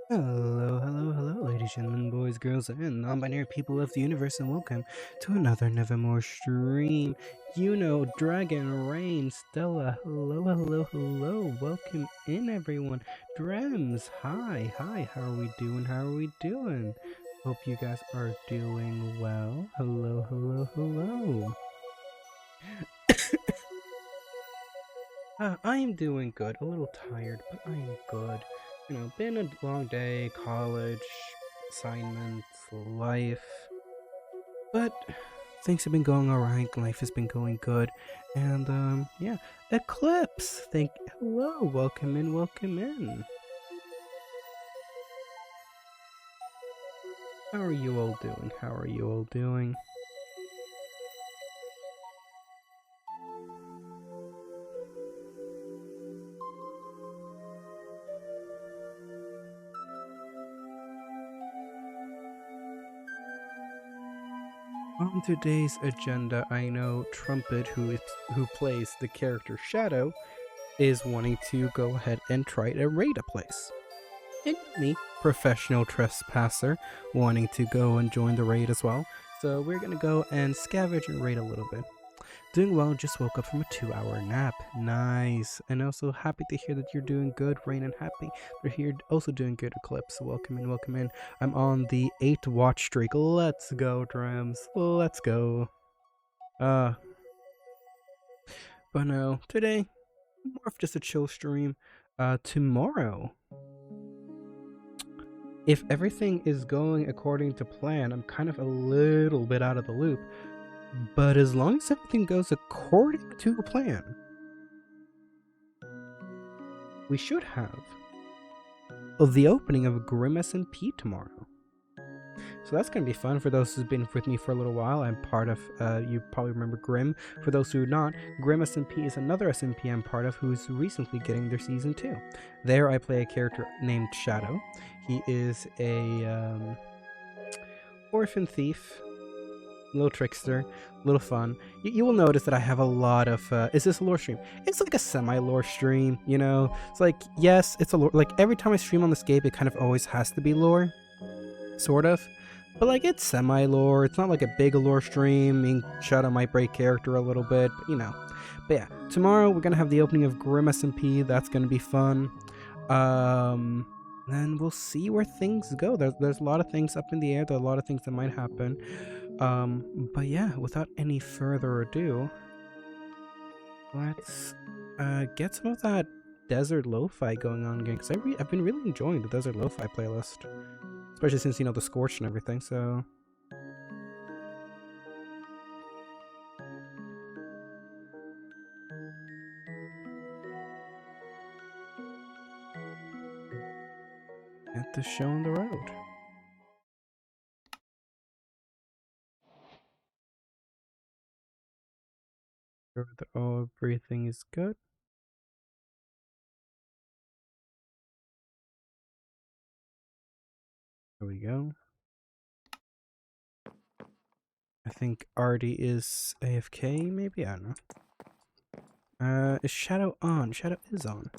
Hello, hello, hello, ladies, gentlemen, boys, girls, and non-binary people of the universe, and welcome to another Nevermore stream. Dragon, Rain, Stella, hello, hello, hello, welcome in, everyone. Drems, hi, how are we doing, Hope you guys are doing well. Hello, hello, hello. I am doing good, a little tired, but I am good. Been a long day, college, assignments, life. But things have been going alright, life has been going good. And, yeah. Eclipse! Hello, welcome in, welcome in. How are you all doing? On today's agenda, I know Trumpet, who plays the character Shadow, is wanting to go ahead and try to raid a place. And me, professional trespasser, wanting to go and join the raid as well. So we're gonna go and scavenge and raid a little bit. Doing well, just woke up from a 2-hour nap. Nice. And also happy to hear that you're doing good, Rain, and happy they're here also doing good, Eclipse. Welcome in, welcome in. I'm on the 8th watch streak. Let's go, Drams. Let's go. But no, today, more of just a chill stream. Tomorrow, if everything is going according to plan, I'm kind of a little bit out of the loop. But as long as everything goes according to plan, we should have the opening of Grim SMP tomorrow. So that's going to be fun for those who've been with me for a little while. I'm part of, you probably remember Grim. For those who are not, Grim SMP is another SMP I'm part of who's recently getting their Season 2. There I play a character named Shadow. He is a orphan thief. Little trickster, little fun. You will notice that I have a lot of, is this a lore stream? It's like a semi-lore stream, It's like, yes, it's a lore, like every time I stream on this game, it kind of always has to be lore, sort of. But like, it's semi-lore, it's not like a big lore stream. I mean, Shadow might break character a little bit, but But yeah, tomorrow we're gonna have the opening of Grim SMP, that's gonna be fun. Then we'll see where things go. There's a lot of things up in the air, there are a lot of things that might happen. But yeah, without any further ado, let's get some of that desert lo-fi going on again, because I've been really enjoying the desert lo-fi playlist, especially since, you know, the Scorch and everything. So get the show on the road. Sure that everything is good. There we go. I think Artie is AFK, maybe? I don't know. Is Shadow on? Shadow is on.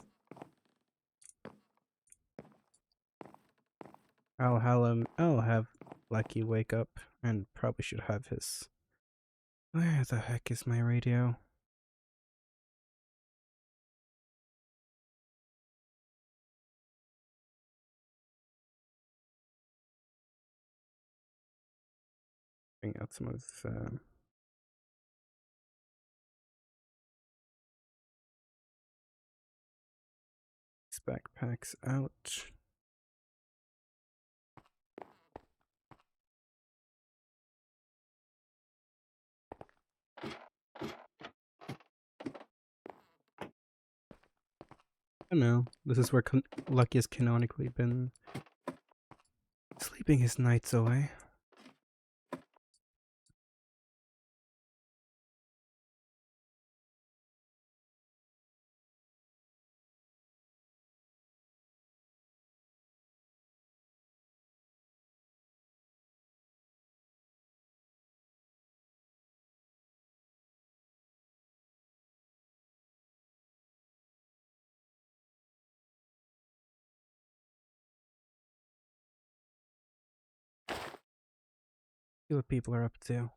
I'll have Lucky wake up, and probably should have his... Where the heck is my radio? Bring out some of these backpacks out. I don't know. This is where Lucky has canonically been sleeping his nights away. See what people are up to.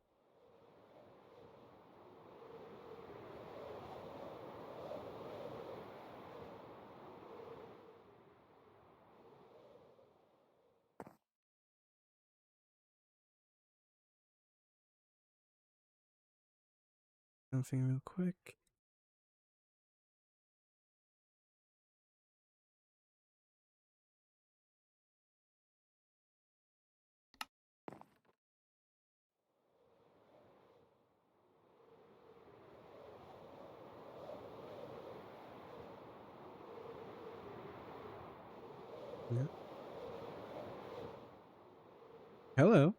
Something real quick. Yeah. Hello.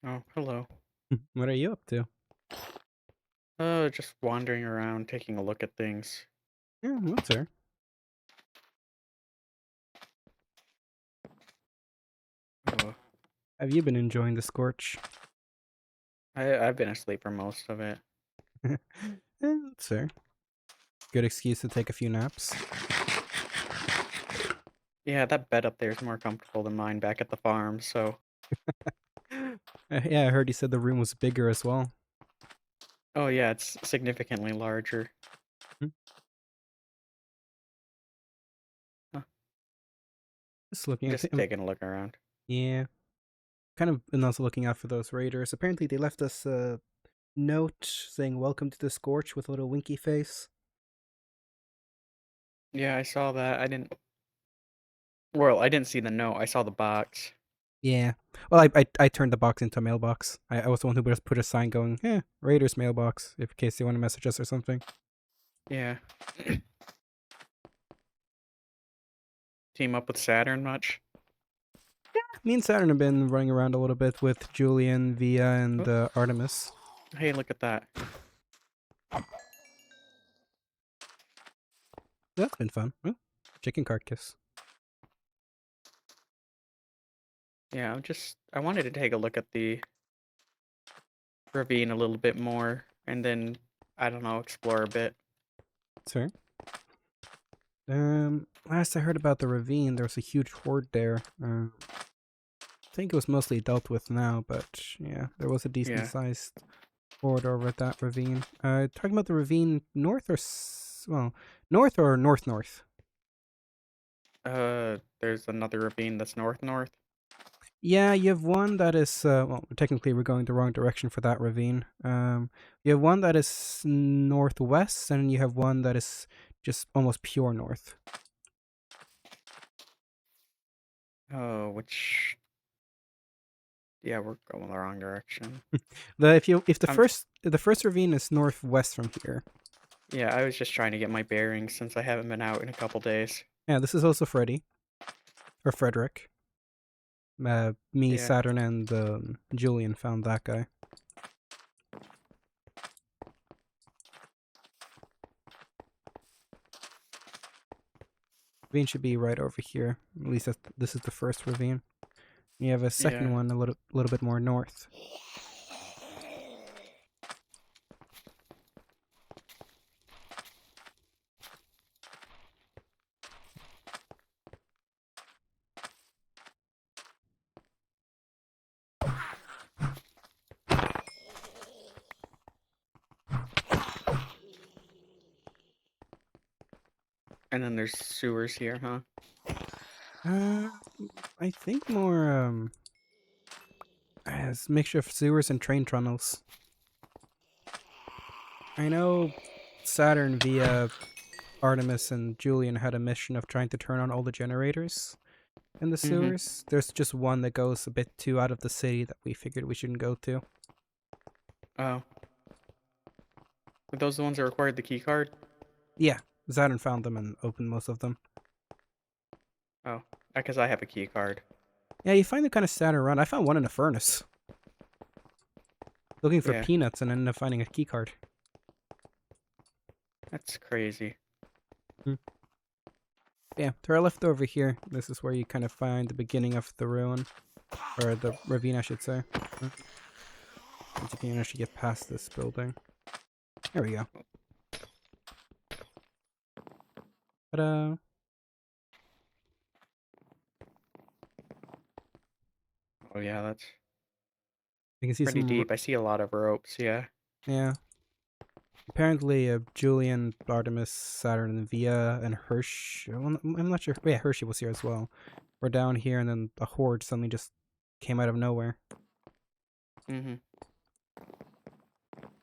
Oh, hello. What are you up to? Just wandering around, taking a look at things. Yeah, what's her? Oh, Have you been enjoying the Scorch? I've been asleep for most of it. That's fair. Good excuse to take a few naps. Yeah, that bed up there is more comfortable than mine back at the farm, so... Yeah, I heard you said the room was bigger as well. Oh yeah, it's significantly larger. Hmm. Huh. Just looking at Just it. taking a look around. Yeah. Kind of, and also looking out for those raiders. Apparently they left us a note saying welcome to the Scorch with a little winky face. Yeah, I saw that. Well, I didn't see the note. I saw the box. Yeah. Well, I turned the box into a mailbox. I was the one who just put a sign going, Raiders mailbox, if in case they want to message us or something. Yeah. Team up with Saturn much? Me and Saturn have been running around a little bit with Julian, Via, and Oh, Artemis. hey, look at that. That's been fun. Oh, chicken carcass. Yeah, I wanted to take a look at the ravine a little bit more, and then, I don't know, explore a bit. Sorry. Last I heard about the ravine, there was a huge horde there. I think it was mostly dealt with now, but yeah, there was a decent Yeah. sized horde over at that ravine. Talking about the ravine north or north or north? There's another ravine that's north-north. Yeah, you have one that is well, technically we're going the wrong direction for that ravine. You have one that is northwest, and you have one that is just almost pure north. Oh, which yeah, we're going the wrong direction. If I'm the first ravine is northwest from here. yeah, I was just trying to get my bearings since I haven't been out in a couple days. Yeah, this is also Freddy or Frederick. Me, Yeah, Saturn, and Julian found that guy. Ravine should be right over here. At least this is the first ravine. You have a second yeah, one a little bit more north. and then there's sewers here, huh? Uh, I think more as a mixture of sewers and train tunnels. I know Saturn via Artemis and Julian had a mission of trying to turn on all the generators in the Mm-hmm. sewers. There's just one that goes a bit too out of the city that we figured we shouldn't go to. Oh, are those the ones that required the key card? Yeah, Saturn found them and opened most of them. Oh, because I have a key card. Yeah, you find them kind of Saturn around. I found one in a furnace. Looking for Yeah, peanuts and ended up finding a key card. that's crazy. Yeah, to our left over here, this is where you kind of find the beginning of the ruin. Or the ravine, I should say. As you can actually get past this building. There we go. Ta-da! Oh yeah, that's You can see pretty some... deep. I see a lot of ropes. Yeah. Yeah. Apparently, Julian, Artemis, Saturn, and Via, and Hirsch... Well, I'm not sure... Yeah, Hershey was here as well. We're down here, and then the horde suddenly just came out of nowhere. Mm-hmm.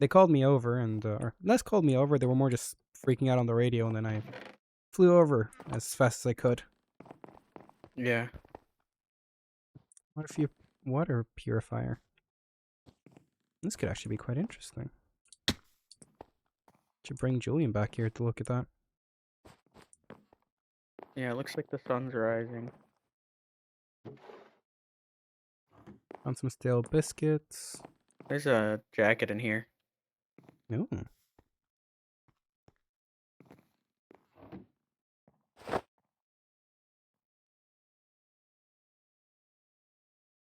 They called me over, and... or less called me over, they were more just freaking out on the radio, and then I flew over as fast as I could. Yeah. What if you... Water purifier. This could actually be quite interesting. Should bring Julian back here to look at that. Yeah, it looks like the sun's rising. Found some stale biscuits. There's a jacket in here. Ooh.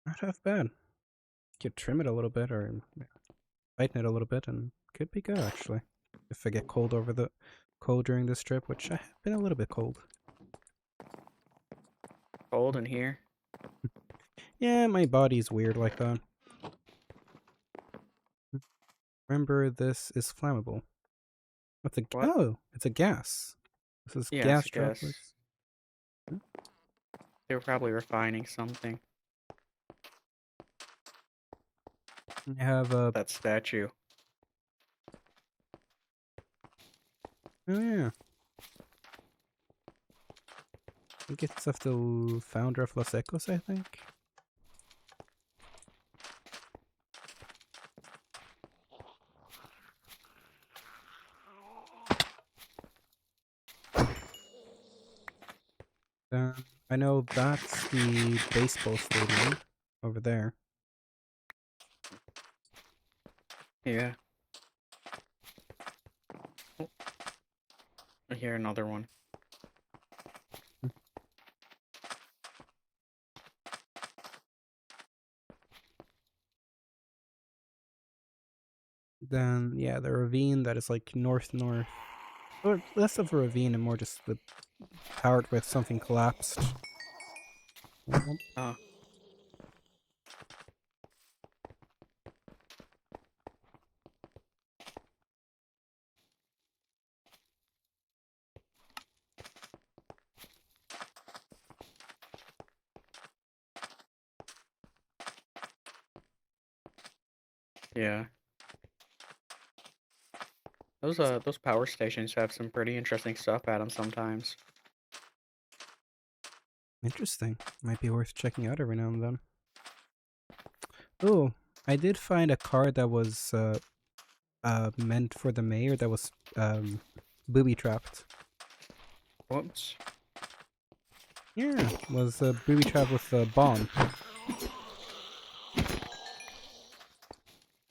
Not half bad. Could trim it a little bit or tighten it a little bit and could be good actually. If I get cold during this trip, which I have been a little bit cold. Cold in here. Yeah, my body's weird like that. Remember, this is flammable. What's a... What? Oh, it's a gas. This is Yes, gas I guess. droplets. They were probably refining something. I have a... That statue. Oh yeah. I think it's of the founder of Los Ecos, I think. I know that's the baseball stadium over there. Yeah. Oh, I hear another one. Then, yeah, the ravine that is like north-north. Or less of a ravine and more just the part where something collapsed. Oh, Yeah. Those power stations have some pretty interesting stuff at them sometimes. Interesting. Might be worth checking out every now and then. Oh, I did find a card that was meant for the mayor that was booby trapped. Whoops. Yeah, was booby trapped with a bomb.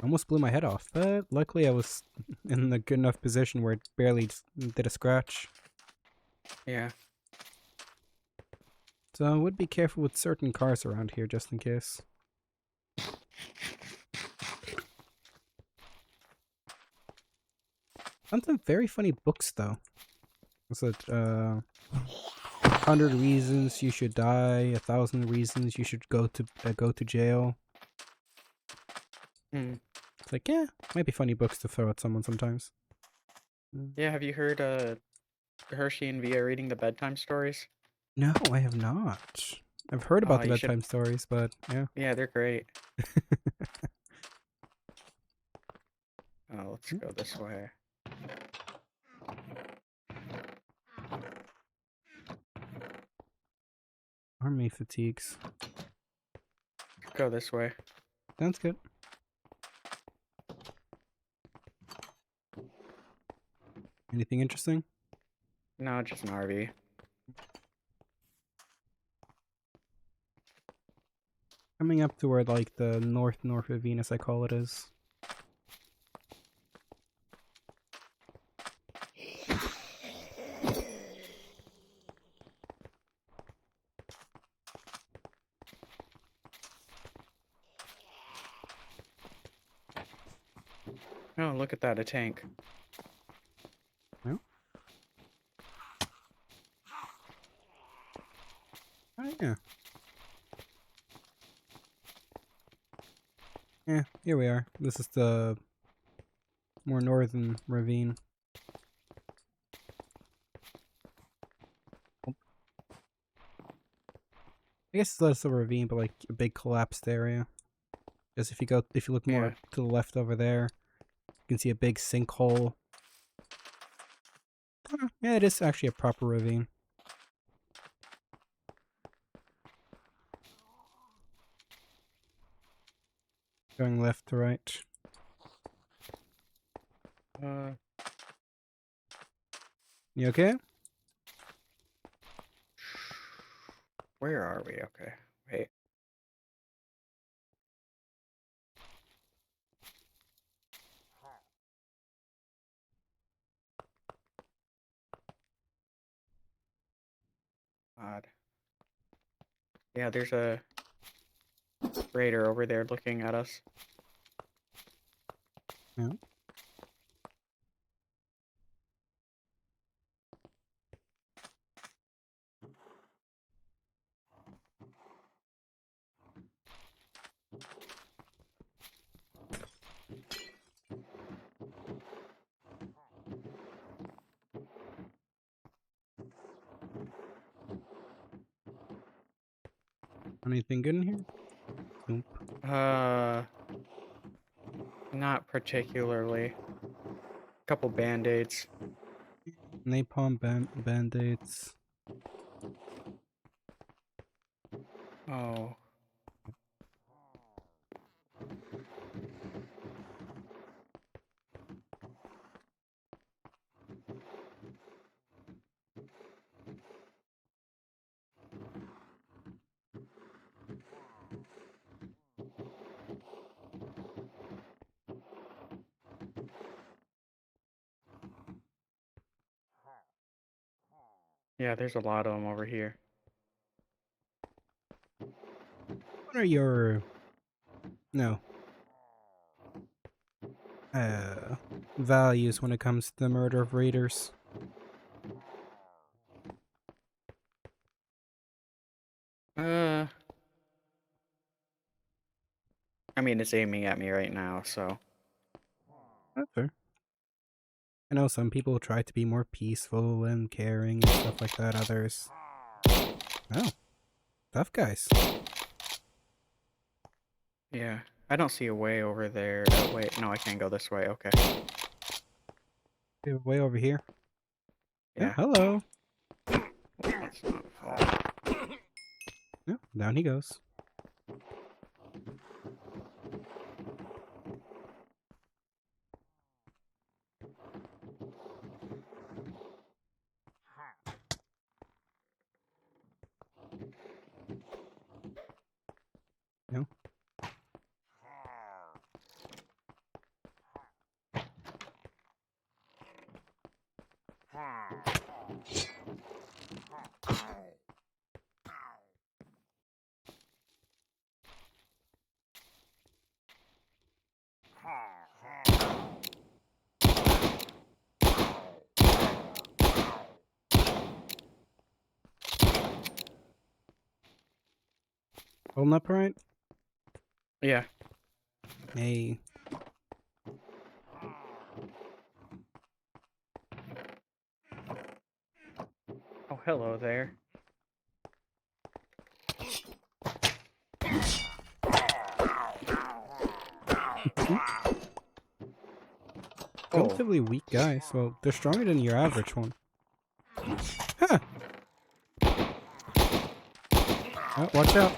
Almost blew my head off, but luckily I was in a good enough position where it barely did a scratch. Yeah. So I would be careful with certain cars around here just in case. Found some very funny books though. Was it 100 reasons you should die, 1,000 reasons you should go to jail. Hmm. It's like, yeah, might be funny books to throw at someone sometimes. Yeah, have you heard Hershey and Via reading the bedtime stories? No, I have not. I've heard Oh, about the you should. bedtime stories, but yeah. Yeah, they're great. Oh, let's go this way. Army fatigues. Go this way. Sounds good. Anything interesting? No, just an RV. Coming up to where like the north of Venus, I call it, is. Oh, look at that, a tank. No? Oh yeah. Yeah, here we are. This is the more northern ravine. I guess it's less of a ravine, but like a big collapsed area. Just if you look more Yeah. to the left over there, you can see a big sinkhole. Oh, yeah, it is actually a proper ravine. Going left to right. You okay? Where are we? Okay. Wait. Odd. Yeah, there's a raider over there looking at us. Yeah. Anything good in here? Nope. Not particularly. Couple band-aids. Napalm band-aids. Oh. Yeah, there's a lot of them over here. What are your values when it comes to the murder of raiders? I mean, it's aiming at me right now, so. That's fair. I know some people try to be more peaceful and caring and stuff like that. Others, oh, tough guys. Yeah. I don't see a way over there. Oh, wait, no, I can't go this way. Okay. Way over here. Yeah, Yeah. hello. Let's not fall. Yeah, down he goes. No. Holding up right? Yeah. Hey. Oh, hello there. Oh. Relatively weak guys. Well, they're stronger than your average one. Huh. Oh, watch out.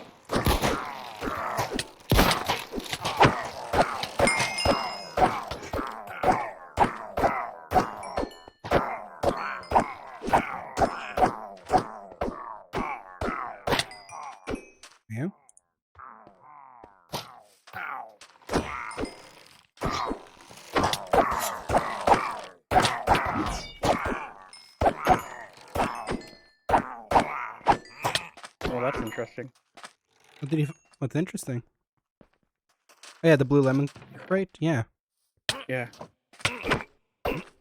Yeah. Well, that's interesting. What did he? What's interesting? Oh, yeah, the blue lemon crate. Yeah. Yeah.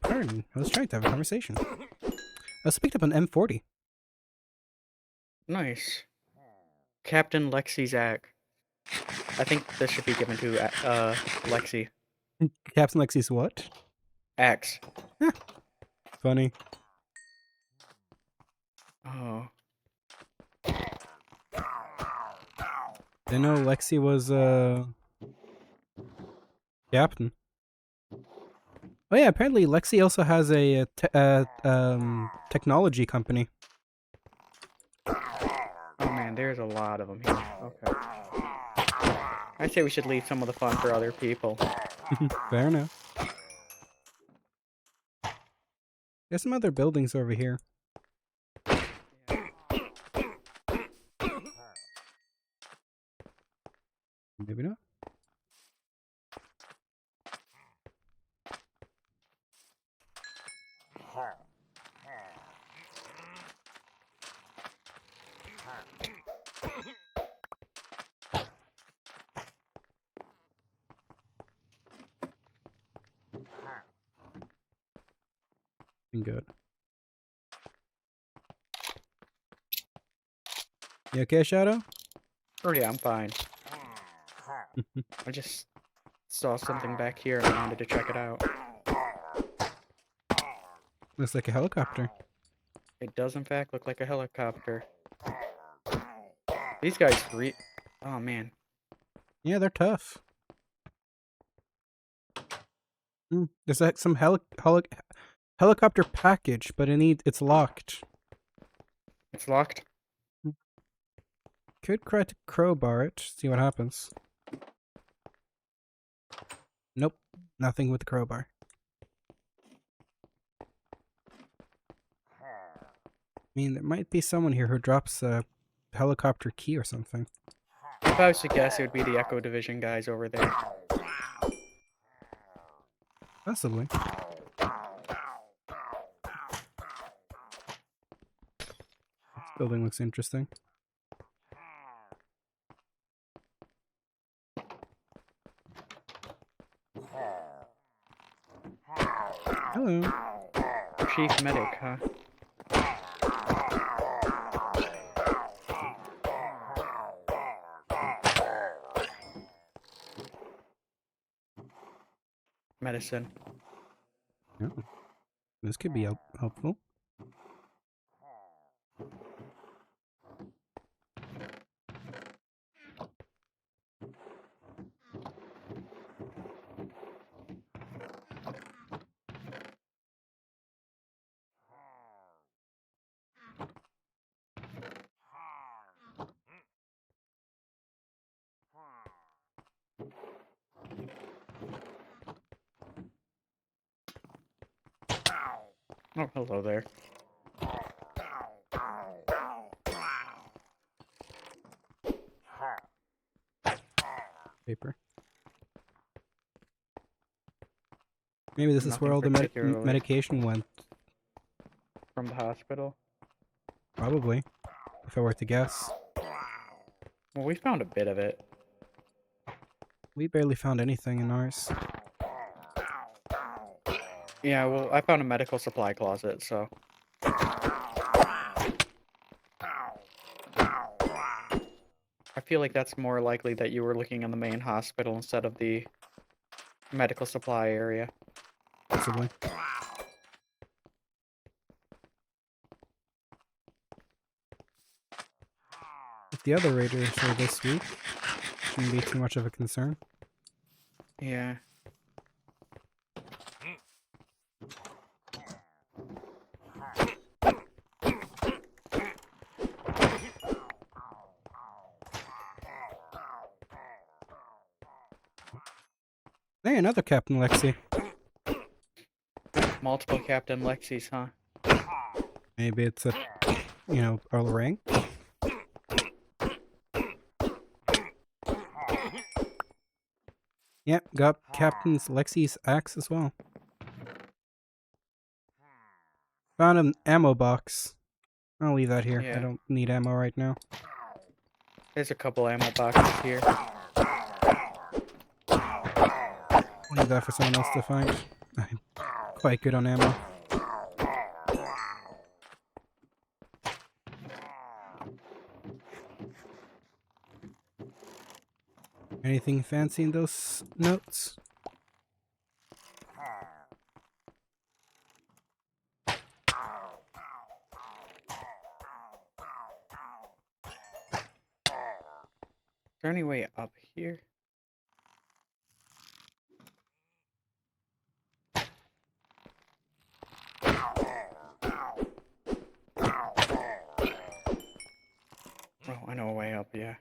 Pardon. I was trying to have a conversation. I also picked up an M40. Nice. Captain Lexi Zach. I think this should be given to Lexi. Captain Lexi's what? Axe. Funny. Oh. I know Lexi was captain. Oh yeah, apparently Lexi also has a technology company. Oh man, there's a lot of them here. Okay. I say we should leave some of the fun for other people. Fair enough. There's some other buildings over here. Maybe not. Good. You okay, Shadow? Oh yeah, I'm fine. I just saw something back here and I wanted to check it out. Looks like a helicopter. It does in fact look like a helicopter. These guys oh man. Yeah, they're tough. There's like some helicopter package, but it's locked. It's locked? Could try to crowbar it, see what happens. Nope, nothing with the crowbar. I mean, there might be someone here who drops a helicopter key or something. If I was to guess, it would be the Echo Division guys over there. Possibly. This building looks interesting. Hello. Chief Medic, huh? Medicine. Oh, this could be helpful. Oh, hello there. Paper. Maybe this is where Nothing all the particularly medication went. from the hospital. Probably, if I were to guess. Well, we found a bit of it. We barely found anything in ours. Yeah, well, I found a medical supply closet, so. I feel like that's more likely that you were looking in the main hospital instead of the medical supply area. Possibly. If the other raiders are this week, shouldn't be too much of a concern. Yeah. Hey, another Captain Lexi. Multiple Captain Lexis, huh? Maybe it's a, a rank. Yep, got Captain's Lexi's axe as well. Found an ammo box. I'll leave that here. I Yeah. don't need ammo right now. There's a couple ammo boxes here. I'll leave that for someone else to find. I'm quite good on ammo. Anything fancy in those notes? Is there any way up here? Oh, I know a way up, yeah.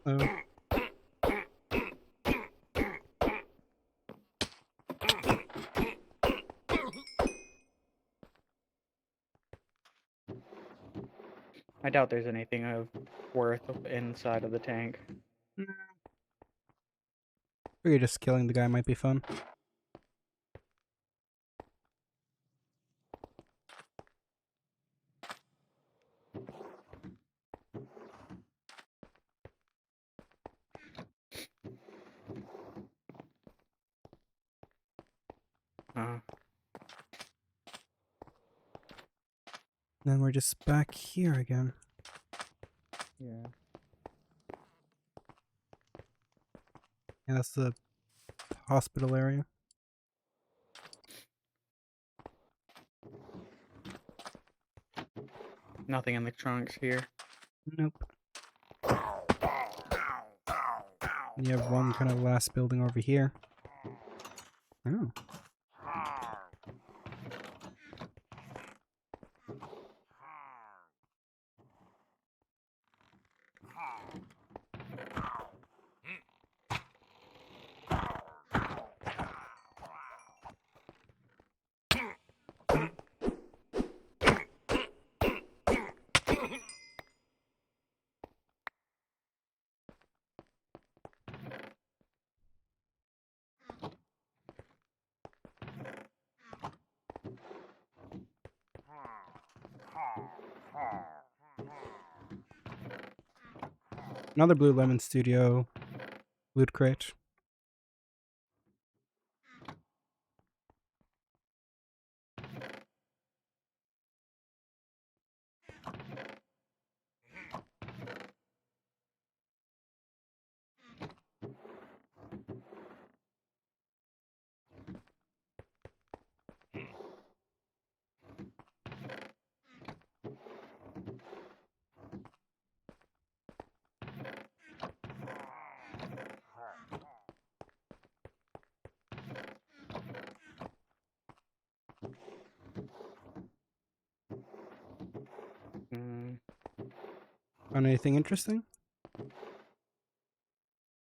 Oh. I doubt there's anything of worth inside of the tank. Figure just killing the guy might be fun. Uh, Then we're just back here again. yeah. And that's the hospital area. Nothing in the trunks here. Nope. And you have one kind of last building over here. Oh. Another Blue Lemon Studio loot crate. Found anything interesting?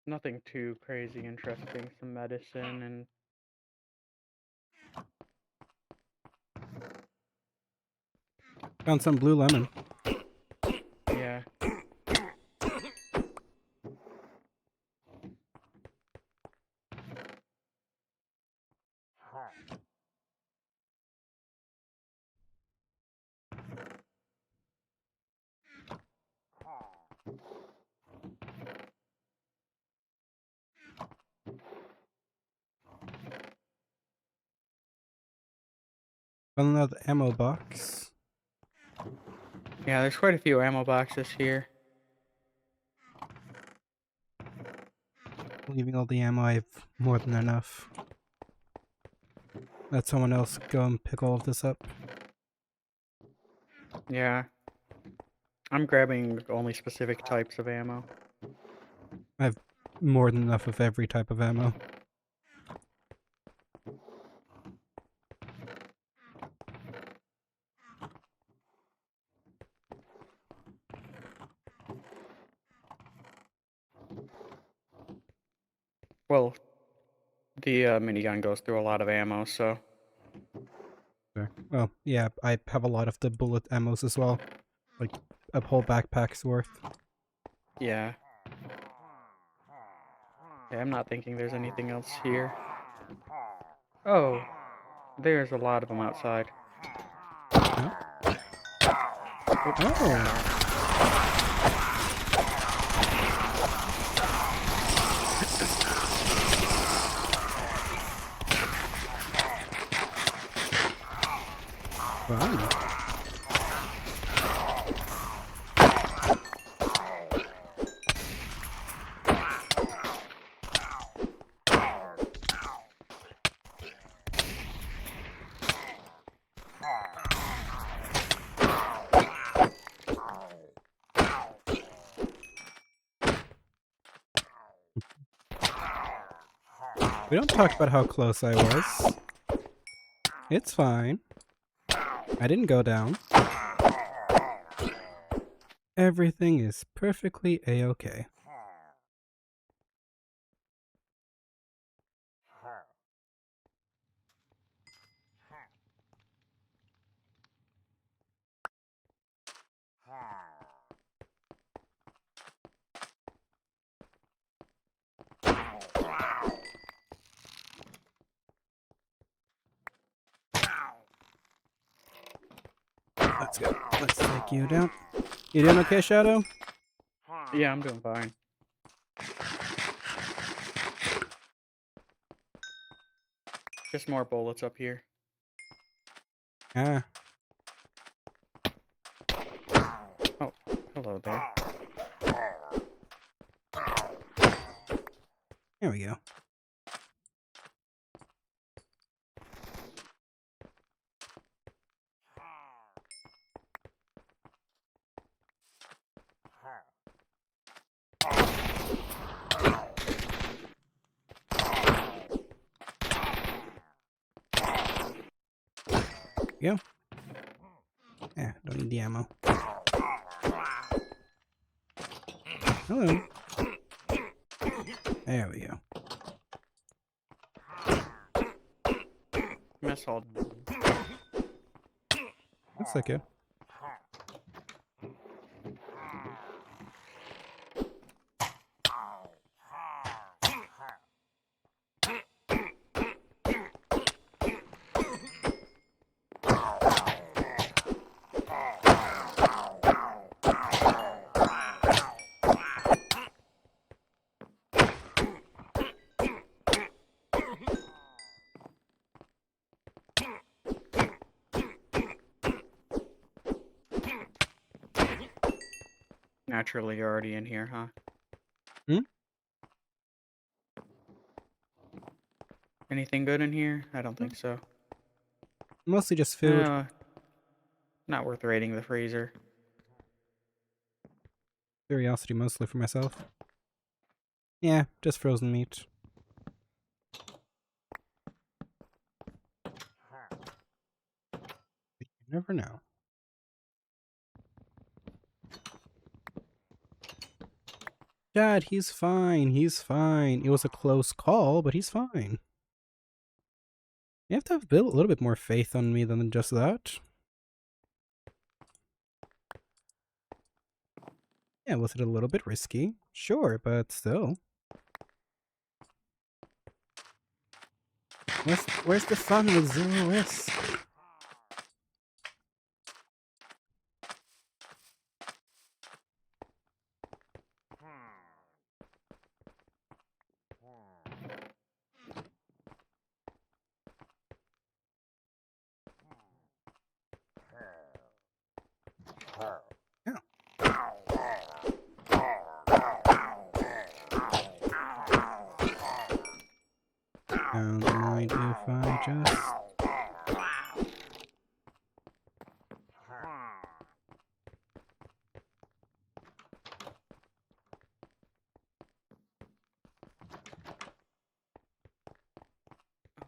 Nothing too crazy interesting. Some medicine and Found some blue lemon. yeah. Found another ammo box. Yeah, there's quite a few ammo boxes here. Leaving all the ammo, I have more than enough. Let someone else go and pick all of this up. Yeah. I'm grabbing only specific types of ammo. I have more than enough of every type of ammo. Well, the minigun goes through a lot of ammo, so Sure. Well, yeah, I have a lot of the bullet ammos as well. Like a whole backpack's worth. yeah. Yeah, I'm not thinking there's anything else here. Oh, there's a lot of them outside. Yeah. Oops, Oh! sorry. Fun. We don't talk about how close I was. It's fine. I didn't go down. Everything is perfectly a-okay. Let's go. Let's take you down. You doing okay, Shadow? Yeah, I'm doing fine. Just more bullets up here. Ah, Oh, hello there. here we go. Go. Yeah, don't need the ammo. Hello. There we go. Mess hall. That's okay. Naturally, you're already in here, huh? Hmm? Anything good in here? I don't think so. Mostly just food. Uh, not worth raiding the freezer. Curiosity mostly for myself. Yeah, just frozen meat. You never know. Dad, he's fine. He's fine. It was a close call, but he's fine. You have to have built a little bit more faith on me than just that. Yeah, was it a little bit risky? Sure, but still. Where's the fun with zero risk? Yeah. Don't mind if I just...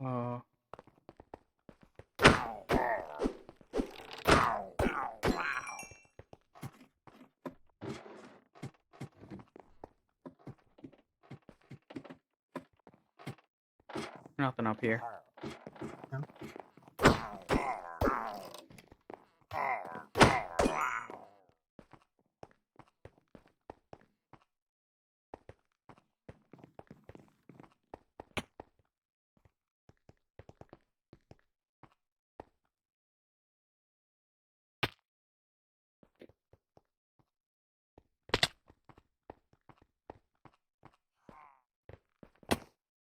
Oh. Nothing up here. No.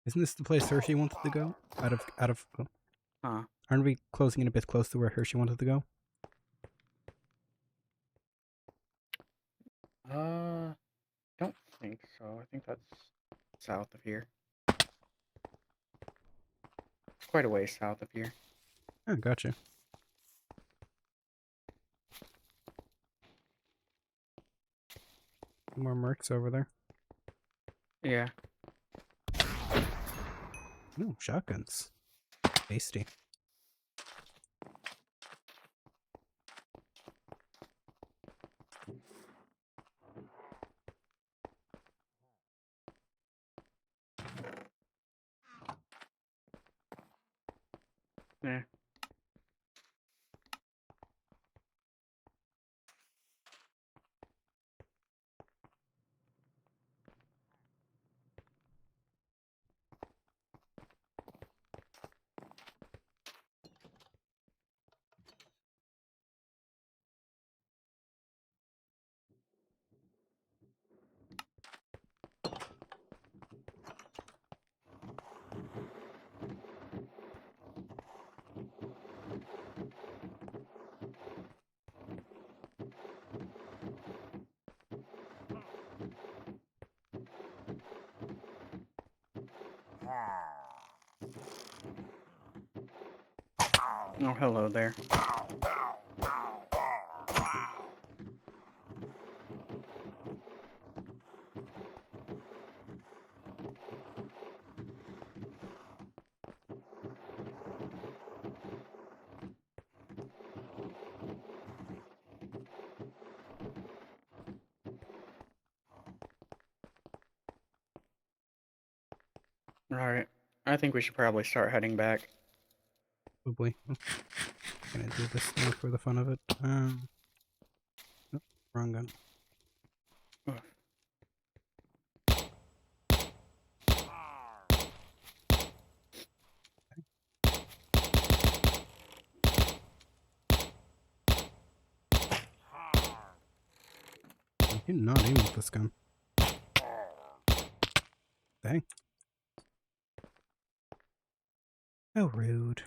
Isn't this the place Hershey wanted to go? Out of... Oh. Huh. Aren't we closing in a bit close to where Hershey wanted to go? Don't think so. I think that's south of here. Quite a ways south of here. Oh, gotcha. More mercs over there. Yeah. Ooh, shotguns. Tasty. Yeah. Oh, hello there. Alright. I think we should probably start heading back. Probably. Oh, gonna do this thing for the fun of it. Oh, wrong gun. Ugh. I did not aim with this gun. Dang. How rude.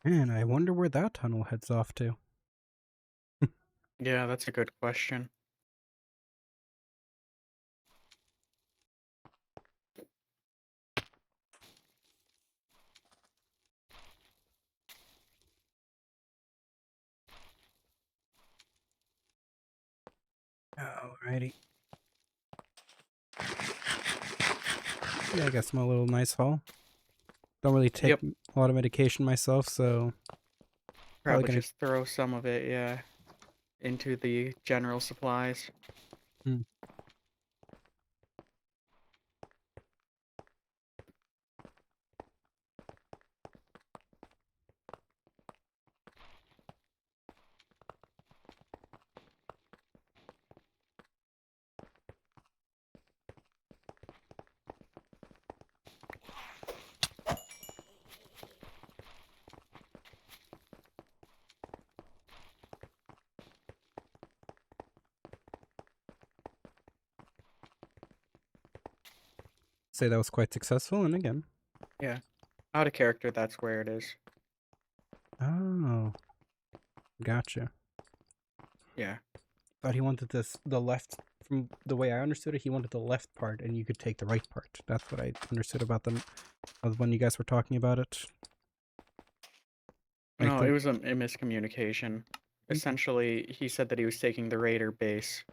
Man, I wonder where that tunnel heads off to. Yeah, that's a good question. Alrighty. Yeah, I got some little nice haul. Don't really take Yep. a lot of medication myself, so probably Probably gonna. just throw some of it, yeah, into the general supplies. Hmm. Say that was quite successful, and again. Yeah. Out of character, that's where it is. Oh, gotcha. Yeah. Thought he wanted this the left. From the way I understood it, he wanted the left part, and you could take the right part. That's what I understood about them when you guys were talking about it. Like No, it the. was a miscommunication. Essentially, he said that he was taking the Raider base,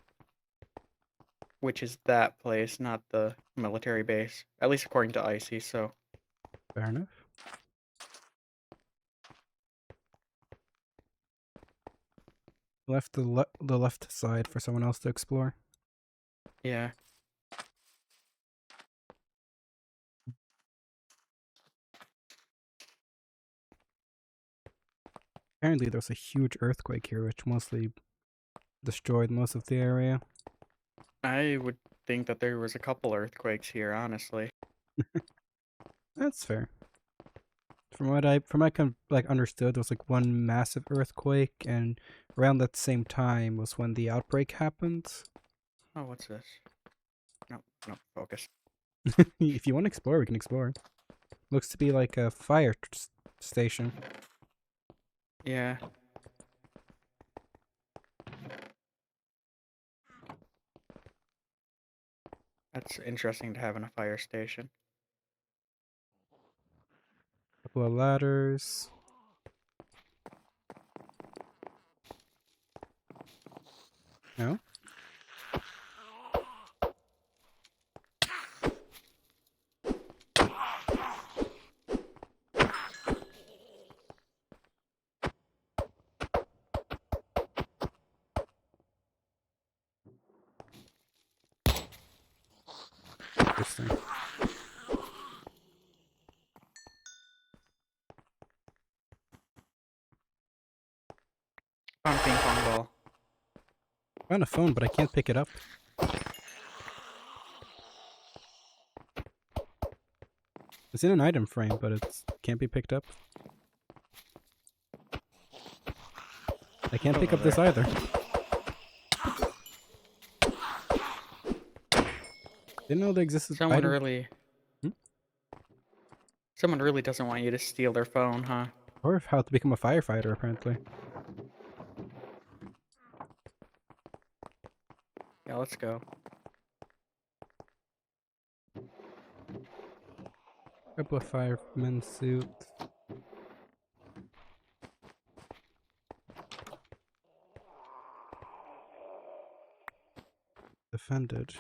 which is that place, not the military base. At least according to Icy, so... Fair enough. Left the left side for someone else to explore. Yeah. Apparently, there was a huge earthquake here, which mostly destroyed most of the area. I would think that there was a couple earthquakes here, honestly. That's fair. From what I understood, there was like one massive earthquake, and around that same time was when the outbreak happened. Oh, what's this? No, no, focus. If you want to explore, we can explore. Looks to be like a fire station. Yeah. That's interesting to have in a fire station. Couple of ladders. No? Interesting. Found a ping pong ball. Found a phone, but I can't pick it up. It's in an item frame, but it can't be picked up. I can't pick up this either. Didn't know there existed Someone item. really... Hmm? Someone really doesn't want you to steal their phone, huh? Or how to become a firefighter, apparently. Yeah, let's go. Couple of fireman suits. Defended.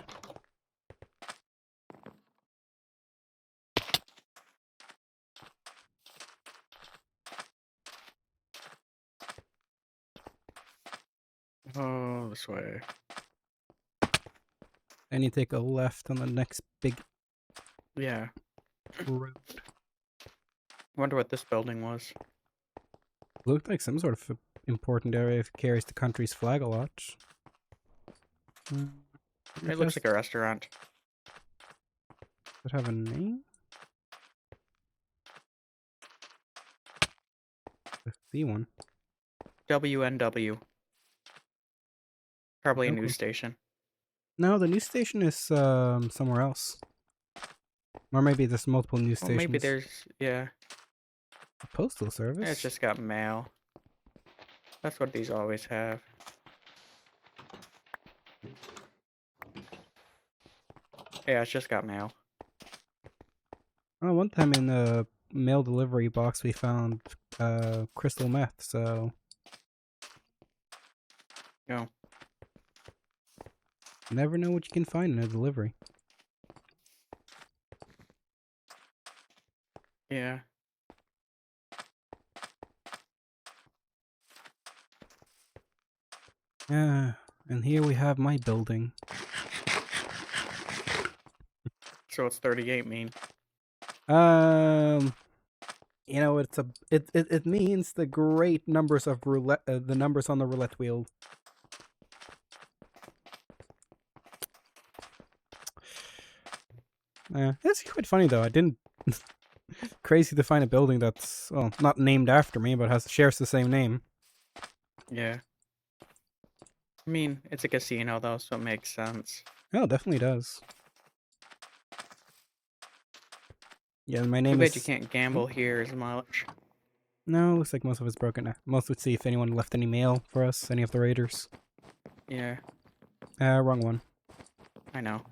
Oh, this way. And you take a left on the next big Yeah. road. Wonder what this building was. Looked like some sort of important area if it carries the country's flag a lot. It looks like a restaurant. Does it have a name? I see one. WNW. Probably a No news clue. station. No, the news station is somewhere else. Or maybe there's multiple news Well, stations. maybe there's... Yeah. The postal service? It's just got mail. That's what these always have. Yeah, it's just got mail. Oh, one time in a mail delivery box we found crystal meth, so... No. Never know what you can find in a delivery. Yeah. And here we have my building. So what's 38 mean? You know, it means the great numbers of roulette, the numbers on the roulette wheel. It's quite funny though. I didn't. Crazy to find a building that's, well, not named after me, but shares the same name. Yeah. I mean, it's a casino though, so it makes sense. Oh, definitely does. Yeah, my Too name bad you is. can't Oh, gamble here as much. no, looks like most of it's broken now. Most would see if anyone left any mail for us, any of the raiders. Yeah, Wrong one. I know.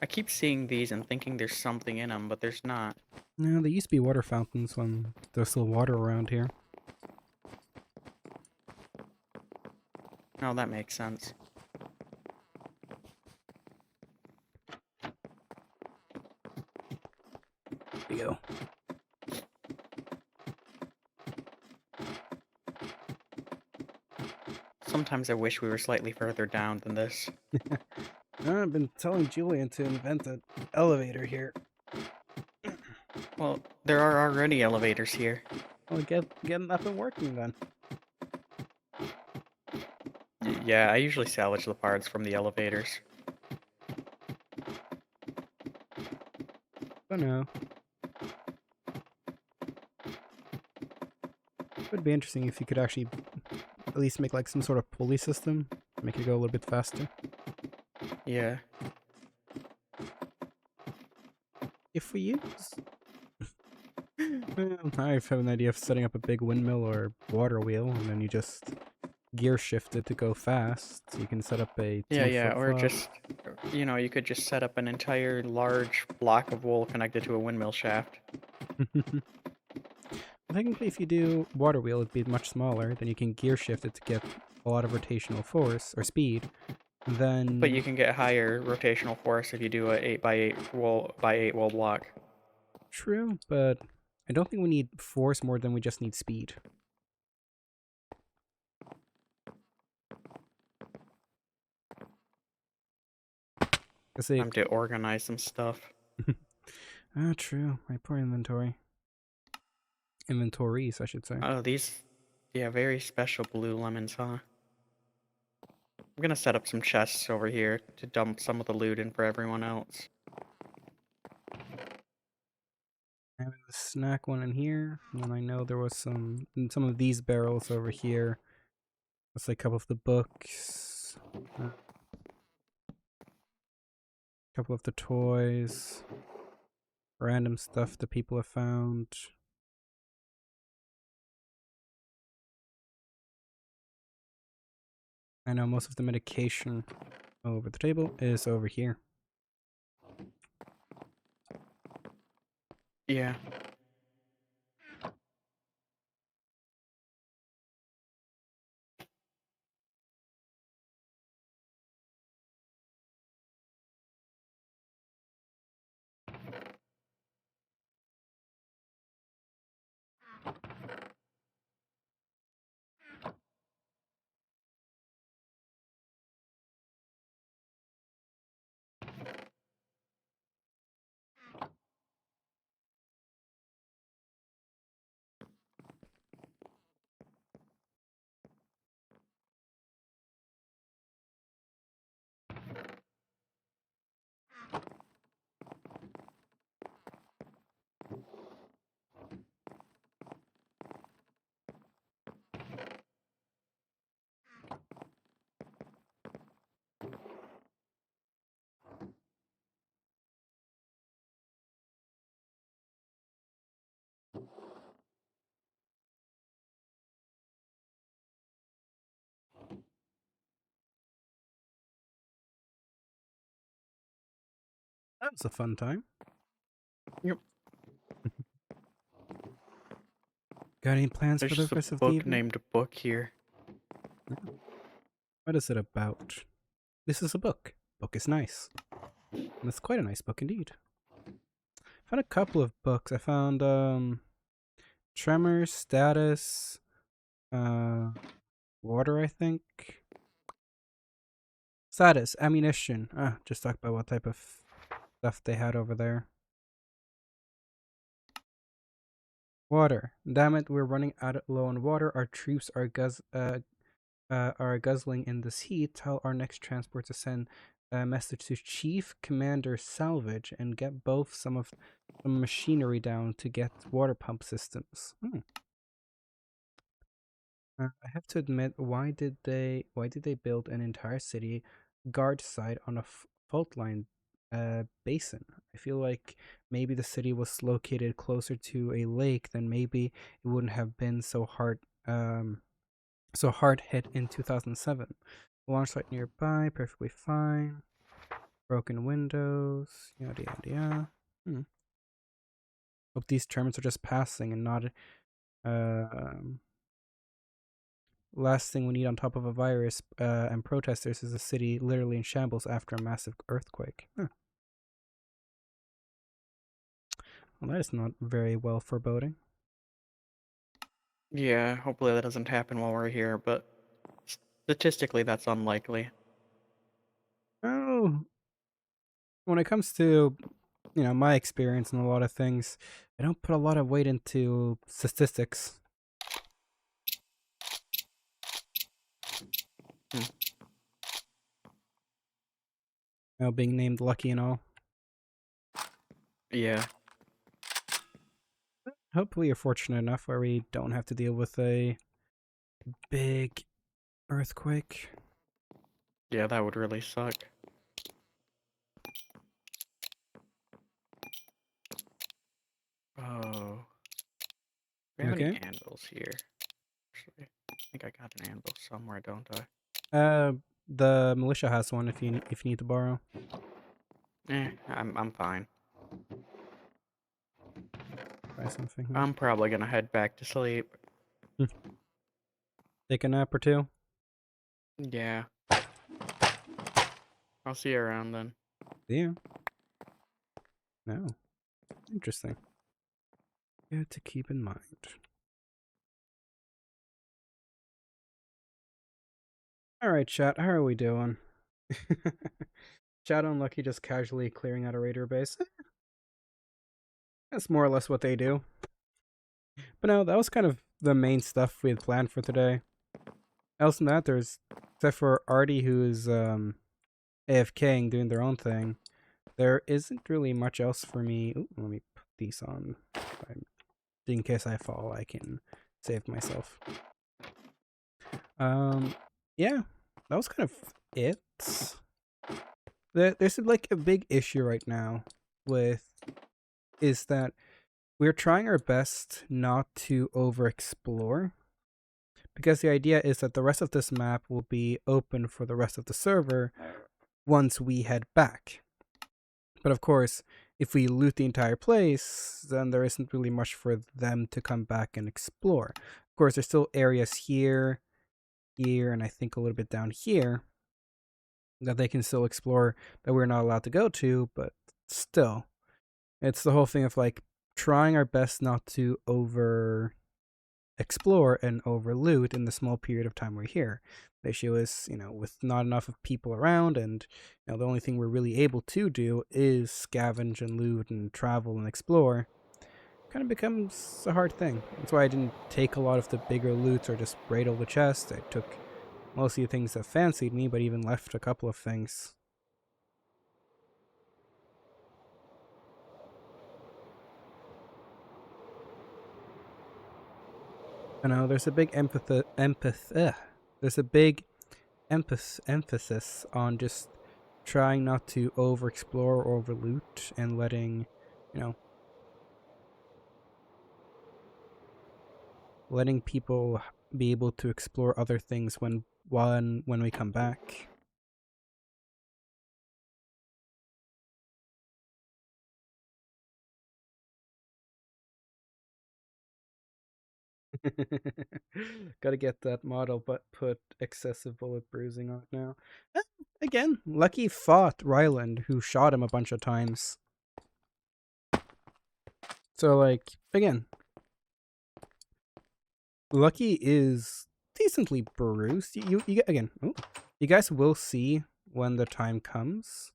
I keep seeing these and thinking there's something in them, but there's not. No, there used to be water fountains when there's still water around here. No, that makes sense. There we go. Sometimes I wish we were slightly further down than this. I've been telling Julian to invent an elevator here. Well, there are already elevators here. Well, get them up and working then. Yeah, I usually salvage the parts from the elevators. Oh no. It would be interesting if you could actually at least make like some sort of pulley system, make it go a little bit faster. Yeah. If we use... Well, I have an idea of setting up a big windmill or water wheel, and then you just gear shift it to go fast. So you can set up a Yeah, team yeah, or flip-flop. just, you could just set up an entire large block of wool connected to a windmill shaft. Technically, if you do water wheel, it'd be much smaller. Then you can gear shift it to get a lot of rotational force or speed. But you Then can get higher rotational force if you do a 8 by 8 wool block. true, but I don't think we need force more than we just need speed. Time to organize some stuff. True. My poor inventory. Inventories, I should say. Oh, these, yeah, very special blue lemons, huh? I'm gonna set up some chests over here to dump some of the loot in for everyone else. I have a snack one in here, and then I know there was some in some of these barrels over here. Let's like a couple of the books, a couple of the toys, random stuff that people have found. I know most of the medication over the table is over here. Yeah. That was a fun time. Yep. Got any plans There's for the just a rest of the book evening? named Book here. What is it about? This is a book. Book is nice. And it's quite a nice book indeed. Found a couple of books. I found Tremors, Status, uh Water, I think. Status, Ammunition. Just talk about what type of stuff they had over there. Water. Damn it, we're running low on water. Our troops are guzzling in this heat. Tell our next transport to send a message to Chief Commander Salvage and get both some machinery down to get water pump systems. I have to admit, why did they build an entire city guard site on a fault line basin? I feel like maybe the city was located closer to a lake, then maybe it wouldn't have been so hard hit in 2007. Launch site nearby, perfectly fine. Broken windows, yada yada yada. Hope these terms are just passing and not last thing we need on top of a virus and protesters is a city literally in shambles after a massive earthquake. Well, that is not very well foreboding. Yeah, hopefully that doesn't happen while we're here, but statistically that's unlikely. Oh, when it comes to my experience in a lot of things, I don't put a lot of weight into statistics. Being named lucky and all. Yeah. Hopefully you're fortunate enough where we don't have to deal with a big earthquake. Yeah, that would really suck. Oh. Do we have any anvils here? Actually, I think I got an anvil somewhere, don't I? The militia has one if you need to borrow. I'm fine. Try something. I'm probably gonna head back to sleep. Take a nap or two. Yeah. I'll see you around then. Yeah. No. Interesting. Good to keep in mind. Alright, chat, how are we doing? Chat Unlucky just casually clearing out a raider base. That's more or less what they do. But no, that was kind of the main stuff we had planned for today. Else than that, except for Artie, who's AFKing, doing their own thing, there isn't really much else for me. Ooh, let me put these on. In case I fall, I can save myself. Yeah, that was kind of it. There's like a big issue right now is that we're trying our best not to overexplore, because the idea is that the rest of this map will be open for the rest of the server once we head back. But of course, if we loot the entire place, then there isn't really much for them to come back and explore. Of course, there's still areas here, and I think a little bit down here that they can still explore that we're not allowed to go to, but still. It's the whole thing of like trying our best not to over explore and over loot in the small period of time we're here. The issue is, with not enough of people around, and the only thing we're really able to do is scavenge and loot and travel and explore, kind of becomes a hard thing. That's why I didn't take a lot of the bigger loots or just raid all the chests. I took mostly the things that fancied me, but even left a couple of things. I know there's a big emphasis on just trying not to overexplore or overloot and letting people be able to explore other things when we come back. Gotta get that model, but put excessive bullet bruising on it now. Eh, Again, Lucky fought Ryland, who shot him a bunch of times. So, like, again, Lucky is decently bruised. Again, oh, you guys will see when the time comes.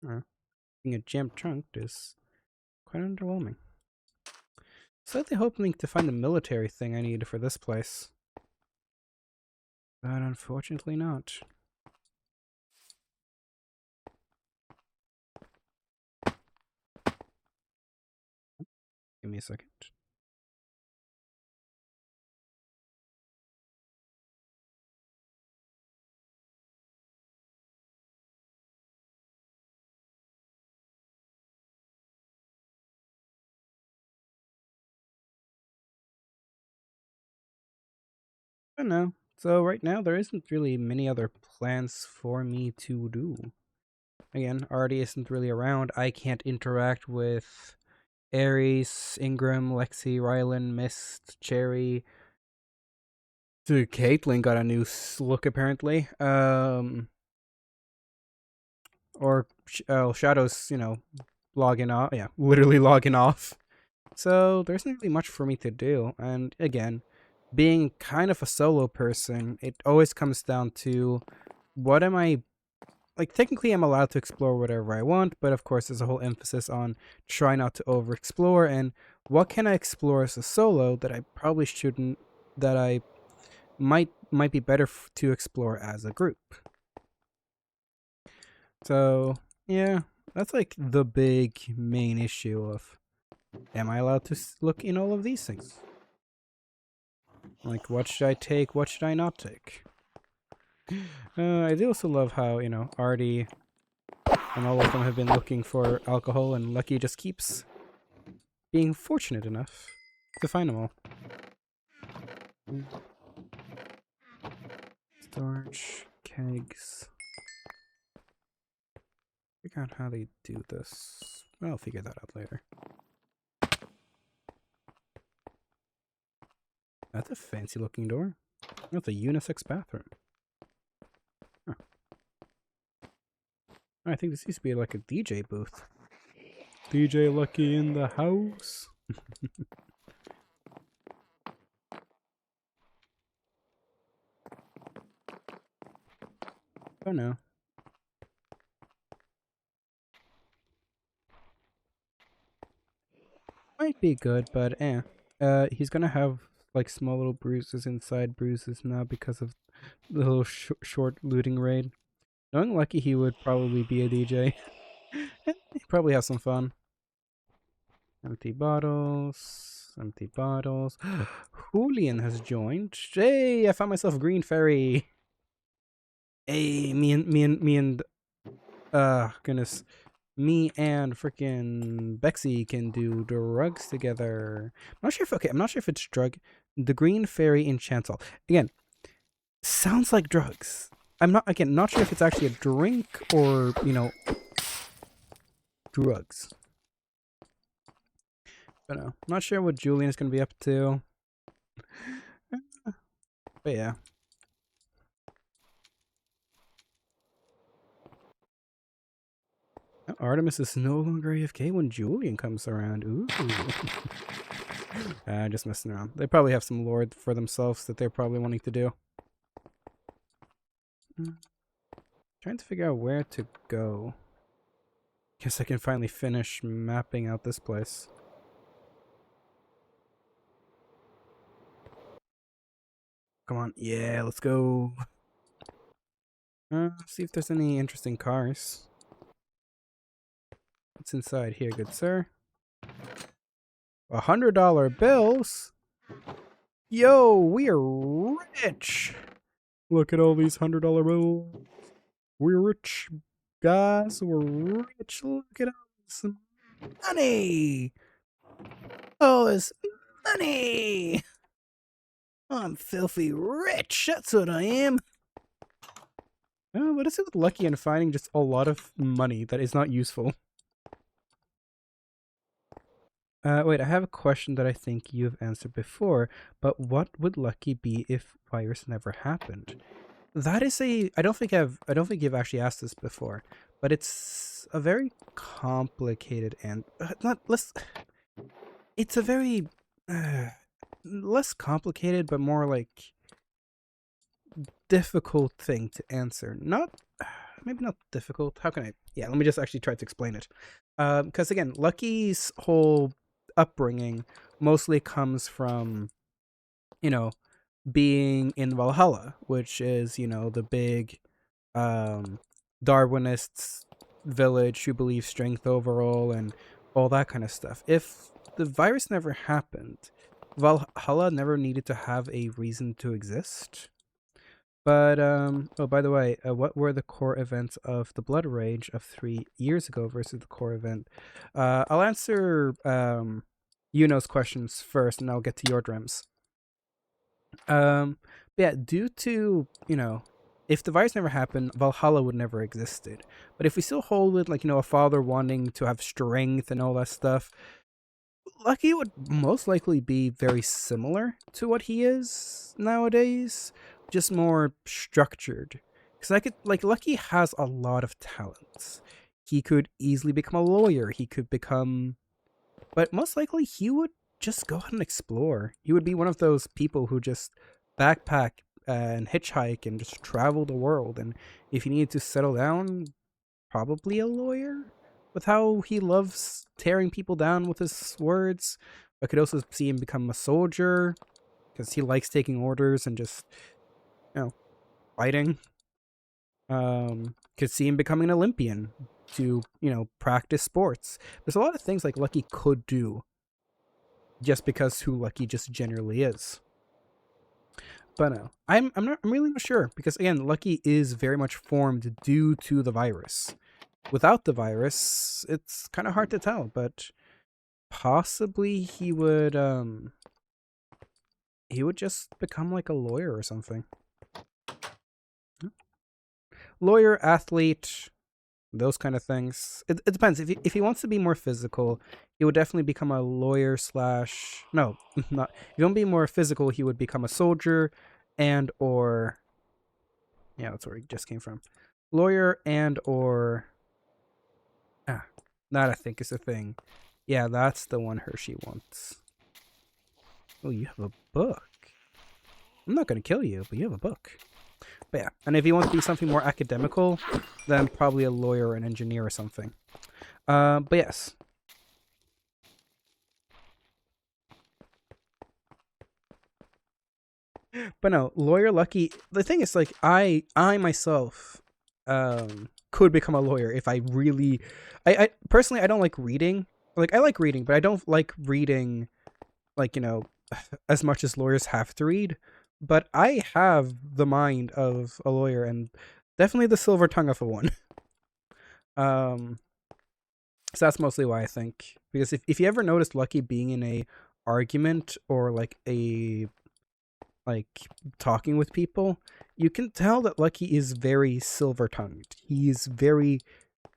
Being a jammed trunk is quite underwhelming. Slightly hoping to find the military thing I need for this place. But unfortunately not. Give me a second. I don't know. So right now there isn't really many other plans for me to do. Again, Artie isn't really around. I can't interact with Ares, Ingram, Lexi, Rylan, Mist, Cherry. Caitlyn got a new look apparently. Shadow's, logging off. Yeah, literally logging off. So there's not really much for me to do. And again, being kind of a solo person, it always comes down to what am I like. Technically, I'm allowed to explore whatever I want, but of course, there's a whole emphasis on try not to overexplore. And what can I explore as a solo that I probably shouldn't, that I might be better to explore as a group. So yeah, that's like the big main issue of am I allowed to look in all of these things? Like, what should I take? What should I not take? I do also love how, Artie and all of them have been looking for alcohol, and Lucky just keeps being fortunate enough to find them all. Storage, kegs. Figure out how they do this. I'll figure that out later. That's a fancy looking door. That's a unisex bathroom. Huh. I think this used to be like a DJ booth. DJ Lucky in the house. Oh no. Might be good, but he's gonna have like small little bruises inside bruises now because of the little short looting raid. Knowing Lucky, he would probably be a DJ. He'd probably have some fun. Empty bottles. Empty bottles. Julian has joined. Hey, I found myself a green fairy. Hey, goodness. Me and freaking Bexy can do drugs together. I'm not sure if it's drug. The green fairy in Chancel. Again, sounds like drugs. I'm not sure if it's actually a drink or, drugs. But no, not sure what Julian is going to be up to. But yeah. Artemis is no longer AFK when Julian comes around. Ooh. Just messing around. They probably have some lore for themselves that they're probably wanting to do. Trying to figure out where to go. Guess I can finally finish mapping out this place. Come on. Yeah, let's go. See if there's any interesting cars. What's inside here, good sir? $100 bills? Yo, we are rich! Look at all these $100 bills. We're rich, guys. We're rich. Look at all this money! Oh, it's money! I'm filthy rich. That's what I am. What is it with Lucky and finding just a lot of money that is not useful? Wait, I have a question that I think you've answered before, but what would Lucky be if virus never happened? That is a I don't think you've actually asked this before, but it's a very complicated and not less it's a very uh, less complicated but more like difficult thing to answer. Not maybe not difficult. How can I? Yeah, let me just actually try to explain it. Because again, Lucky's whole upbringing mostly comes from you know being in Valhalla, which is the big um, Darwinists village who believe strength overall and all that kind of stuff. If the virus never happened, Valhalla never needed to have a reason to exist. But oh, by the way, what were the core events of the Blood Rage of 3 years ago versus the core event? I'll answer Yuno's questions first, and I'll get to your dreams. But yeah, due to if the virus never happened, Valhalla would never existed. But if we still hold it like a father wanting to have strength and all that stuff, Lucky would most likely be very similar to what he is nowadays, just more structured. Because I could like Lucky has a lot of talents. He could easily become a lawyer. He could become, but most likely he would just go out and explore. He would be one of those people who just backpack and hitchhike and just travel the world. And if he needed to settle down, probably a lawyer with how he loves tearing people down with his words. I could also see him become a soldier because he likes taking orders and just, fighting. Could see him becoming an Olympian to, practice sports. There's a lot of things like Lucky could do just because who Lucky just generally is. But no, I'm really not sure because again, Lucky is very much formed due to the virus. Without the virus, it's kind of hard to tell, but possibly he would just become like a lawyer or something. Lawyer, athlete, those kind of things. It depends. If he wants to be more physical, he would definitely become a lawyer slash no, not if he don't be more physical, he would become a soldier and or yeah, that's where he just came from. Lawyer and or that I think is the thing. Yeah, that's the one Hershey wants. Oh, you have a book. I'm not gonna kill you, but you have a book. But yeah, and if you want to be something more academical, then probably a lawyer or an engineer or something. But yes. But no, lawyer Lucky. The thing is, like, I myself, could become a lawyer if I really. I personally I don't like reading. Like I like reading, but I don't like reading, like as much as lawyers have to read. But I have the mind of a lawyer and definitely the silver tongue of a one. Um, so that's mostly why I think because if you ever noticed Lucky being in a argument or like a like talking with people, you can tell that Lucky is very silver tongued. He's very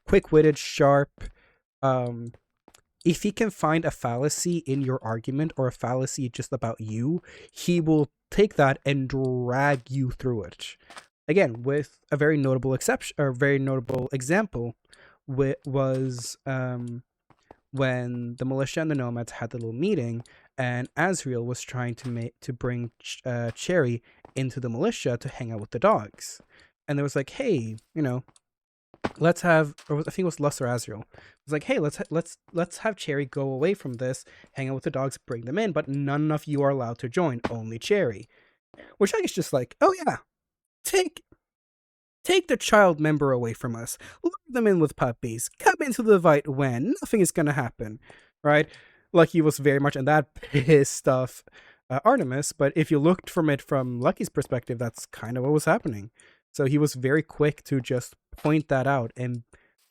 quick witted, sharp. Um, if he can find a fallacy in your argument or a fallacy just about you, he will take that and drag you through it. Again, with a very notable exception or very notable example, was when the militia and the nomads had the little meeting, and Azriel was trying to bring Cherry into the militia to hang out with the dogs, and there was like, hey, let's have, or I think it was Lus or Azriel. It was like, hey, let's have Cherry go away from this, hang out with the dogs, bring them in, but none of you are allowed to join, only Cherry. Which I guess just like, oh yeah, take the child member away from us, lure them in with puppies, come into the fight when nothing is gonna happen, right? Lucky was very much in that pissed off Artemis, but if you looked from it from Lucky's perspective, that's kind of what was happening. So he was very quick to just point that out and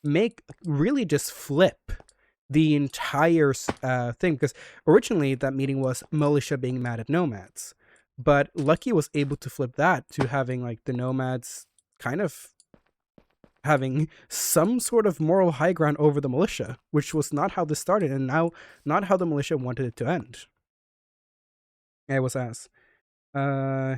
make really just flip the entire thing, because originally that meeting was militia being mad at nomads, but Lucky was able to flip that to having like the nomads kind of having some sort of moral high ground over the militia, which was not how this started, and now not how the militia wanted it to end. I was asked. Uh,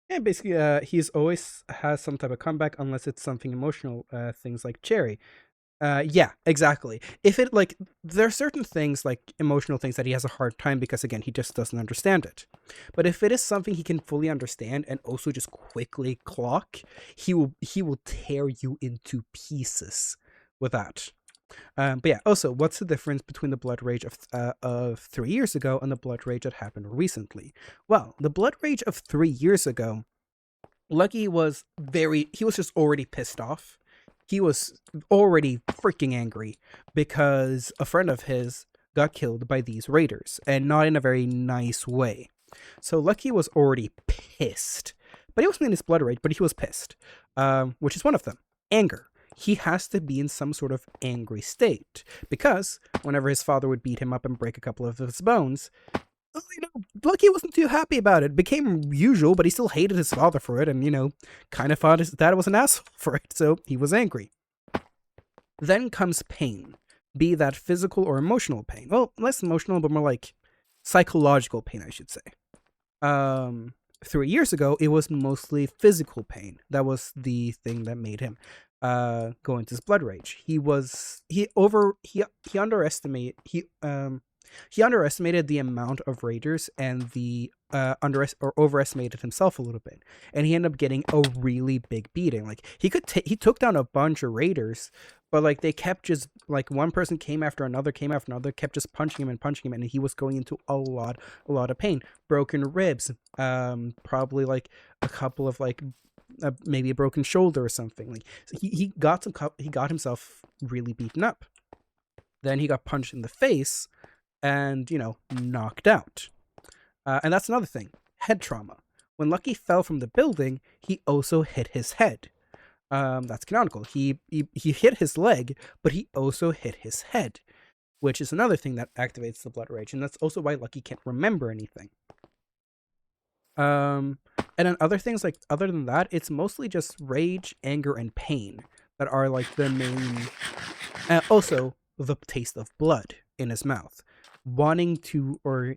yeah, basically, he's always has some type of comeback unless it's something emotional, things like Cherry. Yeah, exactly. If it like there are certain things like emotional things that he has a hard time because again he just doesn't understand it. But if it is something he can fully understand and also just quickly clock, he will tear you into pieces with that. But yeah, also, what's the difference between the blood rage of 3 years ago and the blood rage that happened recently? Well, the blood rage of 3 years ago, Lucky he was just already pissed off. He was already freaking angry because a friend of his got killed by these raiders, and not in a very nice way. So Lucky was already pissed. But he wasn't in his blood rage, but he was pissed. Which is one of them. Anger. He has to be in some sort of angry state. Because whenever his father would beat him up and break a couple of his bones, Lucky wasn't too happy about it. It became usual, but he still hated his father for it and, kind of thought his dad was an asshole for it, so he was angry. Then comes pain, be that physical or emotional pain. Well, less emotional, but more like psychological pain, I should say. 3 years ago, it was mostly physical pain. That was the thing that made him go into his blood rage. He underestimated the amount of raiders and overestimated himself a little bit, and he ended up getting a really big beating. Like he took down a bunch of raiders, but like they kept just like one person came after another, kept just punching him, and he was going into a lot of pain, broken ribs, probably like a couple of like maybe a broken shoulder or something. Like he got himself really beaten up. Then he got punched in the face and, knocked out. And that's another thing, head trauma. When Lucky fell from the building, he also hit his head. That's canonical. He hit his leg, but he also hit his head, which is another thing that activates the blood rage, and that's also why Lucky can't remember anything. And then other things like other than that, it's mostly just rage, anger, and pain that are like the main. Also, the taste of blood in his mouth, wanting to or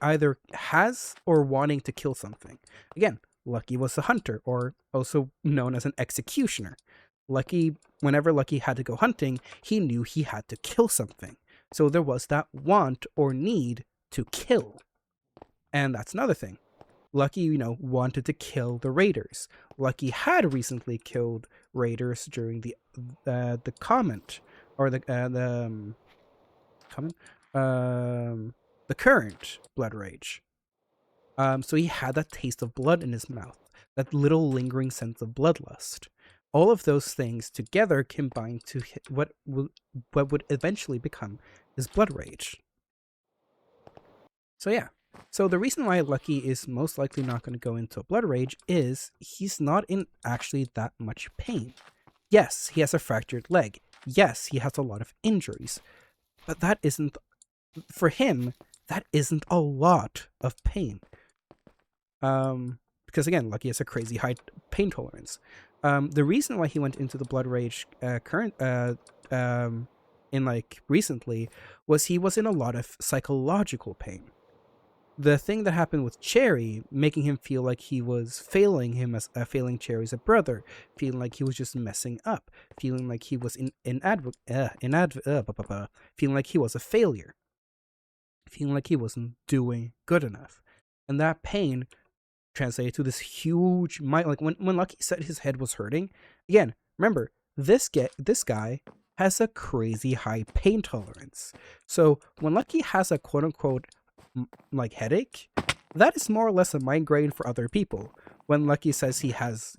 either has or wanting to kill something. Again, Lucky was a hunter, or also known as an executioner. Whenever Lucky had to go hunting, he knew he had to kill something. So there was that want or need to kill. And that's another thing. Lucky, wanted to kill the raiders. Lucky had recently killed raiders during the comment or the comment the current blood rage. So he had that taste of blood in his mouth, that little lingering sense of bloodlust. All of those things together combined to what would eventually become his blood rage. So yeah. So the reason why Lucky is most likely not going to go into a blood rage is he's not in actually that much pain. Yes, he has a fractured leg. Yes, he has a lot of injuries. But that isn't, for him, that isn't a lot of pain. Because again, Lucky has a crazy high pain tolerance. The reason why he went into the blood rage in like recently was he was in a lot of psychological pain. The thing that happened with Cherry, making him feel like he was failing him as failing Cherry as a brother, feeling like he was just messing up, feeling like he was feeling like he was a failure, feeling like he wasn't doing good enough, and that pain translated to this huge like when Lucky said his head was hurting. Again, remember this guy has a crazy high pain tolerance. So when Lucky has a quote unquote like headache, that is more or less a migraine for other people. When Lucky says he has,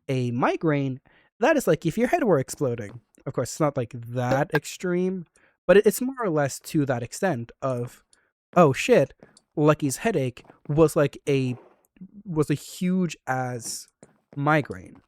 a migraine, that is like if your head were exploding. Of course, it's not like that extreme, but it's more or less to that extent of, oh shit, Lucky's headache was a huge as migraine.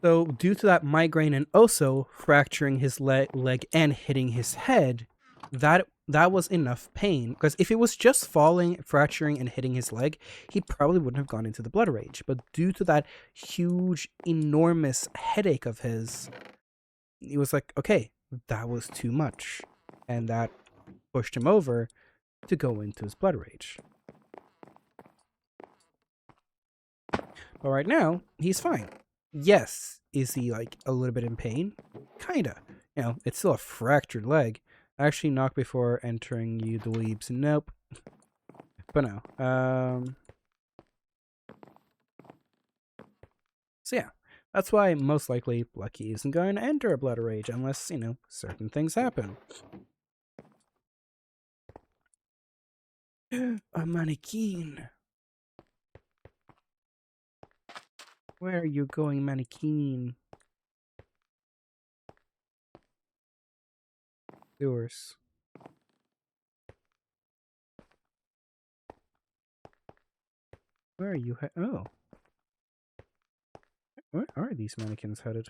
So due to that migraine and also fracturing his leg and hitting his head, that was enough pain. Because if it was just falling, fracturing, and hitting his leg, he probably wouldn't have gone into the blood rage. But due to that huge, enormous headache of his, he was like, okay, that was too much. And that pushed him over to go into his blood rage. But right now, he's fine. Yes, is he like a little bit in pain? Kinda. You know, it's still a fractured leg. Actually knocked before entering you dweebs. Nope. But no. So yeah. That's why most likely Lucky isn't going to enter a blood rage unless, you know, certain things happen. A mannequin. Where are you going, mannequin? Yours. Where are you? Oh. Where are these mannequins headed?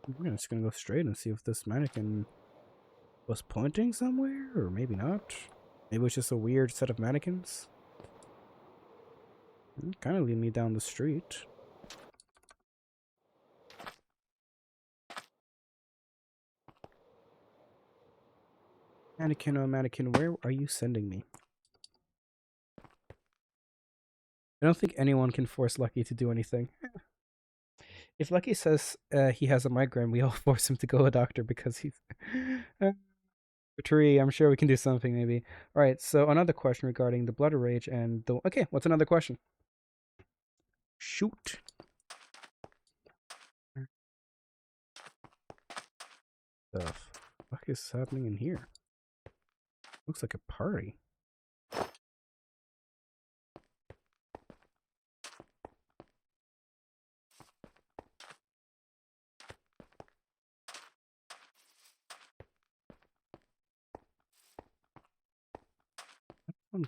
I'm just gonna go straight and see if this mannequin was pointing somewhere, or maybe not. Maybe it was just a weird set of mannequins. Kind of lead me down the street. Mannequin, oh mannequin, where are you sending me? I don't think anyone can force Lucky to do anything. If Lucky says he has a migraine, we all force him to go to a doctor because he's... Tree, I'm sure we can do something maybe. Alright, so another question regarding the blood rage and the... Okay, what's another question? Shoot. The fuck is happening in here? Looks like a party.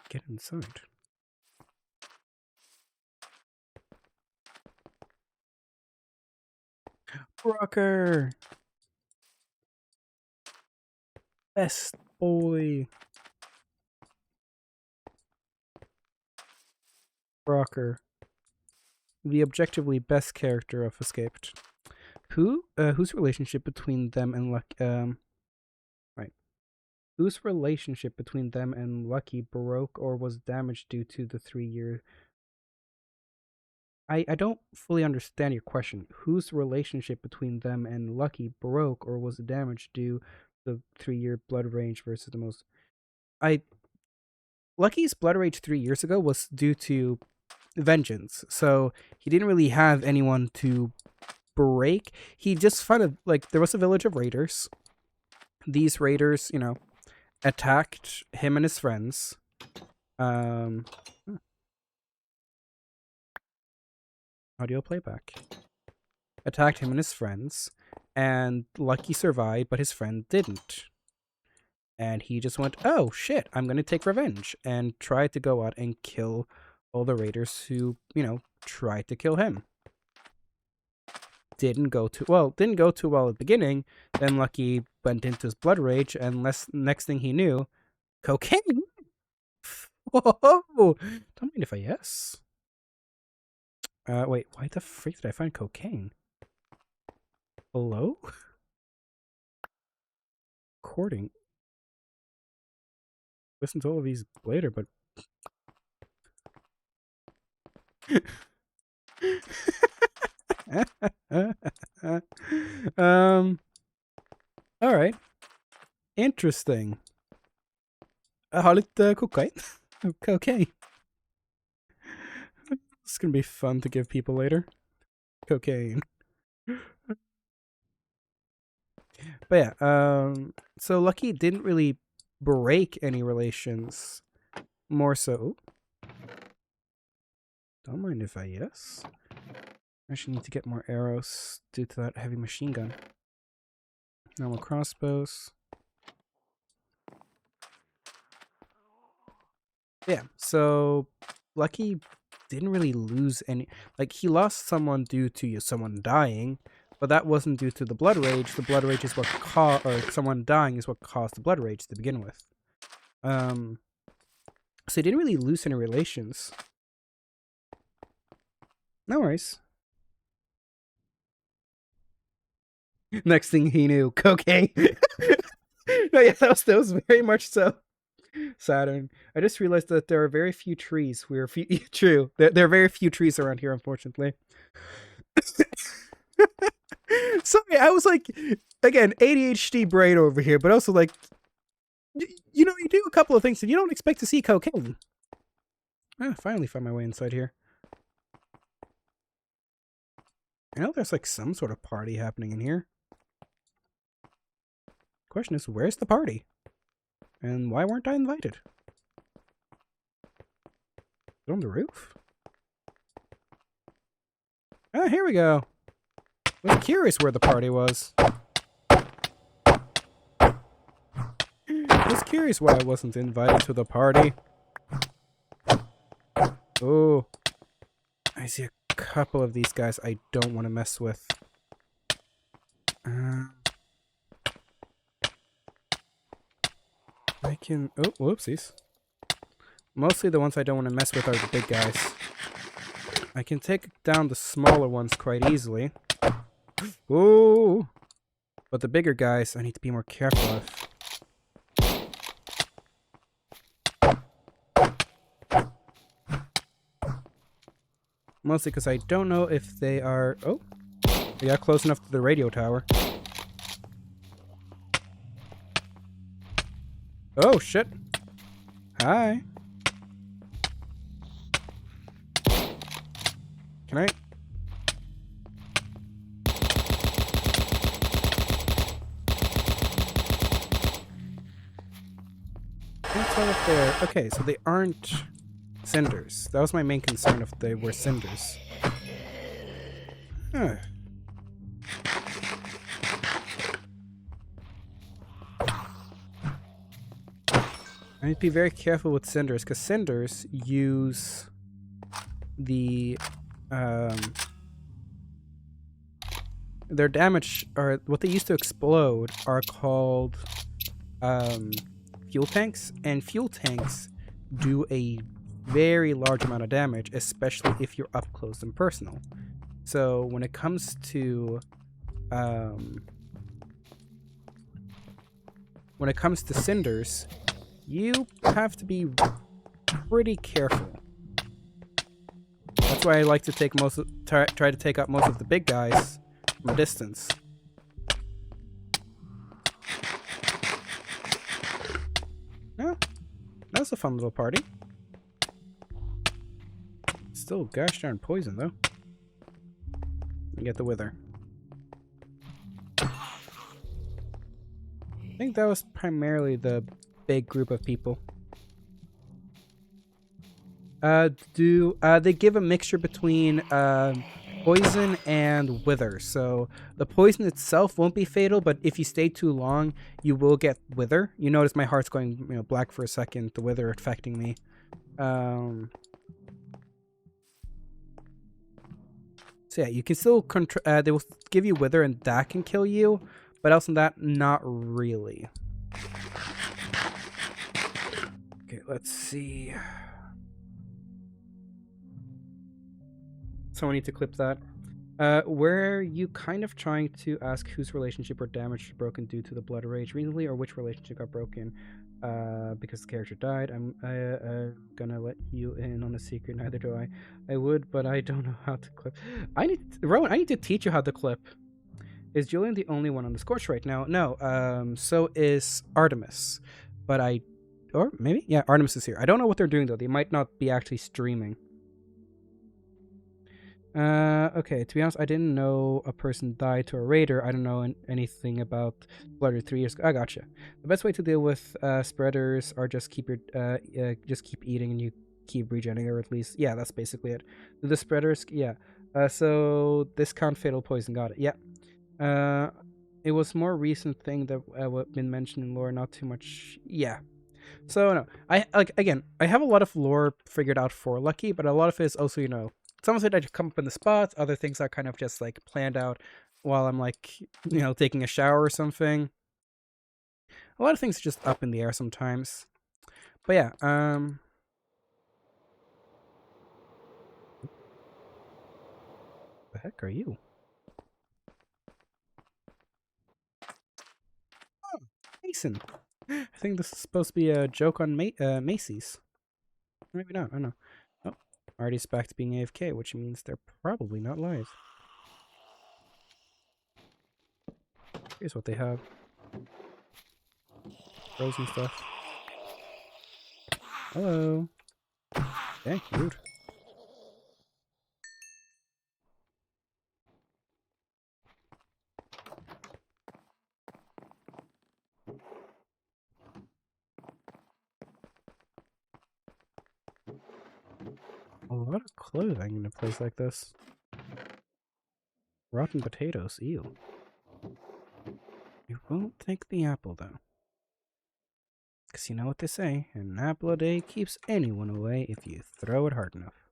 Get inside. Rocker! Best boy! Rocker. The objectively best character of Escaped. Whose relationship between them and right. Whose relationship between them and Lucky broke or was damaged due to the 3-year... I don't fully understand your question. Whose relationship between them and Lucky broke or was damaged due to the 3-year blood rage versus the most... Lucky's blood rage 3 years ago was due to vengeance, so he didn't really have anyone to break. He just found like, there was a village of raiders. These raiders, you know, attacked him and his friends. Audio playback. Attacked him and his friends, and Lucky survived, but his friend didn't. And he just went, oh shit, I'm gonna take revenge, and tried to go out and kill all the raiders who, you know, tried to kill him. Didn't go too well at the beginning. Then Lucky went into his blood rage, and next thing he knew, cocaine. Whoa! Don't mind if I yes. Wait, why the freak did I find cocaine? Hello? Recording. Listen to all of these later, but all right. Interesting. Jag har lite kokain. Cocaine. This is gonna be fun to give people later. Cocaine. But yeah, so Lucky didn't really break any relations. More so. Don't mind if I yes. I actually need to get more arrows due to that heavy machine gun. Normal crossbows. Yeah, so Lucky didn't really lose any. Like, he lost someone due to someone dying, but that wasn't due to the blood rage. The blood rage is what caused, or someone dying is what caused the blood rage to begin with. So he didn't really lose any relations. No worries. Next thing he knew, cocaine. No, yeah, that was very much so. Saturn. I just realized that there are very few trees. True. There are very few trees around here, unfortunately. Sorry, I was like, again, ADHD brain over here, but also like, you do a couple of things and you don't expect to see cocaine. Finally found my way inside here. I know there's like some sort of party happening in here. Question is, where's the party? And why weren't I invited? Is it on the roof? Ah, here we go. I was curious where the party was. I was curious why I wasn't invited to the party. Oh, I see a couple of these guys I don't want to mess with. I can... Oh, whoopsies. Mostly the ones I don't want to mess with are the big guys. I can take down the smaller ones quite easily. Ooh! But the bigger guys I need to be more careful of. Mostly because I don't know if they are... Oh! They got close enough to the radio tower. Oh, shit. Hi. Can I... Can't tell if they're... Okay, so they aren't cinders. That was my main concern if they were cinders. Huh. I need to be very careful with cinders, because cinders use the their damage, or what they use to explode, are called fuel tanks, and fuel tanks do a very large amount of damage, especially if you're up close and personal. So when it comes to cinders, you have to be pretty careful. That's why I like to take try to take out most of the big guys from a distance. Oh, that was a fun little party. Still gosh darn poison though. Let me get the wither. I think that was primarily the big group of people. They give a mixture between poison and wither. So the poison itself won't be fatal, but if you stay too long, you will get wither. You notice my heart's going black for a second. The wither affecting me. So yeah, you can still they will give you wither, and that can kill you. But else than that, not really. Okay, let's see. So I need to clip that. Were you kind of trying to ask whose relationship or damage was broken due to the blood rage recently, or which relationship got broken because the character died? I'm gonna let you in on a secret. Neither do I. I would, but I don't know how to clip. Rowan, I need to teach you how to clip. Is Julian the only one on the Scorch right now? No. So is Artemis, but or maybe, yeah, Artemis is here. I don't know what they're doing though. They might not be actually streaming. Okay, to be honest, I didn't know a person died to a raider. I don't know anything about Bloody 3 years ago. I gotcha. The best way to deal with spreaders are just keep eating and you keep regenerating, or at least, yeah, that's basically it. The spreaders, yeah. So discount fatal poison. Got it. Yeah. It was more recent thing that been mentioned in lore. Not too much. Yeah. So no, I like again. I have a lot of lore figured out for Lucky, but a lot of it is also some of it I just come up in the spots. Other things are kind of just like planned out while I'm like taking a shower or something. A lot of things are just up in the air sometimes. But yeah, the heck are you? Oh, Mason. I think this is supposed to be a joke on Macy's. Maybe not. I don't know. Oh, Artie's back to being AFK, which means they're probably not live. Here's what they have. Frozen stuff. Hello. Dang, rude. A lot of clothing in a place like this. Rotten potatoes, ew. You won't take the apple, though. Because you know what they say, an apple a day keeps anyone away if you throw it hard enough.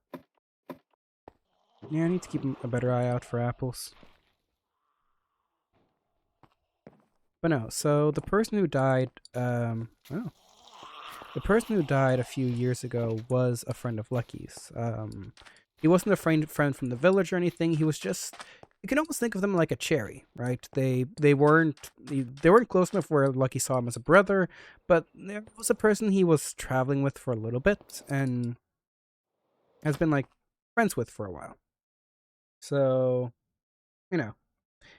Yeah, I need to keep a better eye out for apples. But no, so the person who died, the person who died a few years ago was a friend of Lucky's. He wasn't a friend from the village or anything. He was just, you can almost think of them like a cherry, right? They weren't close enough where Lucky saw him as a brother, but there was a person he was traveling with for a little bit and has been like friends with for a while. So,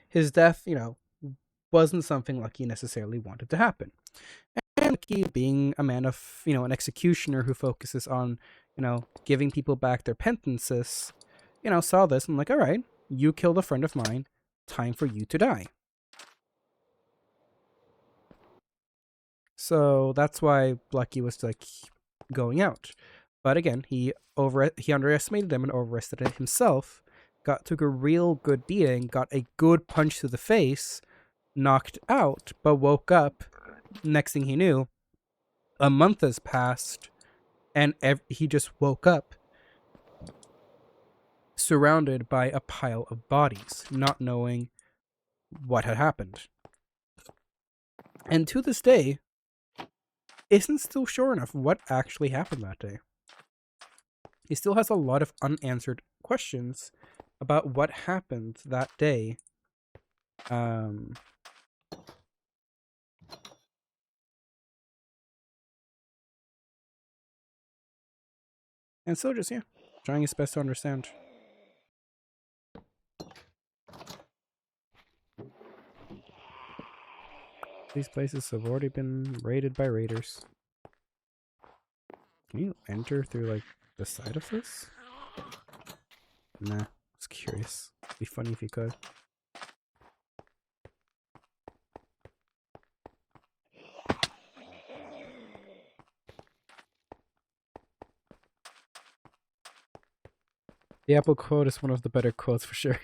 his death, wasn't something Lucky necessarily wanted to happen. And Lucky, being a man of, an executioner who focuses on, giving people back their penances, saw this and like, all right, you killed a friend of mine, time for you to die. So that's why Lucky was like going out. But again, he underestimated them and overestimated himself. Took a real good beating, got a good punch to the face, knocked out, but woke up. Next thing he knew, a month has passed, and he just woke up surrounded by a pile of bodies, not knowing what had happened. And to this day, isn't still sure enough what actually happened that day. He still has a lot of unanswered questions about what happened that day. And so just, trying his best to understand. These places have already been raided by raiders. Can you enter through, like, the side of this? Nah, I was curious. It'd be funny if you could. The Apple quote is one of the better quotes for sure.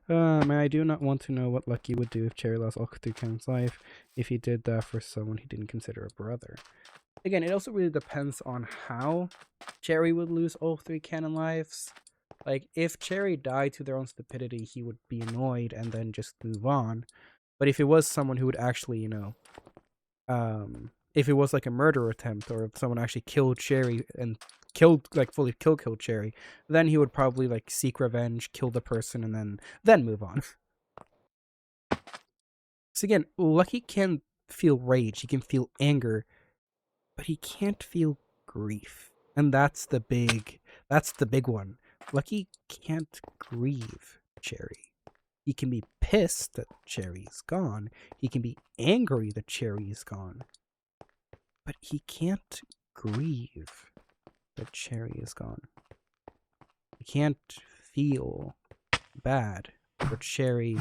Man, I do not want to know what Lucky would do if Cherry lost all through Ken's life if he did that for someone he didn't consider a brother. Again, it also really depends on how Cherry would lose all three canon lives. Like, if Cherry died to their own stupidity, he would be annoyed and then just move on. But if it was someone who would actually, if it was like a murder attempt, or if someone actually killed Cherry and fully killed Cherry, then he would probably like seek revenge, kill the person, and then move on. So again, Lucky can feel rage, he can feel anger, but he can't feel grief. And that's the big one. Lucky can't grieve Cherry. He can be pissed that Cherry's gone. He can be angry that Cherry is gone. But he can't grieve that Cherry is gone. He can't feel bad for Cherry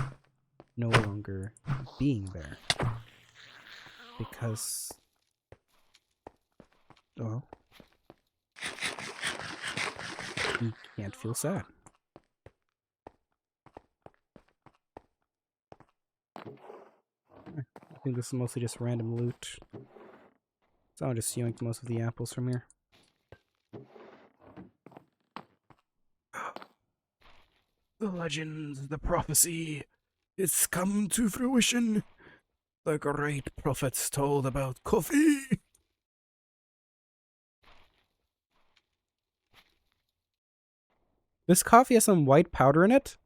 no longer being there. Because, well, he can't feel sad. I think this is mostly just random loot. So I'll just yoink most of the apples from here. The legends, the prophecy, it's come to fruition. The great prophets told about coffee. This coffee has some white powder in it.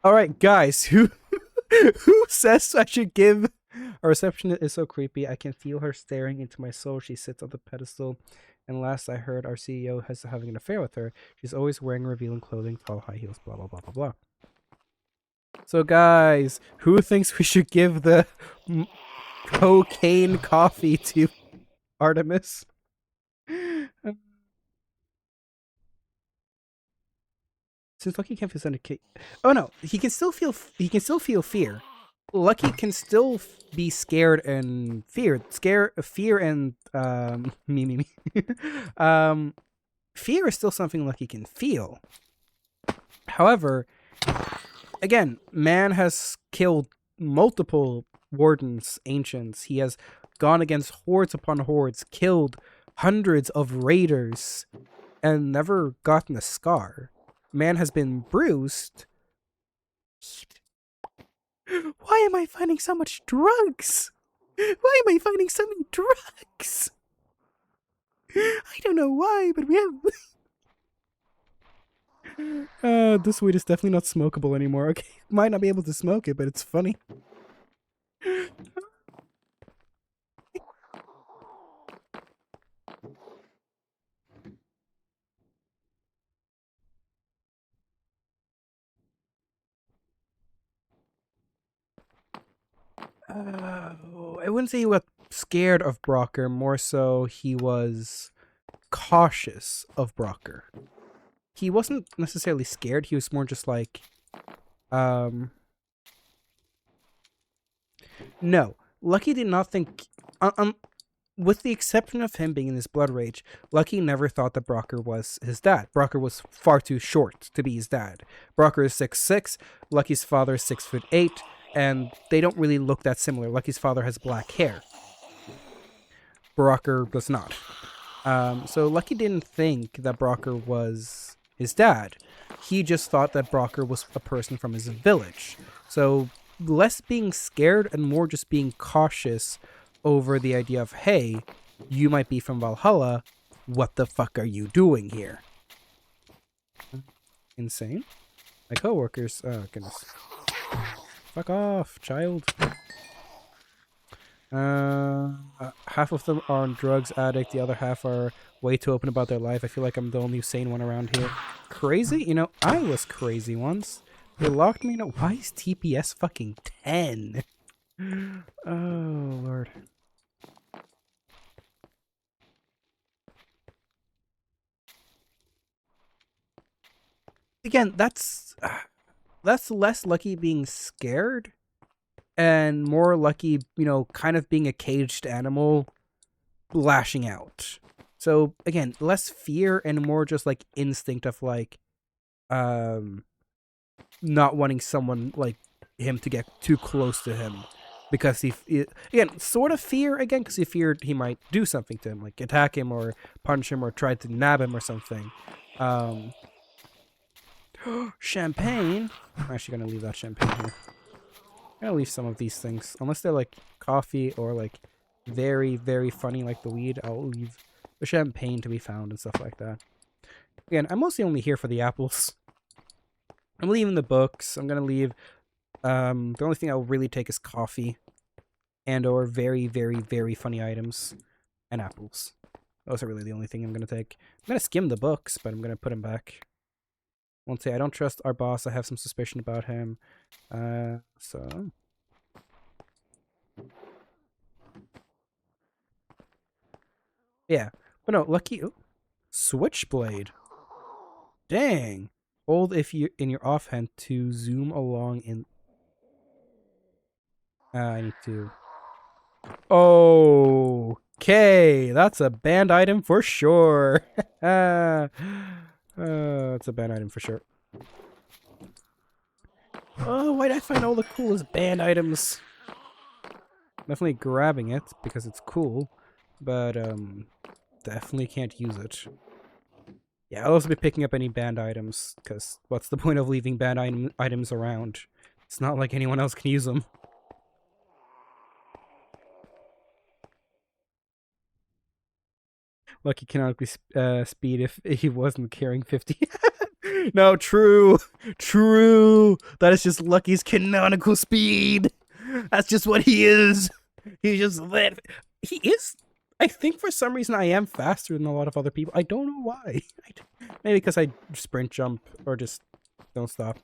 Alright, guys, who says I should give... Our receptionist is so creepy. I can feel her staring into my soul. She sits on the pedestal. And last I heard, our CEO has having an affair with her. She's always wearing revealing clothing, tall high heels, blah, blah, blah, blah, blah. So, guys, who thinks we should give the cocaine coffee to Artemis? Since Lucky can't feel cake. Oh no, he can still feel fear. Lucky can still be scared and feared. Fear and me. Fear is still something Lucky can feel. However, again, man has killed multiple wardens, ancients. He has gone against hordes upon hordes, killed hundreds of raiders, and never gotten a scar. Man has been bruised. Why am I finding so much drugs? Why am I finding so many drugs? I don't know why, but we have... this weed is definitely not smokable anymore. Okay, might not be able to smoke it, but it's funny. I wouldn't say he was scared of Brocker, more so he was cautious of Brocker. He wasn't necessarily scared, he was more just like, no, Lucky did not think, with the exception of him being in his blood rage, Lucky never thought that Brocker was his dad. Brocker was far too short to be his dad. Brocker is 6'6", Lucky's father is 6'8", and they don't really look that similar. Lucky's father has black hair. Brocker does not. So Lucky didn't think that Brocker was his dad. He just thought that Brocker was a person from his village. So less being scared and more just being cautious over the idea of, hey, you might be from Valhalla. What the fuck are you doing here? Insane. My coworkers. Oh, goodness. Fuck off, child. Half of them are on drugs addict. The other half are way too open about their life. I feel like I'm the only sane one around here. Crazy? You know, I was crazy once. They locked me in. Why is TPS fucking 10? Oh, Lord. Again, that's less Lucky being scared and more Lucky, you know, kind of being a caged animal lashing out. So again, less fear and more just like instinct of like not wanting someone like him to get too close to him because again, sort of fear again because he feared he might do something to him, like attack him or punch him or try to nab him or something. Champagne. I'm actually gonna leave that champagne here. I'm gonna leave some of these things. Unless they're like coffee or like very, very funny like the weed, I'll leave the champagne to be found and stuff like that. Again, I'm mostly only here for the apples. I'm leaving the books. I'm gonna leave the only thing I'll really take is coffee and or very, very, very funny items and apples. Those are really the only thing I'm gonna take. I'm gonna skim the books, but I'm gonna put them back. Won't say I don't trust our boss. I have some suspicion about him. So yeah, but no, Lucky. Oh, switchblade. Dang. Hold if you in your offhand to zoom along in. I need to. Okay, that's a banned item for sure. It's a banned item for sure. Oh, why'd I find all the coolest band items? Definitely grabbing it because it's cool, but definitely can't use it. Yeah, I'll also be picking up any banned items, because what's the point of leaving banned items around? It's not like anyone else can use them. Lucky cannot be speed if he wasn't carrying 50. No, true. True. That is just Lucky's canonical speed. That's just what he is. He's just lit. He is. I think for some reason I am faster than a lot of other people. I don't know why. Maybe because I sprint jump or just don't stop.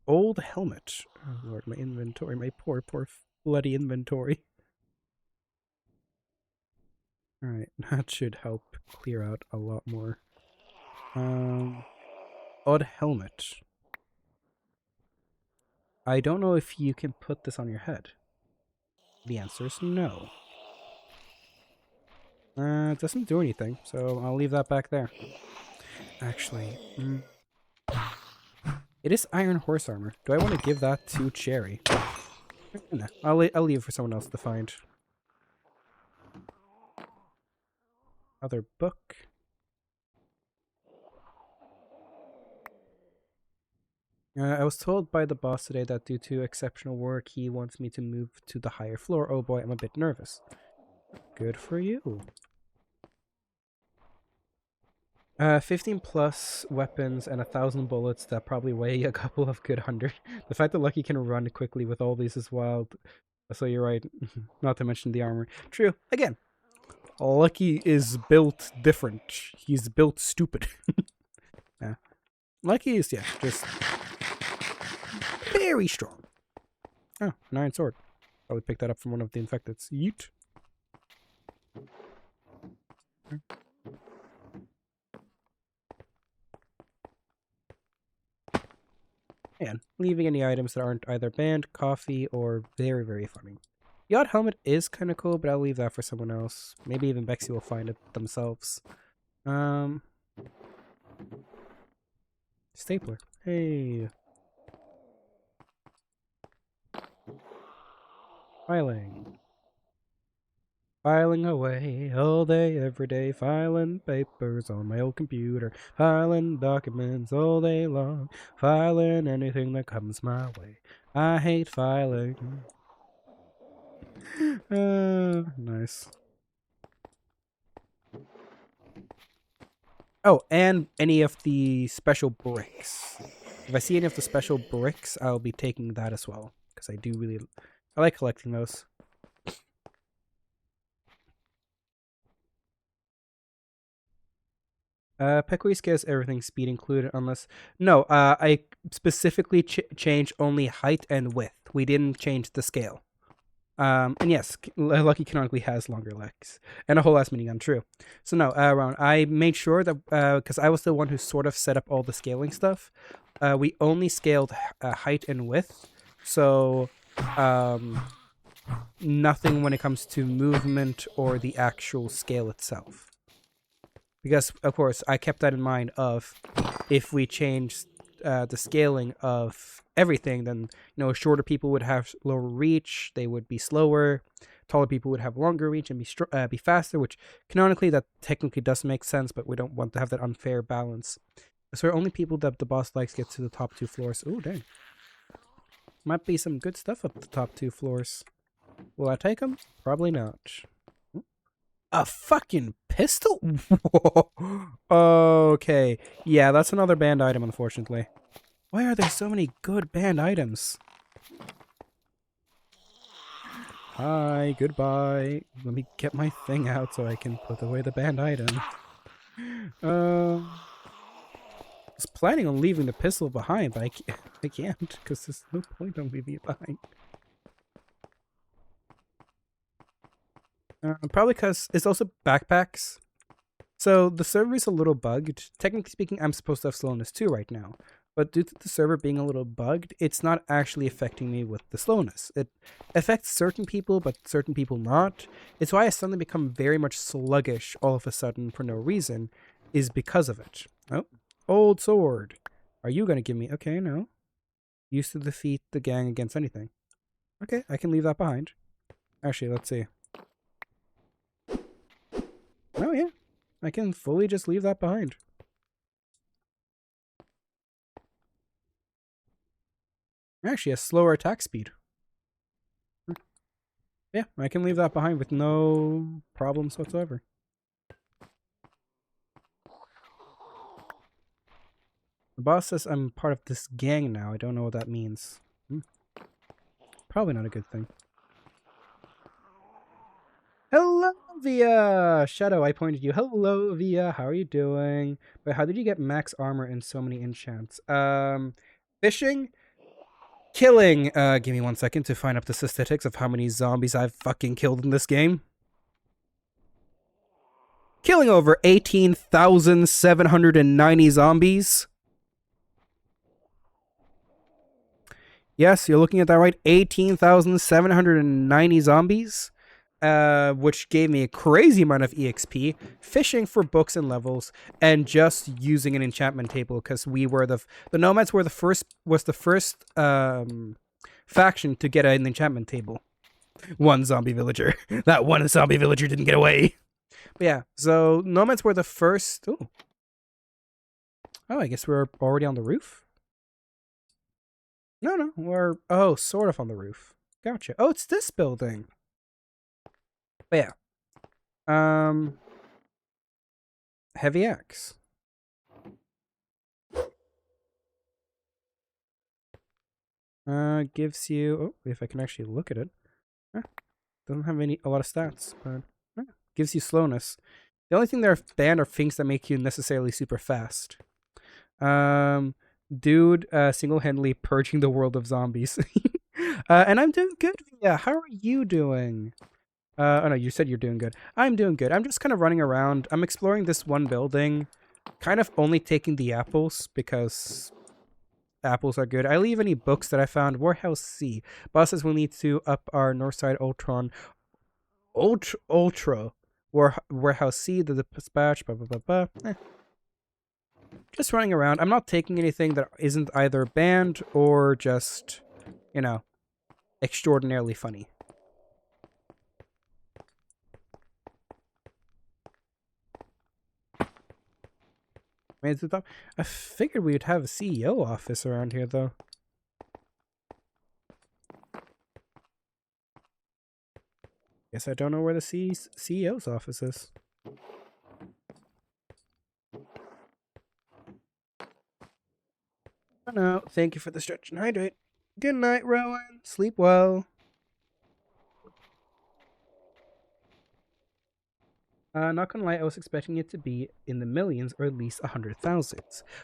Old helmet. Oh Lord, my inventory. My poor bloody inventory. Alright, that should help clear out a lot more. Odd helmet. I don't know if you can put this on your head. The answer is no. It doesn't do anything, so I'll leave that back there. Actually, it is iron horse armor. Do I want to give that to Cherry? No, I'll leave it for someone else to find. Other book. I was told by the boss today that due to exceptional work, he wants me to move to the higher floor. Oh boy, I'm a bit nervous. Good for you. 15 plus weapons and 1,000 bullets that probably weigh a couple of good 100. The fact that Lucky can run quickly with all these is wild. So you're right. Not to mention the armor. True. Again, Lucky is built different. He's built stupid. Yeah. Lucky is, yeah, just very strong. Oh, an iron sword. Probably picked that up from one of the infecteds. Yeet. And leaving any items that aren't either banned, coffee, or very, very funny. The odd helmet is kind of cool, but I'll leave that for someone else. Maybe even Bexy will find it themselves. Stapler. Hey. Filing. Filing away all day, every day, filing papers on my old computer, filing documents all day long, filing anything that comes my way. I hate filing. Nice. Oh, and any of the special bricks. If I see any of the special bricks, I'll be taking that as well, because I like collecting those. Pequy scales everything, speed included, unless... No, I specifically changed only height and width. We didn't change the scale. And yes, Lucky canonically has longer legs. And a whole ass minigun, true. So no, Ron, I made sure that, because I was the one who sort of set up all the scaling stuff, we only scaled height and width. So, nothing when it comes to movement or the actual scale itself. Because, of course, I kept that in mind of if we changed the scaling of everything, then, shorter people would have lower reach, they would be slower, taller people would have longer reach and be faster, which canonically that technically does make sense, but we don't want to have that unfair balance. So only people that the boss likes get to the top 2 floors. Oh, dang. Might be some good stuff up the top 2 floors. Will I take them? Probably not. A fucking pistol? Okay. Yeah, that's another banned item, unfortunately. Why are there so many good banned items? Hi, goodbye. Let me get my thing out so I can put away the banned item. I was planning on leaving the pistol behind, but I can't, because there's no point on leaving it behind. Probably because it's also backpacks. So the server is a little bugged. Technically speaking, I'm supposed to have slowness too right now. But due to the server being a little bugged, it's not actually affecting me with the slowness. It affects certain people, but certain people not. It's why I suddenly become very much sluggish all of a sudden for no reason, is because of it. Oh, old sword. Are you going to give me... Okay, no. Used to defeat the gang against anything. Okay, I can leave that behind. Actually, let's see. Oh yeah, I can fully just leave that behind. Actually, a slower attack speed. Yeah, I can leave that behind with no problems whatsoever. The boss says I'm part of this gang now. I don't know what that means. Probably not a good thing. Hello, Via! Shadow, I pointed you. Hello, Via. How are you doing? But how did you get max armor and so many enchants? Fishing? Killing. Give me 1 second to find up the statistics of how many zombies I've fucking killed in this game. Killing over 18,790 zombies. Yes, you're looking at that right. 18,790 zombies. Which gave me a crazy amount of EXP, fishing for books and levels, and just using an enchantment table because we were the nomads were the first faction to get an enchantment table. One zombie villager. That one zombie villager didn't get away. But yeah, so nomads were the first. Ooh. Oh, I guess we're already on the roof. No, we're sort of on the roof. Gotcha. Oh, it's this building. But yeah. Heavy axe. Gives you, oh, if I can actually look at it. Doesn't have a lot of stats, but gives you slowness. The only thing they're banned are things that make you necessarily super fast. Dude, single-handedly purging the world of zombies. And I'm doing good. Yeah, how are you doing? Oh no, you said you're doing good. I'm doing good. I'm just kind of running around. I'm exploring this one building, kind of only taking the apples because apples are good. I leave any books that I found. Warehouse C. Boss says we'll need to up our Northside Ultra. Warehouse C, the dispatch, blah, blah, blah, blah. Just running around. I'm not taking anything that isn't either banned or just, you know, extraordinarily funny. Made it to the top. I figured we would have a CEO office around here, though. Guess I don't know where the CEO's office is. Oh no, thank you for the stretch and hydrate. Good night, Rowan. Sleep well. Not gonna lie, I was expecting it to be in the millions or at least 100,000.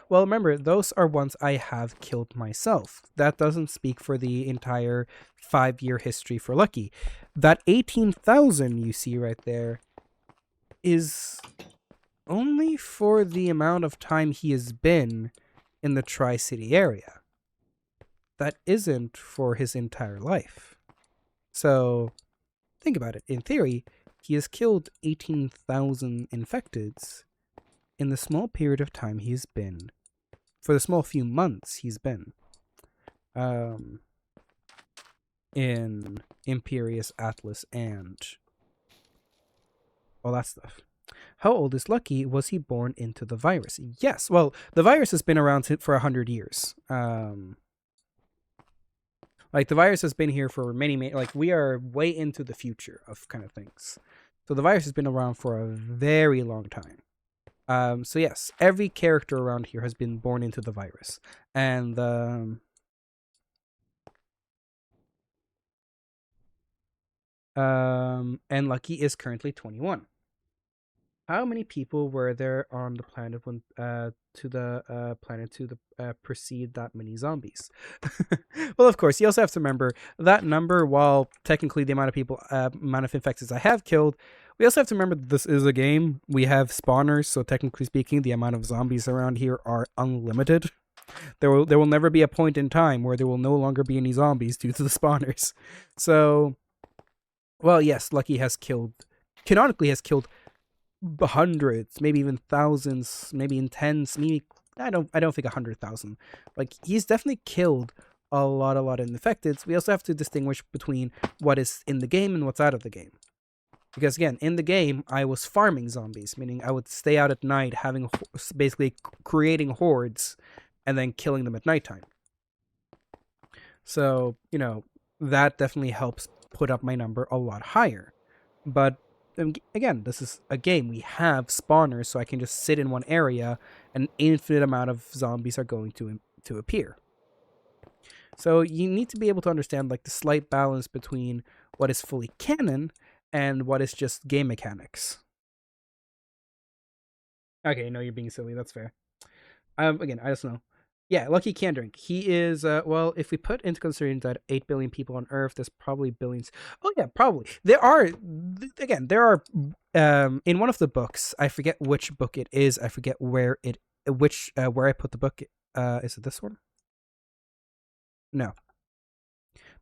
Well, remember, those are ones I have killed myself. That doesn't speak for the entire 5-year history for Lucky. That 18,000 you see right there is only for the amount of time he has been in the Tri-City area. That isn't for his entire life. So, think about it. In theory, he has killed 18,000 infecteds in the small period of time he's been, for the small few months he's been, in Imperius, Atlas, and all that stuff. How old is Lucky? Was he born into the virus? Yes. Well, the virus has been around for 100 years. Like, the virus has been here for many, like, we are way into the future of kind of things. So the virus has been around for a very long time. So yes, every character around here has been born into the virus. And, and Lucky is currently 21. How many people were there on the planet when precede that many zombies? Well, of course, you also have to remember that number, while technically the amount of people, amount of infected I have killed, we also have to remember that this is a game. We have spawners, so technically speaking, the amount of zombies around here are unlimited. There will never be a point in time where there will no longer be any zombies due to the spawners. So, well, yes, Lucky has killed, canonically has killed hundreds, maybe even thousands, maybe in tens, maybe I don't think 100,000. Like, he's definitely killed a lot in infected, we also have to distinguish between what is in the game and what's out of the game. Because again, in the game, I was farming zombies, meaning I would stay out at night, basically creating hordes, and then killing them at nighttime. So, that definitely helps put up my number a lot higher. But again, this is a game. We have spawners, so I can just sit in one area, and an infinite amount of zombies are going to appear. So you need to be able to understand like the slight balance between what is fully canon and what is just game mechanics. Okay, no, you're being silly. That's fair. Again, I just know. Yeah, Lucky can drink. He is, well, if we put into consideration that 8 billion people on Earth, there's probably billions. Oh, yeah, probably. There are, in one of the books, I forget which book it is. I forget where I put the book. Is it this one? No.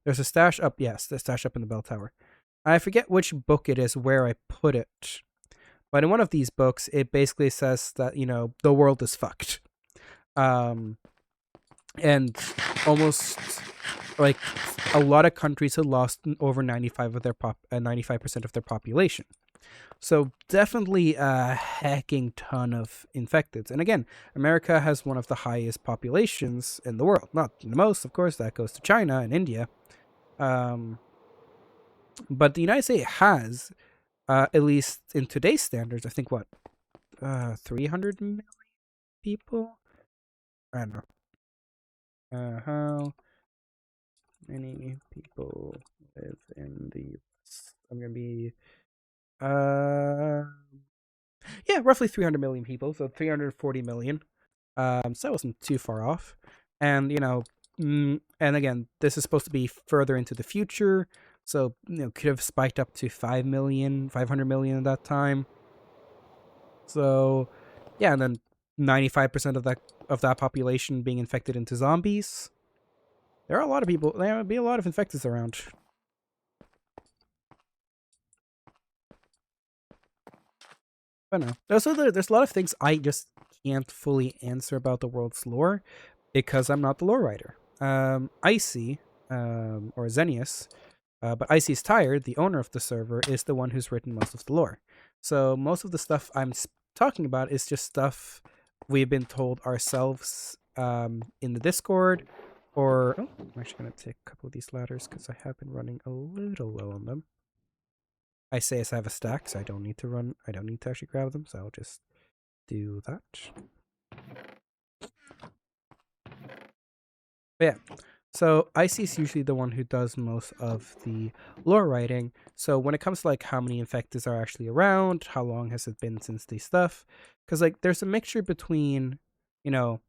There's a stash up, yes, the stash up in the bell tower. I forget which book it is where I put it. But in one of these books, it basically says that, the world is fucked. And almost like a lot of countries have lost over 95% of their population. So definitely a hecking ton of infected. And again, America has one of the highest populations in the world. Not the most, of course, that goes to China and India. But the United States has, at least in today's standards, I think 300 million people? I don't know. How many people live in the US? I'm gonna be yeah, roughly 300 million people, so 340 million. So that wasn't too far off. And and again, this is supposed to be further into the future, so could have spiked up to 500 million at that time. So yeah, and then 95% of that population being infected into zombies. There are a lot of people. There will be a lot of infected around. But no. Also, there's a lot of things I just can't fully answer about the world's lore because I'm not the lore writer. Icy, or Xenius, but Icy's Tired, the owner of the server, is the one who's written most of the lore. So most of the stuff I'm talking about is just stuff we've been told ourselves in the Discord. Or, oh, I'm actually going to take a couple of these ladders because I have been running a little low on them. I say as I have a stack, so I don't need to actually grab them, so I'll just do that. But yeah, so Icy is usually the one who does most of the lore writing. So when it comes to like how many infecteds are actually around, how long has it been since the stuff, because like there's a mixture between, oh,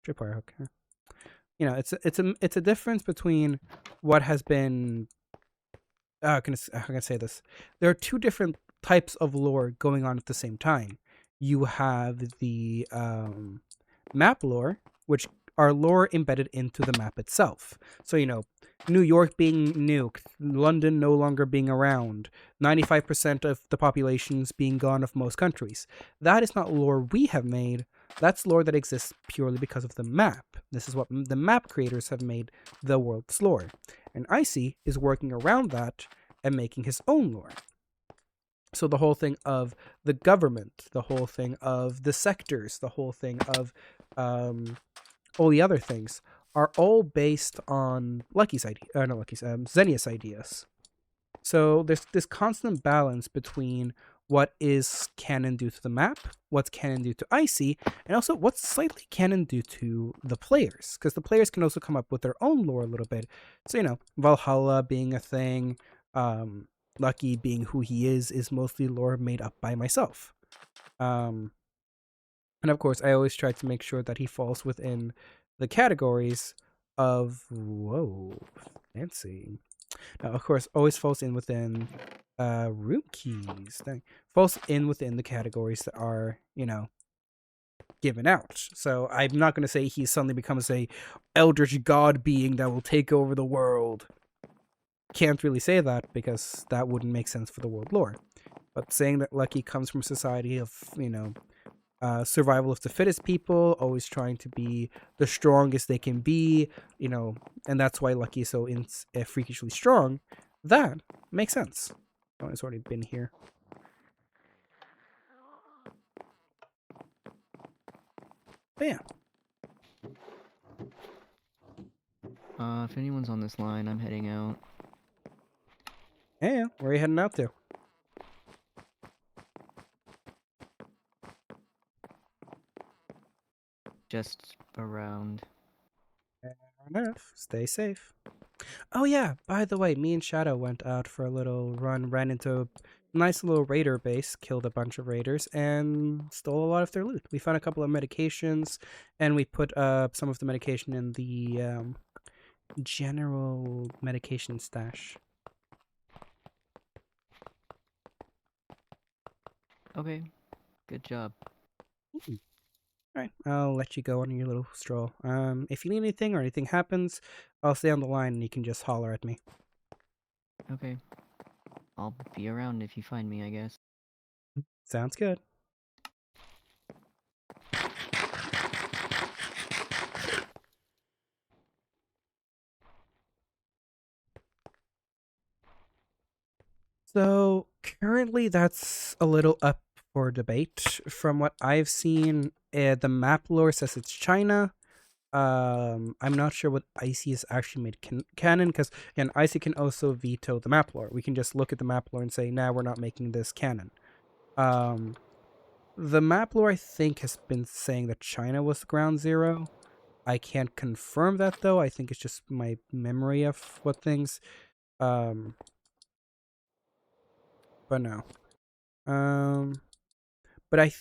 tripwire, okay. It's a difference between what has been. How can I say this? There are two different types of lore going on at the same time. You have the map lore, which are lore embedded into the map itself. So New York being nuked, London no longer being around, 95% of the populations being gone of most countries. That is not lore we have made. That's lore that exists purely because of the map. This is what the map creators have made the world's lore. And Icy is working around that and making his own lore. So the whole thing of the government, the whole thing of the sectors, the whole thing of all the other things are all based on Xenius ideas. So there's this constant balance between what is canon due to the map, what's canon due to Icy, and also what's slightly canon due to the players. Because the players can also come up with their own lore a little bit. So, Valhalla being a thing, Lucky being who he is mostly lore made up by myself. And of course, I always try to make sure that he falls within the categories of, whoa, fancy. Now, of course, always falls in within room keys. Falls in within the categories that are, given out. So I'm not going to say he suddenly becomes a eldritch god being that will take over the world. Can't really say that because that wouldn't make sense for the world lore. But saying that Lucky comes from a society of, survival of the fittest people, always trying to be the strongest they can be, you know, and that's why Lucky is so freakishly strong. That makes sense. Oh, it's already been here. Bam. If anyone's on this line, I'm heading out. Yeah, where are you heading out to? Just around. Fair enough. Stay safe. Oh yeah, by the way, me and Shadow went out for a little run, ran into a nice little raider base, killed a bunch of raiders, and stole a lot of their loot. We found a couple of medications, and we put some of the medication in the general medication stash. Okay, good job. All right, I'll let you go on your little stroll. If you need anything or anything happens, I'll stay on the line and you can just holler at me. Okay. I'll be around if you find me, I guess. Sounds good. So currently, that's a little up for debate. From what I've seen, the map lore says it's China. I'm not sure what Icy has actually made canon because, again, Icy can also veto the map lore. We can just look at the map lore and say, "Nah, we're not making this canon." Um, the map lore, I think, has been saying that China was ground zero. I can't confirm that though. I think it's just my memory of what things. Um, but no. Um, but I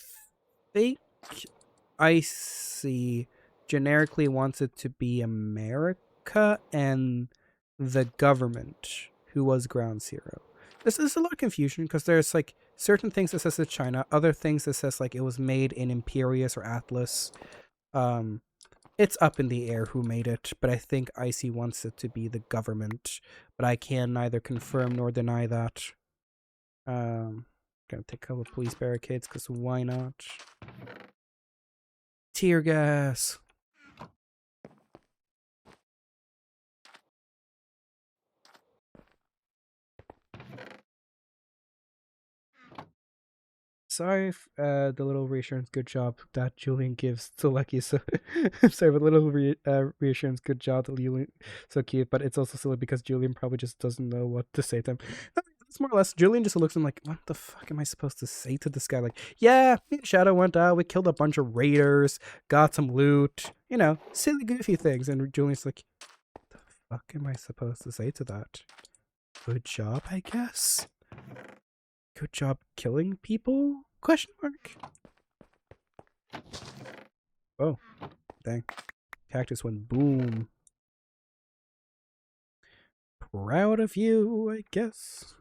think I see generically wants it to be America and the government who was ground zero. This is a lot of confusion because there's like certain things that says it's China, other things that says like it was made in Imperius or Atlas. Um, it's up in the air who made it, but I think Icy wants it to be the government. But I can neither confirm nor deny that. Gonna take a couple of police barricades because why not? Tear gas. Sorry if the little reassurance good job that Julian gives to Lucky. So sorry, but little reassurance good job that Julian so cute, but it's also silly because Julian probably just doesn't know what to say to him. It's more or less Julian just looks at him like, what the fuck am I supposed to say to this guy? Like, yeah, me and Shadow went out, we killed a bunch of raiders, got some loot, you know, silly goofy things, and Julian's like, what the fuck am I supposed to say to that? Good job, I guess. Good job killing people? Question mark. Oh, dang. Cactus went boom. Proud of you, I guess.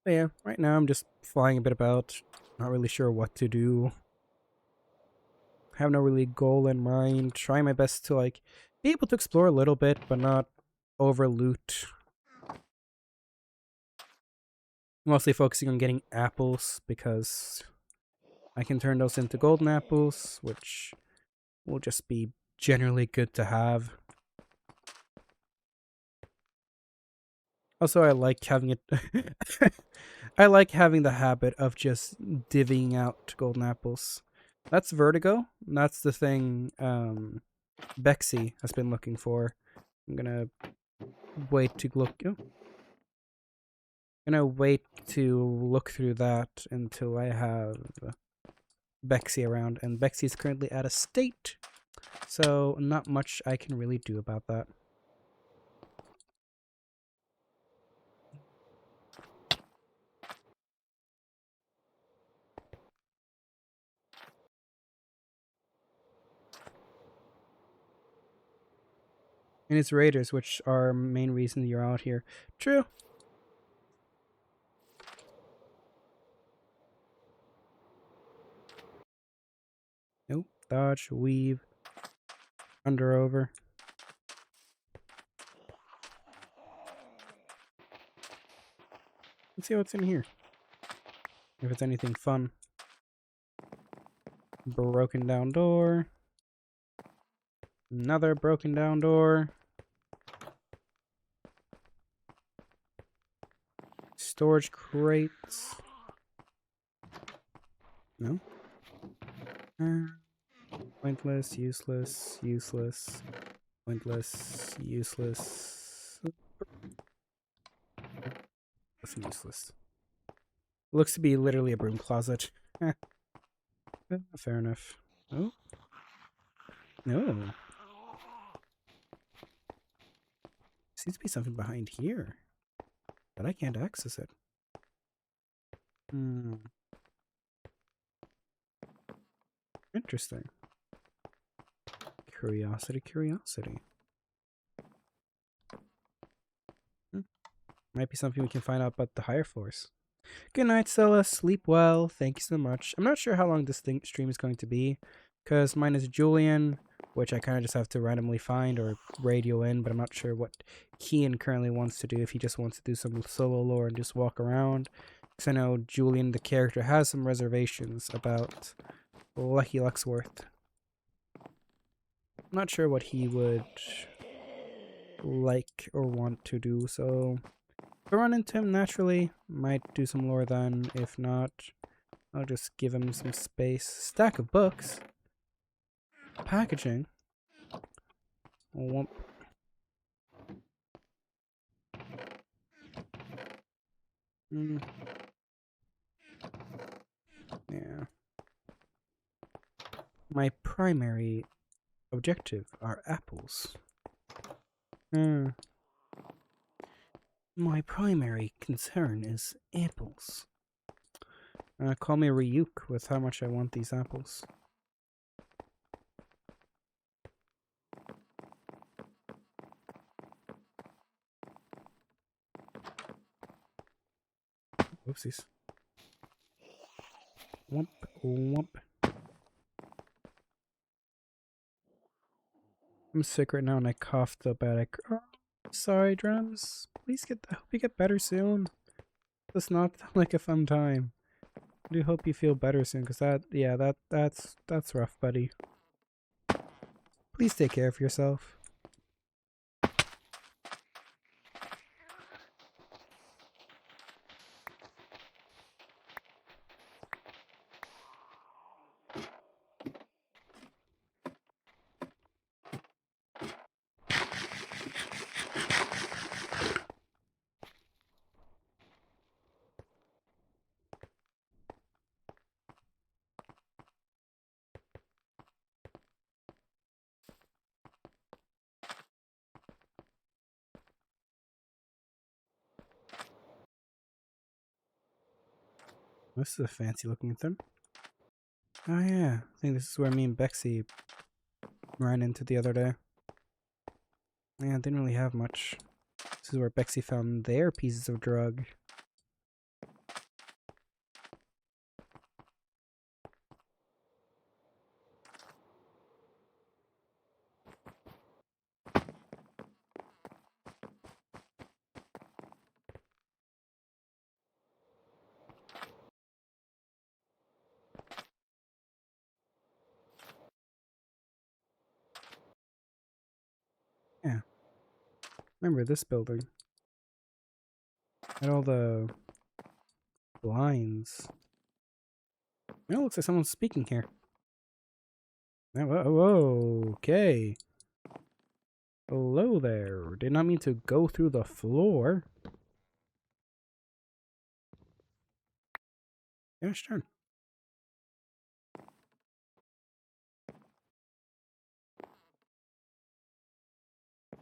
But yeah, right now I'm just flying a bit about. Not really sure what to do. Have no really goal in mind. Trying my best to like be able to explore a little bit, but not over loot. Mostly focusing on getting apples because I can turn those into golden apples, which will just be generally good to have. Also, I like having it. I like having the habit of just divvying out golden apples. That's Vertigo. That's the thing Bexy has been looking for. I'm gonna wait to look. Oh, gonna wait to look through that until I have Bexy around, and Bexy is currently out of state, so not much I can really do about that. And it's raiders, which are main reason you're out here. True. Nope. Dodge, weave, under, over. Let's see what's in here. If it's anything fun. Broken down door. Another broken down door. Storage crates. No? Pointless, useless, useless. Pointless, useless. That's useless. Looks to be literally a broom closet. Fair enough. Oh. No. Seems to be something behind here. But I can't access it. Interesting. Curiosity, curiosity. Might be something we can find out about the higher floors. Good night, Stella. Sleep well. Thank you so much. I'm not sure how long this stream is going to be, because mine is Julian, which I kind of just have to randomly find or radio in, but I'm not sure what Kian currently wants to do, if he just wants to do some solo lore and just walk around. Because I know Julian, the character, has some reservations about Lucky Luxworth. I'm not sure what he would like or want to do, so if I run into him naturally, might do some lore then. If not, I'll just give him some space. Stack of books. Packaging. Whoop. Yeah. My primary objective are apples. My primary concern is apples. Call me Ryuk with how much I want these apples. Oopsies. Whoop, whoop. I'm sick right now and I coughed so bad. Sorry, Drums. Please I hope you get better soon. Does not sound like a fun time. I do hope you feel better soon, because that's rough, buddy. Please take care of yourself. This is a fancy looking thing. Oh yeah, I think this is where me and Bexy ran into the other day. Yeah, didn't really have much. This is where Bexy found their pieces of drug. Yeah. Remember this building? And all the blinds. It looks like someone's speaking here. Oh, whoa, okay. Hello there. Did not mean to go through the floor. Yeah, sure.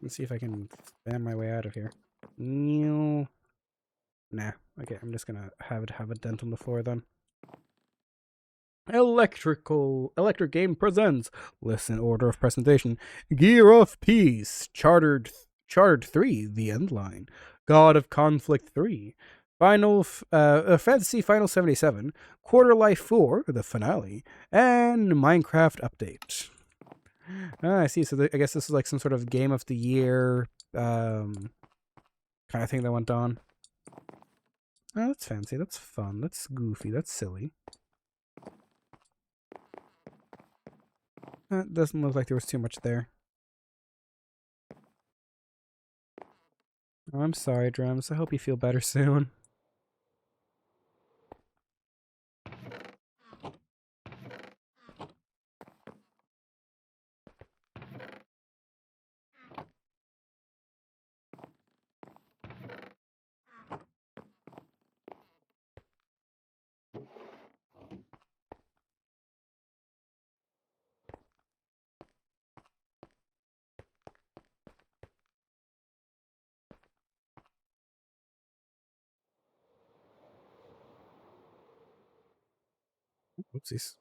Let's see if I can spam my way out of here. Nah. Okay, I'm just gonna have it have a dent on the floor then. Electric Game presents. Listen, order of presentation. Gear of Peace. Chartered 3, The End Line. God of Conflict 3. Fantasy Final 77. Quarter Life 4, the finale. And Minecraft Update. I see. So I guess this is like some sort of Game of the Year kind of thing that went on. Oh, that's fancy. That's fun. That's goofy. That's silly. Doesn't look like there was too much there. Oh, I'm sorry, Drums. I hope you feel better soon. Oopsies.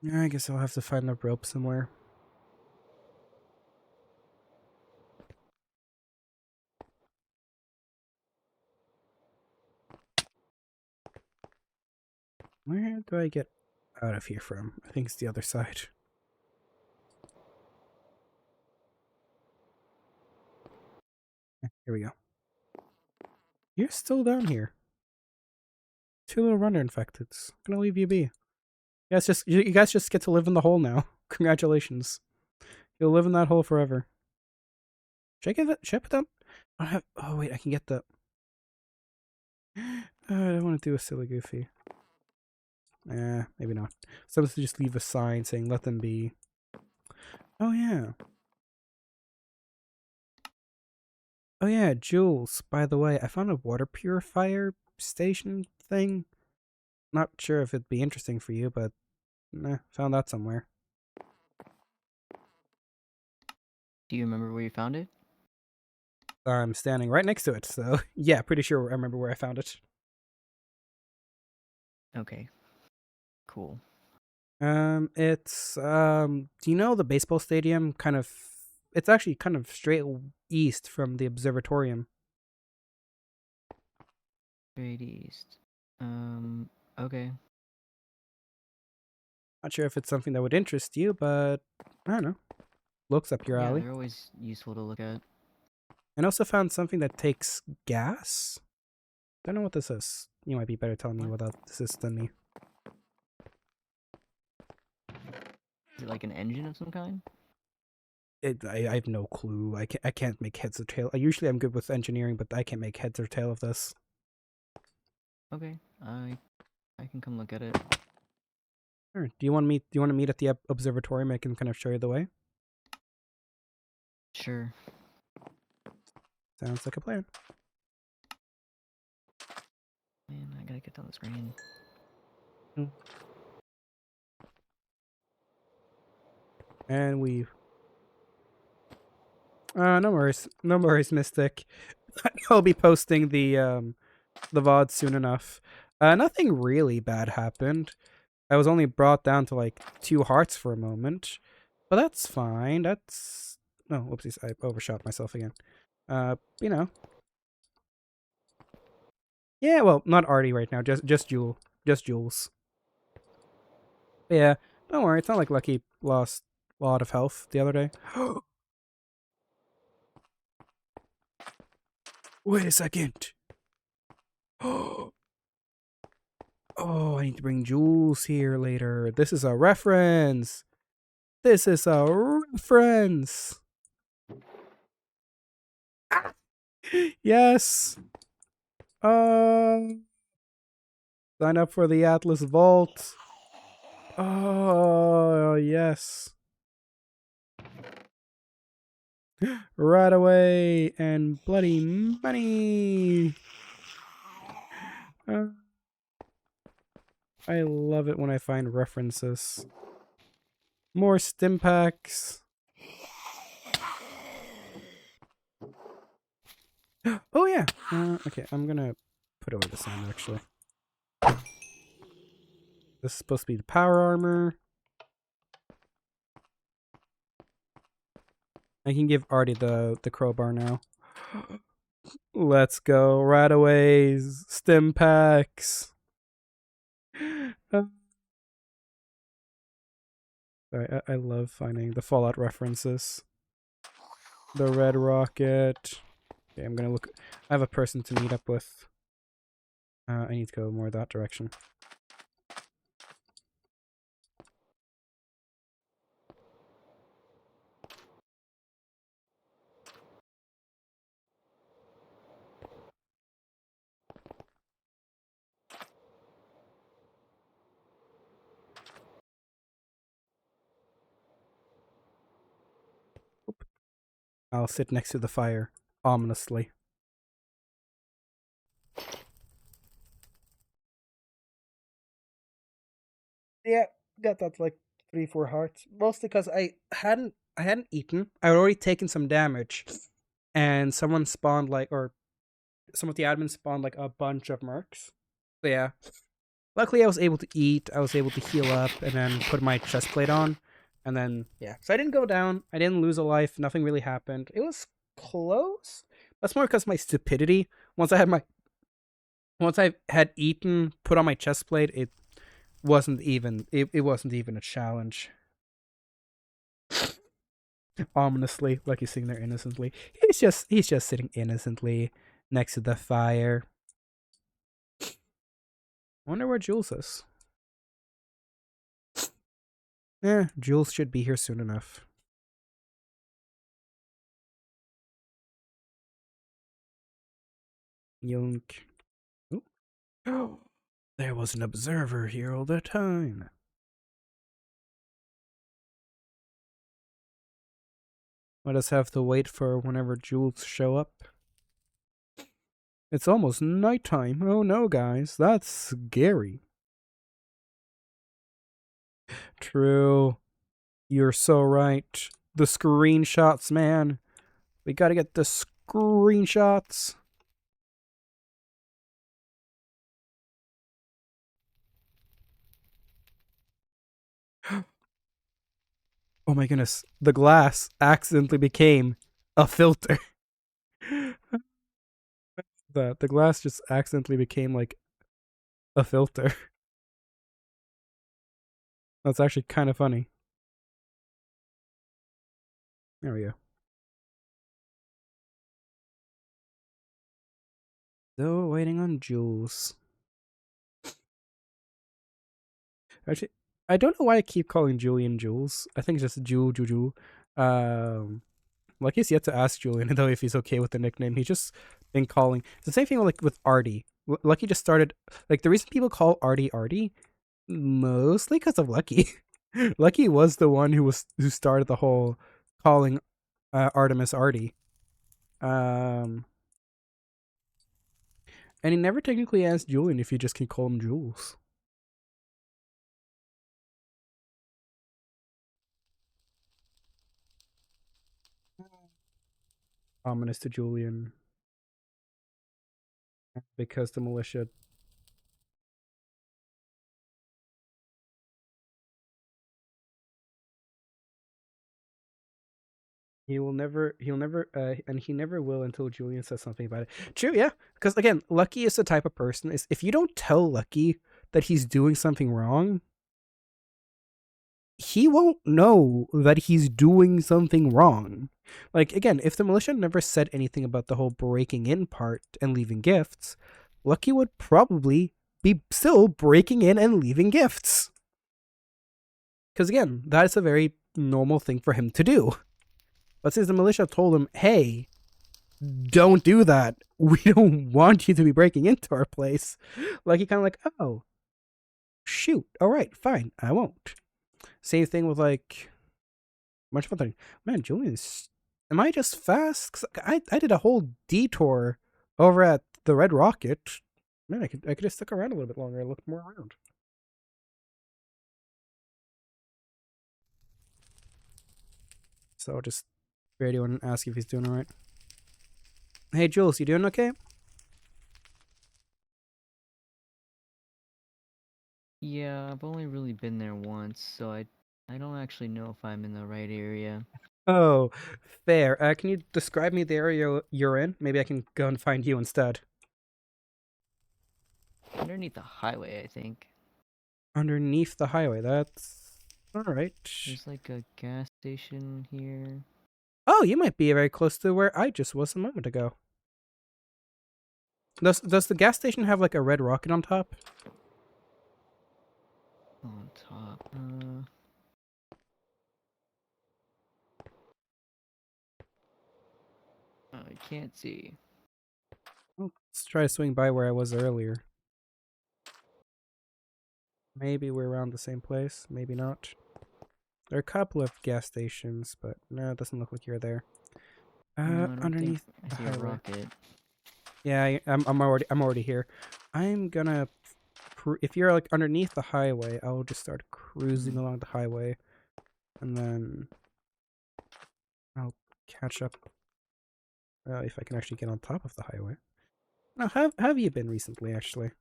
Yeah, I guess I'll have to find the rope somewhere. Where do I get out of here from? I think it's the other side. Here we go. You're still down here. Two little runner infected. I'm gonna leave you be. You guys just get to live in the hole now. Congratulations. You'll live in that hole forever. Should I put them? Oh wait, I can get the. I don't want to do a silly goofy. Maybe not. Sometimes to just leave a sign saying "Let them be." Oh yeah. Oh yeah, Jules. By the way, I found a water purifier station thing. Not sure if it'd be interesting for you, but found that somewhere. Do you remember where you found it? I'm standing right next to it, so yeah, pretty sure I remember where I found it. Okay. Cool. It's do you know the baseball stadium? It's actually kind of straight east from the observatorium. Straight east. Okay. Not sure if it's something that would interest you, but I don't know. Looks up your Yeah, alley. they're always useful to look at. And also found something that takes gas. Don't know what this is. You might be better telling me what this is than me. Is it like an engine of some kind? I have no clue. I can't make heads or tail. Usually I'm good with engineering, but I can't make heads or tail of this. Okay. I can come look at it. Sure. Do you want to meet at the observatorium? I can kind of show you the way. Sure. Sounds like a plan. Man, I gotta get on the screen. And we've no worries, Mystic. I'll be posting the VOD soon enough. Nothing really bad happened. I was only brought down to like 2 hearts for a moment, but that's fine. That's whoopsies, I overshot myself again. You know. Yeah, well, not Artie right now, just Jules. But yeah, don't worry. It's not like Lucky lost a lot of health the other day. Wait a second. Oh, I need to bring Jules here later. This is a reference. This is a reference. Ah! Yes. Sign up for the Atlas Vault. Oh, yes. Right away and bloody money. I love it when I find references. More stim packs. Oh yeah. Okay, I'm gonna put away the sound actually. This is supposed to be the power armor. I can give Artie the crowbar now. Let's go. Rataways. Stim packs. Sorry, I love finding the Fallout references. The Red Rocket. Okay, I'm gonna look. I have a person to meet up with. I need to go more that direction. I'll sit next to the fire, ominously. Yeah, got that like 3-4 hearts. Mostly because I hadn't eaten. I had already taken some damage, and someone spawned like, or some of the admins spawned like a bunch of mercs. So yeah, luckily I was able to eat. I was able to heal up, and then put my chest plate on, and then yeah. So I didn't go down. I didn't lose a life. Nothing really happened. It was close. That's more because of my stupidity. Once I had eaten, put on my chest plate, it wasn't even a challenge. Ominously, like he's sitting there innocently. He's just sitting innocently next to the fire. Wonder where Jules is. Jules should be here soon enough. Yoink. Oh, there was an observer here all the time. Let us have to wait for whenever Jules show up. It's almost nighttime. Oh no, guys, that's scary. True. You're so right. The screenshots, man. We gotta get the screenshots. Oh my goodness. The glass accidentally became a filter. The glass just accidentally became like a filter. That's actually kind of funny. There we go. Still waiting on Jules. Actually, I don't know why I keep calling Julian Jules. I think it's just Jul. Lucky's yet to ask Julian though if he's okay with the nickname. He's just been calling. It's the same thing like with Artie. Lucky just started like the reason people call Artie mostly because of Lucky. Lucky was the one who started the whole calling Artemis Artie. And he never technically asked Julian if he just can call him Jules. Ominous to Julian. Because the militia. He'll never, and he never will until Julian says something about it. True, yeah. Because again, Lucky is the type of person is if you don't tell Lucky that he's doing something wrong, he won't know that he's doing something wrong. Like again, if the militia never said anything about the whole breaking in part and leaving gifts, Lucky would probably be still breaking in and leaving gifts. Because again, that is a very normal thing for him to do. But since the militia told him, hey, don't do that. We don't want you to be breaking into our place. Like, he kind of like, oh, shoot. All right, fine. I won't. Same thing with, like, much of thing. Man, Julian's... Am I just fast? 'Cause I did a whole detour over at the Red Rocket. Man, I could just stick around a little bit longer and look more around. So I'll just radio and ask if he's doing all right. Hey, Jules, you doing okay? Yeah, I've only really been there once, so I don't actually know if I'm in the right area. Oh, fair. Can you describe me the area you're in? Maybe I can go and find you instead. Underneath the highway, I think. Underneath the highway. That's all right. There's like a gas station here. Oh, you might be very close to where I just was a moment ago. Does the gas station have like a red rocket on top? On top. I can't see. Oh, let's try to swing by where I was earlier. Maybe we're around the same place. Maybe not. There are a couple of gas stations, but no, it doesn't look like you're there. No, I don't think Underneath I the see a highway. rocket. Yeah, I'm already here. I'm gonna if you're like underneath the highway, I'll just start cruising along the highway, and then I'll catch up if I can actually get on top of the highway. Now, have you been recently? Actually,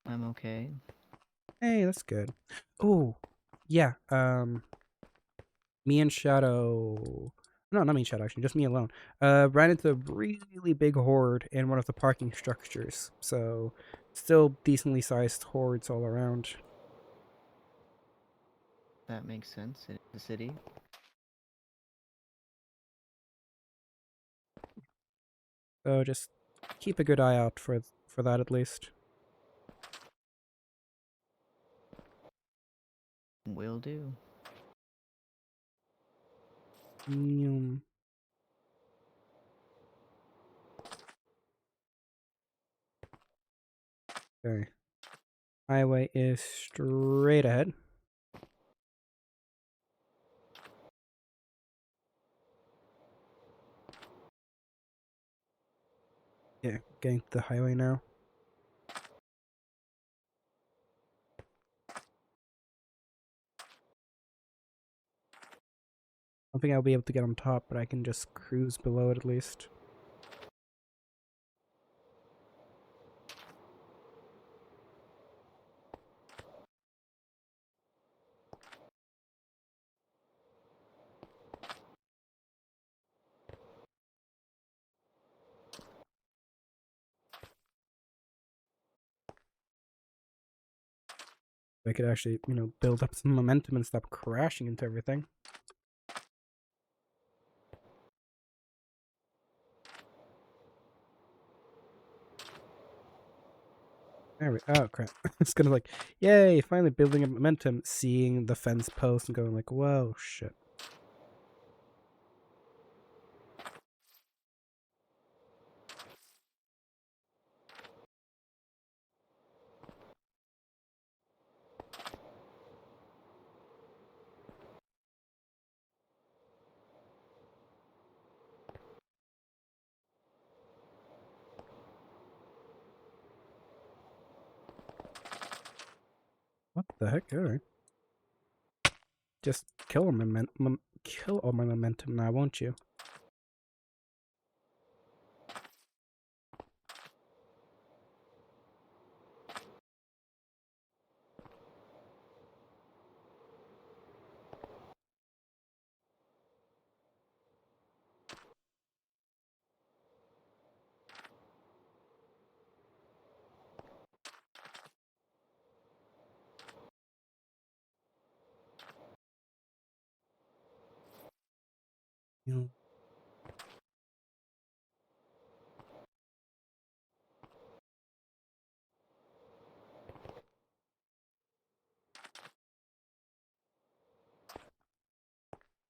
I'm okay. hey, that's good. Oh, yeah. Me and Shadow. No, not me and Shadow. Actually, just me alone. Ran into a really big horde in one of the parking structures. So, still decently sized hordes all around. That makes sense. It's the city. So just keep a good eye out for that at least. Will do. Mm, Okay. Highway is straight ahead. Yeah, getting to the highway now. I don't think I'll be able to get on top, but I can just cruise below it at least. I could actually, build up some momentum and stop crashing into everything. There we oh crap. It's gonna like, yay, finally building up momentum, seeing the fence post and going like, whoa, shit. What the heck? Alright. Just kill kill all my momentum now, won't you? You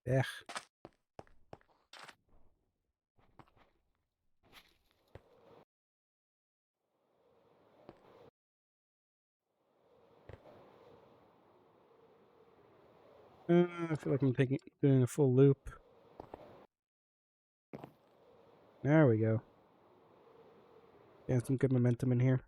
Ugh. I feel like I'm doing a full loop. There we go. Getting some good momentum in here.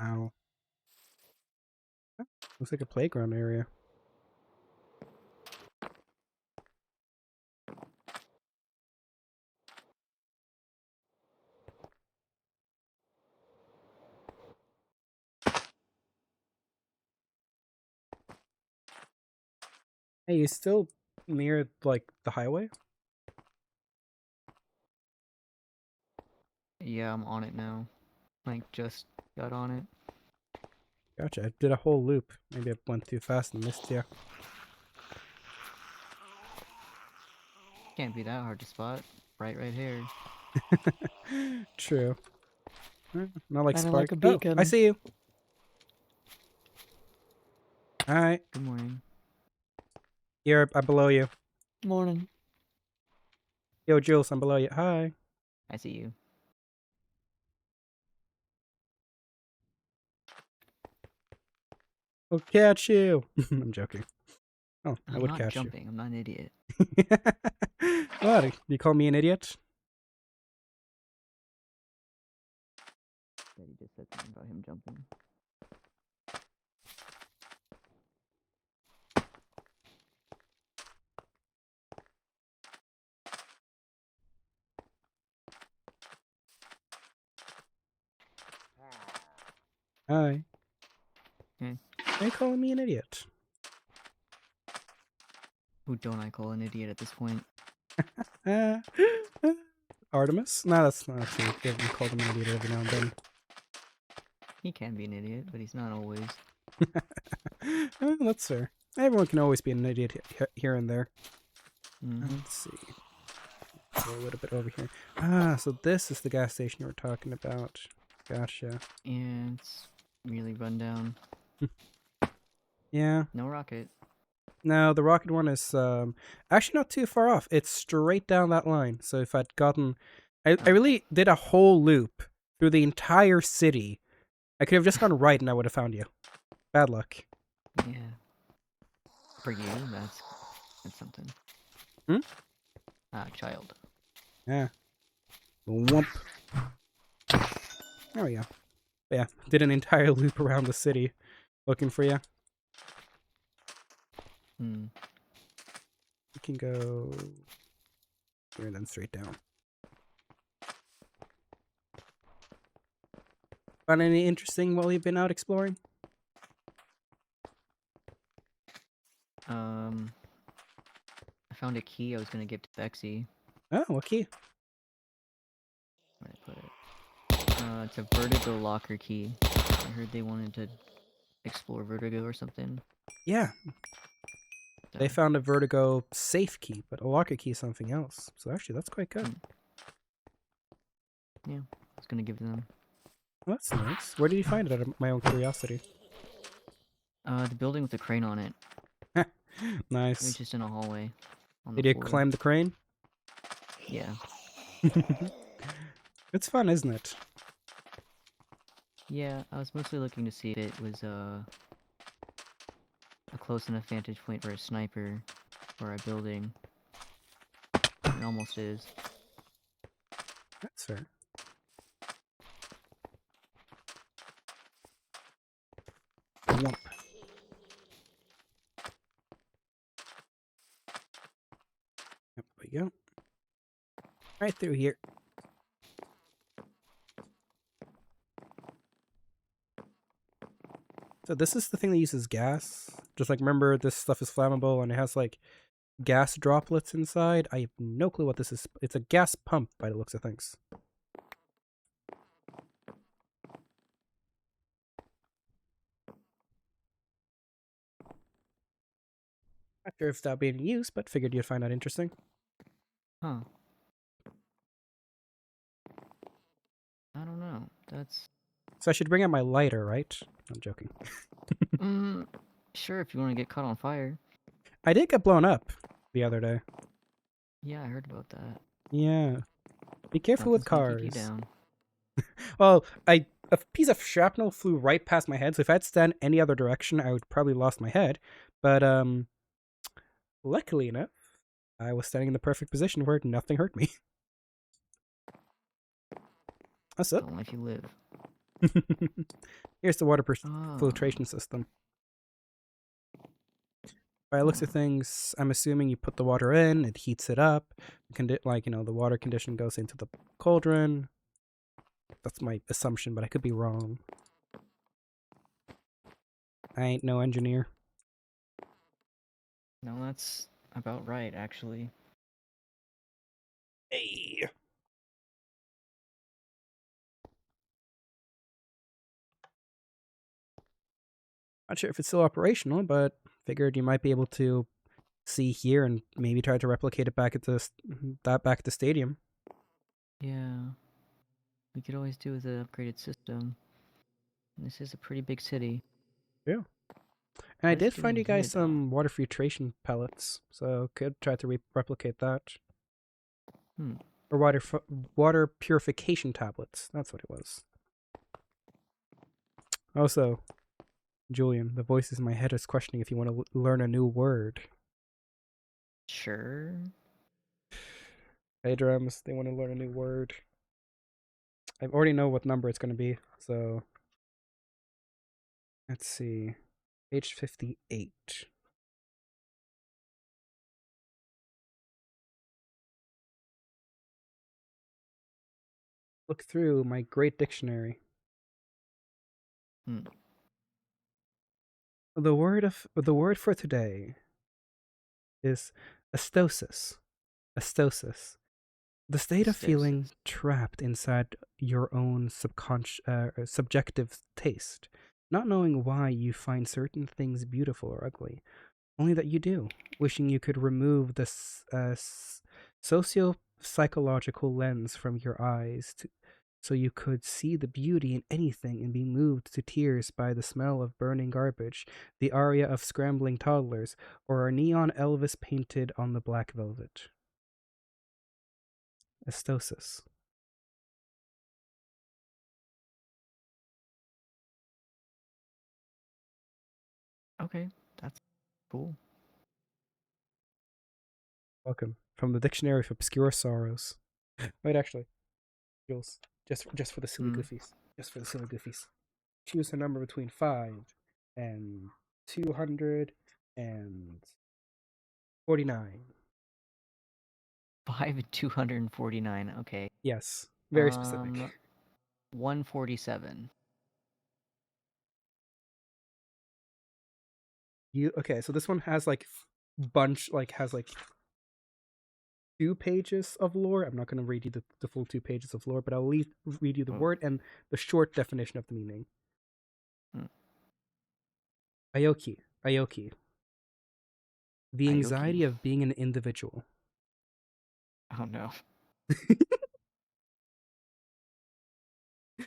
Ow. Oh, looks like a playground area. Hey, you still near, like, the highway? Yeah, I'm on it now. Like, just got on it. Gotcha. I did a whole loop. Maybe I went too fast and missed you. Can't be that hard to spot. Right here. True. Not like Kinda Spark. like a Oh, I beacon. see you. Alright. Good morning. Here, I'm below you. Morning. Yo, Jules, I'm below you. Hi. I see you. I'll catch you. I'm joking. Oh, I I'm would not catch jumping. I'm not an idiot. you. What? You call me an idiot? Daddy just said something about him jumping. Hi. Okay. Why are you calling me an idiot? Who don't I call an idiot at this point? Uh, Artemis? No, that's not true. You called him an idiot every now and then. He can be an idiot, but he's not always. That's fair. Everyone can always be an idiot here and there. Mm-hmm. Let's see. Go a little bit over here. Ah, so this is the gas station you were talking about. Gotcha. And it's really run down. Yeah. No rocket. No, the rocket one is actually not too far off. It's straight down that line. So if I'd gotten... I really did a whole loop through the entire city. I could have just gone right and I would have found you. Bad luck. Yeah. For you, that's something. Hmm? Child. Yeah. Whoomp. There we go. But yeah, did an entire loop around the city looking for you. Hmm. You can go here and then straight down. Found any interesting while you've been out exploring? I found a key I was gonna give to Bexy. Oh, what key? Where'd I put it? It's a Vertigo locker key. I heard they wanted to explore Vertigo or something. Yeah, So, they found a Vertigo safe key, but a locker key is something else. So actually, that's quite good. yeah, I was gonna give it to them. Well, that's nice. Where did you find it, out of my own curiosity? The building with the crane on it. It was Nice. just in a hallway. On Did the you floor. climb the crane? Yeah. It's fun, isn't it? Yeah, I was mostly looking to see if it was a close enough vantage point for a sniper or a building. It almost is. That's fair. Whoomp. There we go. Right through here. So this is the thing that uses gas. Just like, remember, this stuff is flammable and it has like gas droplets inside. I have no clue what this is. It's a gas pump by the looks of things. Not sure if that'll be any use, but figured you'd find that interesting. Huh. I don't know. That's... So I should bring out my lighter, right? I'm joking. Sure, if you want to get caught on fire. I did get blown up the other day. Yeah, I heard about that. Yeah. Be careful with Nothing's gonna keep you cars. down. Well, a piece of shrapnel flew right past my head, so if I'd stand any other direction, I would probably lost my head. But luckily enough, I was standing in the perfect position where nothing hurt me. That's it. Don't life you live. Here's the water Ah, filtration system. By the looks of huh. things, I'm assuming you put the water in, it heats it up, the water condition goes into the cauldron. That's my assumption, but I could be wrong. I ain't no engineer. No, that's about right, actually. Hey. Not sure if it's still operational, but figured you might be able to see here and maybe try to replicate it back at the stadium. Yeah, we could always do with an upgraded system. This is a pretty big city. Yeah. And I What is did it find doing you guys here, though? some water filtration pellets, so could try to replicate that. Hmm. Or water purification tablets. That's what it was. Also, Julian, the voices in my head is questioning if you want to learn a new word. Sure. Hey, drums, they want to learn a new word. I already know what number it's going to be, so let's see. Page 58. Look through my great dictionary. Hmm. The word for today is astosis. Astosis. The state of feeling Stosis. trapped inside your own subjective taste, not knowing why you find certain things beautiful or ugly, only that you do, wishing you could remove this socio-psychological lens from your eyes so you could see the beauty in anything and be moved to tears by the smell of burning garbage, the aria of scrambling toddlers, or a neon Elvis painted on the black velvet. Astosis. Okay, that's cool. Welcome. From the Dictionary of Obscure Sorrows. Wait, actually, Jules, just for the silly Hmm. goofies. Just for the silly goofies. Choose a number between 5 and 249. 5,249. Okay. Yes, very specific. 147. Okay, so this one has like has like 2 pages of lore. I'm not going to read you the full 2 pages of lore, but I'll read you the Oh. word and the short definition of the meaning. Hmm. Aoki. Aoki. The Aoki. anxiety of being an individual. Oh no.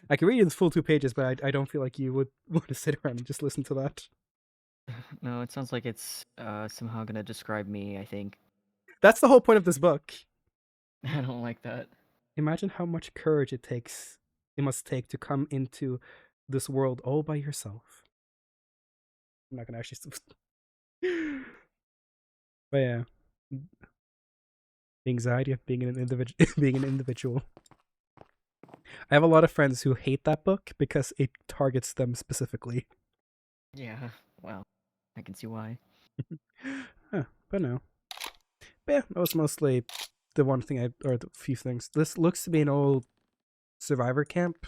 I can read you the full 2 pages, but I don't feel like you would want to sit around and just listen to that. No, it sounds like it's somehow gonna describe me, I think. That's the whole point of this book. I don't like that. Imagine how much courage it must take to come into this world all by yourself. I'm not gonna actually but yeah. The anxiety of being an individual being an individual. I have a lot of friends who hate that book because it targets them specifically. Yeah, well, I can see why. Huh, but no. But yeah, that was mostly the one thing or the few things. This looks to be an old survivor camp,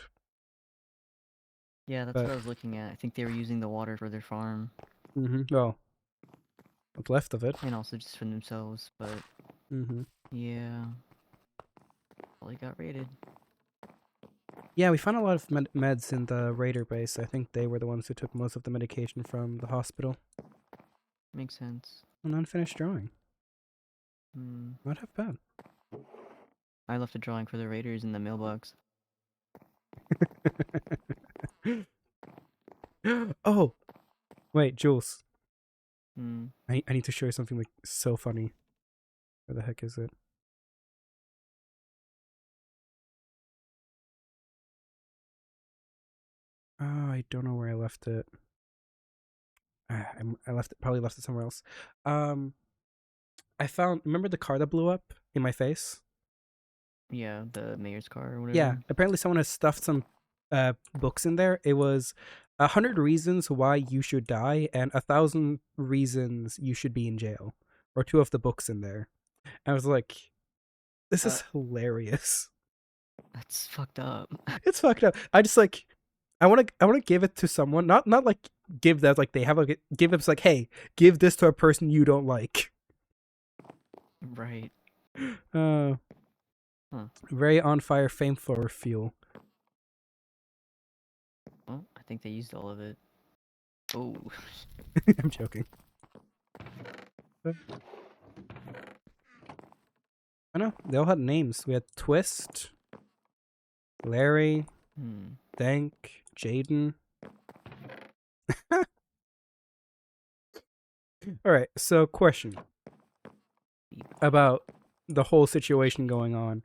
Yeah, that's but what I was looking at. I think they were using the water for their farm, well, what's left of it. and also just for themselves, but yeah, probably got raided. Yeah, we found a lot of meds in the raider base. I think they were the ones who took most of the medication from the hospital. Makes sense. An unfinished drawing. Hmm. Not half bad. I left a drawing for the raiders in the mailbox. Oh, wait, Jules. Hmm. I need to show you something like so funny. Where the heck is it? Oh, I don't know where I left it. Probably left it somewhere else. I found. Remember the car that blew up in my face? Yeah, the mayor's car or Yeah. whatever. Apparently, someone has stuffed some books in there. It was 100 reasons why you should die and 1,000 reasons you should be in jail, or two of the books in there. I was like, this is hilarious. That's fucked up. It's fucked up. I just like, I want to give it to someone, not like give that like they have like give it like, hey, give this to a person you don't like. Right. Very on fire flamethrower fuel. Well, I think they used all of it. Oh. I'm joking. I know they all had names. We had Twist, Larry, Dank, Jaden. All right. So, question about the whole situation going on: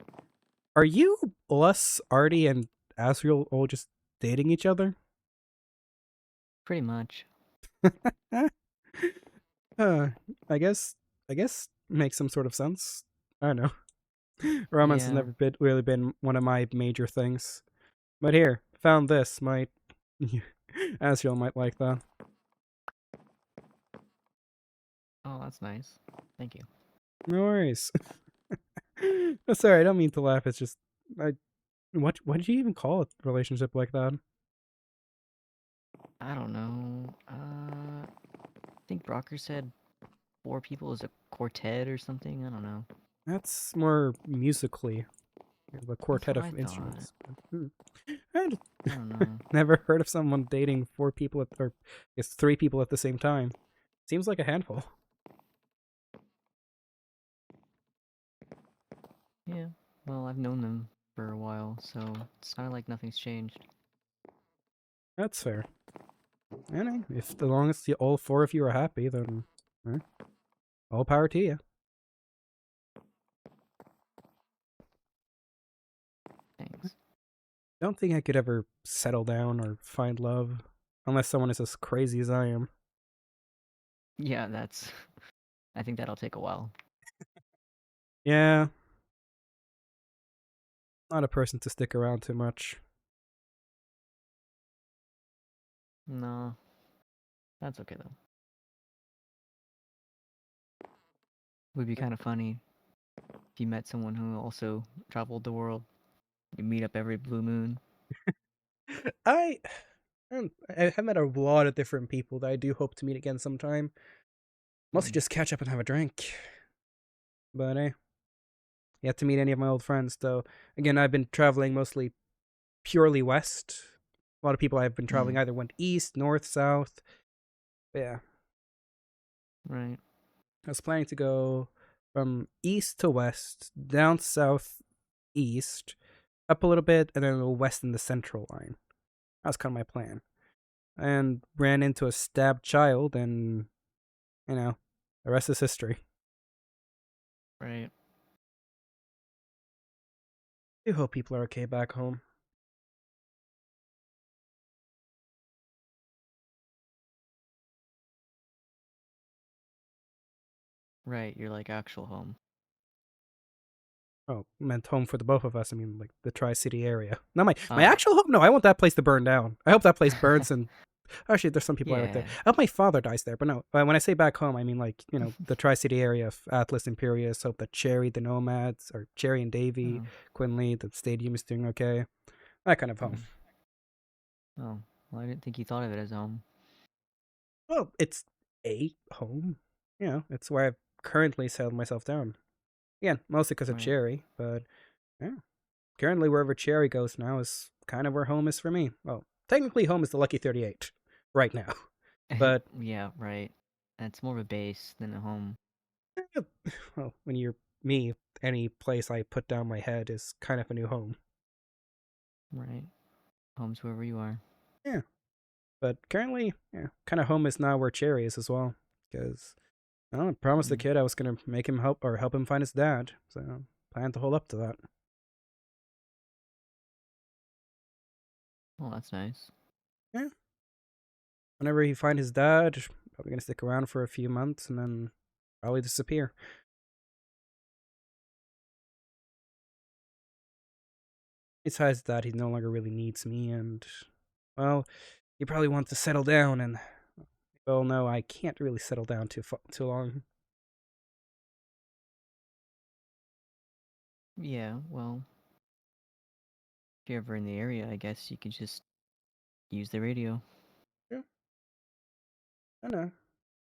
are you, us, Artie, and Asriel all just dating each other? Pretty much. I guess makes some sort of sense. I don't know. Romance has never really been one of my major things. But here, found this. Might Asriel might like that. Oh, that's nice. Thank you. No worries. Sorry, I don't mean to laugh. It's just what did you even call a relationship like that? I don't know. I think Brocker said 4 people is a quartet or something. I don't know. That's more musically. The quartet what of I instruments. I don't know. Never heard of someone dating 4 people or it's 3 people at the same time. Seems like a handful. Yeah. Well, I've known them for a while, so it's kind of like nothing's changed. That's fair. I know. If as long as all 4 of you are happy, then all power to you. Thanks. Don't think I could ever settle down or find love unless someone is as crazy as I am. Yeah, I think that'll take a while. Yeah. Not a person to stick around too much. No. That's okay, though. Would be kind of funny if you met someone who also traveled the world. You meet up every blue moon. I have met a lot of different people that I do hope to meet again sometime. Mostly just catch up and have a drink. But yet to meet any of my old friends, though. Again, I've been traveling mostly purely west. A lot of people I've been traveling either went east, north, south. Yeah. Right. I was planning to go from east to west, down south, east, up a little bit, and then go west in the central line. That was kind of my plan. And ran into a stabbed child, and, the rest is history. Right. I do hope people are okay back home. Right, you're like actual home. Oh, meant home for the both of us. I mean, like the Tri-City area. Not my Oh. actual home. No, I want that place to burn down. I hope that place burns and actually, there's some people I like there. Yeah. I hope my father dies there, but no. When I say back home, I mean like the Tri-City area of Atlas, Imperius. Hope that Cherry, the Nomads, or Cherry and Davy, Quinley, the stadium is doing okay. That kind of home. Oh, well, I didn't think you thought of it as home. Well, it's a home. It's where I've currently settled myself down. Again, mostly because of Cherry, but yeah. Currently, wherever Cherry goes now is kind of where home is for me. Well, technically, home is the Lucky 38 right now. But yeah, right. It's more of a base than a home. Well, when you're me, any place I put down my head is kind of a new home. Right. Home's wherever you are. Yeah. But currently, kind of home is now where Cherry is as well. Because I promised the kid I was going to make him help him find his dad. So I plan to hold up to that. Oh, that's nice. Yeah. Whenever he finds his dad, probably going to stick around for a few months and then probably disappear. Besides that, he no longer really needs me, and, well, he probably wants to settle down, and, well, no, I can't really settle down too long. Yeah, well, if you're ever in the area, I guess you could just use the radio. Yeah, I know.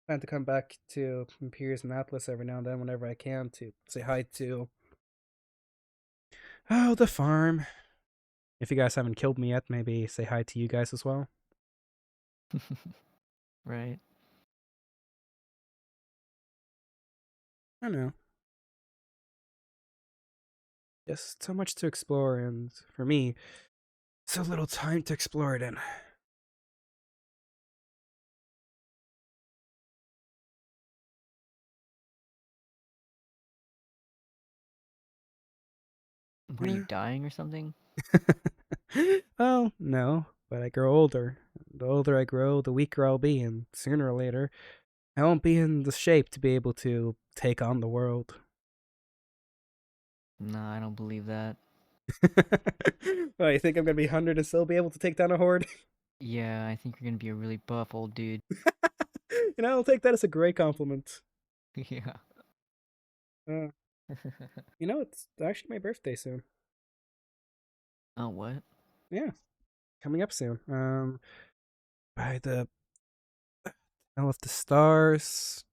Plan to come back to Piers and Atlas every now and then whenever I can to say hi to, oh, the farm. If you guys haven't killed me yet, maybe say hi to you guys as well. Right. I know. Just so much to explore, and for me, so little time to explore it in. What are you dying or something? Oh, no, but I grow older. The older I grow, the weaker I'll be, and sooner or later, I won't be in the shape to be able to take on the world. Nah, I don't believe that. Oh, you think I'm gonna be 100 and still be able to take down a horde? Yeah, I think you're gonna be a really buff old dude. I'll take that as a great compliment. Yeah. Uh, it's actually my birthday soon. Oh, what? Yeah, coming up soon. By the Tell of the Stars.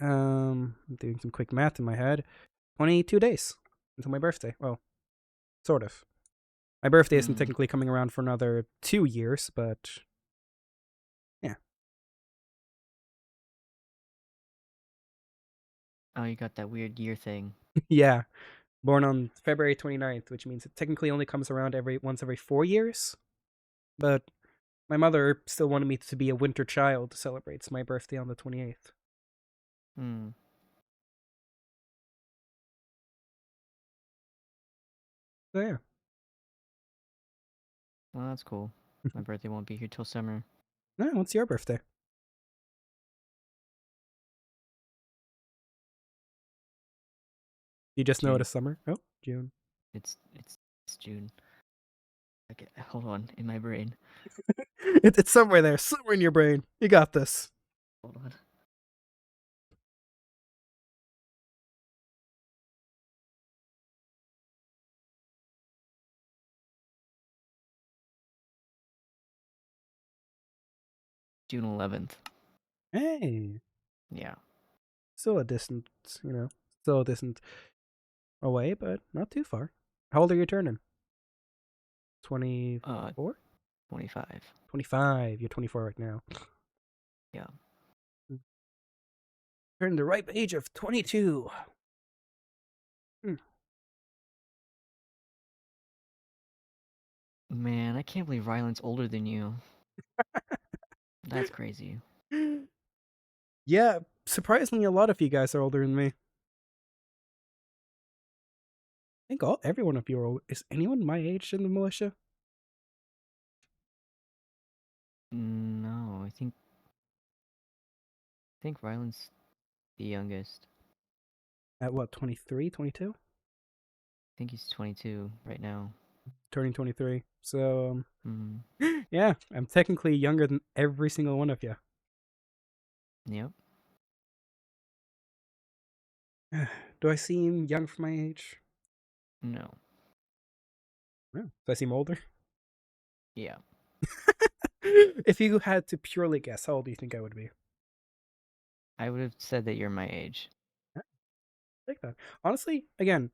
I'm doing some quick math in my head. 22 days until my birthday. Well, sort of. My birthday isn't Hmm. technically coming around for another 2 years, but yeah. Oh, you got that weird year thing. Yeah. Born on February 29th, which means it technically only comes around once every 4 years. But my mother still wanted me to be a winter child to celebrate my birthday on the 28th. Hmm. So yeah. Well, that's cool. My birthday won't be here till summer. No, what's your birthday? You just know it June. is summer? Oh, June. It's June. Okay, hold on, in my brain. It's somewhere there, somewhere in your brain. You got this. Hold on. June 11th. Hey. Yeah. Still a distant, still a distant away, but not too far. How old are you turning? 24? 25. 25. You're 24 right now. Yeah. Turning the ripe age of 22. Man, I can't believe Ryland's older than you. That's crazy. Yeah, surprisingly, a lot of you guys are older than me. I think every one of you are old. Is anyone my age in the militia? No, I think Ryland's the youngest. At what, 23, 22? I think he's 22 right now. Turning 23. So, Hmm. yeah, I'm technically younger than every single one of you. Yep. Do I seem young for my age? No. No. Do I seem older? Yeah. If you had to purely guess, how old do you think I would be? I would have said that you're my age. I like that. Honestly, again,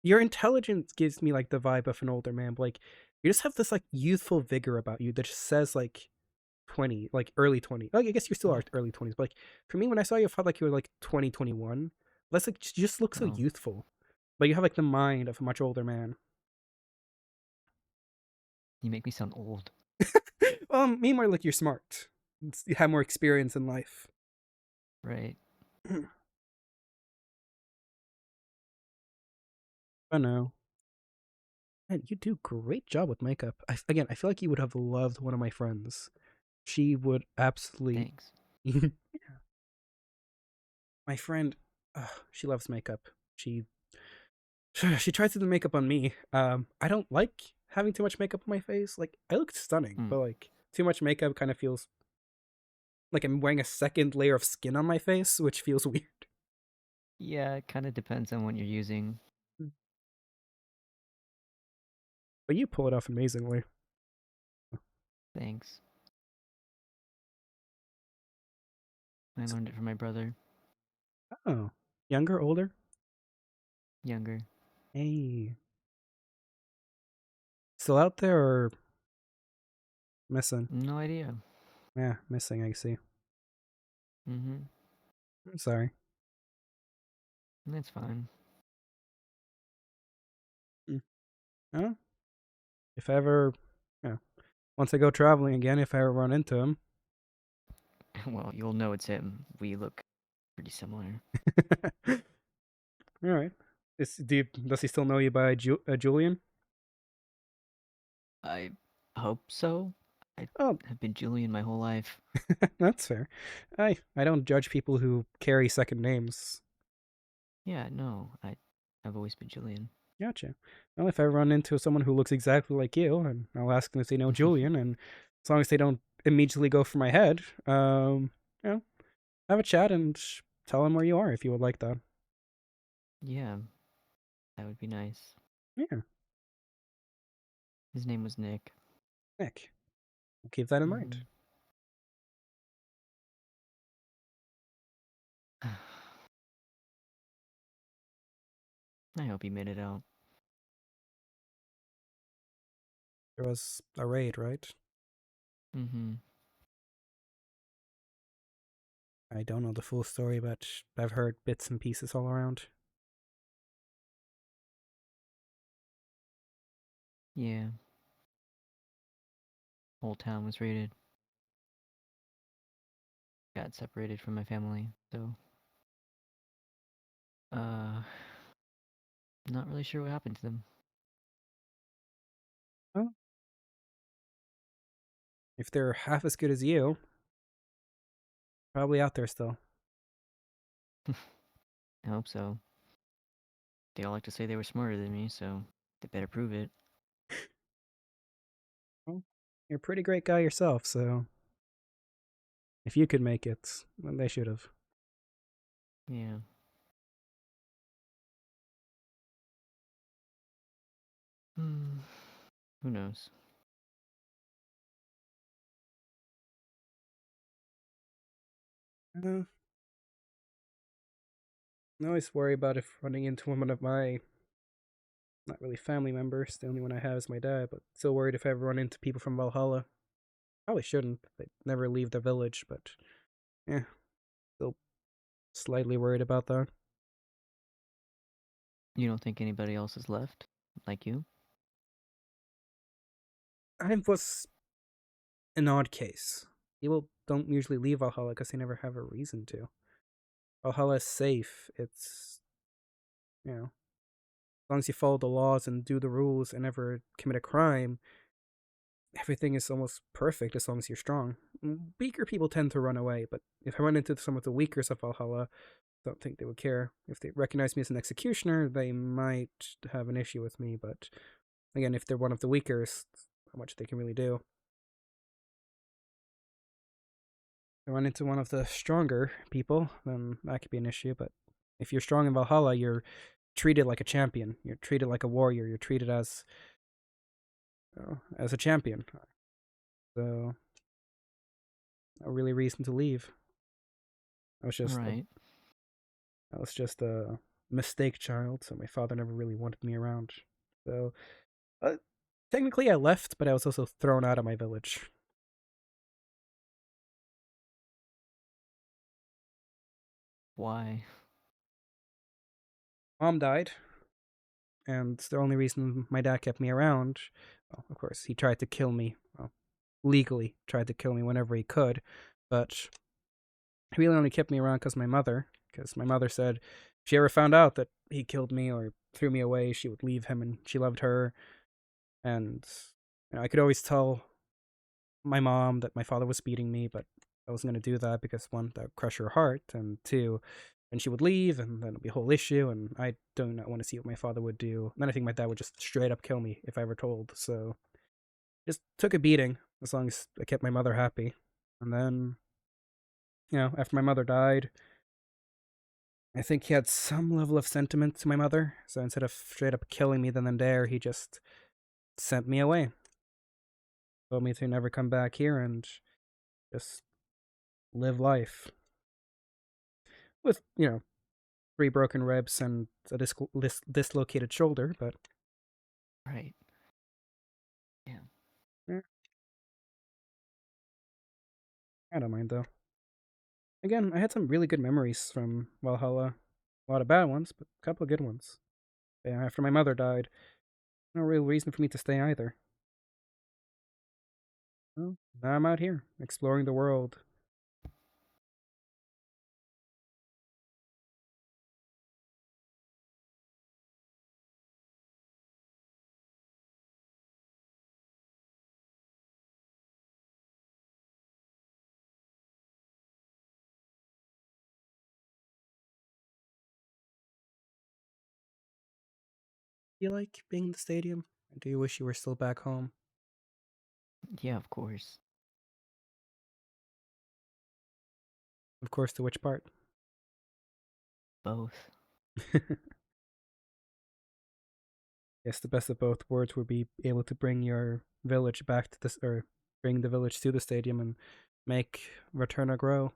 your intelligence gives me like the vibe of an older man, but like you just have this like youthful vigor about you that just says like 20, like early 20. Like I guess you still are What? early 20s, but like for me when I saw you I felt like you were like 20, 21. That's like you just look so Oh, youthful. But you have like the mind of a much older man. you make me sound old. Well, me more like you're smart. You have more experience in life. Right. I know. Man, you do great job with makeup. Again, I feel like you would have loved one of my friends. She would absolutely. Thanks. My friend, she loves makeup. She She tries to do makeup on me. I don't like having too much makeup on my face. Like, I look stunning, Mm. but like too much makeup kind of feels like I'm wearing a second layer of skin on my face, which feels weird. Yeah, it kind of depends on what you're using. But you pull it off amazingly. Thanks. I learned it from my brother. Oh, younger, older? Younger. Hey, still out there or missing? No idea. Yeah, missing. I see. Mm-hmm. I'm sorry. That's fine. Mm. Oh, if I ever, yeah, once I go traveling again, if I ever run into him. Well, you'll know it's him. We look pretty similar. All right. Does he still know you by Julian? I hope so. I Oh, have been Julian my whole life. that's fair. I don't judge people who carry second names. Yeah, no, I've always been Julian. Gotcha. Well, if I run into someone who looks exactly like you, and I'll ask them if they know Julian, and as long as they don't immediately go for my head, you know, have a chat and tell them where you are if you would like that. Yeah, that would be nice. Yeah, His name was Nick. Nick. I'll keep that in mind. Mm-hmm. I hope he made it out. There was a raid, right? Mm-hmm. I don't know the full story, but I've heard bits and pieces all around. Yeah. Whole town was raided. Got separated from my family, so uh not really sure what happened to them. Well, if they're half as good as you, probably out there still. I hope so. They all like to say they were smarter than me, so they better prove it. Well, you're a pretty great guy yourself, so if you could make it, then they should have. Yeah. Hmm. Who knows? I always worry about if running into one of my, not really family members. The only one I have is my dad, but still worried if I ever run into people from Valhalla. Probably shouldn't. They never leave the village, but yeah, still slightly worried about that. You don't think anybody else is left? Like you? I was an odd case. People don't usually leave Valhalla because they never have a reason to. Valhalla is safe. It's, as long as you follow the laws and do the rules and never commit a crime, everything is almost perfect as long as you're strong. Weaker people tend to run away, but if I run into some of the weakers of Valhalla, I don't think they would care. If they recognize me as an executioner, they might have an issue with me, but again, if they're one of the weakers, not much they can really do. If I run into one of the stronger people, then that could be an issue, but if you're strong in Valhalla, you're treated like a champion. You're treated like a warrior. You're treated as a champion. So, no really reason to leave. I was just a Right. I was just a mistake child, so my father never really wanted me around. So, uh, technically I left, but I was also thrown out of my village. Why? Mom died, and the only reason my dad kept me around, well, of course, he tried to kill me. Well, legally tried to kill me whenever he could, but he really only kept me around because my mother said if she ever found out that he killed me or threw me away, she would leave him, and she loved her. And I could always tell my mom that my father was beating me, but I wasn't going to do that because one, that would crush her heart, and two, and she would leave, and then it'd be a whole issue, and I do not want to see what my father would do. And then I think my dad would just straight up kill me if I were told. So just took a beating as long as I kept my mother happy. And then, after my mother died, I think he had some level of sentiment to my mother. So instead of straight up killing me then and there, he just sent me away. Told me to never come back here and just live life. With, 3 broken ribs and a dislocated shoulder, but Right. Yeah. eh, I don't mind though. Again, I had some really good memories from Valhalla. A lot of bad ones, but a couple of good ones. Yeah, after my mother died, no real reason for me to stay either. Well, now I'm out here, exploring the world. Do you like being in the stadium? Or do you wish you were still back home? Yeah, of course. Of course, to which part? Both. Yes, the best of both worlds would be able to bring your village back to this, or bring the village to the stadium and make Returna grow.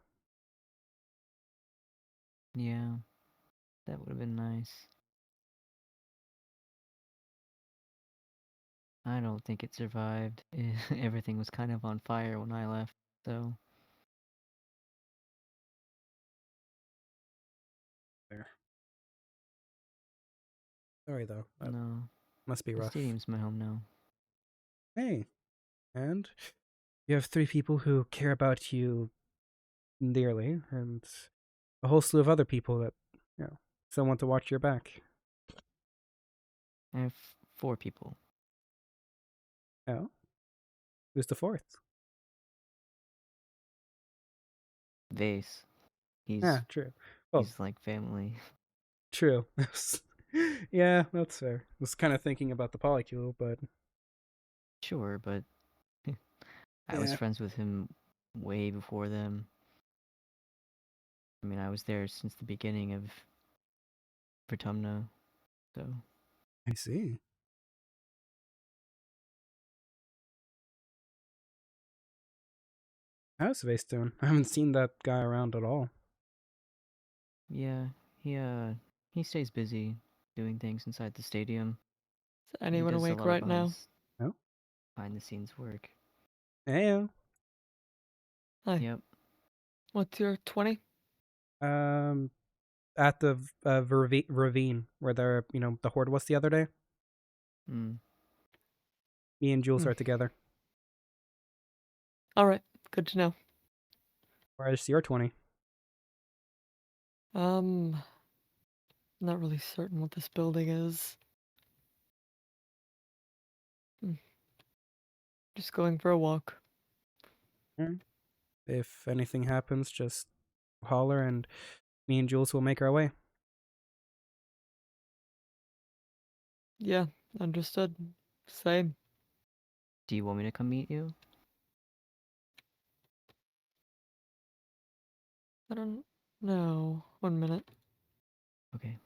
Yeah, that would have been nice. I don't think it survived. Everything was kind of on fire when I left, so There. Sorry though, that no. must be The rough. stadium's my home now. Hey, and you have 3 people who care about you dearly, and a whole slew of other people that, still want to watch your back. I have 4 people. Oh, who's the 4th? Vase. Ah, true. Well, He's like family. true. Yeah, that's fair. I was kind of thinking about the polycule, but Sure, but I was yeah, friends with him way before them. I mean, I was there since the beginning of Vertumna, so I see. How's Vase doing? I haven't seen that guy around at all. yeah, he stays busy doing things inside the stadium. Is He anyone does a awake lot of right now? No? behind the scenes work. Hey, Hi. Yep. What's your 20? um, at the ravine where the horde was the other day. Mm. Me and Jules Hmm. are together. Alright, good to know. Where's your 20? Not really certain what this building is. Just going for a walk. Alright. If anything happens, just holler, and me and Jules will make our way. Yeah, understood. Same. Do you want me to come meet you? I don't know. 1 minute. Okay.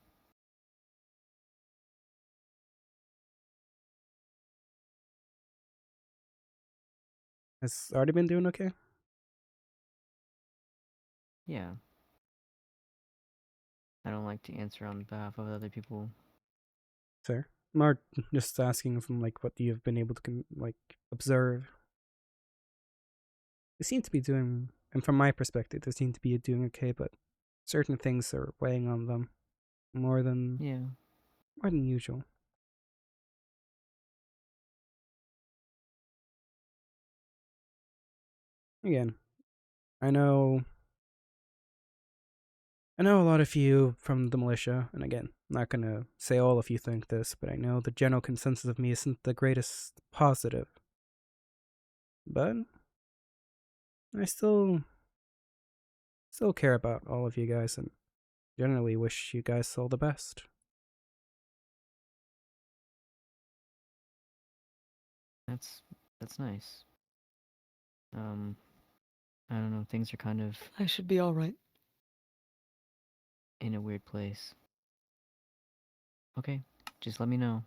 Has already been doing okay? Yeah. I don't like to answer on behalf of other people. Fair. More just asking from what you've been able to observe. They seem to be doing, and from my perspective, they seem to be doing okay, but certain things are weighing on them more than Yeah. usual. Again, I know a lot of you from the militia, and again, I'm not gonna say all of you think this, but I know the general consensus of me isn't the greatest positive. But I still care about all of you guys, and generally wish you guys all the best. That's nice. I don't know, things are kind of I should be alright. in a weird place. Okay, just let me know.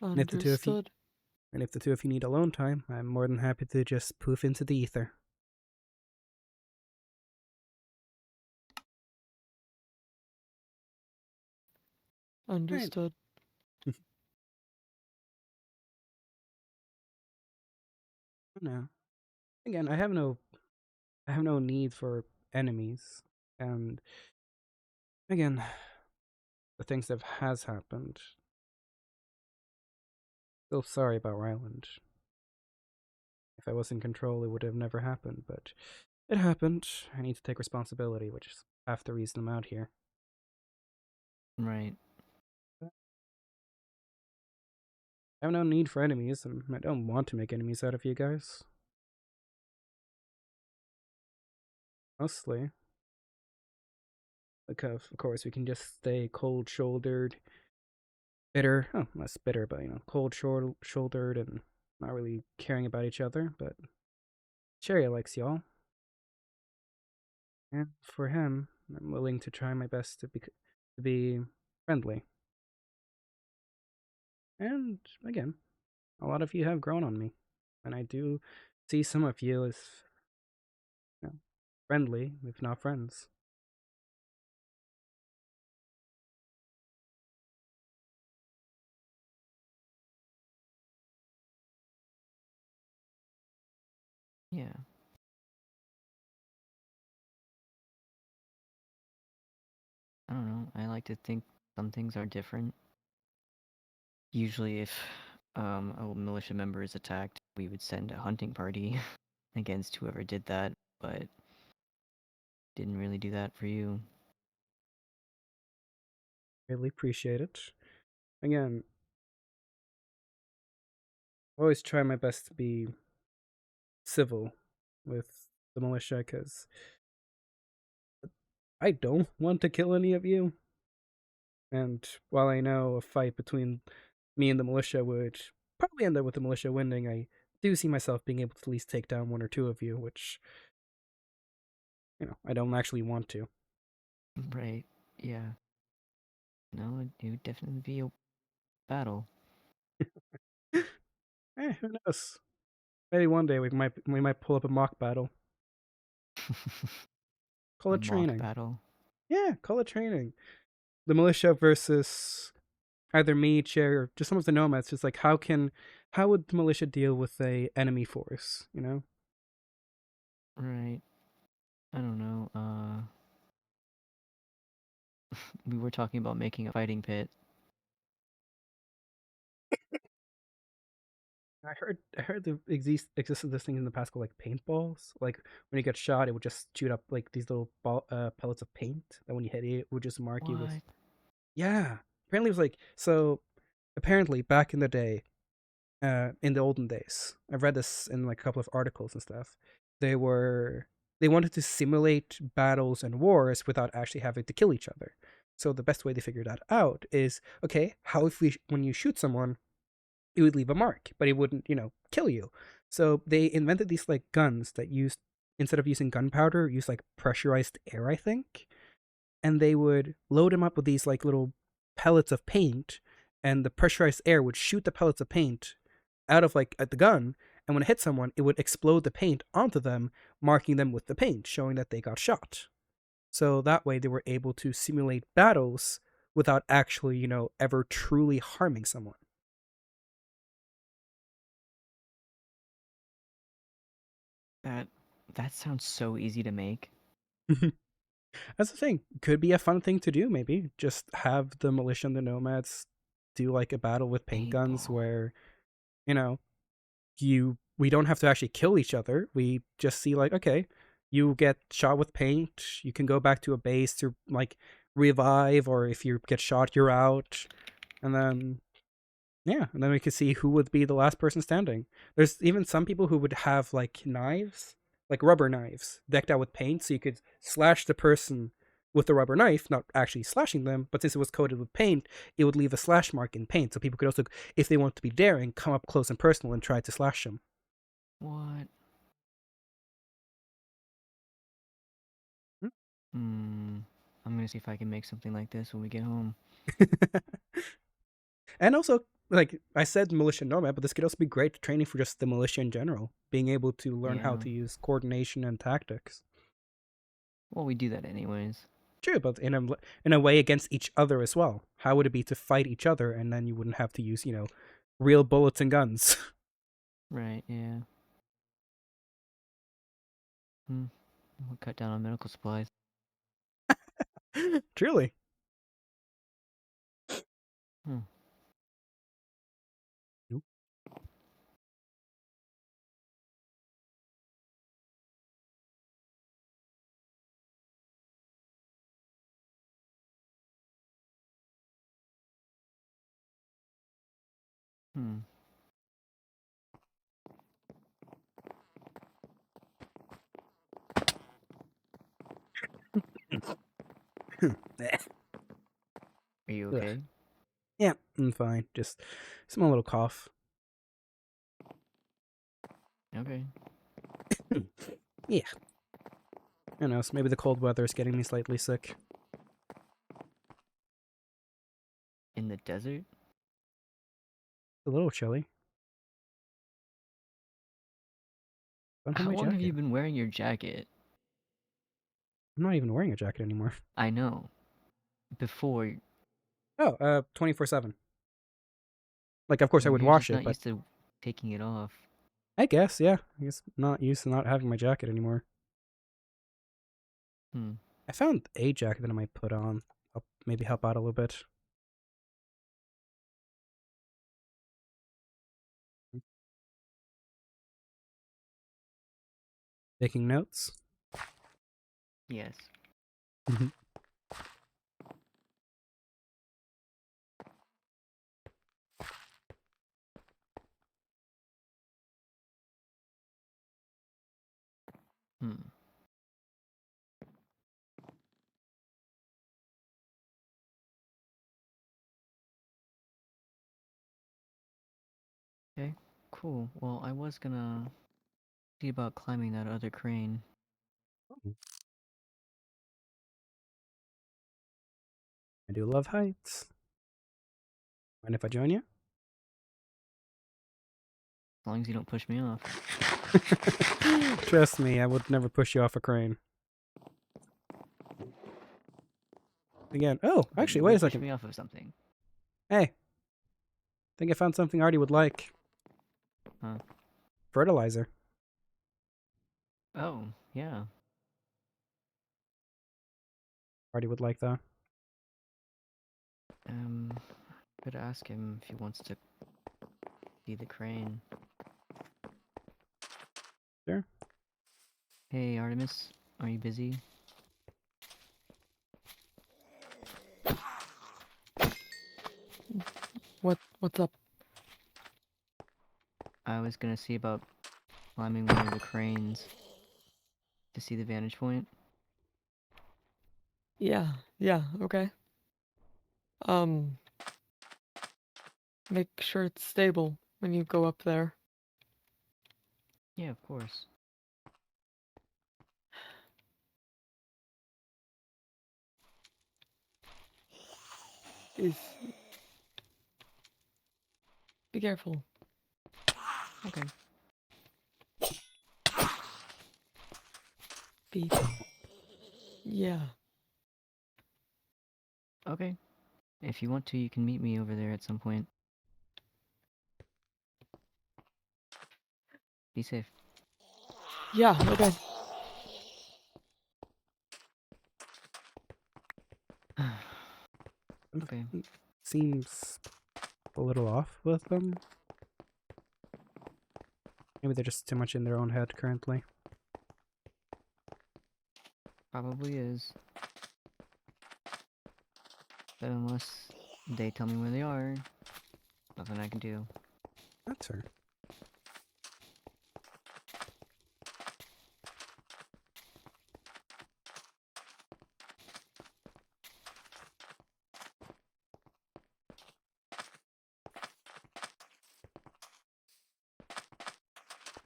And if the two of you Understood. need alone time, I'm more than happy to just poof into the ether. Understood. No. Again, I have no need for enemies. And again, the things that has happened. Still sorry about Ryland. If I was in control, it would have never happened, but it happened. I need to take responsibility, which is half the reason I'm out here. Right. I have no need for enemies, and I don't want to make enemies out of you guys. Mostly. Because, of course, we can just stay cold-shouldered, bitter. Oh, less bitter, but, cold-shouldered and not really caring about each other, but Cherry likes y'all. And for him, I'm willing to try my best to be friendly. And again, a lot of you have grown on me, and I do see some of you as friendly, if not friends. Yeah. I don't know. I like to think some things are different. Usually if a militia member is attacked, we would send a hunting party against whoever did that, but didn't really do that for you. Really appreciate it. Again, I always try my best to be civil with the militia, because I don't want to kill any of you. And while I know a fight between me and the militia would probably end up with the militia winning, I do see myself being able to at least take down one or two of you, which, I don't actually want to. Right. Yeah. No, it would definitely be a battle. Who knows? Maybe one day we might pull up a mock battle. Call A it mock training. battle. Yeah, call it training. The militia versus either me, Cher, or just some of the nomads. Just like how would the militia deal with a enemy force? Right. I don't know. We were talking about making a fighting pit. I heard there existed this thing in the past called like paintballs. Like when you get shot, it would just shoot up like these little pellets of paint that when you hit it would just mark you with. What? Yeah, apparently it was like so. Apparently, back in the day, in the olden days, I've read this in like a couple of articles and stuff. They wanted to simulate battles and wars without actually having to kill each other. So the best way they figured that out is, okay, how if when you shoot someone, it would leave a mark, but it wouldn't, kill you. So they invented these like guns that used, instead of using gunpowder, use like pressurized air, I think. And they would load them up with these like little pellets of paint, and the pressurized air would shoot the pellets of paint out of like at the gun, and when it hit someone, it would explode the paint onto them, marking them with the paint, showing that they got shot. So that way they were able to simulate battles without actually, ever truly harming someone. That sounds so easy to make. That's the thing. Could be a fun thing to do, maybe. Just have the militia and the nomads do like a battle with paint guns Paintball. where, you know, we don't have to actually kill each other. We just see like, okay, you get shot with paint, you can go back to a base to like revive, or if you get shot, you're out. And then and then we could see who would be the last person standing. There's even some people who would have like knives like rubber knives decked out with paint, so you could slash the person with the rubber knife, not actually slashing them, but since it was coated with paint, it would leave a slash mark in paint, so people could also, if they want to be daring, come up close and personal and try to slash them. What? Hmm? I'm gonna see if I can make something like this when we get home. And also, like I said, militia nomad, but this could also be great training for just the militia in general, being able to learn how Yeah. to use coordination and tactics. Well, we do that anyways. True, but in a way against each other as well. How would it be to fight each other, and then you wouldn't have to use, real bullets and guns? Right, yeah. We'll cut down on medical supplies. Truly. Hmm. Nope. Hmm. Are you Ugh. okay? Yeah, I'm fine. Just small little cough. Okay. Yeah. I know, so maybe the cold weather is getting me slightly sick. In the desert? A little chilly. Don't have How my long have you jacket. been wearing your jacket? I'm not even wearing a jacket anymore. I know. Before, Oh, 24/7. Like, of course I would you're wash just it, not but used to taking it off. I guess, yeah. I guess I'm not used to not having my jacket anymore. Hmm. I found a jacket that I might put on. I'll maybe help out a little bit. Taking notes. Yes. Mhm. Hmm. Okay, cool. Well, I was gonna see about climbing that other crane. I do love heights. Mind if I join you? As long as you don't push me off. Trust me, I would never push you off a crane. Again, oh, But actually, you wait a would push second. me off of something. Hey, I think I found something Artie would like. Huh. Fertilizer. Oh, yeah. Artie would like that. Could ask him if he wants to see the crane. Sure. Hey, Artemis, are you busy? What's up? I was gonna see about climbing one of the cranes to see the vantage point. Yeah, okay. Make sure it's stable when you go up there. Yeah, of course. Is be careful. Okay. Be yeah. Okay. If you want to, you can meet me over there at some point. Be safe. Yeah, okay. Okay. Seems a little off with them. Maybe they're just too much in their own head currently. Probably is. But unless they tell me where they are, nothing I can do. That's her.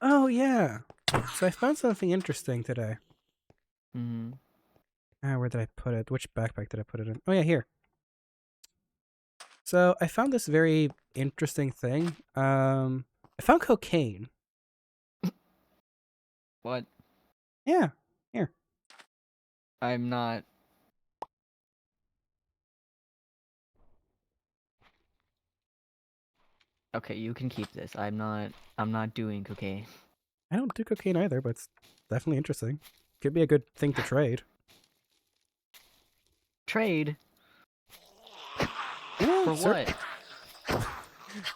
Oh, yeah. So I found something interesting today. Mm-hmm. Where did I put it? Which backpack did I put it in? Oh, yeah, here. So I found this very interesting thing. I found cocaine. What? Yeah, here. I'm not. Okay, you can keep this. I'm not doing cocaine. I don't do cocaine either, but it's definitely interesting. Could be a good thing to trade. Trade? Yeah, For sir. what?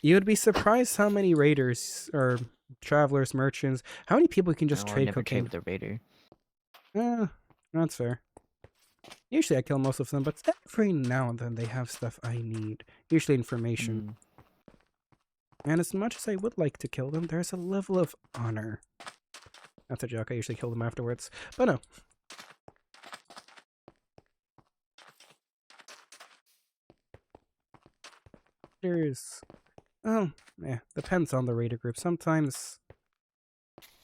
You would be surprised how many raiders or travelers, merchants, how many people can just No, I'll trade never trade cocaine. with a raider. That's fair. Usually I kill most of them, but every now and then they have stuff I need. Usually information. And as much as I would like to kill them, there's a level of honor. That's a joke, I usually kill them afterwards. But no. There's... Oh, yeah, depends on the raider group. Sometimes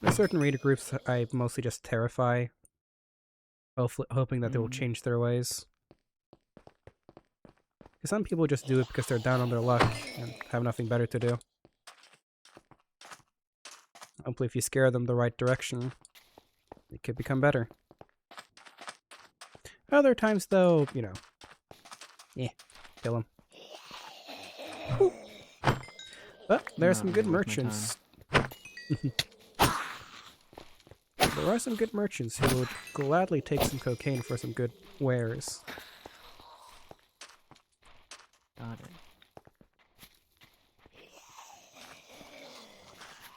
there's certain raider groups I mostly just terrify, hoping that they will change their ways. Because some people just do it because they're down on their luck and have nothing better to do. Hopefully if you scare them the right direction, it could become better. Other times though, you know, kill them. But there are Not some really good worth my merchants. There are some good merchants who would gladly take some cocaine for some good wares. Got it.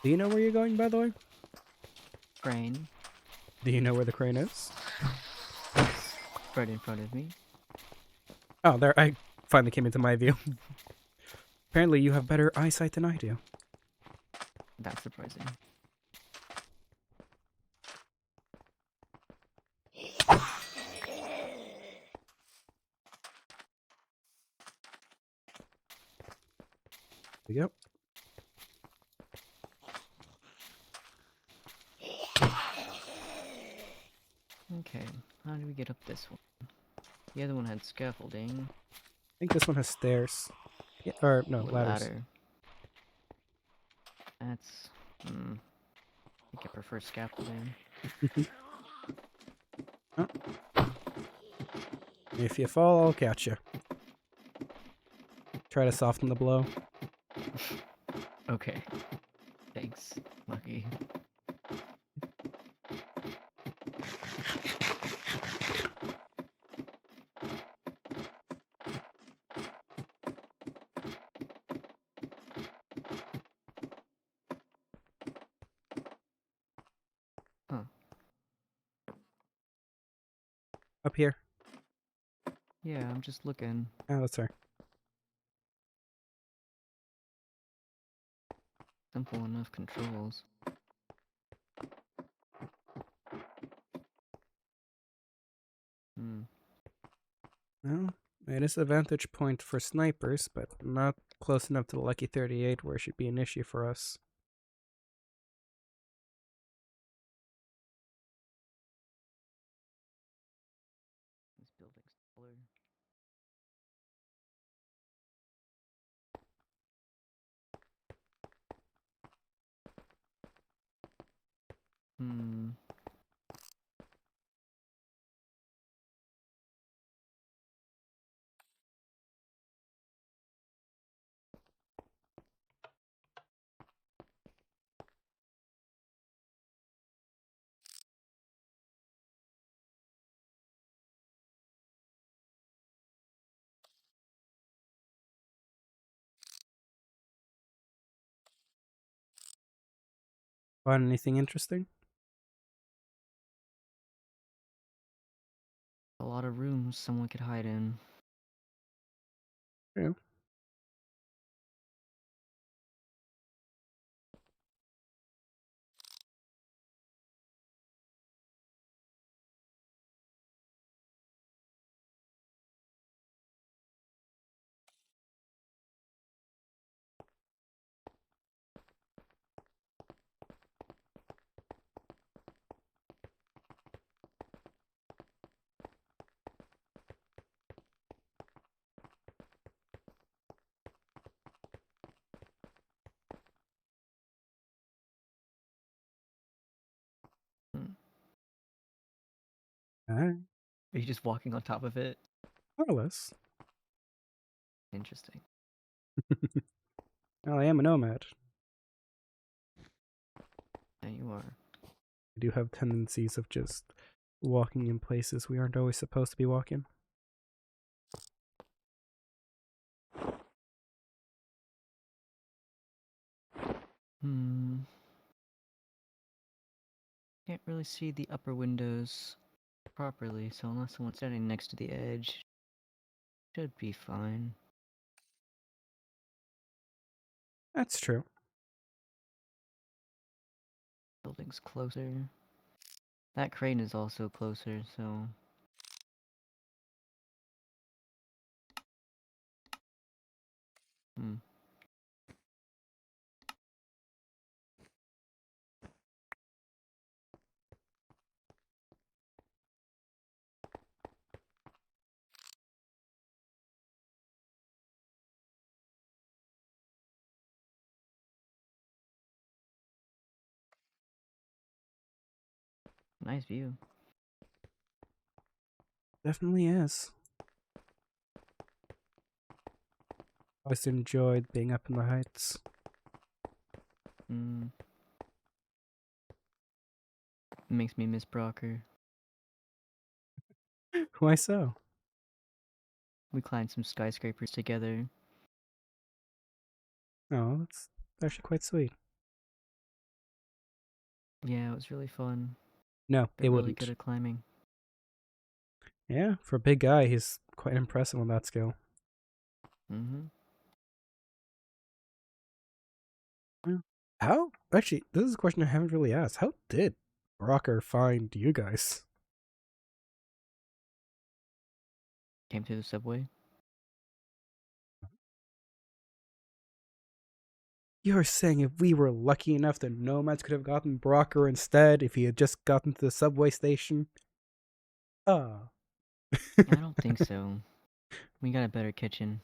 Do you know where you're going, by the way? Crane. Do you know where the crane is? Right in front of me. Oh, there, I finally came into my view. Apparently you have better eyesight than I do. That's surprising. There you go. Okay, how do we get up this one? The other one had scaffolding. I think this one has stairs. Yeah, or, no, Or ladders. ladder. That's... I think I prefer scaffolding. Oh. If you fall, I'll catch you. Try to soften the blow. Okay. Thanks, Lucky. Huh. Up here. Yeah, I'm just looking. Oh, that's her. Simple enough controls. Well, it is a vantage point for snipers, but not close enough to the Lucky 38 where it should be an issue for us. This building's taller. Find anything interesting? A lot of rooms someone could hide in. True. Alright, Are you just walking on top of it? more or less. Interesting. Well, I am a nomad. There you are. I do have tendencies of just walking in places we aren't always supposed to be walking. Can't really see the upper windows properly, so unless someone's standing next to the edge, should be fine. That's true. Building's closer. That crane is also closer, so... Nice view. Definitely is. Always enjoyed being up in the heights. Makes me miss Brocker. Why so? We climbed some skyscrapers together. Oh, that's actually quite sweet. Yeah, it was really fun. No, They're it really wouldn't. good at climbing. Yeah, for a big guy, he's quite impressive on that scale. Yeah. How? Actually, this is a question I haven't really asked. How did Rocker find you guys? Came through the subway. You're saying if we were lucky enough that Nomads could have gotten Brocker instead if he had just gotten to the subway station? Ah. I don't think so. We got a better kitchen.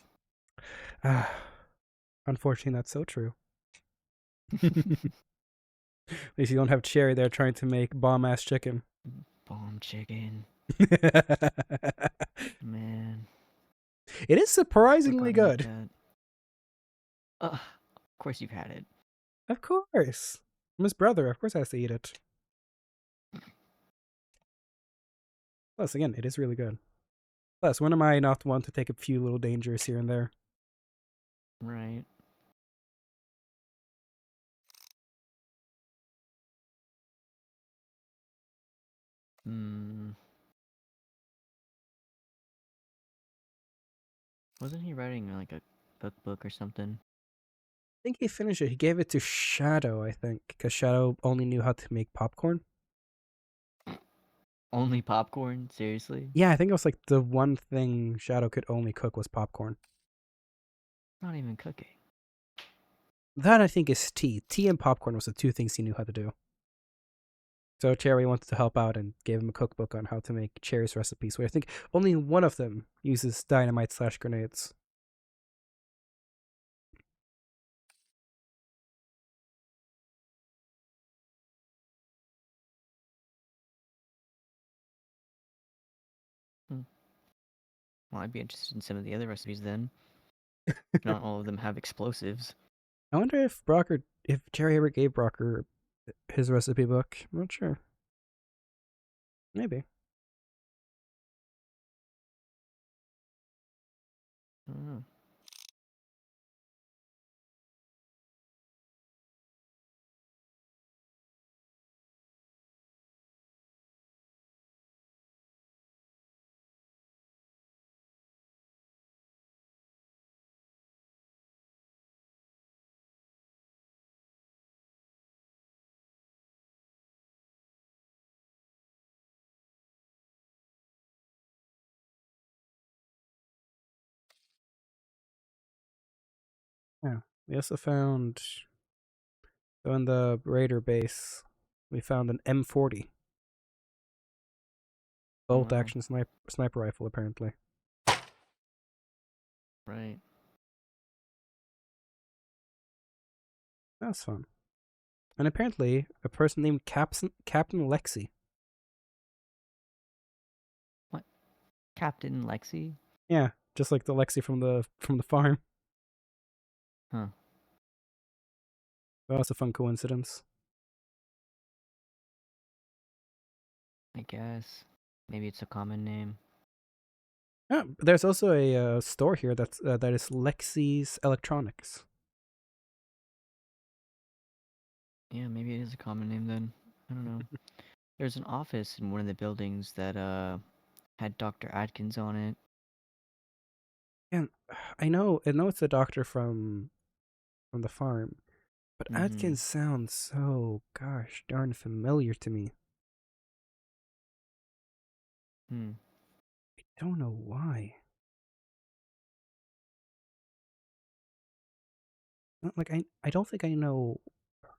Unfortunately, that's so true. At least you don't have Cherry there trying to make bomb-ass chicken. Bomb chicken. Man. It is surprisingly Forgot about good. that. Of course you've had it. Of course. I'm his brother. Of course I have to eat it. Plus, again, it is really good. Plus, when am I not one to take a few little dangers here and there? Right. Wasn't he writing like a cookbook or something? I think he finished it. He gave it to Shadow, I think, because Shadow only knew how to make popcorn. Only popcorn? Seriously? Yeah, I think it was like the one thing Shadow could only cook was popcorn. Not even cooking. That, I think, is tea. Tea and popcorn was the two things he knew how to do. So Cherry wanted to help out and gave him a cookbook on how to make Cherry's recipes, where I think only one of them uses dynamite/grenades. Well, I'd be interested in some of the other recipes then. Not all of them have explosives. I wonder if Cherry ever gave Brocker his recipe book. I'm not sure. Maybe. I don't know. Yeah. We also found, so in the Raider base, we found an M40. Bolt Wow. action sniper rifle, apparently. Right. That's fun. And apparently, a person named Captain Lexi. Captain Lexi? Yeah, just like the Lexi from the farm. Huh. That was a fun coincidence. I guess. Maybe it's a common name. Yeah, there's also a store here that is Lexi's Electronics. Yeah, maybe it is a common name then. I don't know. There's an office in one of the buildings that had Dr. Atkins on it. And I know it's a doctor from the farm, but Mhm. Atkins sounds so gosh darn familiar to me. Hmm. I don't know why. Like I don't think I know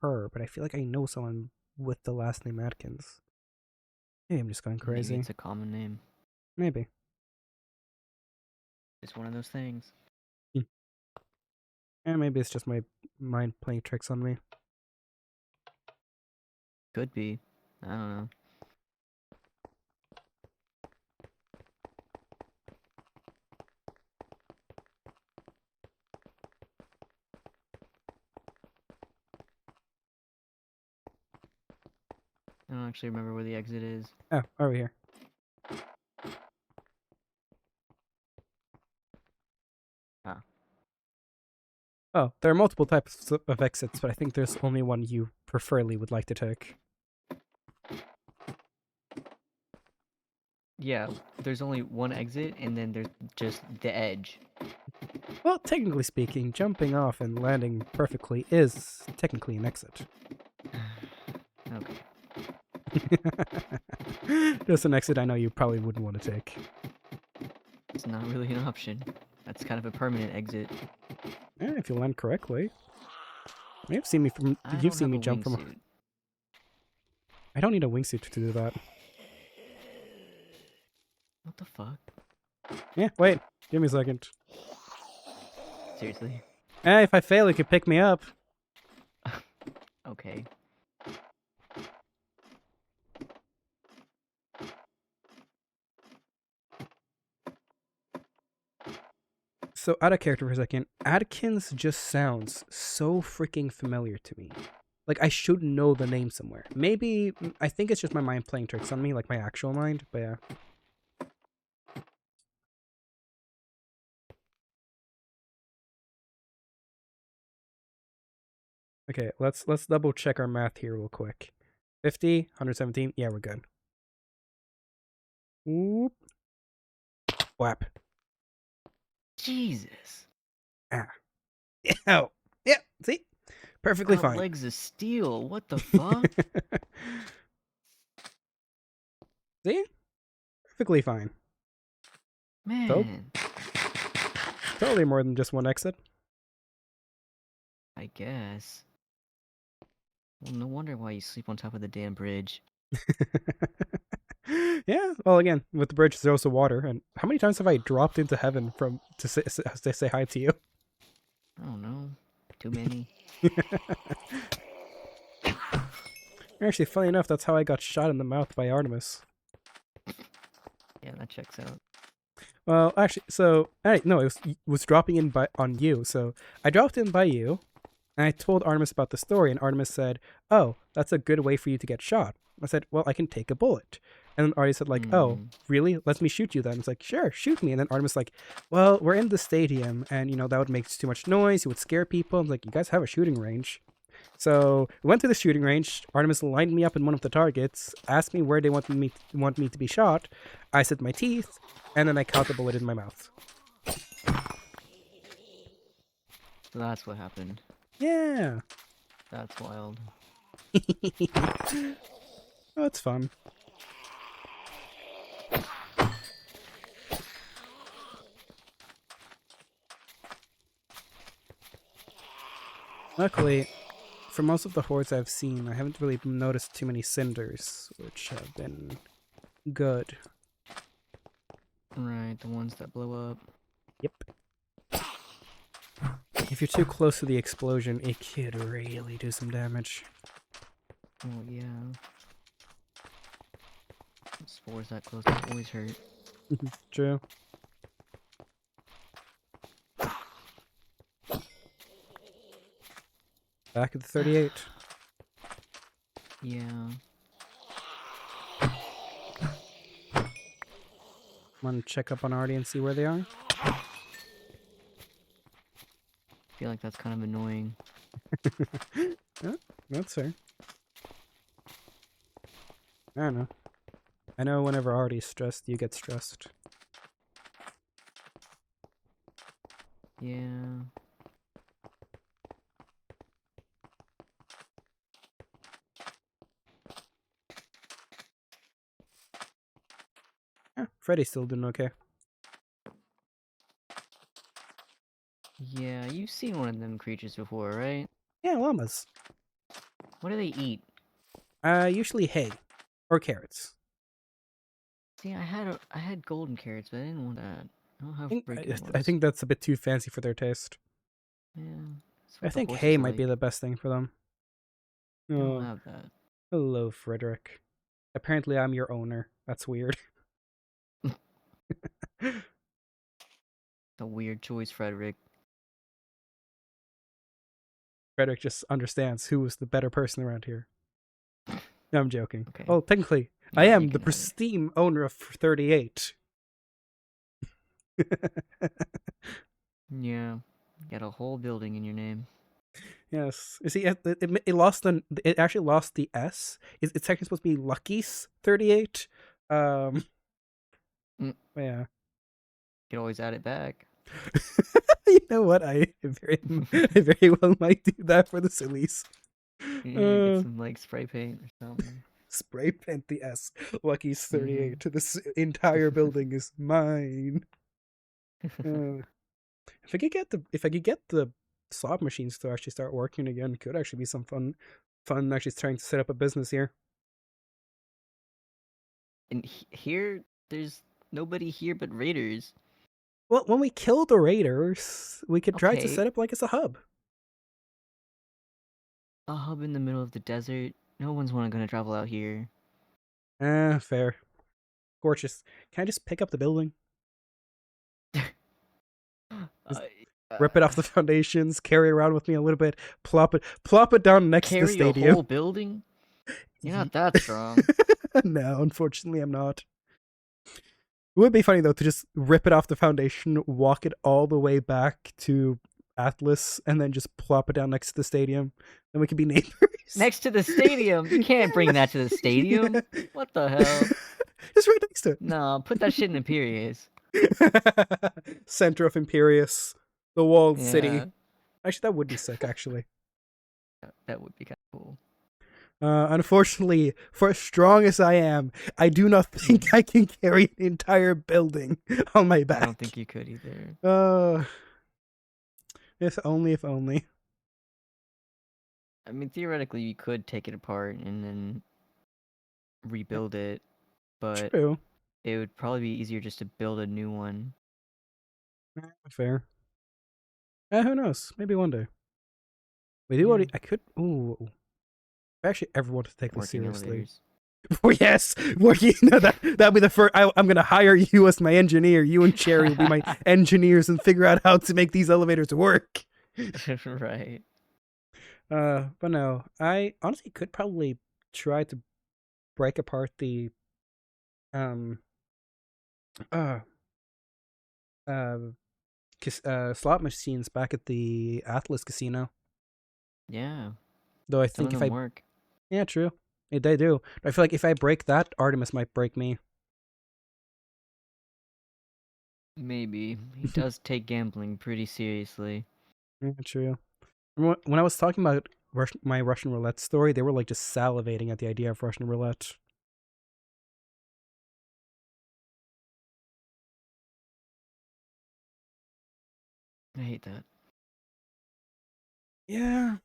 her, but I feel like I know someone with the last name Atkins. Maybe I'm just going Maybe crazy. it's a common name. Maybe. It's one of those things. Yeah, maybe it's just my mind playing tricks on me. Could be. I don't know. I don't actually remember where the exit is. Oh, over here. Ah. Oh, there are multiple types of exits, but I think there's only one you preferably would like to take. Yeah, there's only one exit, and then there's just the edge. Well, technically speaking, jumping off and landing perfectly is technically an exit. Okay. Just an exit I know you probably wouldn't want to take. It's not really an option. That's kind of a permanent exit. Yeah, if you land correctly. You've seen me from. I You've don't seen have me a jump from. wingsuit. I don't need a wingsuit to do that. What the fuck? Yeah, wait. Give me a second. Seriously? If I fail, you could pick me up. Okay. So, out of character for a second, Adkins just sounds so freaking familiar to me. Like, I should know the name somewhere. Maybe, I think it's just my mind playing tricks on me, like my actual mind, but yeah. Okay, let's double check our math here real quick. 50, 117, yeah, we're good. Whoop. Whap. Jesus. Ah. Oh. Yeah, see? Perfectly Got fine. legs of steel. What the fuck? See? Perfectly fine. Man. Totally more than just one exit. I guess. Well, no wonder why you sleep on top of the damn bridge. Yeah, well, again, with the bridge, there's also water. And how many times have I dropped into heaven to say hi to you? I don't know. Too many. Actually, funny enough, that's how I got shot in the mouth by Artemis. Yeah, that checks out. Well, actually, so no, it was dropping in on you. So I dropped in by you, and I told Artemis about the story, and Artemis said, "Oh, that's a good way for you to get shot." I said, "Well, I can take a bullet." And then Artemis said, like, "Oh, really? Let me shoot you then." It's like, "Sure, shoot me." And then Artemis like, "Well, we're in the stadium, and that would make too much noise. It would scare people." I'm like, "You guys have a shooting range." So we went to the shooting range. Artemis lined me up in one of the targets, asked me where they want me to be shot. I said my teeth, and then I caught the bullet in my mouth. So that's what happened. Yeah. That's wild. Oh, it's fun. Luckily, for most of the hordes I've seen, I haven't really noticed too many cinders, which have been good. Right, the ones that blow up. Yep. If you're too close to the explosion, it could really do some damage. Oh, yeah. Spores that close don't always hurt. True. Back at the 38. Yeah. Want to check up on Artie and see where they are? I feel like that's kind of annoying. Yeah, that's fair. I don't know. I know whenever Artie's stressed, you get stressed. Yeah. Yeah, Freddy's still doing okay. Yeah, you've seen one of them creatures before, right? Yeah, llamas. What do they eat? Usually hay. Or carrots. See, I had golden carrots, but I didn't want that. I don't know how I think, freaking it I was. think that's a bit too fancy for their taste. Yeah. That's I what the think horses hay might be like. the best thing for them. I don't Oh, have that. hello, Frederick. Apparently I'm your owner. That's weird. It's a weird choice, Frederick. Frederick just understands who is the better person around here. No, I'm joking. Okay. Oh, technically, Yeah, I you am can the have it. pristine owner of 38. Yeah. Got a whole building in your name. Yes. You see, it lost it actually lost the S. It's actually supposed to be Lucky's 38. Mm. Yeah. You could always add it back. You know what? I very well might do that for the sillies. Yeah, get some like spray paint or something. Spray paint the S. Lucky's 38. Mhm. This entire building is mine. If I could get the slot machines to actually start working again, it could actually be some fun actually trying to set up a business here. And here, there's nobody here but raiders. Well, when we kill the raiders, we could try to Okay. set up like as a hub. A hub in the middle of the desert. No one's gonna travel out here. Fair. Gorgeous. Can I just pick up the building? Just rip it off the foundations, carry it around with me a little bit, plop it down next to the Carry a stadium. whole building? You're not that strong. No, unfortunately I'm not. It would be funny though to just rip it off the foundation, walk it all the way back to Atlas, and then just plop it down next to the stadium. Then we could be neighbors. Next to the stadium? You can't bring that to the stadium. What the hell? Just right next to it. No, put that shit in Imperius. Center of Imperius, the walled city. Yeah, Actually, that would be sick. Actually, that would be kind of cool. unfortunately, for as strong as I am, I do not think I can carry an entire building on my back. I don't think you could either. If only, if only. I mean, theoretically, you could take it apart and then rebuild it, but True. it would probably be easier just to build a new one. Fair. Who knows? Maybe one day. We do Yeah. already. I could. Ooh. I actually ever want to take this Working seriously. elevators. Oh, yes, working. No, that'll be the first. I'm gonna hire you as my engineer. You and Cherry will be my engineers and figure out how to make these elevators work. Right. But no, I honestly could probably try to break apart the uh slot machines back at the Atlas Casino. Yeah. Though I Some think of if them I work. yeah, true, they do. I feel like if I break that, Artemis might break me. Maybe. He does take gambling pretty seriously. Yeah, true. When I was talking about my Russian roulette story, they were like just salivating at the idea of Russian roulette. I hate that. Yeah.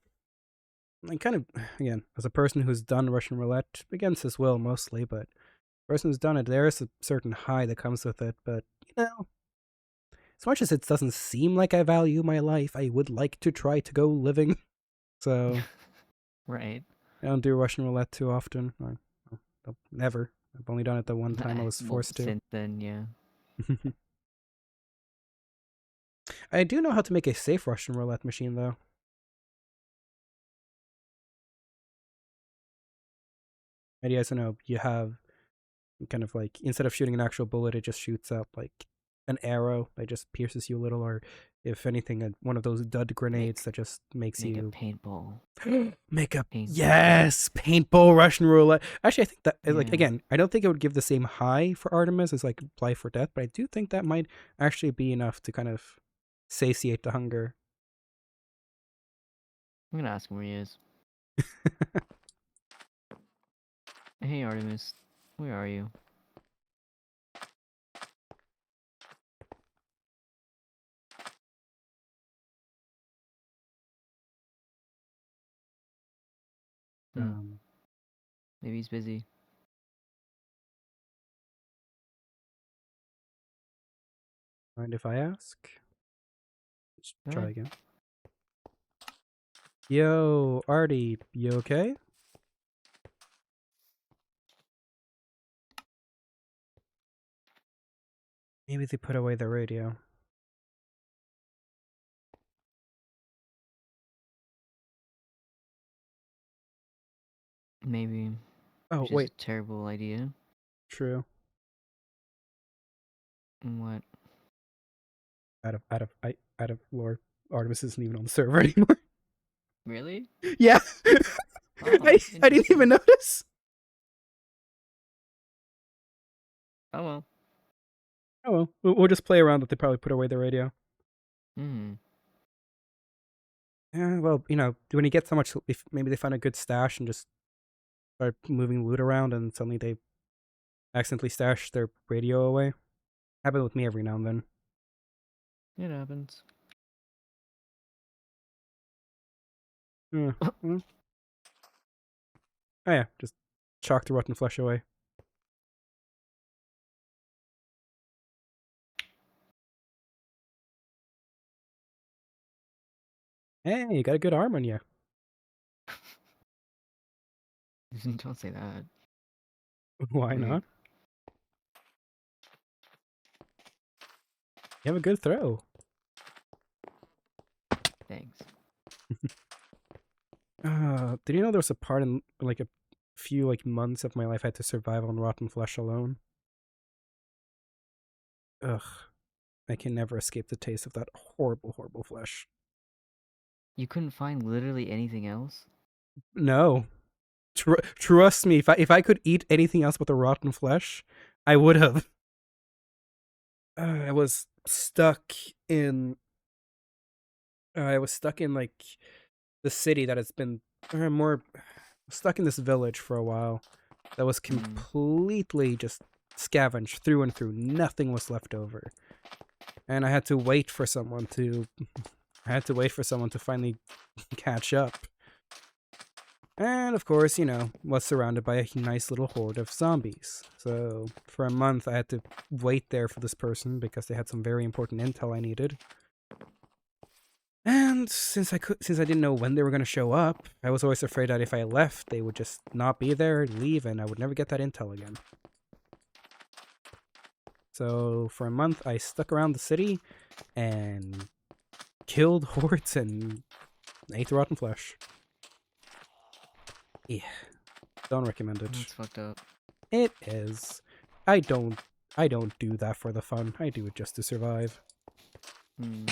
I kind of, again, as a person who's done Russian roulette, against his will mostly, but person who's done it, there is a certain high that comes with it. But, as much as it doesn't seem like I value my life, I would like to try to go living. So, Right. I don't do Russian roulette too often. Never. I've only done it the one time I was Well, forced to. since then, yeah. I do know how to make a safe Russian roulette machine, though. And yes, I know you have kind of like, instead of shooting an actual bullet, it just shoots out like an arrow that just pierces you a little, or if anything, one of those dud grenades that just makes Make a you paintball. make a Paintball. yes paintball Russian roulette. Actually, I think that like Yeah. again, I don't think it would give the same high for Artemis as like life or death, but I do think that might actually be enough to kind of satiate the hunger. I'm gonna ask him where he is. Hey Artemis, where are you? Um, Maybe he's busy. mind if I ask? Let's Go try ahead. again. Yo, Artie, you okay? Maybe they put away the radio. Maybe. Oh, Which is wait. a terrible idea. True. What? Out of lore, Artemis isn't even on the server anymore. Really? Yeah. Oh, I didn't interesting. even notice. Oh well. Oh well, we'll just play around that they probably put away the radio. Hmm. Yeah, well, you know, when you get so much, if maybe they find a good stash and just start moving loot around, and suddenly they accidentally stash their radio away. Happens with me every now and then. It happens. Yeah. Oh yeah, just chalk the rotten flesh away. Hey, you got a good arm on you. Don't say that. Why Rude. not? You have a good throw. Thanks. Did you know there was a part in like a few like months of my life I had to survive on rotten flesh alone? Ugh, I can never escape the taste of that horrible, horrible flesh. You couldn't find literally anything else? No, trust me. If I could eat anything else but the rotten flesh, I would have. I was stuck in. I was stuck in like the city that has been more stuck in this village for a while that was completely just scavenged through and through. Nothing was left over. And I had to wait for someone to finally catch up. And of course, you know, was surrounded by a nice little horde of zombies. So for a month I had to wait there for this person because they had some very important intel I needed. And since I didn't know when they were going to show up, I was always afraid that if I left, they would just not be there, leave, and I would never get that intel again. So for a month, I stuck around the city and killed hordes and ate the rotten flesh. Yeah, don't recommend it. That's fucked up. It is. I don't do that for the fun. I do it just to survive. Hmm.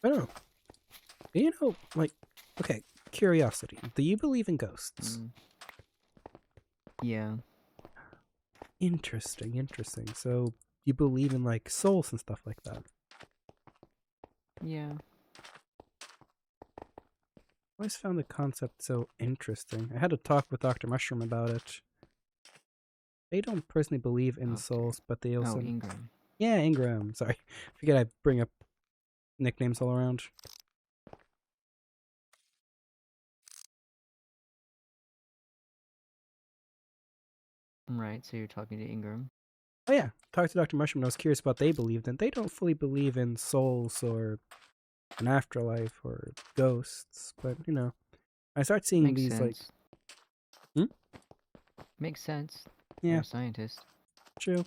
I don't know. You know, like, okay, curiosity. Do you believe in ghosts? Yeah. Interesting. So you believe in like souls and stuff like that? Yeah. I always found the concept so interesting. I had a talk with Dr. Mushroom about it. They don't personally believe in Okay. souls, but they also... Oh, Ingram. Yeah, Ingram. Sorry. Forget I bring up nicknames all around. Right, so you're talking to Ingram. Oh yeah, talked to Dr. Mushroom and I was curious about what they believed in. They don't fully believe in souls or an afterlife or ghosts, but you know, I start seeing Makes these like, sense. Hmm? Makes sense. yeah, You're a scientist. true.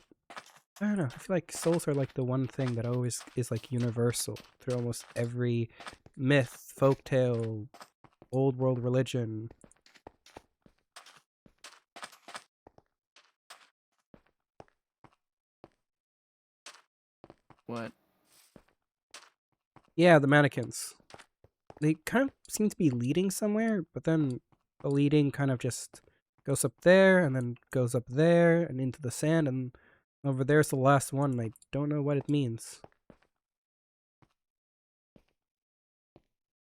I don't know. I feel like souls are like the one thing that always is like universal through almost every myth, folktale, old world religion. What? Yeah, the mannequins. They kind of seem to be leading somewhere, but then the leading kind of just goes up there and then goes up there and into the sand, and over there's the last one, and I don't know what it means.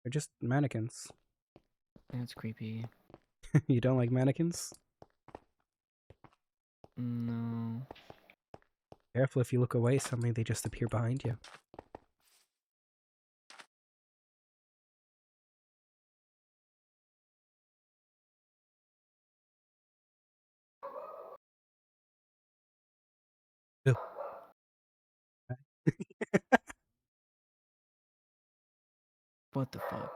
They're just mannequins. That's creepy. You don't like mannequins? No. Careful, if you look away, suddenly they just appear behind you. Ew. What the fuck?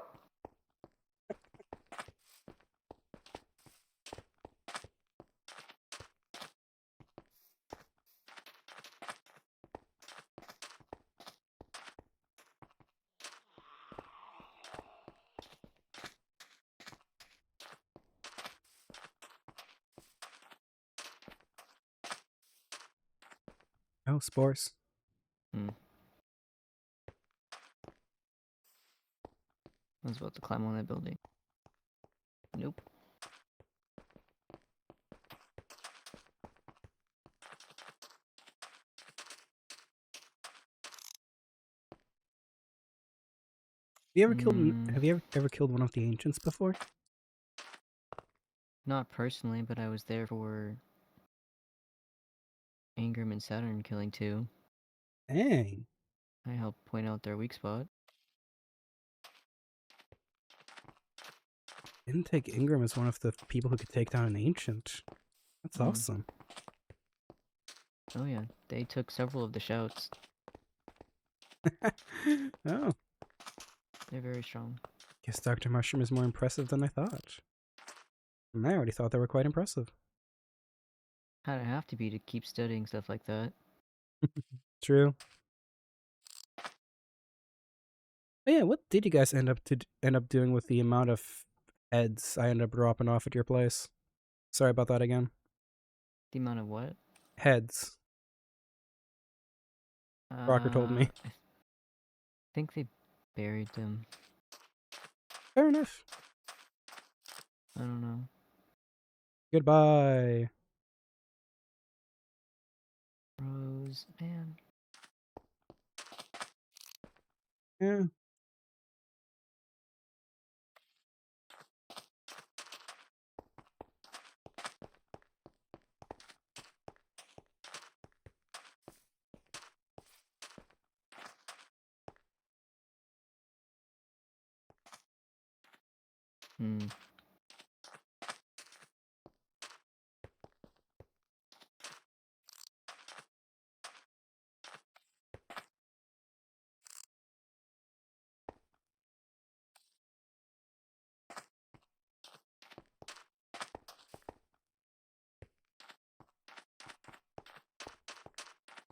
Oh, spores. Hmm. I was about to climb on that building. Nope. You ever killed? Mm, Have you ever killed one of the ancients before? not personally, but I was there for Ingram and Saturn killing two. Dang. I helped point out their weak spot. Didn't take Ingram as one of the people who could take down an ancient. That's Hmm. awesome. Oh yeah, they took several of the shouts. Oh, They're very strong. guess Dr. Mushroom is more impressive than I thought. And I already thought they were quite impressive. How'd it have to be to keep studying stuff like that? True. But yeah, what did you guys end up doing with the amount of heads I ended up dropping off at your place? Sorry about that again. The amount of what? Heads. Rocker told me. I think they buried them. Fair enough. I don't know. Goodbye. Rose, man. Yeah. Hmm.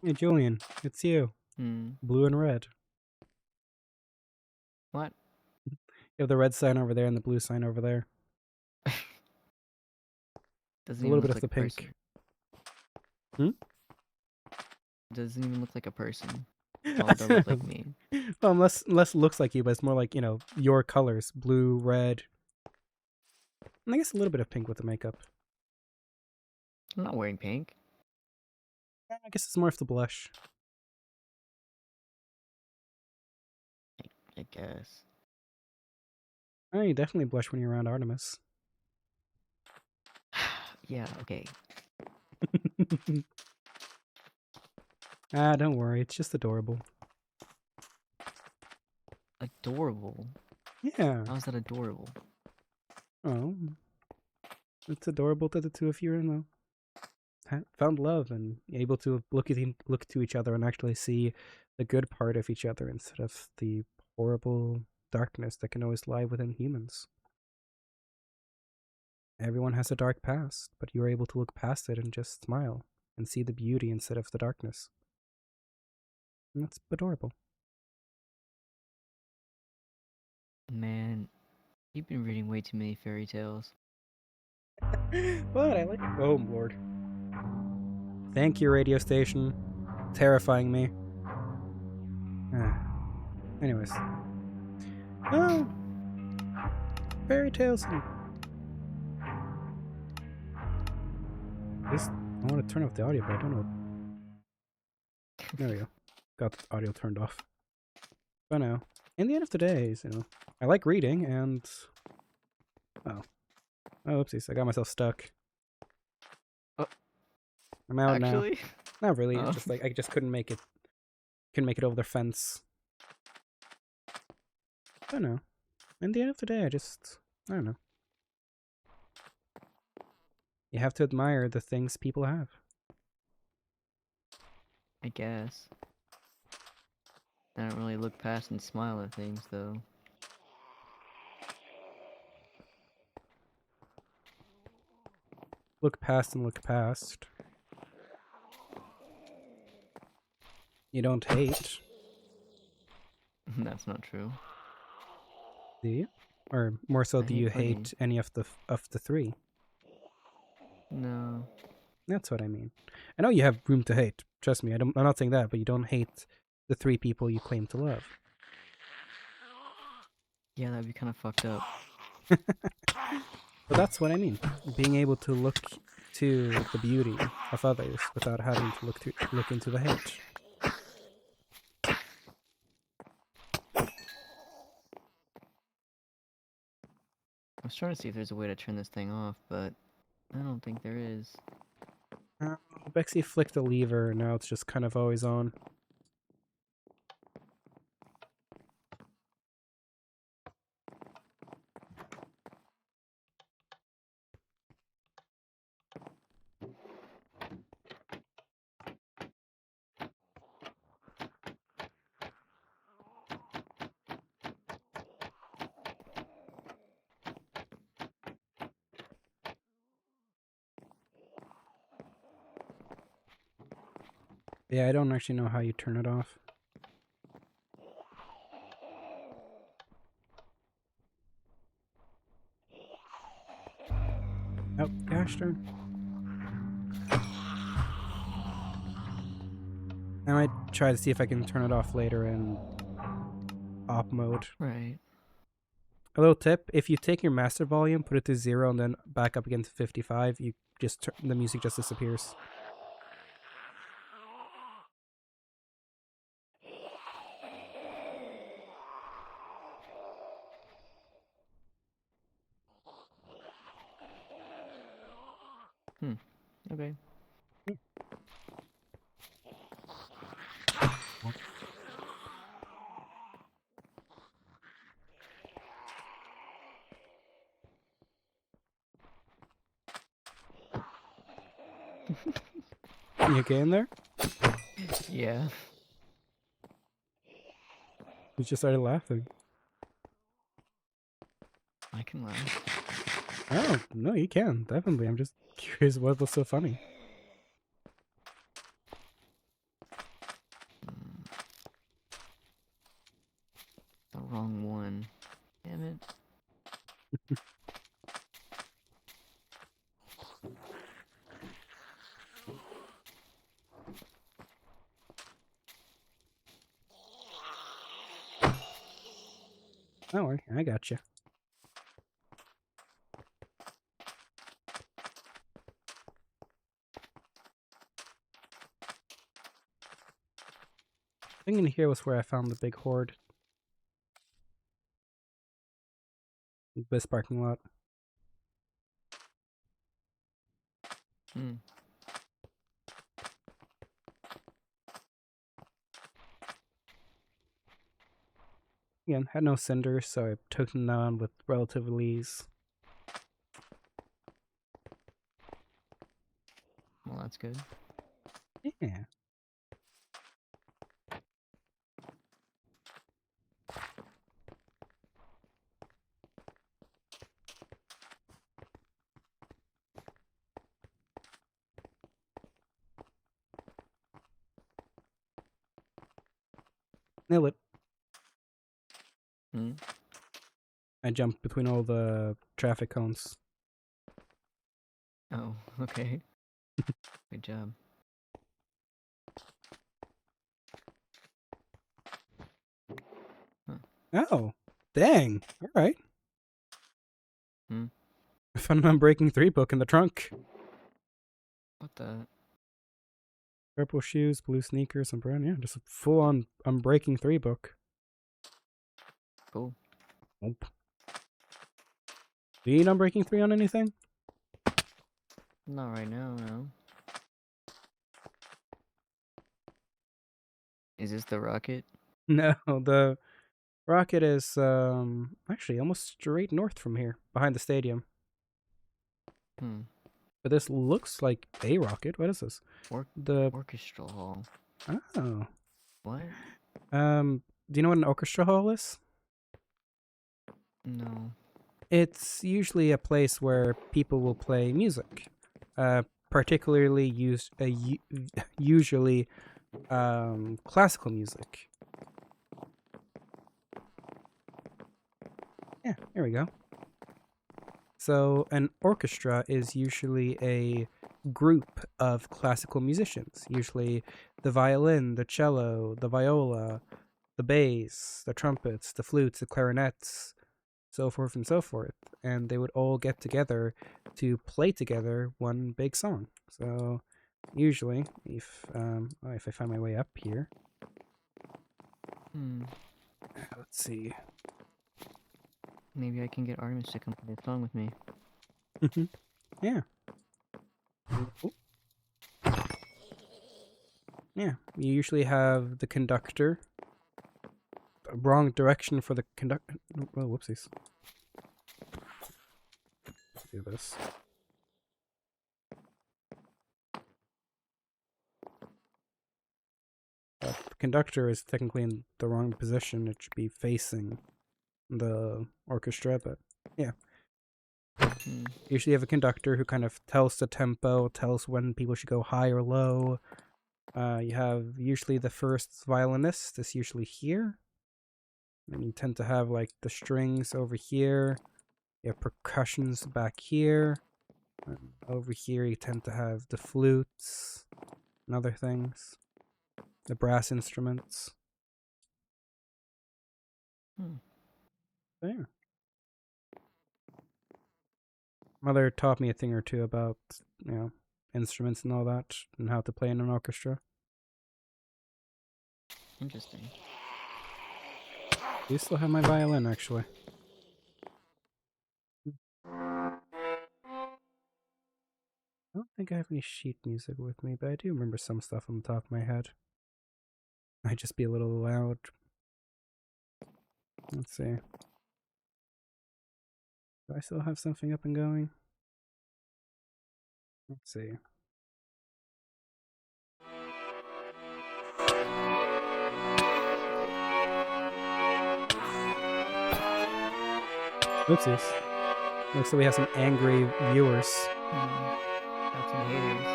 Hey, Julian, it's you. Hmm. Blue and red. What? You have the red sign over there and the blue sign over there. Doesn't A even little bit look of like the a pink. person. Hmm? Doesn't even look like a person. Why would that look like me? Well, unless it looks like you, but it's more like, you know, your colors. Blue, red. And I guess a little bit of pink with the makeup. I'm not wearing pink. I guess it's more of the blush. I guess. Oh, you definitely blush when you're around Artemis. Yeah, okay. Ah, don't worry. It's just adorable. Adorable. Yeah. How's that adorable? Oh. It's adorable that the two of you are, you know, found love and able to look to each other and actually see the good part of each other instead of the horrible darkness that can always lie within humans. Everyone has a dark past, but you're able to look past it and just smile and see the beauty instead of the darkness. And that's adorable. Man, you've been reading way too many fairy tales. But I like. Oh, Lord. Thank you, radio station. Terrifying me. Anyways. Oh, fairy tales. I want to turn off the audio, but I don't know. There we go. Got the audio turned off. But no. In the end of the day, I like reading and. Oh, oopsies! I got myself stuck. Oh. I'm out now. Actually? Not really. Oh. It's just like I just couldn't make it. Couldn't make it over the fence. I don't know. In the end of the day, I don't know. You have to admire the things people have. I guess. I don't really look past and smile at things, though. Look past and look past. You don't hate, That's not true. do you? Or more so, I do hate you plenty. hate any of the three? No. That's what I mean. I know you have room to hate. Trust me, I'm not saying that, but you don't hate the three people you claim to love. Yeah, that'd be kind of fucked up. But that's what I mean. Being able to look to the beauty of others without having to look into the hate. I was trying to see if there's a way to turn this thing off, but I don't think there is. Bexy flicked the lever, and now it's just kind of always on. Yeah, I don't actually know how you turn it off. Oh, gosh darn. I might try to see if I can turn it off later in op mode. Right. A little tip, if you take your master volume, put it to 0 and then back up again to 55, you just the music just disappears. Okay. You okay in there? Yeah. You just started laughing. I can laugh. Oh, no, you can. Definitely. I'm just curious what was so funny. The wrong one. Damn it. Don't worry, I got you. I think in here was where I found the big horde. This parking lot. Hmm. Again, had no cinders, so I took them down with relative ease. Well, that's good. Yeah. Nail it. Hmm? I jumped between all the traffic cones. Oh, okay. Good job. Oh, dang. All right. Hmm? I found an Unbreaking 3 book in the trunk. What the? Purple shoes, blue sneakers, and brown. Yeah, just a full-on Unbreaking 3 book. Cool. Nope. Do you need Unbreaking 3 on anything? Not right now, no. Is this the rocket? No, the rocket is actually almost straight north from here, behind the stadium. Hmm. But this looks like a rocket. What is this? The Orchestral hall. oh. What? Do you know what an orchestra hall is? No. It's usually a place where people will play music, particularly usually classical music. Yeah, here we go. So an orchestra is usually a group of classical musicians, usually the violin, the cello, the viola, the bass, the trumpets, the flutes, the clarinets, so forth and so forth. And they would all get together to play together one big song. So usually, if I find my way up here, Hmm. let's see. Maybe I can get Artemis to come play a song with me. Yeah. Oh. Yeah, you usually have the conductor. Wrong direction for the conductor. Oh, whoopsies. Let's do this. The conductor is technically in the wrong position. It should be facing the orchestra, but yeah. Hmm. Usually you have a conductor who kind of tells the tempo, tells when people should go high or low. You have usually the first violinist is usually here. And you tend to have like the strings over here. You have percussions back here. And over here you tend to have the flutes and other things. The brass instruments. Hmm. There. Mother taught me a thing or two about, instruments and all that, and how to play in an orchestra. Interesting. Do still have my violin, actually. I don't think I have any sheet music with me, but I do remember some stuff on the top of my head. Might just be a little loud. Let's see. Do I still have something up and going? Let's see. Oopsies. Looks like we have some angry viewers. Got some haters.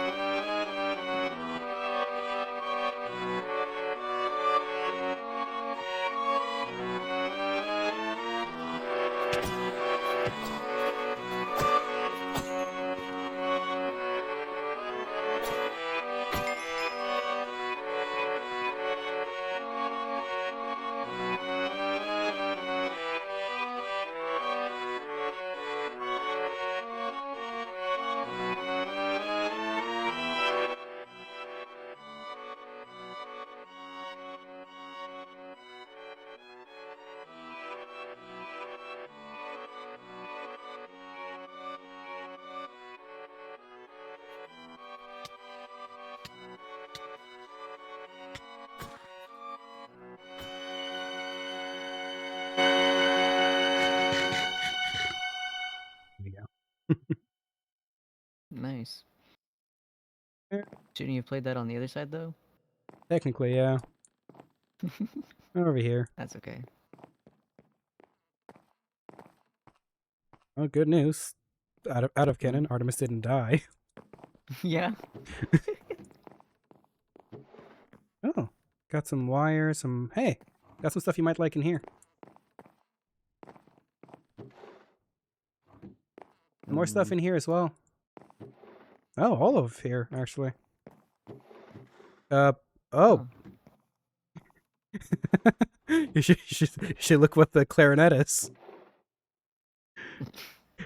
There we go. Nice. Yeah. Shouldn't you have played that on the other side, though? Technically, yeah. Over here. That's okay. Oh, good news. Out of canon, Hmm. Artemis didn't die. Yeah. Oh, got some wire, some... Hey, Got some stuff you might like in here. More stuff in here as well. Oh, all of here, actually. Oh. you should look what the clarinet is.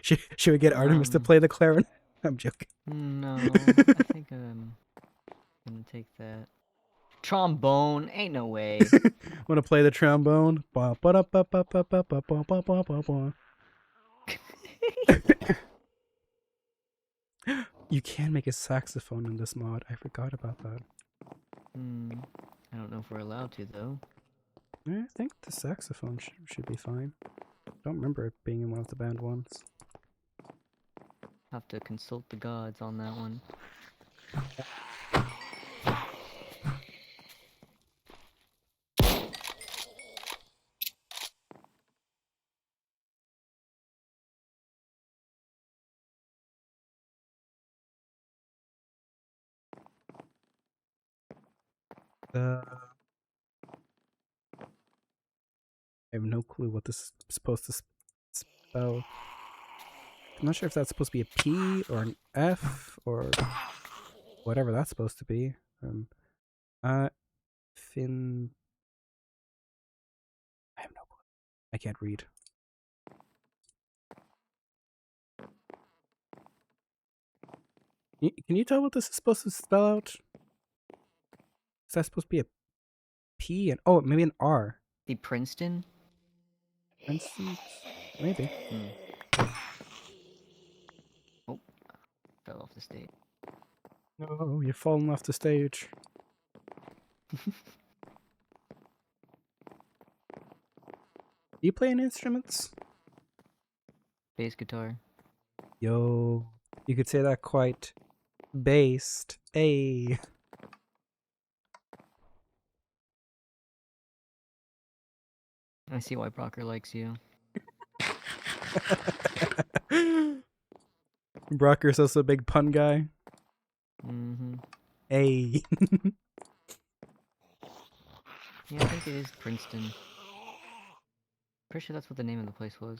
Should we get Artemis to play the clarinet? I'm joking. No, I think I'm gonna take that. Trombone? Ain't no way. Want to play the trombone? You can make a saxophone in this mod. I forgot about that. I don't know if we're allowed to, though. I think the saxophone should be fine. Don't remember it being in one of the banned ones. Have to consult the gods on that one. I have no clue what this is supposed to spell. I'm not sure if that's supposed to be a P or an F or whatever that's supposed to be. Fin. I have no clue. I can't read. Can you tell what this is supposed to spell out? Is that supposed to be a P and maybe an R? The Princeton? Princeton? Maybe. Oh, fell off the stage. No, you're falling off the stage. Do you play any instruments? Bass guitar. Yo, you could say that quite based. Ay. I see why Brocker likes you. Brocker's also a big pun guy. Ay. Yeah, I think it is Princeton. Pretty sure that's what the name of the place was.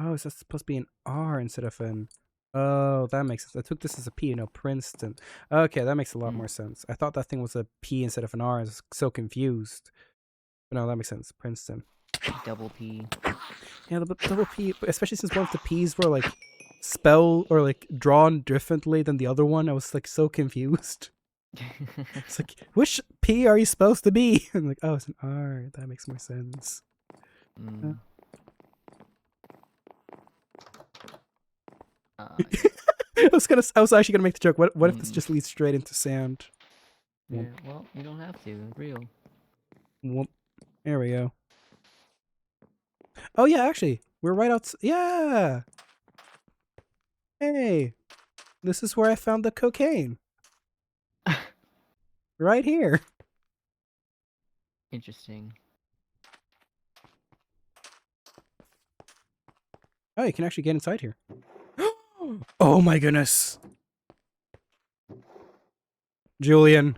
Oh, is that supposed to be an R instead of an... Oh, that makes sense. I took this as a P, Princeton. Okay, that makes a lot more sense. I thought that thing was a P instead of an R. I was so confused. But no, that makes sense. Princeton. Double P. Yeah, the double P, especially since one of the P's were like spelled or like drawn differently than the other one. I was like so confused. It's like, which P are you supposed to be? I'm like, oh, it's an R. That makes more sense. Yeah. I was actually gonna make the joke. What if this just leads straight into sound? Yeah, well, you don't have to. It's real. There we go. Oh yeah, actually, we're right outside. Yeah. Hey, this is where I found the cocaine. Right here. Interesting. Oh, you can actually get inside here. Oh my goodness. Julian.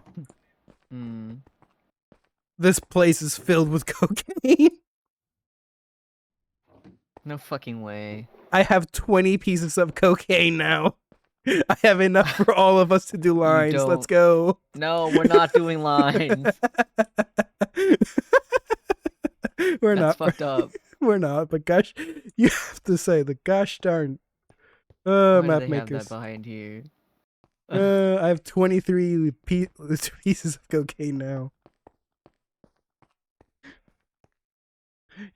This place is filled with cocaine. No fucking way. I have 20 pieces of cocaine now. I have enough for all of us to do lines. Let's go. No, we're not doing lines. That's fucked up. We're not, but gosh, you have to say the gosh darn Why map do they have makers. that behind here? I have 23 pieces of cocaine now.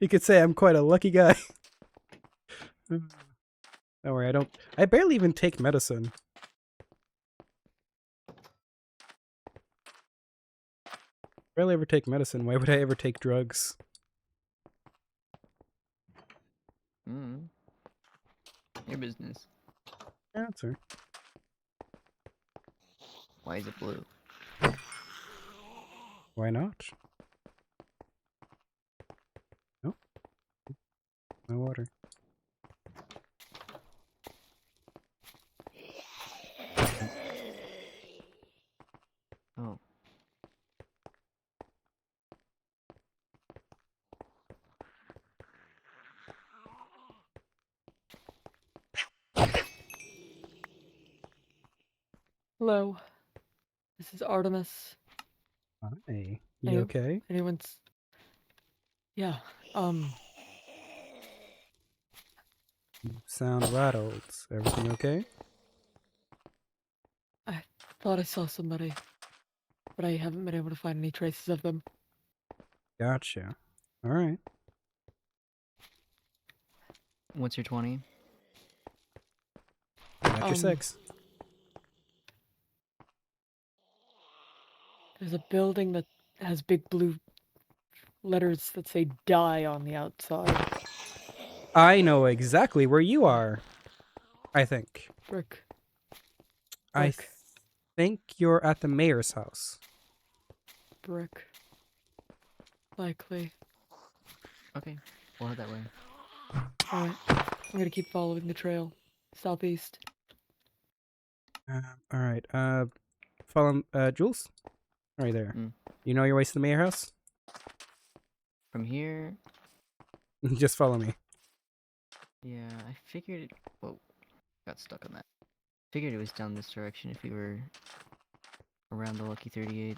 You could say I'm quite a lucky guy. Don't worry, I barely even take medicine. Barely ever take medicine. Why would I ever take drugs? Your business. Yeah, that's right. Why is it blue? Why not? No. No water. Oh. Hello. This is Artemis. Hi. You Any- okay? Anyone's? Yeah. You sound rattled. Everything okay? I thought I saw somebody, but I haven't been able to find any traces of them. Gotcha. Alright. What's your 20? Got your 6. There's a building that has big blue letters that say "die" on the outside. I know exactly where you are. I think. Frick. I Frick. think you're at the mayor's house. Brick. Likely. Okay, we'll head that way. Alright. I'm gonna keep following the trail. Southeast. Alright. Follow, Jules? Right there. Mm. You know your way to the mayor house? From here, Just follow me. yeah, I figured it. Whoa, got stuck on that. Figured it was down this direction if we were around the Lucky 38.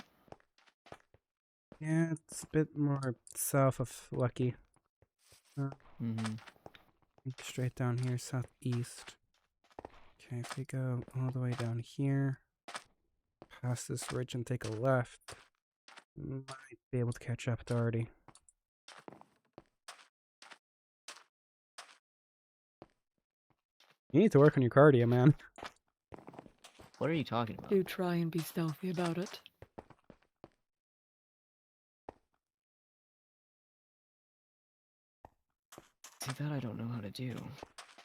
Yeah, it's a bit more south of Lucky. Mm-hmm. Straight down here, southeast. Okay, if we go all the way down here, past this ridge and take a left, might be able to catch up to Artie. You need to work on your cardio, man. What are you talking about? Do try and be stealthy about it. See, that I don't know how to do.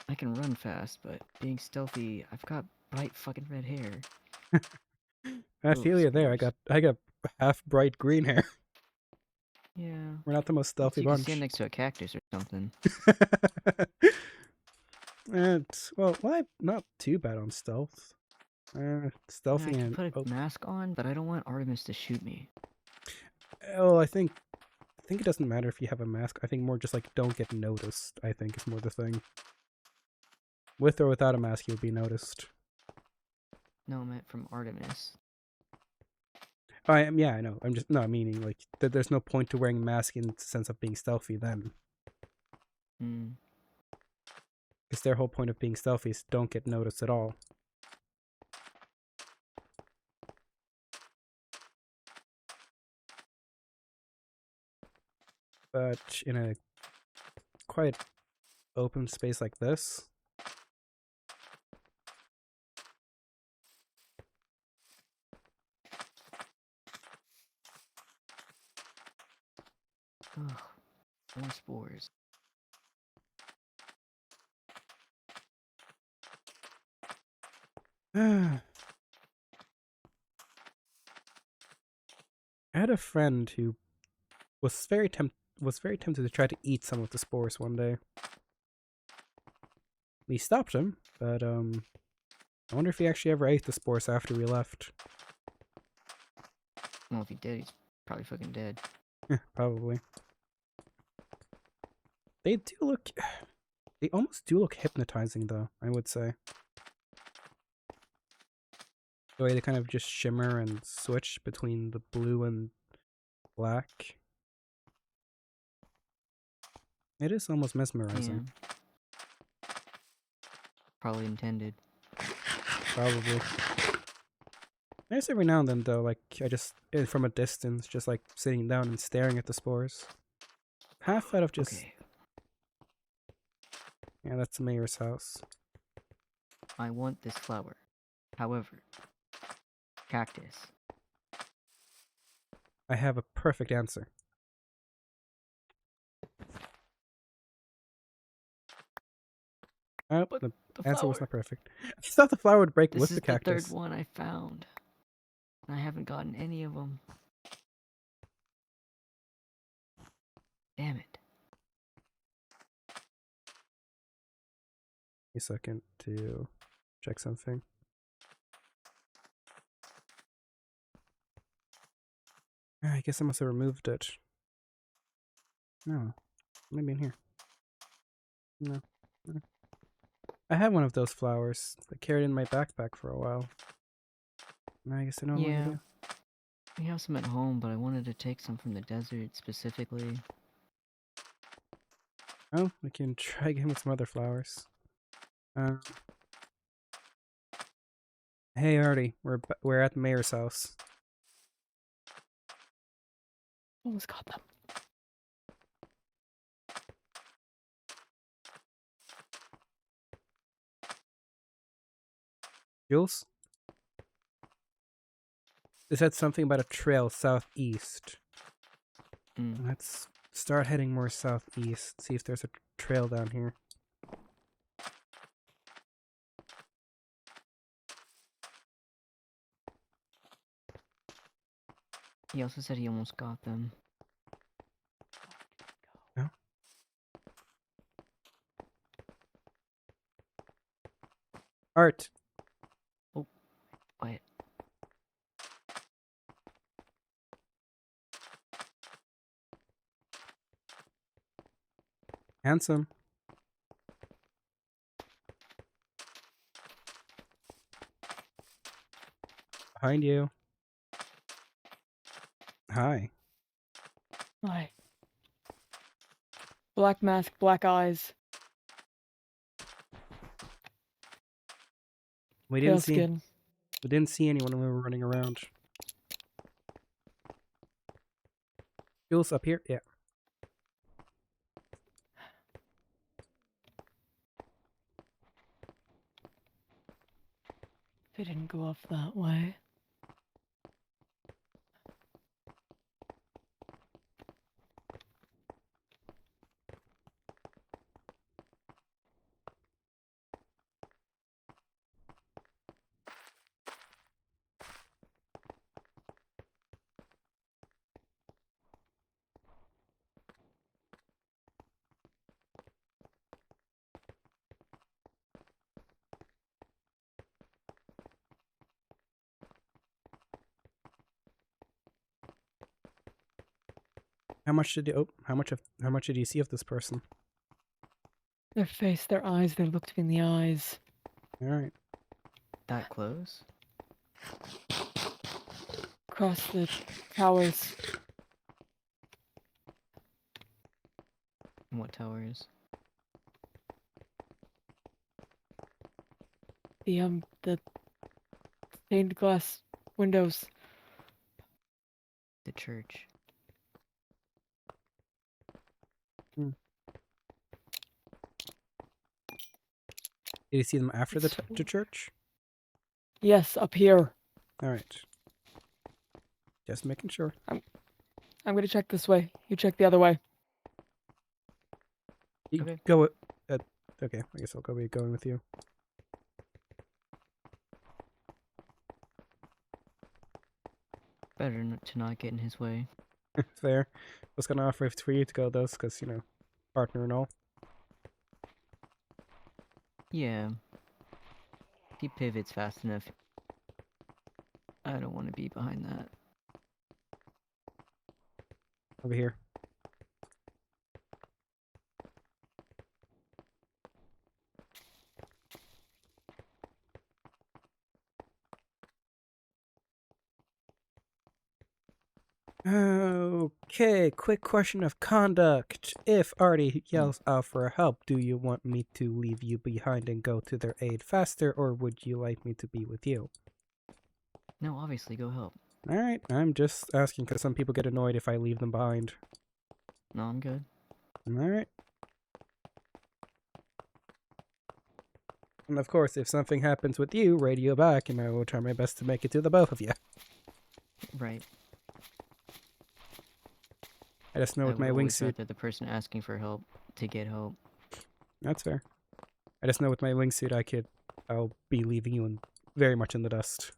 I can run fast, but being stealthy, I've got bright fucking red hair. I Ooh, feel you there. spores. I got half bright green hair. Yeah. We're not the most Well, stealthy you can bunch. stand next to a cactus or something. Well, I'm not too bad on stealth. Yeah, Stealthy I can and put a mask on, but I don't want Artemis to shoot me. I think it doesn't matter if you have a mask. I think more just like don't get noticed. I think is more the thing. With or without a mask, you'll be noticed. No, I meant from Artemis. Yeah, I know. I'm just no meaning like that. There's no point to wearing a mask in the sense of being stealthy then, Hmm. because their whole point of being stealthy is don't get noticed at all. But in a quiet open space like this, Ugh. More spores. I had a friend who was very tempted to try to eat some of the spores one day. We stopped him, but I wonder if he actually ever ate the spores after we left. Well, if he did, he's probably fucking dead. Probably. They do look. They almost do look hypnotizing, though, I would say. The way they kind of just shimmer and switch between the blue and black. It is almost mesmerizing. Yeah. Probably intended. Probably. I guess every now and then, though, like, I just, from a distance, just like sitting down and staring at the spores. Half out of just. Okay. Yeah, that's the mayor's house. I want this flower. However, cactus. I have a perfect answer. Oh, But the the answer was flower. not perfect. I thought the flower would break This with is the the cactus. third one I found. I haven't gotten any of them. Damn it. A second to check something. I guess I must have removed it. No, maybe in here. No. I have one of those flowers. I carried it in my backpack for a while. I guess I know what to Yeah. do. We have some at home, but I wanted to take some from the desert specifically. Oh, we can try again with some other flowers. Hey, Artie, we're at the mayor's house. Almost got them. Jules? It said something about a trail southeast. Mm. Let's start heading more southeast. See if there's a trail down here. He also said he almost got them. No? Art! Oh, quiet. Handsome. Behind you. Hi. Hi. Black mask, black eyes, We pale didn't skin. see anyone when we were running around. Jules, up here? Yeah. They didn't go off that way. How much did you see of this person? Their face, their eyes, they looked me in the eyes. Alright. That close? Across the towers. What towers? The stained glass windows. The church. Did you see them after the It's- church? Yes, up here. Alright. Just making sure. I'm gonna check this way. You check the other way. You Okay. go with... okay, I guess I'll go be going with you. Better to not get in his way. Fair. I was gonna offer it for you to go though, because, you know, partner and all. Yeah. If he pivots fast enough, I don't want to be behind that. Over here. Okay, quick question of conduct. If Artie yells out for help, do you want me to leave you behind and go to their aid faster, or would you like me to be with you? No, obviously, go help. Alright, I'm just asking because some people get annoyed if I leave them behind. No, I'm good. Alright. And of course, if something happens with you, radio back and I will try my best to make it to the both of you. Right. I just know I with would my always wingsuit. rather the person asking for help to get help. That's fair. I just know with my wingsuit I'll be leaving you very much in the dust.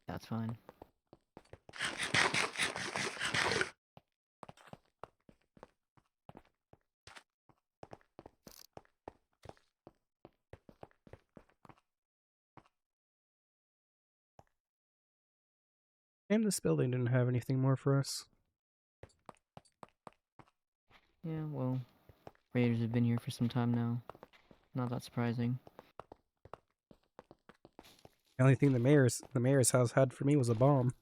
That's fine. And this building didn't have anything more for us. Yeah, well, raiders have been here for some time now. Not that surprising. The only thing the mayor's house had for me was a bomb.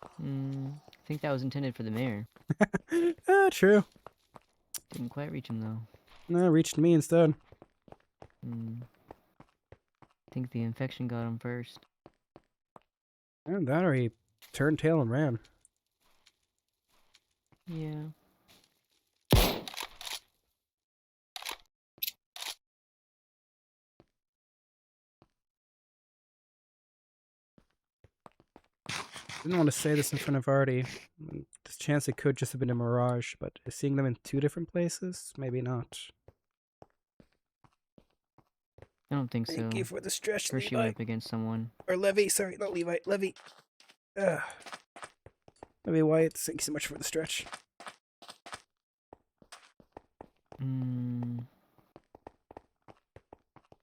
I think that was intended for the mayor. True. Didn't quite reach him though. No, it reached me instead. I think the infection got him first. And that or he turned tail and ran. Yeah. Didn't want to say this in front of Artie. There's a chance it could just have been a mirage, but seeing them in two different places, maybe not. I don't think so. Thank you for the stretch, First she Levi. went up against someone. Or Levy, sorry, not Levi. Levy. Levy Wyatt, thank you so much for the stretch. He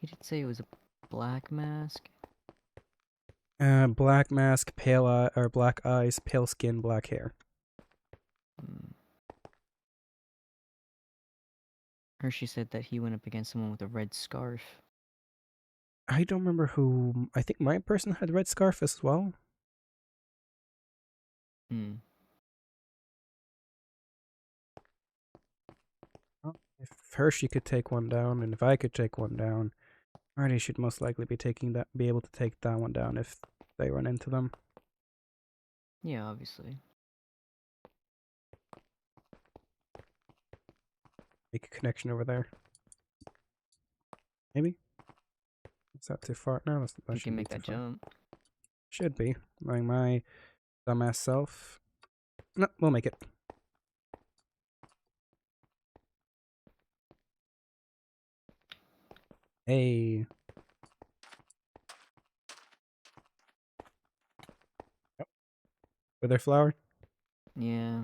did say it was a black mask. Black mask, pale eye, or black eyes, pale skin, black hair. Hershey said that he went up against someone with a red scarf. I don't remember who. I think my person had red scarf as well. Well, if Hershey could take one down, and if I could take one down, Artie should most likely be able to take that one down if they run into them. Yeah, obviously. Make a connection over there. Maybe? Is that too far? No, that You shouldn't can be make too that far. jump. Should be. Like my dumbass self. No, we'll make it. Hey. Yep. Wither flower? Yeah.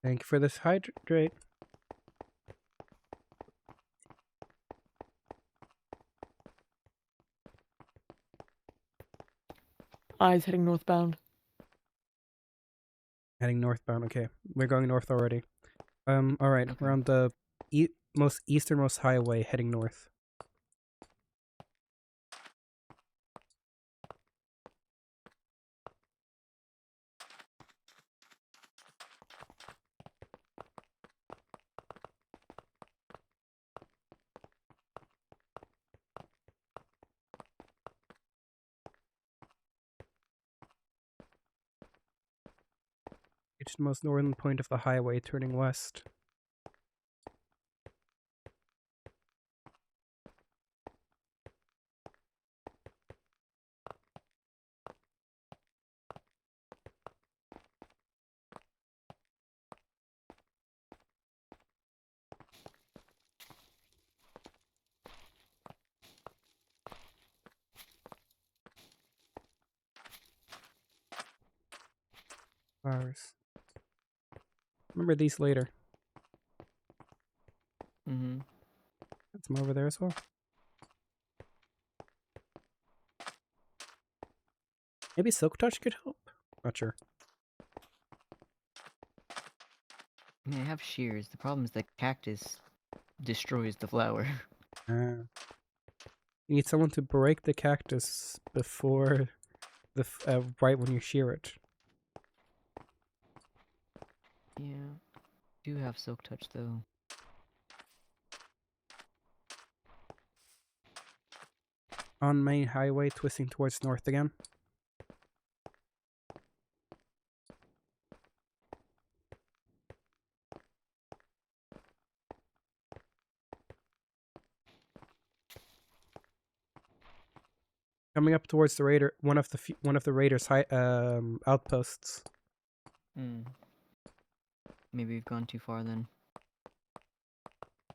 Thank you for this hydrate. Eyes heading northbound. Heading northbound. Okay, we're going north already. Alright, Okay. we're on the most easternmost highway heading north. It's the most northern point of the highway, turning west. Flowers. Remember these later. Got some over there as well. Maybe Silk Touch could help? Not sure. I mean, I have shears. The problem is the cactus destroys the flower. You need someone to break the cactus before right when you shear it. Yeah. Do have silk touch though. On main highway, twisting towards north again. Coming up towards the raider, one of the raiders' outposts. Maybe we've gone too far then.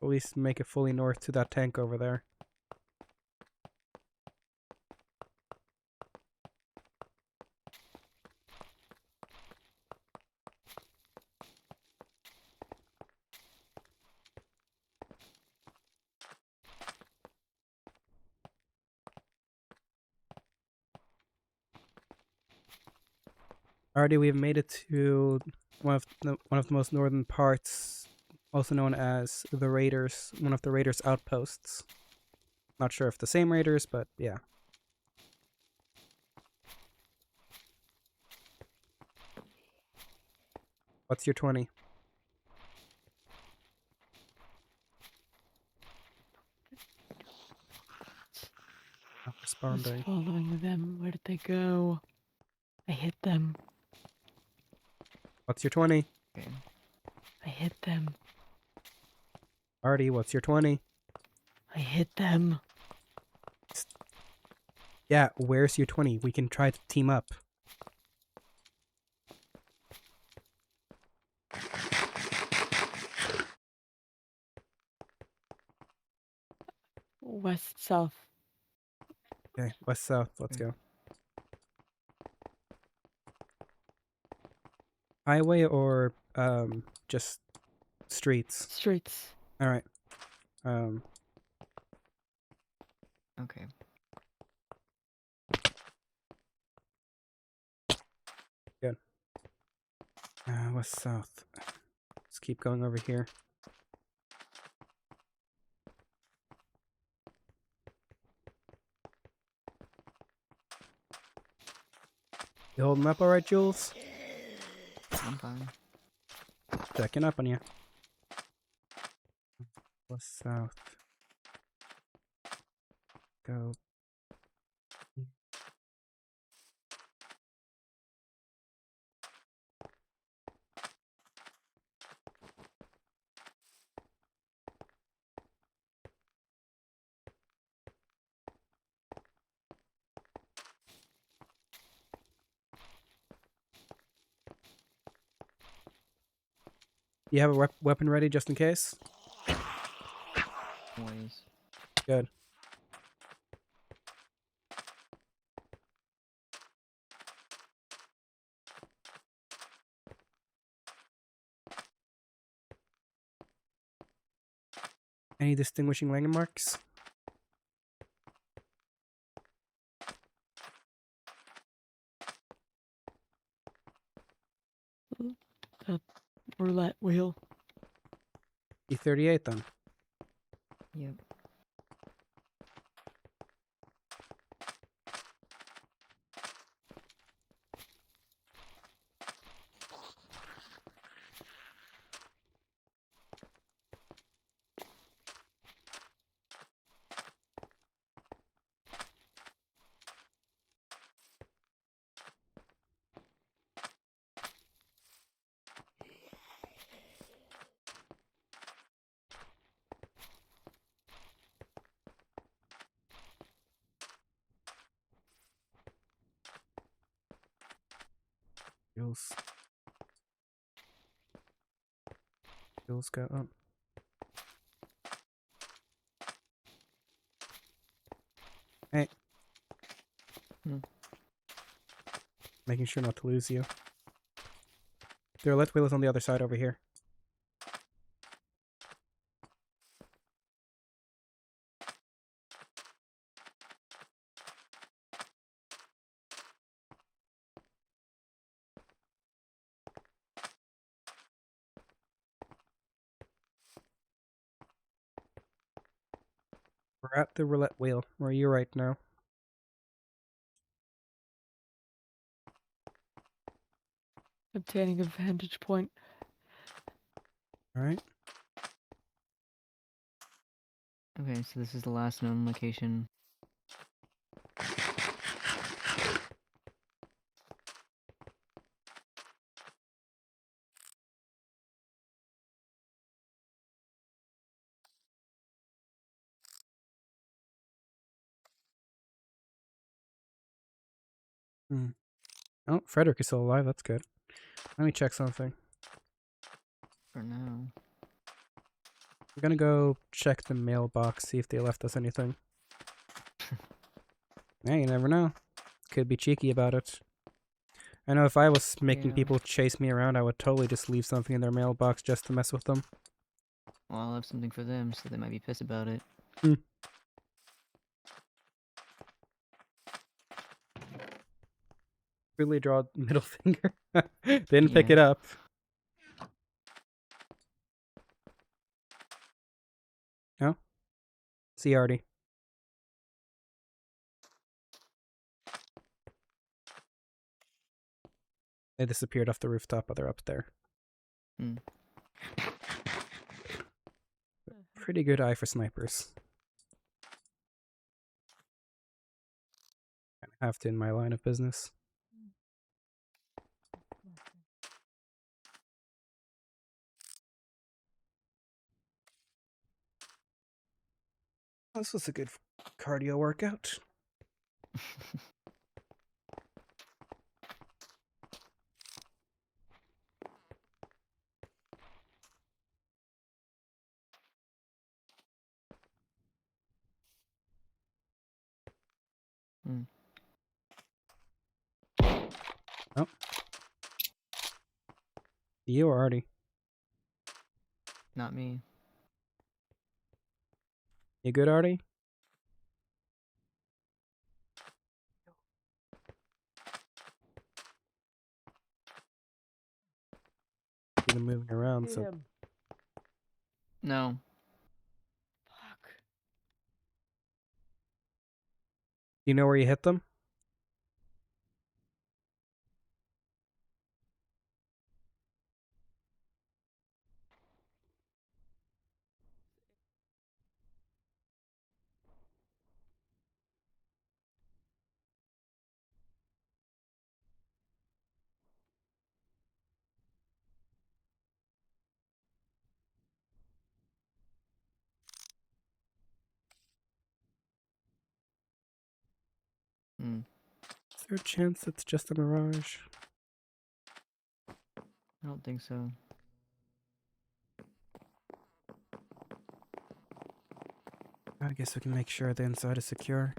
At least make it fully north to that tank over there. Already, we have made it to one of the most northern parts, also known as the Raiders, one of the Raiders' outposts. Not sure if the same Raiders, but yeah. What's your 20? Not I was responding. following them. Where did they go? I hit them. What's your 20? Okay. I hit them. Artie, what's your 20? I hit them. Yeah, where's your 20? We can try to team up. West, south. Okay, west, south, let's Okay. go. Highway or just streets? Streets. Alright. Okay. Good. West, south. Let's keep going over here. You holding up alright, Jules? I'm fine. Checking up on you. West, south. Go. You have a weapon ready just in case? Always. Good. Any distinguishing landmarks? The roulette wheel. E38 then. Yep. Jules. Jules go up. Hey. Making sure not to lose you. The roulette wheel is on the other side over here. We're at the roulette wheel. Where are you right now? Obtaining a vantage point. Alright. Okay, so this is the last known location. Oh, Frederick is still alive. That's good. Let me check something. For now. I'm gonna go check the mailbox, see if they left us anything. Hey, you never know. Could be cheeky about it. I know if I was making Yeah. people chase me around, I would totally just leave something in their mailbox just to mess with them. Well, I'll have something for them, so they might be pissed about it. Really draw middle finger. Didn't pick Yeah. it up. No? See, Artie. They disappeared off the rooftop, but they're up there. Hmm. Pretty good eye for snipers. I have to in my line of business. This was a good cardio workout. Hmm. Oh. You or Artie? Not me. You good, Artie? See them moving around, Hit so him. No. Fuck. you know where you hit them? Hmm. Is there a chance it's just a mirage? I don't think so. I guess we can make sure the inside is secure.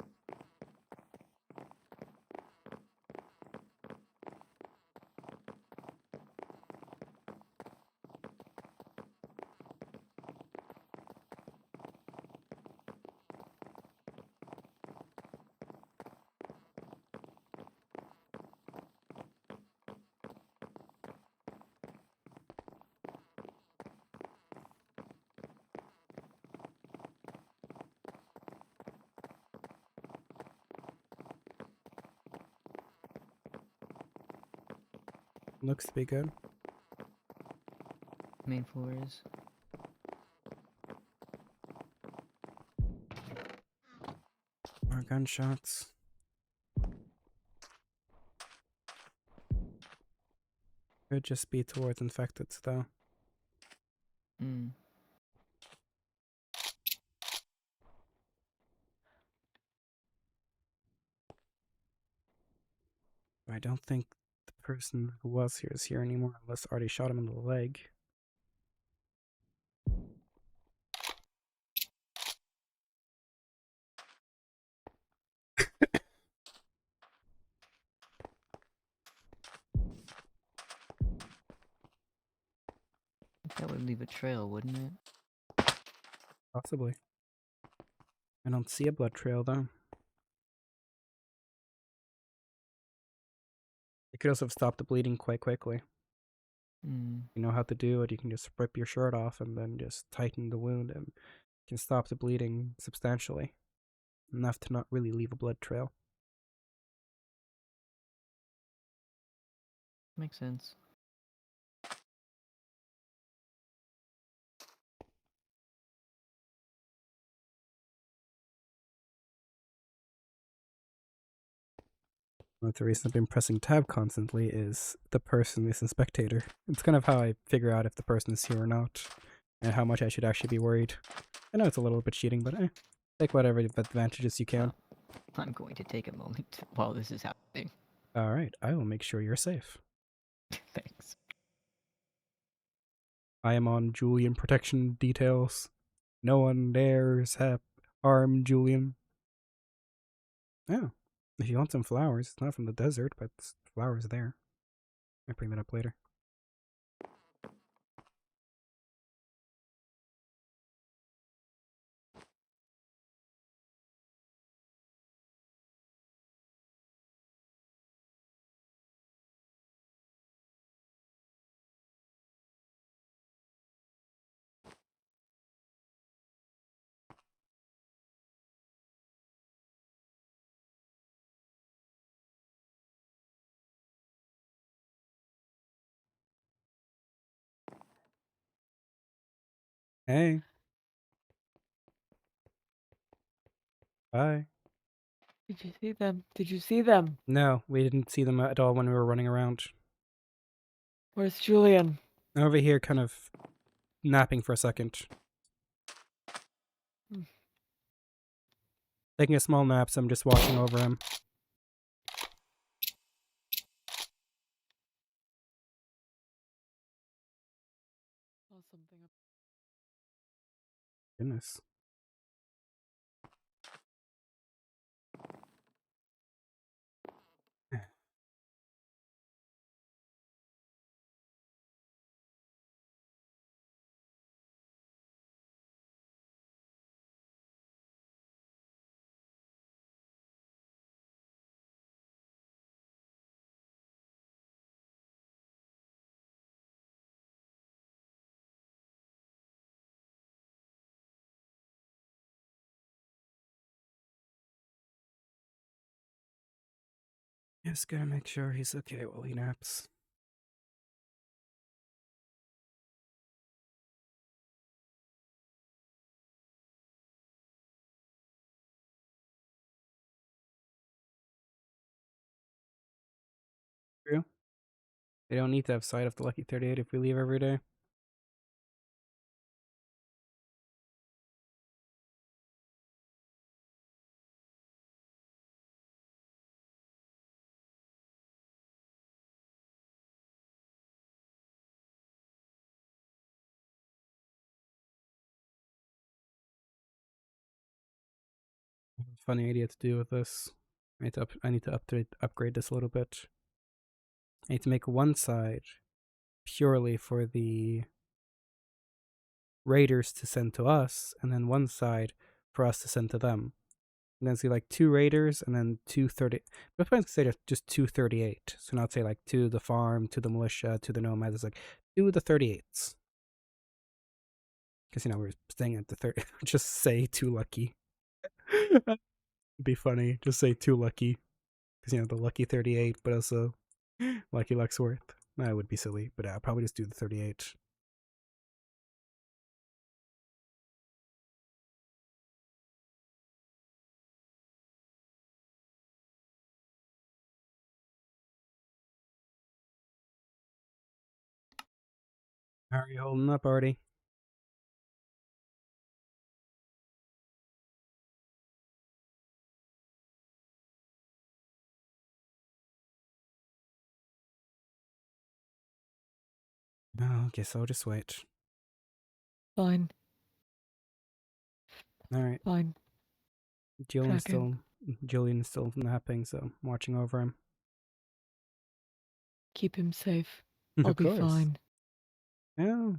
Looks to be good. Main floor is. More gunshots. Could just be towards infected, though. Hmm. I don't think the person who was here is here anymore, unless Artie shot him in the leg. That would leave a trail, wouldn't it? Possibly. I don't see a blood trail, though. You could also have stopped the bleeding quite quickly. Hmm. You know how to do it. You can just rip your shirt off and then just tighten the wound and you can stop the bleeding substantially. Enough to not really leave a blood trail. Makes sense. One of the reasons I've been pressing tab constantly is the person is a spectator. It's kind of how I figure out if the person is here or not, and how much I should actually be worried. I know it's a little bit cheating, but take whatever advantages you can. I'm going to take a moment while this is happening. Alright, I will make sure you're safe. Thanks. I am on Julian protection details. No one dares harm Julian. Oh, if you want some flowers, it's not from the desert, but flowers there. I'll bring that up later. Hey. Bye. Did you see them? Did you see them? No, we didn't see them at all when we were running around. Where's Julian? Over here, kind of napping for a second. Hmm. Taking a small nap, so I'm just watching over him. Saw something up. Goodness. Just gotta make sure he's okay while he naps. True. They don't need to have sight of the Lucky 38 if we leave every day. Funny idea to do with this. I need to upgrade this a little bit. I need to make one side purely for the raiders to send to us, and then one side for us to send to them. And then see like 2 raiders and then 230. But I was say just 238. So not say like to the farm, to the militia, to the nomads. It's like 2 of the 38s. Because we're staying at the 30. Just say 2 lucky. It'd be funny. Just say 2 lucky. Because the lucky 38, but also lucky Luxworth. That would be silly, but I'll probably just do the 38. How are you holding up, Artie? No, okay, so I'll just wait. Fine. Alright. Fine. Julian's still napping, so I'm watching over him. Keep him safe. I'll Of be course. fine. Yeah.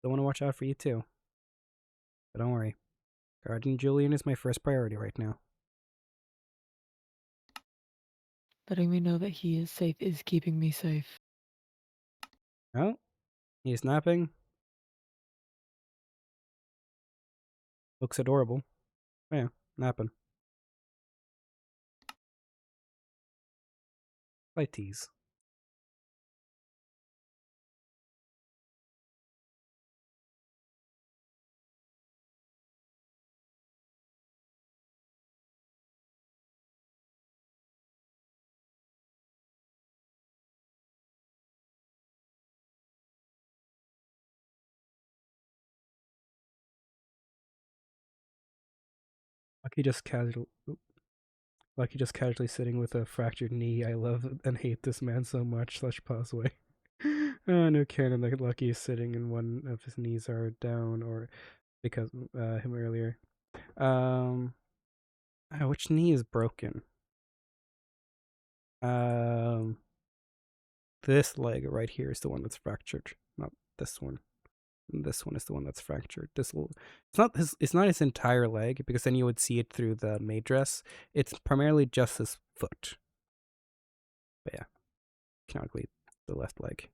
I want to watch out for you too. But don't worry. Guardian Julian is my first priority right now. Letting me know that he is safe is keeping me safe. Oh, he's napping. Looks adorable. Oh, yeah, napping. I tease. Lucky just casual. Lucky just casually sitting with a fractured knee. I love and hate this man so much. Slash pause away. No canon that Lucky is sitting and one of his knees are down, or because him earlier. Which knee is broken? This leg right here is the one that's fractured, not this one. This one is the one that's fractured. It's not his entire leg, because then you would see it through the maid dress. It's primarily just his foot. But yeah, canonically the left leg.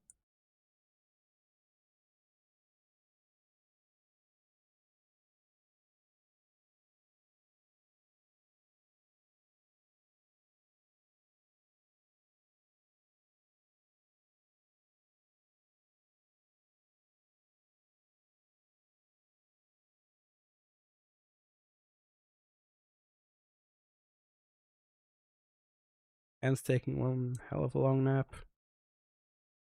Ken's taking one hell of a long nap.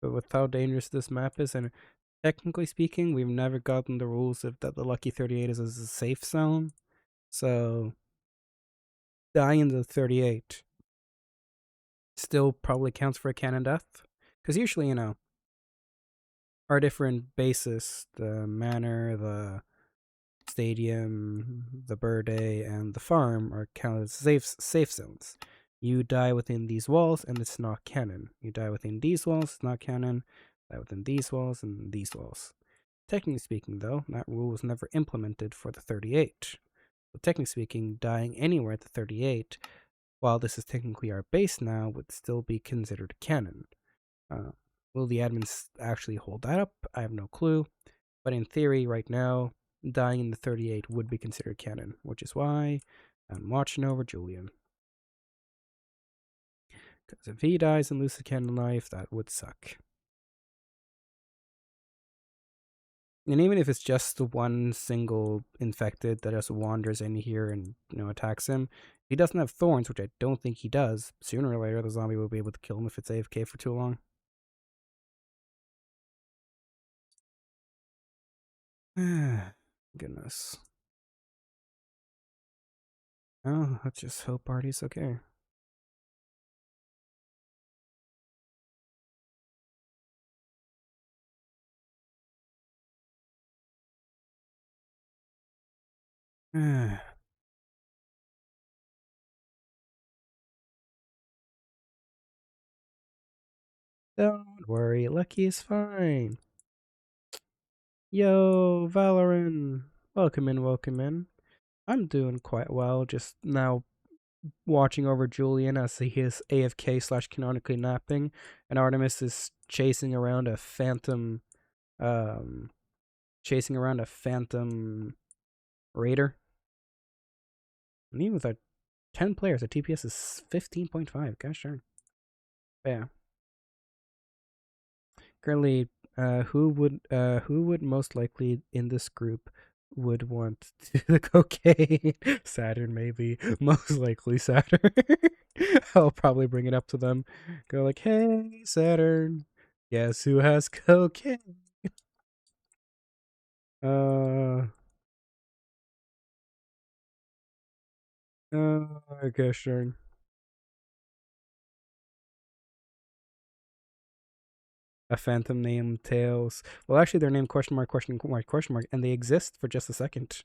But with how dangerous this map is, and technically speaking, we've never gotten the rules of that the Lucky 38 is a safe zone. So dying in the 38 still probably counts for a canon death. Because usually, our different bases, the manor, the stadium, the birthday, and the farm are counted as safe zones. You die within these walls, and it's not canon. You die within these walls, it's not canon. Die within these walls and these walls. Technically speaking, though, that rule was never implemented for the 38. So technically speaking, dying anywhere at the 38, while this is technically our base now, would still be considered canon. Will the admins actually hold that up? I have no clue. But in theory, right now, dying in the 38 would be considered canon, which is why I'm watching over Julian. Because if he dies and loses a canon life, that would suck. And even if it's just the one single infected that just wanders in here and attacks him, if he doesn't have thorns, which I don't think he does, sooner or later the zombie will be able to kill him if it's AFK for too long. Goodness. Oh, let's just hope Artie's okay. Don't worry, Lucky is fine. Yo, Valorant. Welcome in, welcome in. I'm doing quite well, just now watching over Julian as he is AFK / canonically napping, and Artemis is chasing around a phantom raider. And even with 10 players, the TPS is 15.5. Gosh darn. But yeah. Currently, who would most likely in this group would want to do the cocaine? Saturn, maybe. Most likely Saturn. I'll probably bring it up to them. Go like, hey, Saturn, guess who has cocaine? Okay, sure. A phantom named Tails. Well, actually, they're named question mark, and they exist for just a second.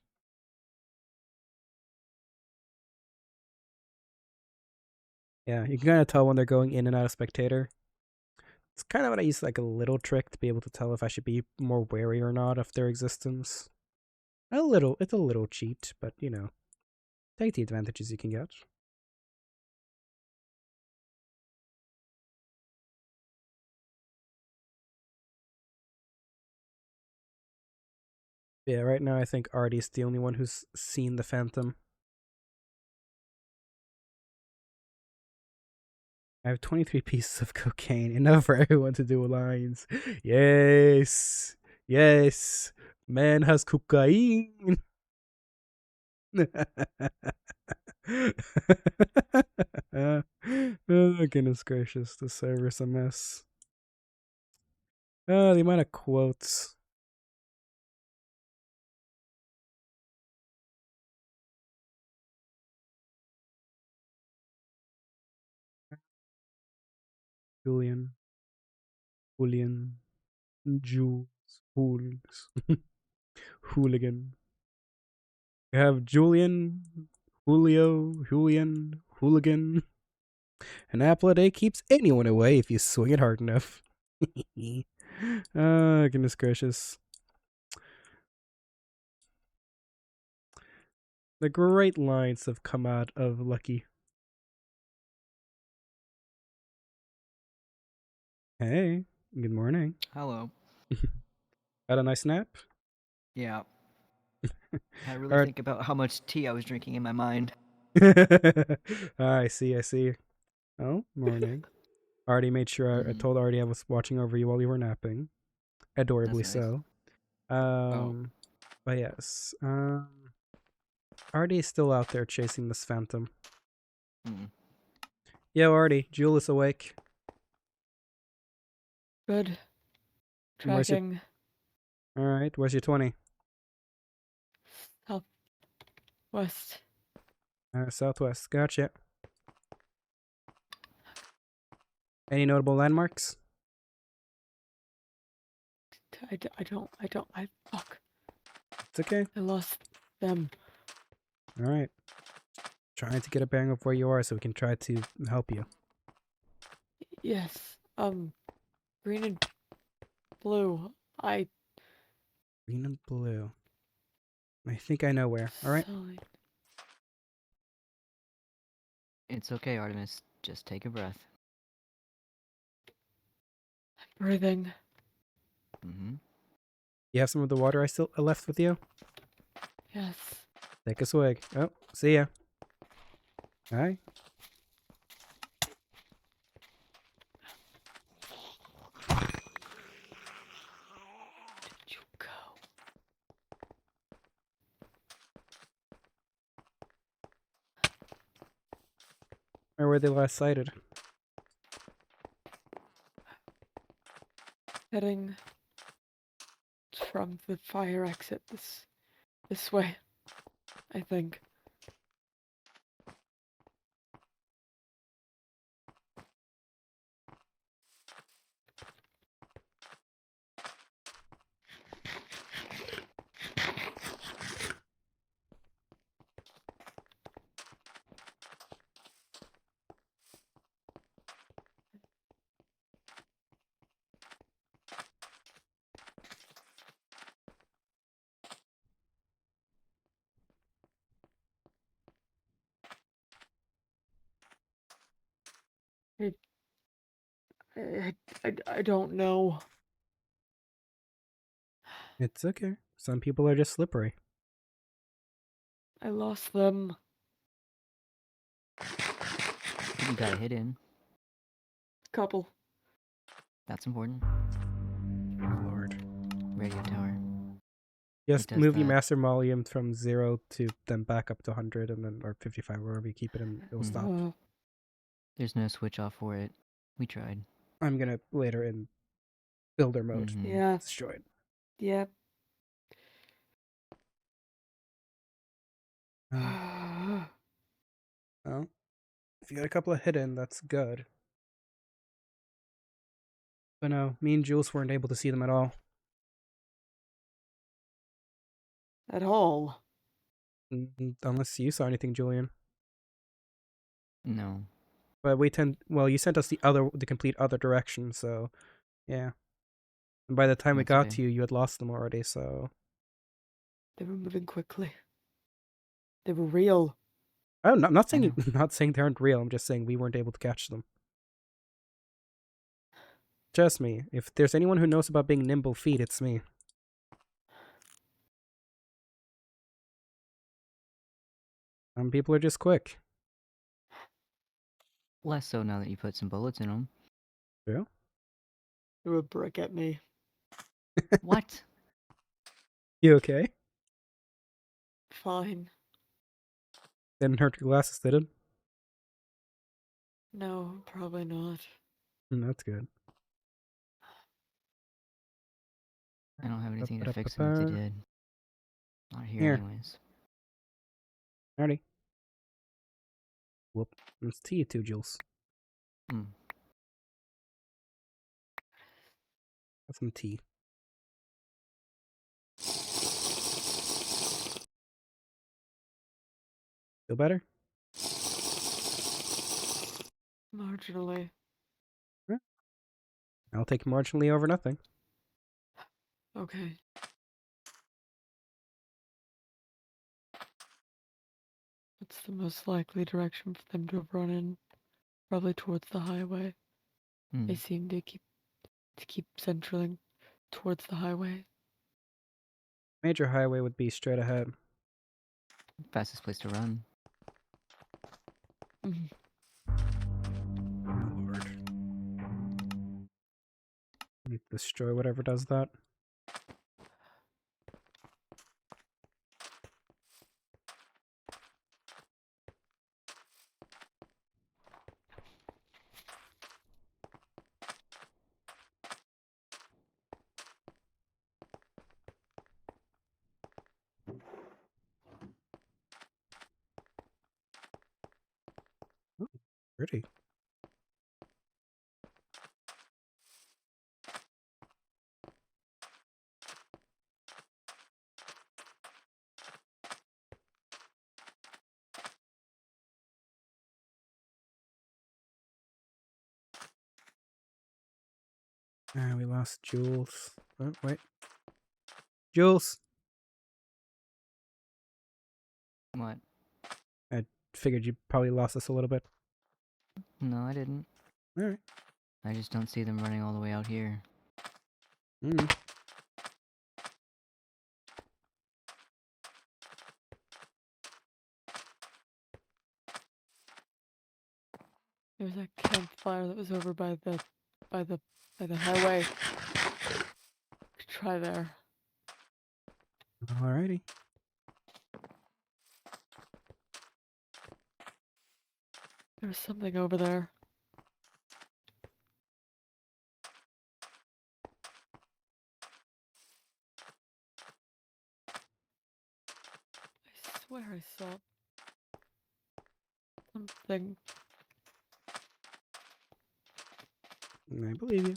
Yeah, you can kind of tell when they're going in and out of spectator. It's kind of what I use like a little trick to be able to tell if I should be more wary or not of their existence. It's a little cheat, but take the advantages you can get. Yeah, right now I think Artie's the only one who's seen the Phantom. I have 23 pieces of cocaine, enough for everyone to do lines. Yes, yes, man has cocaine. Oh, goodness gracious, the server's a mess. Oh, the amount of quotes. Julian, Jules, Fools, Hooligan. You have Julian, Julian, Hooligan. An apple a day keeps anyone away if you swing it hard enough. Goodness gracious. The great lines have come out of Lucky. Hey, good morning. Hello. Had a nice nap? Yeah. Had to really Alright. think about how much tea I was drinking in my mind. I see. Oh, morning. Already made sure I told Artie I was watching over you while you were napping. Adorably That's nice. so. Oh. But yes. Artie is still out there chasing this phantom. Yo, Artie, Jewel is awake. Good. Where's your- Tracking Alright, where's your 20? southwest. Southwest. Gotcha. Any notable landmarks? Fuck. It's okay. I lost them. Alright. Trying to get a bearing of where you are so we can try to help you. Yes. Green and blue. Green and blue. I think I know where. Alright. Solid. It's okay, Artemis. Just take a breath. I'm breathing. Mm-hmm. You have some of the water I still left with you? Yes. Take a swig. Oh, see ya. Alright. Did you go? Where were they last sighted? Heading from the fire exit this way, I think. I don't know. It's okay. Some people are just slippery. I lost them. You got a hit in. Couple. That's important. Lord. Radio tower. Just does move your that. master volume from 0 to then back up to 100 and then or 55, wherever you keep it, and it'll stop. There's no switch off for it. We tried. I'm gonna later in builder mode Mhm. Yeah. destroy it. Yep. Well, if you got a couple of hidden, that's good. But no, me and Jules weren't able to see them at all. At all. Unless you saw anything, Julian. No. But you sent us the complete other direction, so yeah. And by the time we That's got okay. to you, you had lost them already, so. They were moving quickly. They were real. I'm not I saying know. not saying they aren't real. I'm just saying we weren't able to catch them. Trust me, if there's anyone who knows about being nimble feet, it's me. Some people are just quick. Less so now that you put some bullets in them. Yeah. Threw a brick at me. What? You okay? Fine. Didn't hurt your glasses, did it? No, probably not. That's good. I don't have anything to fix them if they did. Not here, Here. anyways. Alrighty. Whoop. It's to you too, Jules. Mm. Have some tea. Feel better? Marginally. I'll take marginally over nothing. Okay. What's the most likely direction for them to have run in? Probably towards the highway. They Mm. seem to keep centraling towards the highway. Major highway would be straight ahead. Fastest place to run. Mhm. Oh, Lord. Need to destroy whatever does that. Pretty. Ah, we lost Jules. Oh, wait. Jules! What? I figured you probably lost us a little bit. No, I didn't. Alright. I just don't see them running all the way out here. Mm. There was that campfire that was over by the highway. Could try there. Alrighty. There was something over there. I swear I saw something. I believe you.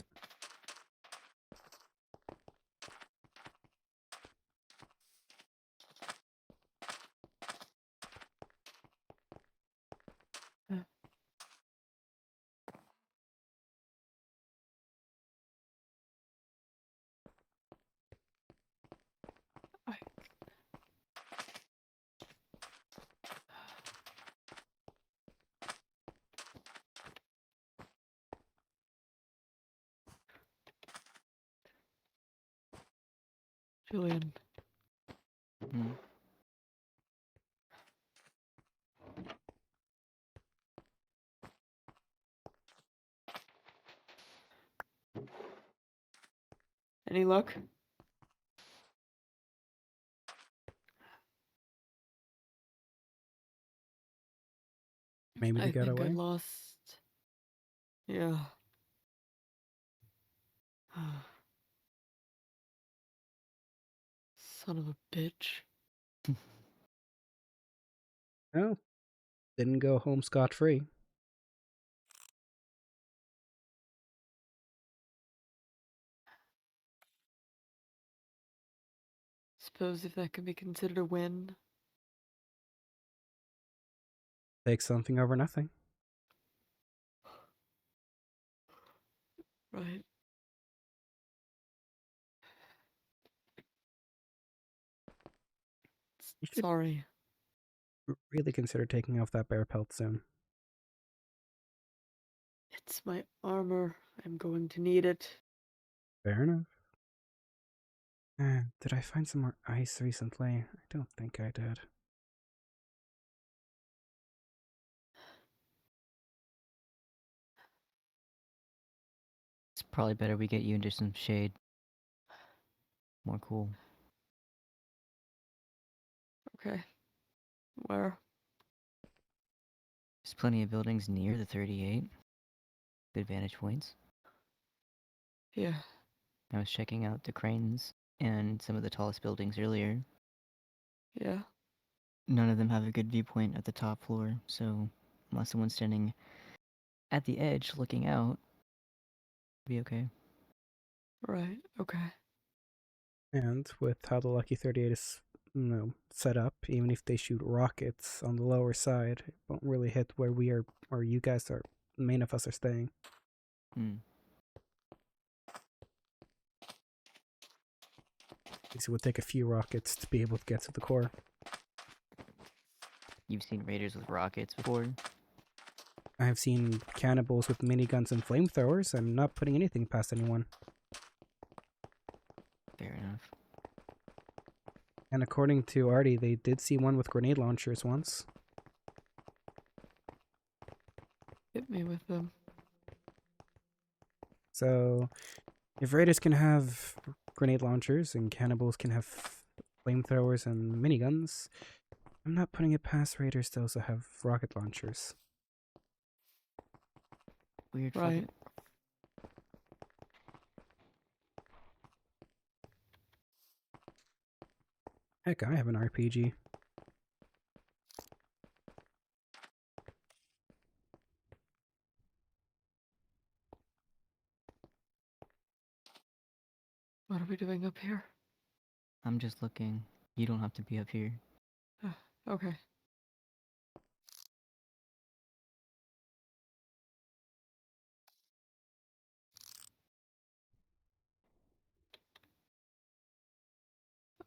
I Julian. Hmm. Any luck? Maybe they I got think I away. lost. Yeah. Son of a bitch. Oh. Didn't go home scot-free. Suppose if that can be considered a win. Take something over nothing. Right. You should Sorry. really consider taking off that bear pelt soon. It's my armor. I'm going to need it. Fair enough. Did I find some more ice recently? I don't think I did. It's probably better we get you into some shade. More cool. Okay. Where? There's plenty of buildings near the 38. Good vantage points. Yeah. I was checking out the cranes and some of the tallest buildings earlier. Yeah. None of them have a good viewpoint at the top floor, so unless someone's standing at the edge looking out, be okay. Right. Okay. And with how the Lucky 38 is, set up, even if they shoot rockets on the lower side, it won't really hit where we are, or you guys are, main of us are staying. Hmm. It would take a few rockets to be able to get to the core. You've seen raiders with rockets before? I have seen cannibals with miniguns and flamethrowers. I'm not putting anything past anyone. Fair enough. And according to Artie, they did see one with grenade launchers once. Hit me with them. So, if raiders can have grenade launchers and cannibals can have flamethrowers and miniguns, I'm not putting it past raiders to also have rocket launchers. Weird Right. fucking... Heck, I have an RPG. What are we doing up here? I'm just looking. You don't have to be up here. Okay.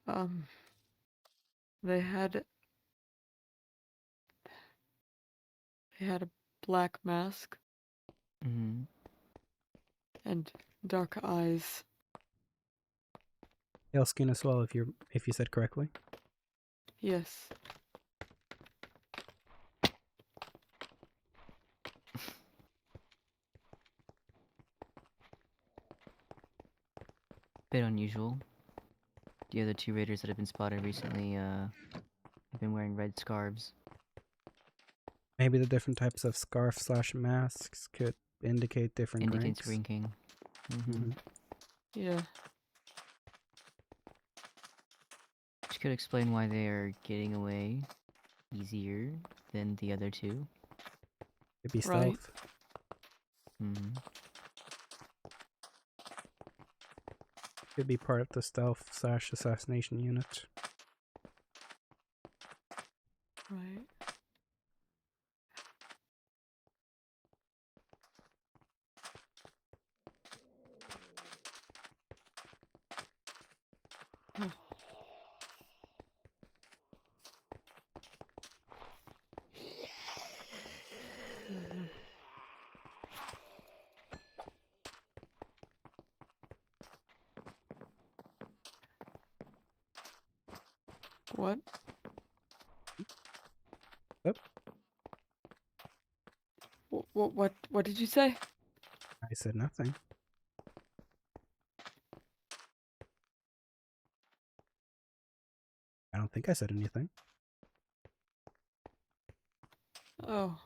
Um, they had a black mask Mm-hmm. and dark eyes. Pale skin as well, if you said correctly. Yes. Bit unusual. The other two raiders that have been spotted recently, have been wearing red scarves. Maybe the different types of scarf/masks could indicate different Indicates ranks. ranking. Mm-hmm. Mhm. Yeah. Which could explain why they are getting away easier than the other two. Could be Right. stealth. Mm-hmm. Could be part of the stealth/assassination unit. Right. Oh. Mhm. What? Yep. What did you say? I said nothing. I don't think I said anything. Oh.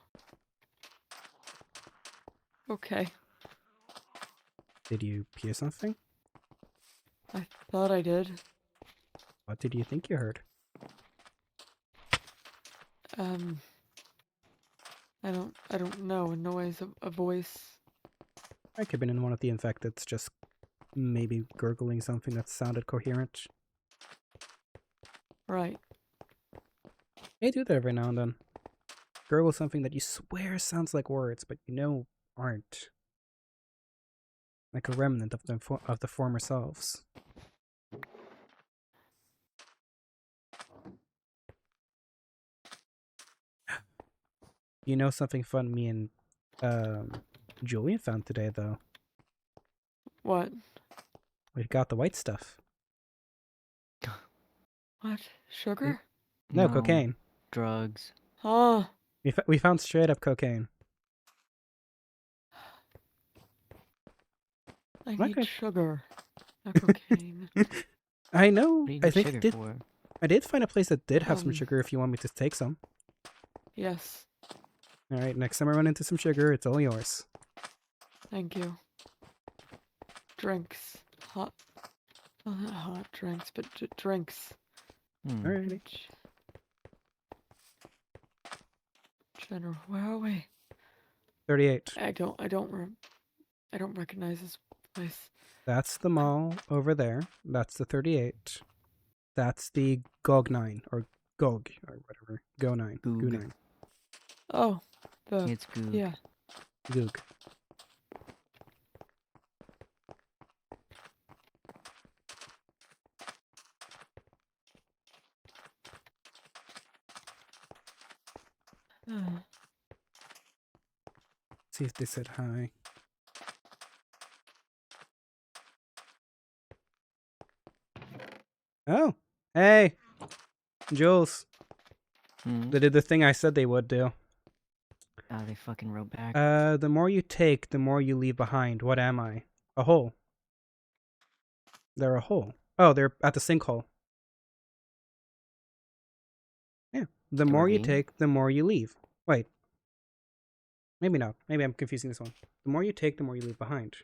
Okay. Did you hear something? I thought I did. What did you think you heard? I don't know. A noise, a voice. I could have been in one of the infecteds, just maybe gurgling something that sounded coherent. Right. They do that every now and then. Gurgle something that you swear sounds like words, but you know aren't. Like a remnant of the former selves. You know something fun me and Julian found today, though? What? We got the white stuff. What? Sugar? No, cocaine. Drugs. Oh. We found straight up cocaine. I I'm not need gonna- sugar, not cocaine. I know. What do you I need think sugar for? I did find a place that did have some Um. sugar if you want me to take some. Yes. Alright, next time I run into some sugar, it's all yours. Thank you. Drinks. Hot. Well, not hot drinks, but drinks. Hmm. Alrighty. General, where are we? 38. I don't recognize this place. That's the mall over there. That's the 38. That's the GOG 9, or GOG, or whatever. Go 9. Goog. Goo 9. Oh, It's Goog. yeah. Goog. See if they said hi. Oh, hey, Jules. Hmm. They did the thing I said they would do. Ah, they fucking wrote back. The more you take, the more you leave behind. What am I? A hole. They're a hole. Oh, they're at the sinkhole. Yeah. The The more you ravine? take, the more you leave. Wait. Maybe not. Maybe I'm confusing this one. The more you take, the more you leave behind.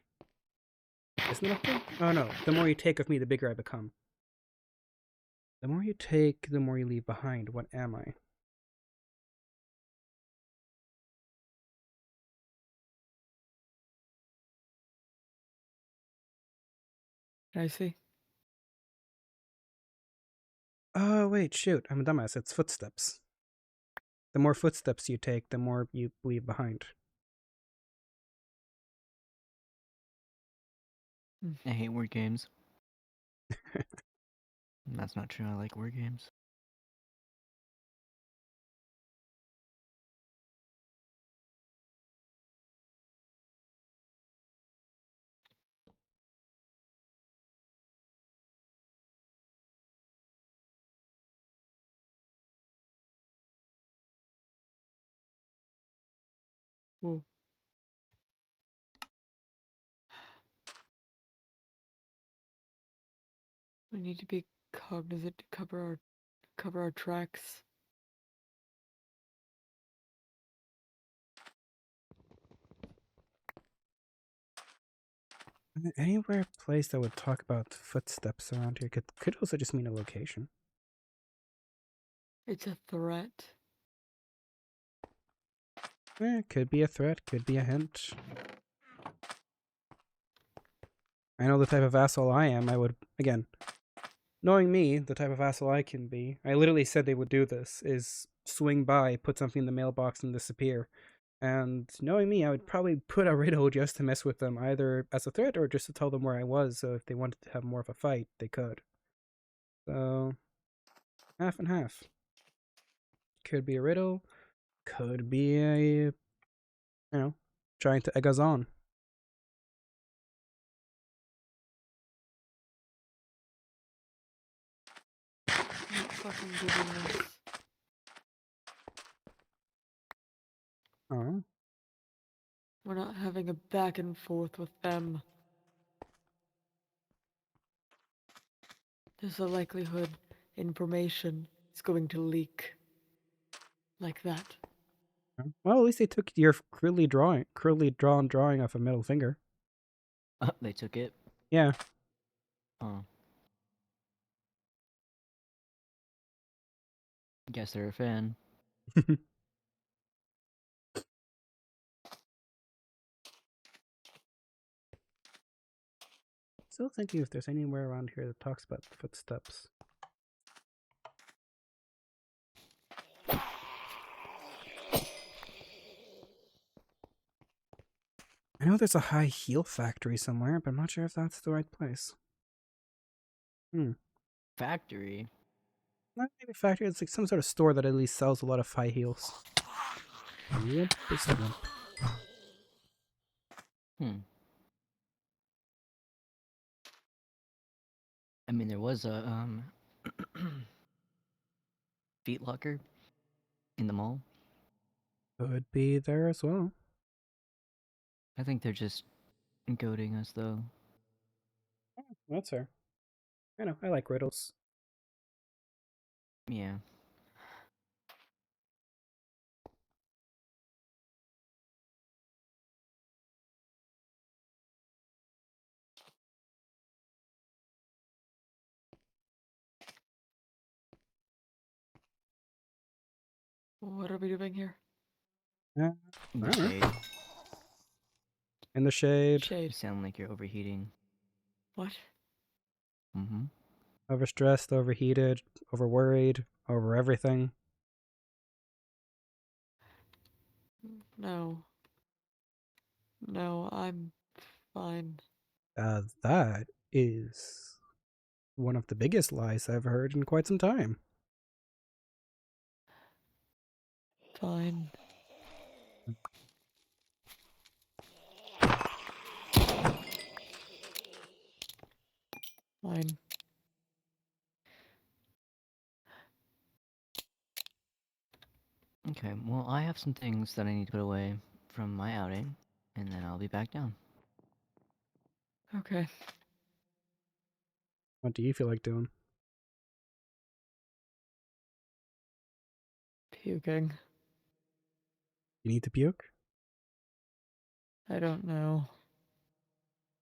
Isn't that a hole? Oh no. The more you take of me, the bigger I become. The more you take, the more you leave behind. What am I? I see. Oh, wait, shoot. I'm a dumbass. It's footsteps. The more footsteps you take, the more you leave behind. I hate word games. That's not true. I like word games. Whoa. We need to be cognizant to cover our tracks. Anywhere place that would talk about footsteps around here could also just mean a location. It's a threat. Could be a threat, could be a hint. I know the type of asshole I am. I would, again, knowing me, the type of asshole I can be, I literally said they would do this, is swing by, put something in the mailbox and disappear. And knowing me, I would probably put a riddle just to mess with them, either as a threat or just to tell them where I was, so if they wanted to have more of a fight, they could. So, half and half. Could be a riddle, could be a, trying to egg us on. I'm not fucking doing this. Oh, We're not having a back and forth with them. There's a likelihood information is going to leak. Like that. well, at least they took your crudely drawn drawing of a middle finger. They took it. Yeah. Oh. Guess they're a fan. Still thinking if there's anywhere around here that talks about footsteps. I know there's a high heel factory somewhere, but I'm not sure if that's the right place. Factory? Not maybe factory, it's like some sort of store that at least sells a lot of high heels. Whoop, it's a whoop. I mean, there was a feet locker in the mall. Could be there as well. I think they're just goading us, though. That's fair. I know, I like riddles. Yeah. What are we doing here? Yeah, In the alright. shade. In the shade. You Shade. sound like you're overheating. What? Mm-hmm. Overstressed, overheated, overworried, over everything. No. No, I'm fine. That is one of the biggest lies I've heard in quite some time. Fine. Fine. Okay, well, I have some things that I need to put away from my outing, and then I'll be back down. Okay. What do you feel like doing? Puking. You need to puke? I don't know.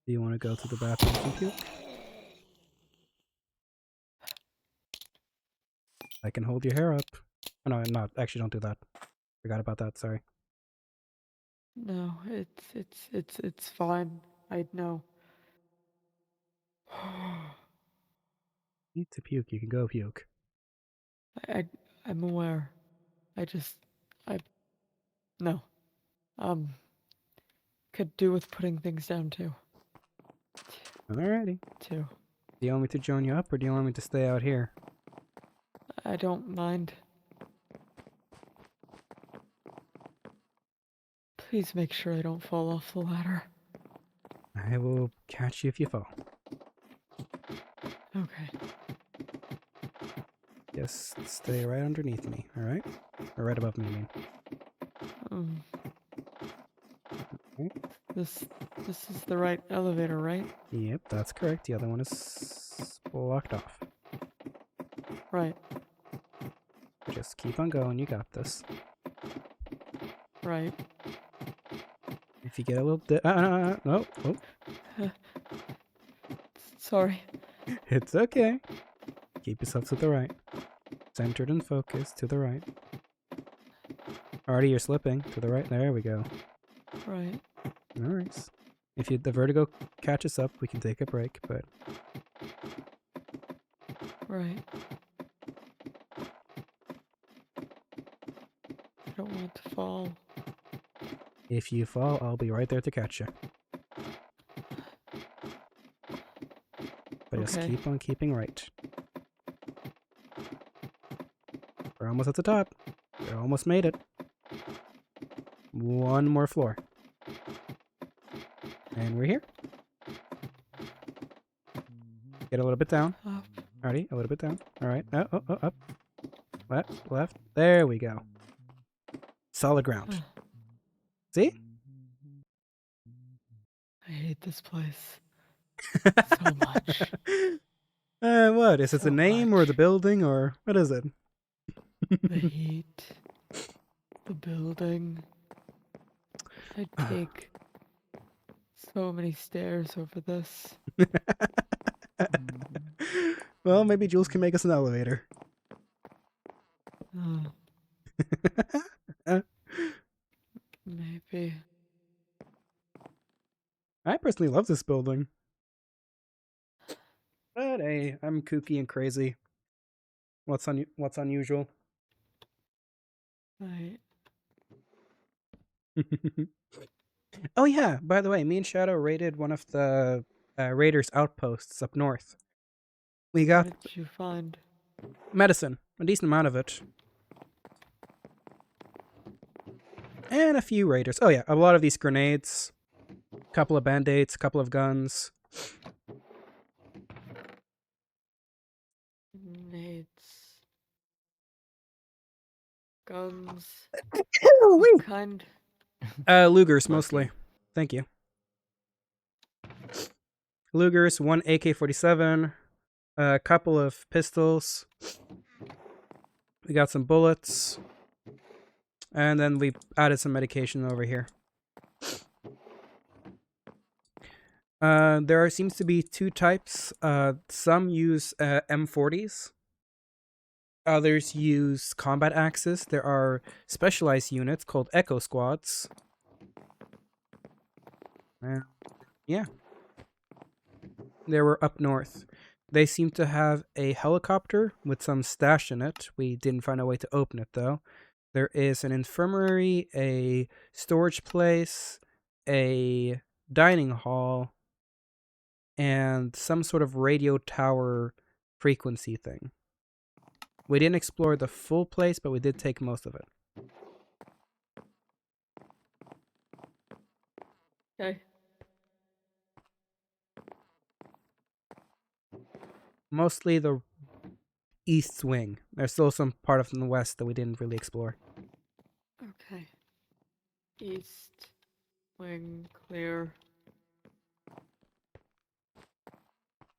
Do you want to go to the bathroom and puke? I can hold your hair up. Oh, no, I'm not. Actually, don't do that. Forgot about that, sorry. No, it's fine. I know. You need to puke, you can go puke. I'm aware. I no. Could do with putting things down too. Alrighty. Too. Do you want me to join you up, or do you want me to stay out here? I don't mind. Please make sure I don't fall off the ladder. I will catch you if you fall. Okay. Just stay right underneath me, alright? Or right above me, I mean. Um, Okay. this is the right elevator, right? Yep, that's correct. The other one is blocked off. Right. Just keep on going, you got this. Right. If you get a little no, oh, Sorry. it's okay. Keep yourself to the right. Centered and focused, to the right. Already you're slipping, to the right, there we go. Right. No worries. If the vertigo catches up, we can take a break, but Right. I don't want to fall. if you fall, I'll be right there to catch you. But just Okay. keep on keeping right. We're almost at the top. We almost made it. One more floor. And we're here. Get a little bit down. Up. Alrighty, a little bit down. Alright. Up. Left. There we go. Solid ground. See? I hate this place so much. What? Is it the So name or the much. building or what is it? The heat. The building. I'd take so many stairs over this. Well, maybe Jules can make us an elevator. Maybe. I personally love this building. But hey, I'm kooky and crazy. What's unusual? Right. Oh yeah, by the way, me and Shadow raided one of the raiders' outposts up north. We got What did you find? medicine, a decent amount of it. And a few raiders. Oh yeah, a lot of these grenades. A couple of band-aids, a couple of guns. Grenades. Guns. Ooh-wee. What kind? Lugers, Lucky. mostly. Thank you. Lugers, one AK-47, a couple of pistols. We got some bullets. And then we added some medication over here. There seems to be two types. Some use M40s. Others use combat axes. There are specialized units called Echo Squads. Yeah. They were up north. They seem to have a helicopter with some stash in it. We didn't find a way to open it, though. There is an infirmary, a storage place, a dining hall, and some sort of radio tower frequency thing. We didn't explore the full place, but we did take most of it. Okay. Mostly the east wing. There's still some part of the west that we didn't really explore. Okay. East wing clear.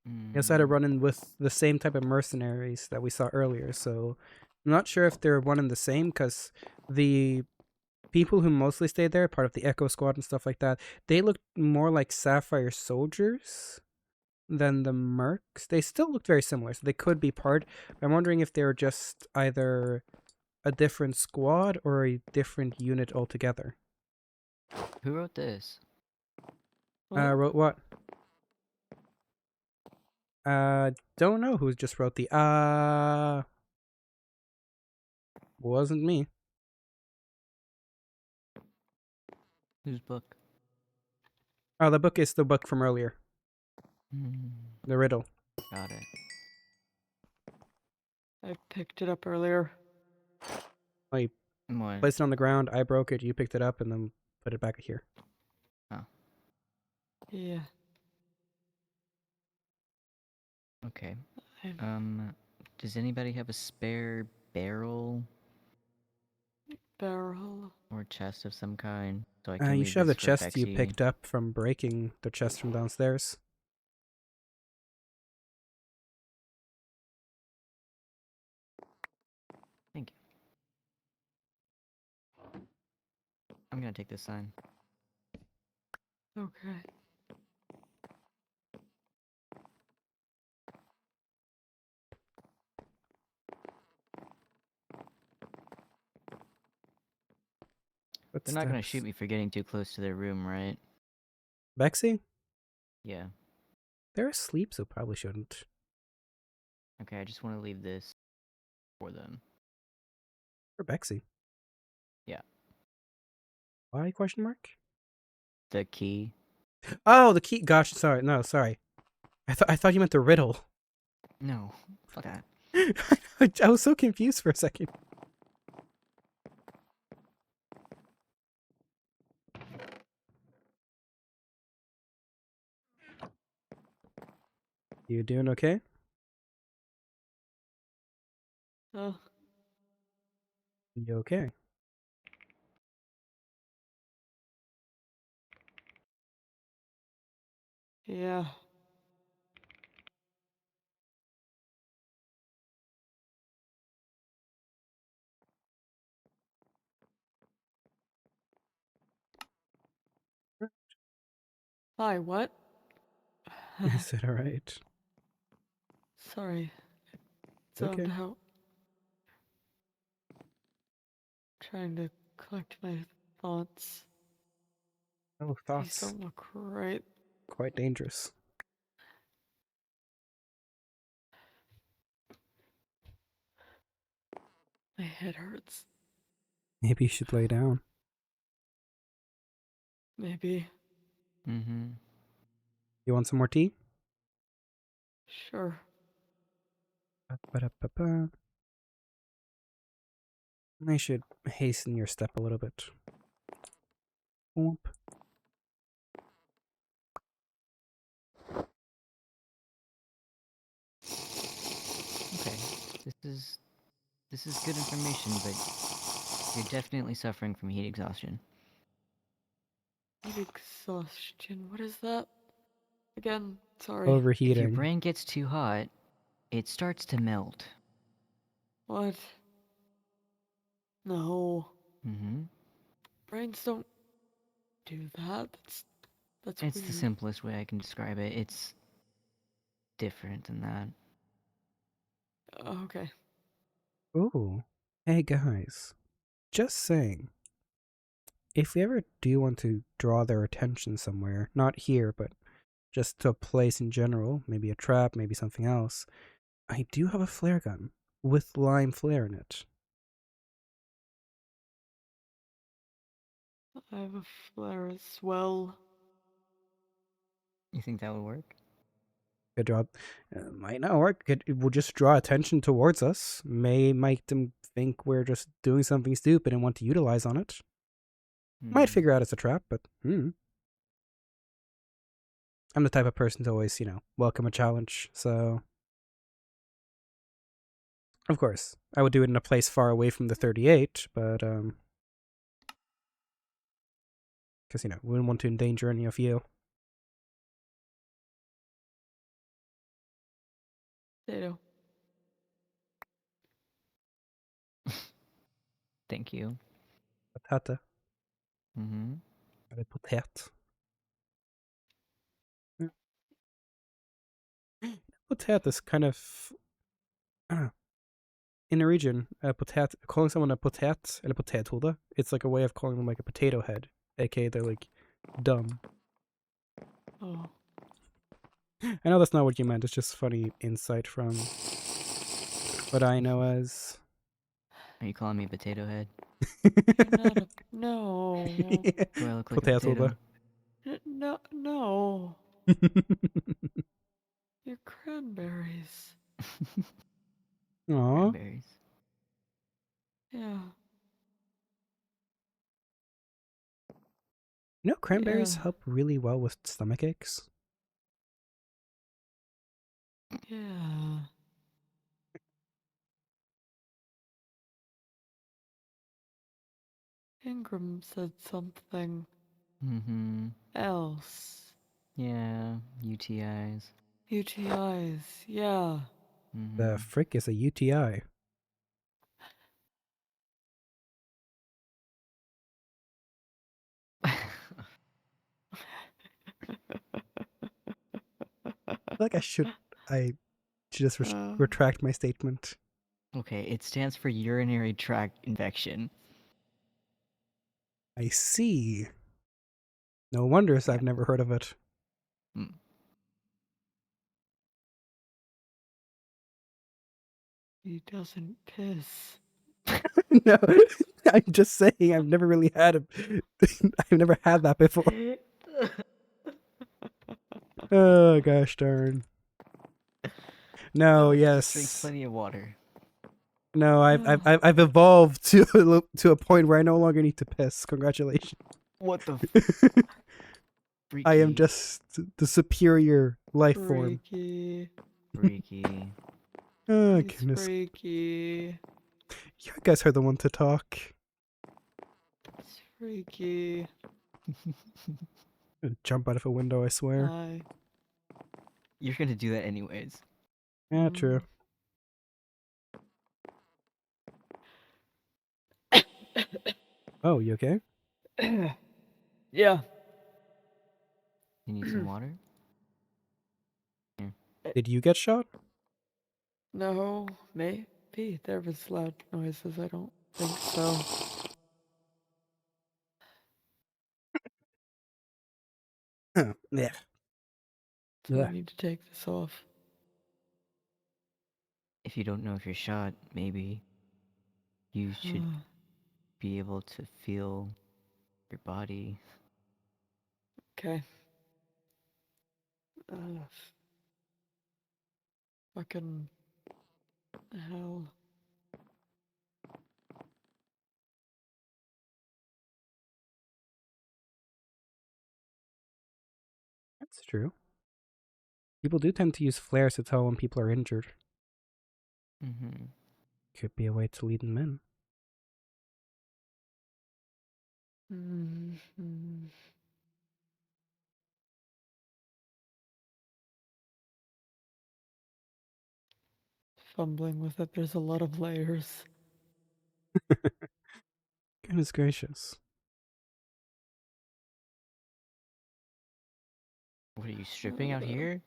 We also had a run-in with the same type of mercenaries that we saw earlier, so I'm not sure if they're one and the same, because the people who mostly stayed there, part of the Echo Squad and stuff like that, they looked more like Sapphire soldiers than the mercs. They still looked very similar, so they could be part. I'm wondering if they're just either a different squad or a different unit altogether. Who wrote this? What? Wrote what? Don't know who just wrote the Wasn't me. Whose book? Oh, the book is the book from earlier. Hmm, The riddle. got it. I picked it up earlier. I What? placed it on the ground. I broke it. You picked it up and then put it back here. Yeah. Okay. I- Does anybody have a spare barrel Barrel. or chest of some kind? So I can You leave should have the this for chest you Bexy. picked up from breaking the chest from downstairs. Thank you. I'm gonna take this sign. Okay. They're not gonna shoot me for getting too close to their room, right? Bexy? Yeah. They're asleep, so probably shouldn't. Okay, I just want to leave this for them. For Bexy. Yeah. Why, question mark? The key. Oh, the key. Gosh, sorry. No, sorry. I thought you meant the riddle. No, fuck that. I was so confused for a second. You doing okay? Oh, You okay? yeah. Hi, what? Is it alright? Sorry. It's okay. Zoned out. Trying to collect my thoughts. Oh, These thoughts. don't look right. Quite dangerous. My head hurts. Maybe you should lay down. Maybe. Mm-hmm. You want some more tea? Sure. Ba-da-ba-ba. I should hasten your step a little bit. Whoop. Okay. This is good information, but you're definitely suffering from heat exhaustion. Heat exhaustion. What is that? Again, sorry. If your Overheating. brain gets too hot, it starts to melt. What? No. Mm-hmm. Brains don't do that. That's It's weird. the simplest way I can describe it. It's different than that. Okay. Ooh. Hey guys. Just saying. If we ever do want to draw their attention somewhere, not here, but just to a place in general, maybe a trap, maybe something else, I do have a flare gun with lime flare in it. I have a flare as well. You think that would work? Could draw, might not work. It will just draw attention towards us. May make them think we're just doing something stupid and want to utilize on it. Might figure out it's a trap, but I'm the type of person to always, welcome a challenge. So, of course, I would do it in a place far away from the 38, but because we wouldn't want to endanger any of you. Potato. Thank you. Patata. Mm-hmm. Eller potet. Potet is kind of in the region. Potet, calling someone a potet eller potethode, it's like a way of calling them like a potato head, aka they're like dumb. Oh. I know that's not what you meant. It's just funny insight from what I know as Are you calling me Potato Head? You're not a no. Do I look like a Potato potato? No. You're cranberries. Aw. Cranberries. Yeah. You know, cranberries Yeah. help really well with stomach aches. Yeah. Ingram said something Mm-hmm. else. Yeah, UTIs. UTIs. Yeah. Mm-hmm. The frick is a UTI. I feel like I should just retract my statement. Okay, it stands for urinary tract infection. I see. No wonders Yeah. I've never heard of it. Mm. He doesn't piss. No, I'm just saying I've never really had a I've never had that before. Oh gosh darn. No, Just drinks yes. plenty of water. No, I've evolved to a point where I no longer need to piss. Congratulations. What the freaky? I am just the superior life form. Freaky. freaky. Oh He's goodness. freaky. You guys are the one to talk. It's freaky. I'd jump out of a window, I swear. Hi. You're gonna do that anyways. Yeah, true. Oh, you okay? Yeah. You need some water? Did you get shot? No, maybe there was loud noises. I don't think so. Oh, yeah. Do Yeah. I need to take this off? If you don't know if you're shot, maybe you should be able to feel your body. Okay. Fucking hell. That's true. People do tend to use flares to tell when people are injured. Mm-hmm. Could be a way to lead them in. Mm-hmm. Fumbling with it. There's a lot of layers. Goodness gracious. What are you stripping out here?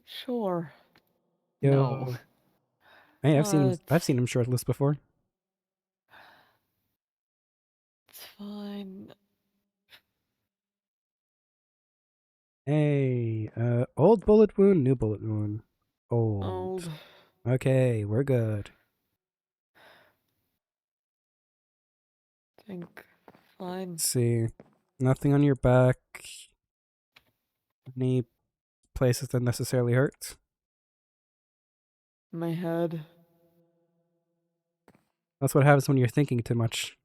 Sure. No. Hey, I've seen It's him shirtless before. fine. Hey, old bullet wound, new bullet wound. Old. Old. Okay, we're good. Think fine. Let's see. Nothing on your back. Any places that necessarily hurt? My head. That's what happens when you're thinking too much.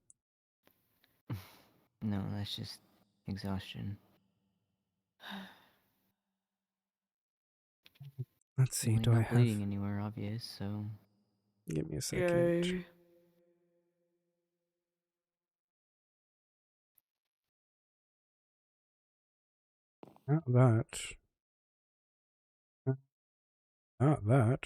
No, that's just exhaustion. Let's see, Well, do you're I not have... bleeding anywhere obvious, so... Give me a second. Yay. Not that. Not that.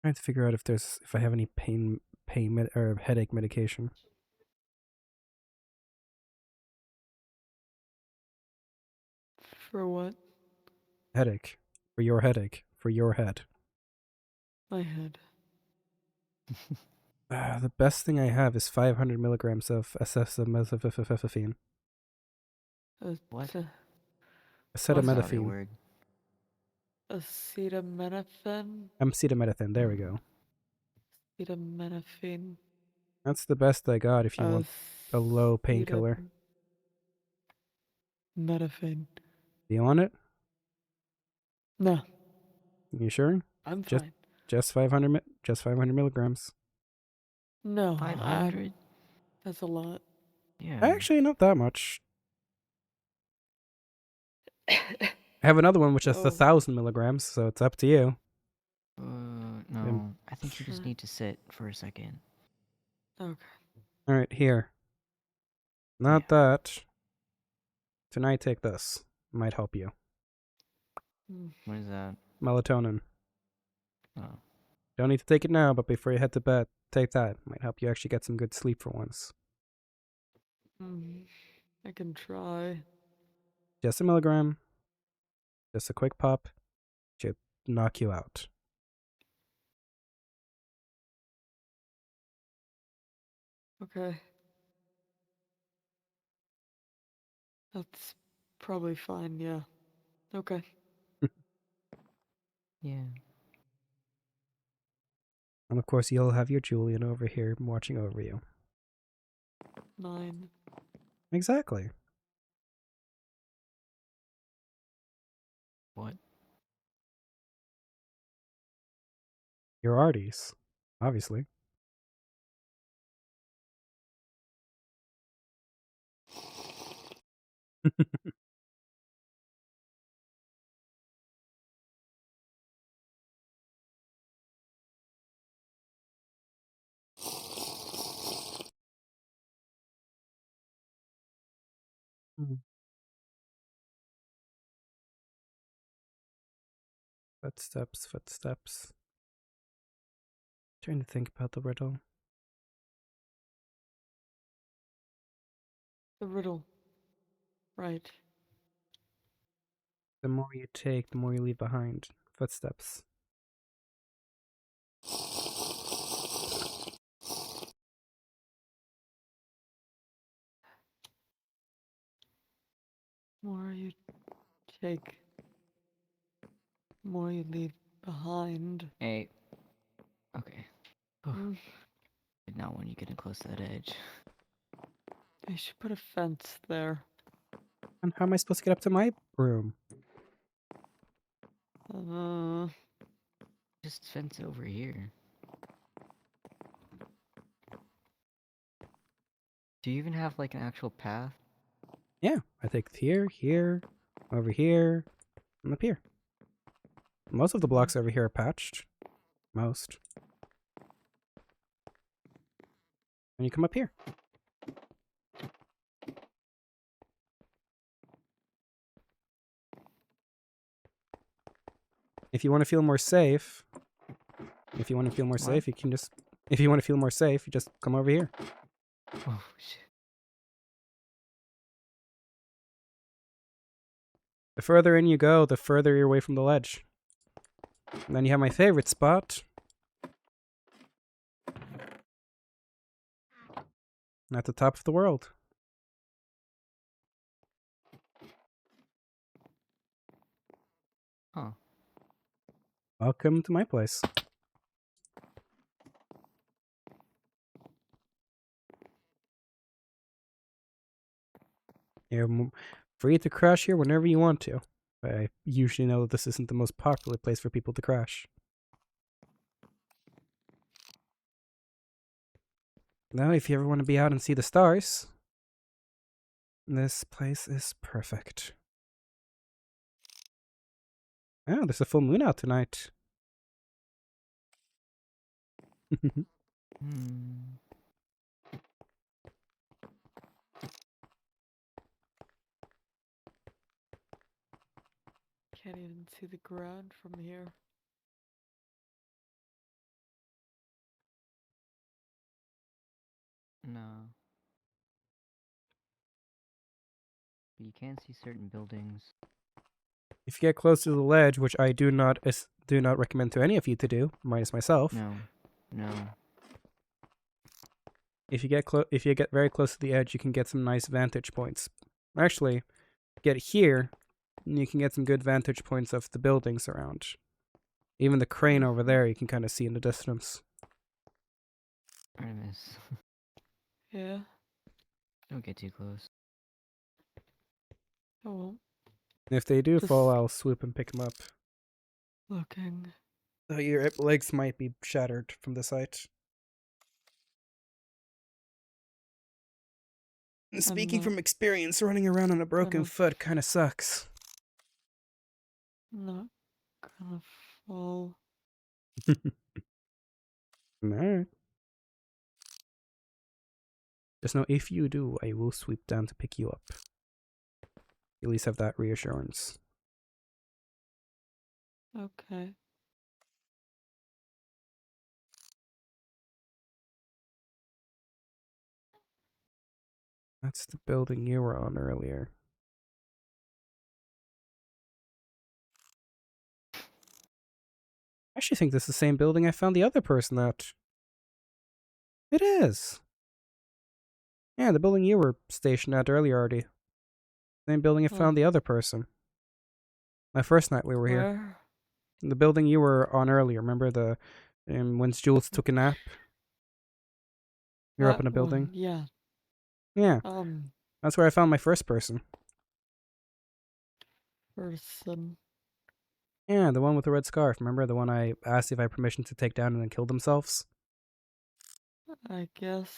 Trying to figure out if I have any or headache medication. For what? Headache. For your headache. For your head. My head. The best thing I have is 500 milligrams of acetaminophen. What? What's Sorry, Acetaminophen. word. acetaminophen? Acetaminophen. There we go. Acetaminophen. That's the best I got if you want a low painkiller. Acetaminophen. Do you want it? No, You sure? I'm Just- fine. Just 500 milligrams. No, 500? that's a lot. Yeah. Actually, not that much. I have another one which is Oh. 1,000 milligrams, so it's up to you. No. I think you just need to sit for a second. Okay. All right, here. Not that. Tonight, take this. Might help you. What is that? Melatonin. Oh. Don't need to take it now, but before you head to bed, take that. Might help you actually get some good sleep for once. I can try. Just a milligram. Just a quick pop. Should knock you out. Okay. That's probably fine, yeah. Okay. Yeah. And of course, you'll have your Julian over here watching over you. 9. Exactly. What? Your Arties. Obviously. Footsteps, footsteps. Trying to think about the riddle. The riddle. Right. The more you take, the more you leave behind. Footsteps. More you take, more you leave behind. Hey. Okay. Mm, Did not want you getting close to that edge. I should put a fence there. And how am I supposed to get up to my room? Just fence over here. Do you even have like an actual path? Yeah, I take here, here, over here, and up here. Most of the blocks over here are patched. Most. And you come up here. If you want to feel more safe, you can just, if you want to feel more safe, you just come over here. Oh shit. The further in you go, the further you're away from the ledge. And then you have my favorite spot. At the top of the world. Huh. Welcome to my place. You're free to crash here whenever you want to. But I usually know that this isn't the most popular place for people to crash. Now, if you ever want to be out and see the stars, this place is perfect. Oh, there's a full moon out tonight. Can't even see the ground from here. No. But you can see certain buildings. If you get close to the ledge, which I do not recommend to any of you to do, minus myself. No. If you get very close to the edge, you can get some nice vantage points. Actually, get here, and you can get some good vantage points of the buildings around. Even the crane over there, you can kind of see in the distance. Artemis, Yeah. don't get too close. I won't. And if they do Just- fall, I'll swoop and pick them up. Looking. So your legs might be shattered from the sight. Speaking not from experience, running around on a broken gonna- foot kind of sucks. Not gonna fall. Alright. Just know if you do, I will sweep down to pick you up. You at least have that reassurance. Okay. That's the building you were on earlier. I actually think this is the same building I found the other person at. It is. Yeah, the building you were stationed at earlier already. Same building I found the other person. My first night we were here. Where? The building you were on earlier. Remember the when Jules took a nap? You're up That in a building. one, yeah. Yeah, that's where I found my first person. Person. Yeah, the one with the red scarf. Remember the one I asked if I had permission to take down and then kill themselves? I guess.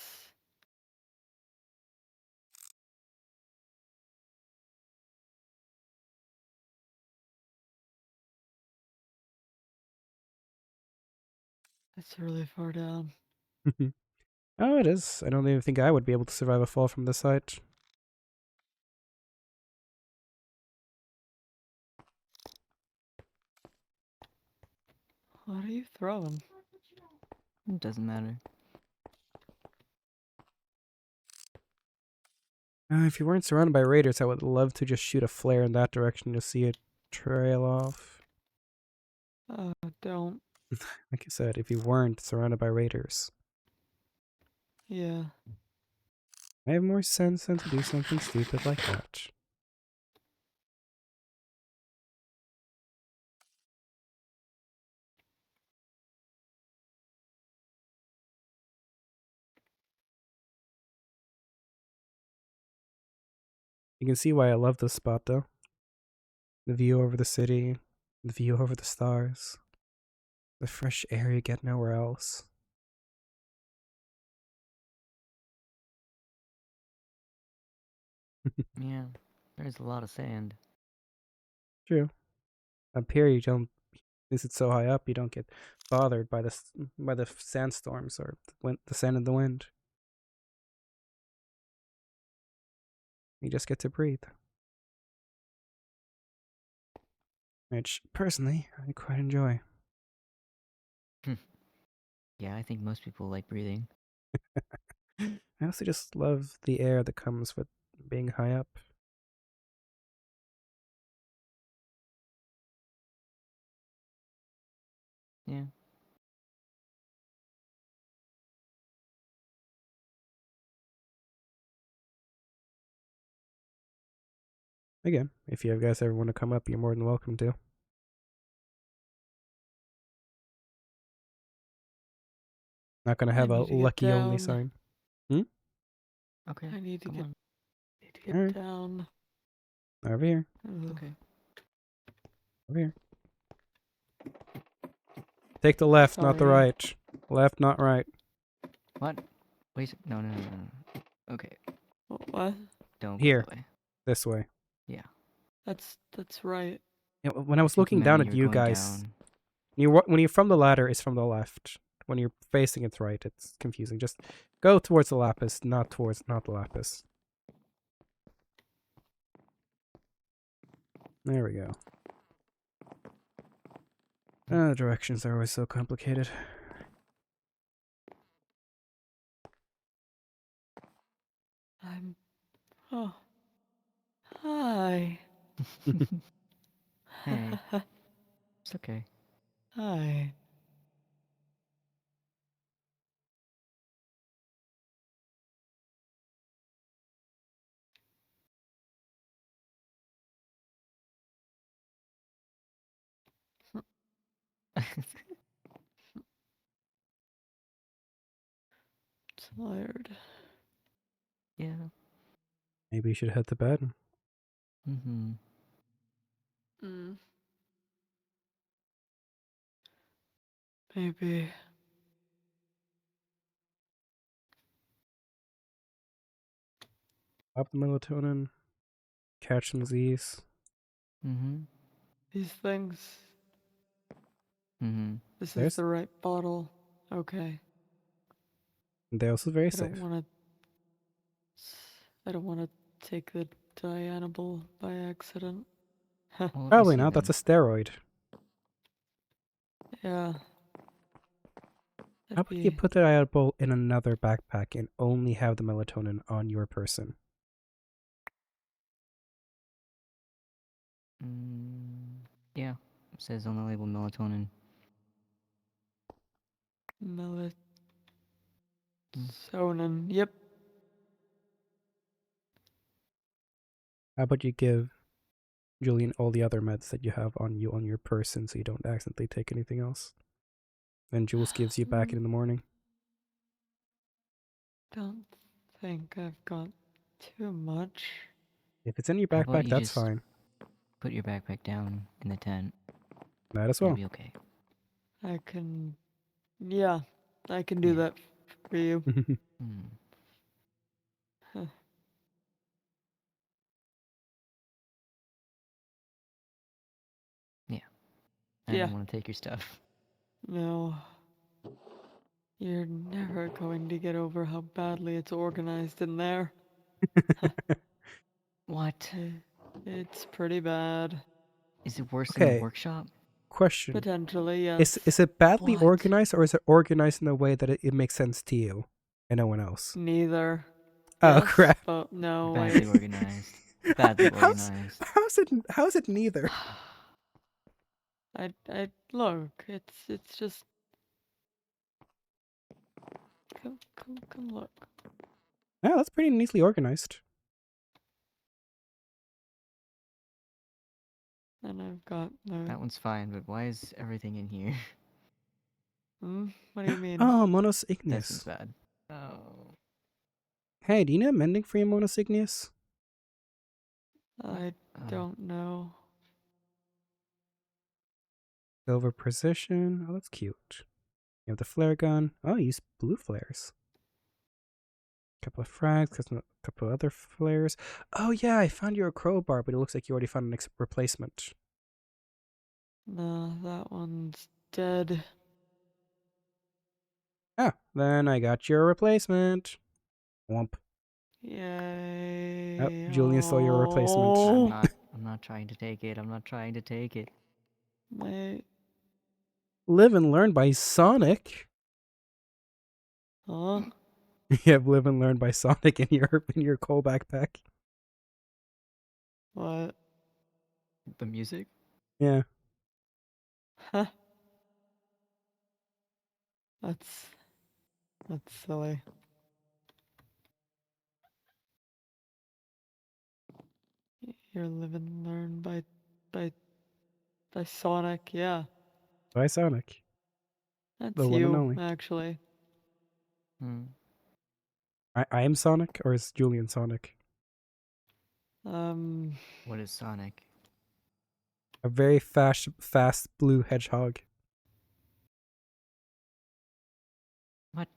It's really far down. Oh, it is. I don't even think I would be able to survive a fall from this height. What are you throwing? It doesn't matter. If you weren't surrounded by raiders, I would love to just shoot a flare in that direction to see it trail off. Don't. Like I said, if you weren't surrounded by raiders, Yeah. I have more sense than to do something stupid like that. You can see why I love this spot, though. The view over the city, the view over the stars, the fresh air you get nowhere else. Yeah, there's a lot of sand. True. Up here, you don't. Since it's so high up, you don't get bothered by the sandstorms or the sand and the wind. You just get to breathe. Which, personally, I quite enjoy. Yeah, I think most people like breathing. I also just love the air that comes with being high up. Yeah. Again, if you guys ever want to come up, you're more than welcome to. Not gonna have a need to get lucky only down. sign. Okay. I need to come get on. Alright. down. Over here. Ugh. Okay. Over here. Take the left, not the Sorry. right. Left, not right. What? Wait. No. Okay. What? Don't Here. go that way. This way. Yeah. That's right. Yeah, when I was think looking meant down when at you were you going guys, down. when you're from the ladder, it's from the left. When you're facing it's right, it's confusing. Just go towards the lapis, not the lapis. There we go. Directions are always so complicated. Oh. Hi. Hey, it's okay. Hi. Tired. Yeah. Maybe you should head to bed. Mm-hmm. Mm. Maybe. Pop the melatonin. Catch some Z's. Mm-hmm. These things. Mm-hmm. This is There's- the right bottle. Okay. They're also very I safe. don't want to. I don't want to take the Dianabol by accident. Well, let me Probably see not. That's a then. steroid. Yeah. How That'd about you be. put the Diadol in another backpack and only have the melatonin on your person? Yeah. It says on the label melatonin. Melatonin. Yep. How about you give Julian all the other meds that you have on you on your person so you don't accidentally take anything else? And Jules gives you back in the morning. Don't think I've got too much. If it's in your How about backpack, you that's just fine. put your backpack down in the tent? That as It'll well. be okay. I can. Yeah. I can do Yeah. that for you. Hmm. Huh. I Yeah. don't want to take your stuff. No. You're never going to get over how badly it's organized in there. What? It's pretty bad. Is it worse than the Okay. workshop? Question. Potentially, yes. Is it badly What? organized or is it organized in a way that it makes sense to you and no one else? Neither. Oh Yes, crap. but no, Badly wait. organized. Badly organized. How's it neither? I look. It's just. Come look. Yeah, that's pretty neatly organized. And I've got That one's fine, but why is everything in here? What do you mean? Oh, Monos That seems Igneous. bad. Oh. Hey, do you need a mending for your Monos Igneous? I don't know. Silver Precision. Oh, that's cute. You have the flare gun. Oh, you use blue flares. Couple of frags, a couple of other flares. Oh yeah, I found you a crowbar, but it looks like you already found an replacement. No, that one's dead. Ah, then I got your replacement. Womp. Yay. Oh, Julian stole your replacement. I'm not trying to take it. I'm not trying to take it. My. Live and learn by Sonic. Huh? You have live and learn by Sonic in your coal backpack. What? The music? Yeah. Huh? That's silly. Your live and learn by Sonic, yeah. By Sonic. That's The one and you, only. actually. Hmm. I am Sonic, or is Julian Sonic? What is Sonic? A very fast blue hedgehog. What?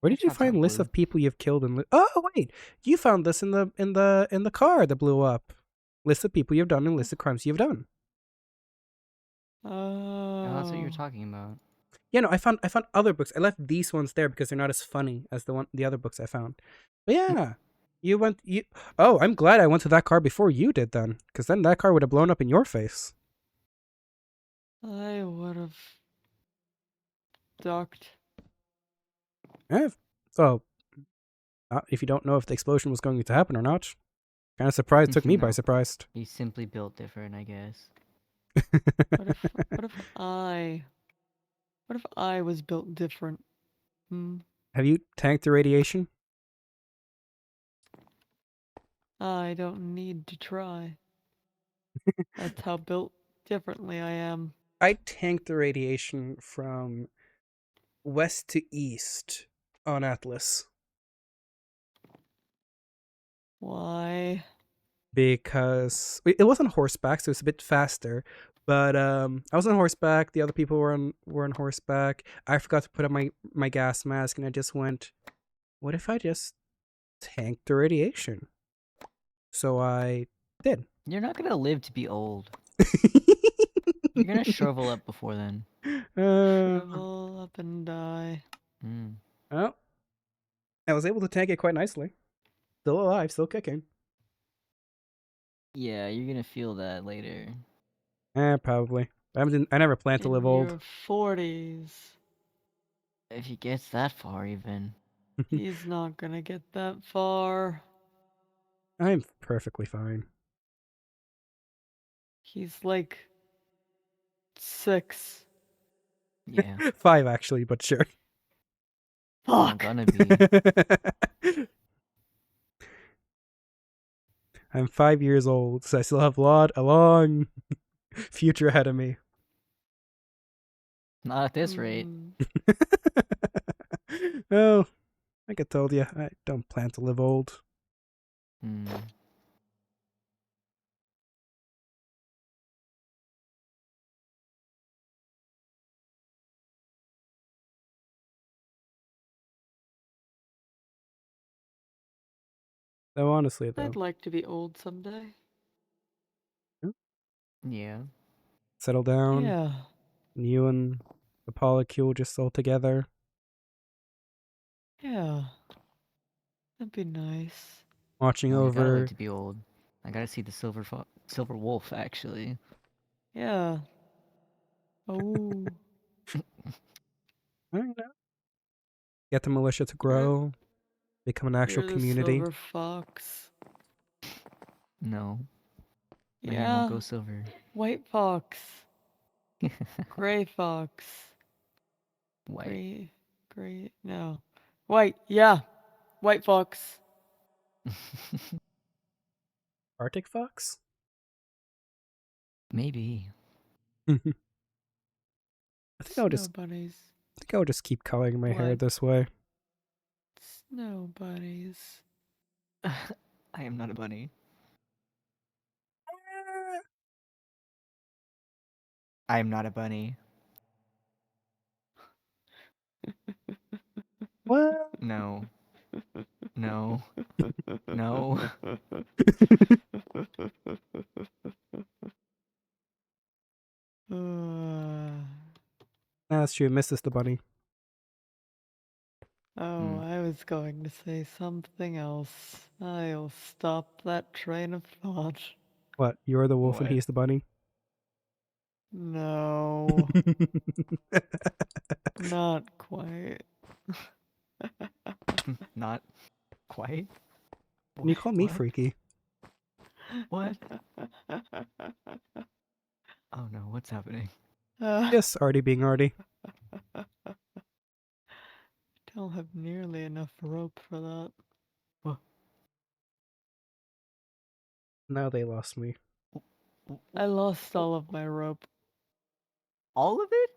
Where did you Hedgehogs aren't find lists blue. of people you've killed and oh wait, you found this in the car that blew up. List of people you've done and list of crimes you've done. Oh, that's what you were Oh. talking about. Yeah, no, I found other books. I left these ones there because they're not as funny as the other books I found. But yeah, you. Oh, I'm glad I went to that car before you did then, because then that car would have blown up in your face. I would have ducked. Yeah. So, if you don't know if the explosion was going to happen or not, kind of surprised. Took me by No. surprise. He's simply built different, I guess. What if I was built different? Have you tanked the radiation? I don't need to try. That's how built differently I am. I tanked the radiation from west to east on Atlas Why? because it wasn't horseback, so it's a bit faster. But I was on horseback. The other people were on horseback. I forgot to put on my gas mask, and I just went, "What if I just tank the radiation?" So I did. You're not gonna live to be old. You're gonna shrivel up before then. Shrivel up and die. Mm. Well, I was able to tank it quite nicely. Still alive, still kicking. Yeah, you're gonna feel that later. Probably. I never plan to In live old. your 40s. If he gets that far, even. He's not gonna get that far. I'm perfectly fine. He's like 6. Yeah. 5 actually, but sure. I'm Fuck! gonna be. I'm 5 years old, so I still have a long future ahead of me. Not at this rate. Oh, like I told you, I don't plan to live old. Hmm. No, honestly though. I'd like to be old someday. Yeah. Settle down. Yeah. You and the polycule just all together. Yeah. That'd be nice. Watching Oh, you gotta live over. to be old. I gotta see the silver wolf, actually. Yeah. Oh. I don't know. Get the militia to You're, grow. Become an actual you're the community. silver fox. No. My hair won't Yeah. go silver. White fox. Gray fox. White. Gray. No. White. Yeah. White fox. Arctic fox? Maybe. I think Snow bunnies. I would just keep coloring my hair What? this way. Snow bunnies. I am not a bunny. I am not a bunny. What? No. No. No. That's true. Mrs. the bunny. Oh, I was going to say something else. I'll stop that train of thought. What? You're the wolf and What? he's the bunny? No, not quite. Not quite. And you call me What? freaky. What? Oh no, what's happening? Yes, Artie being Artie. Don't have nearly enough rope for that. Now they lost me. I lost all of my rope. All of it?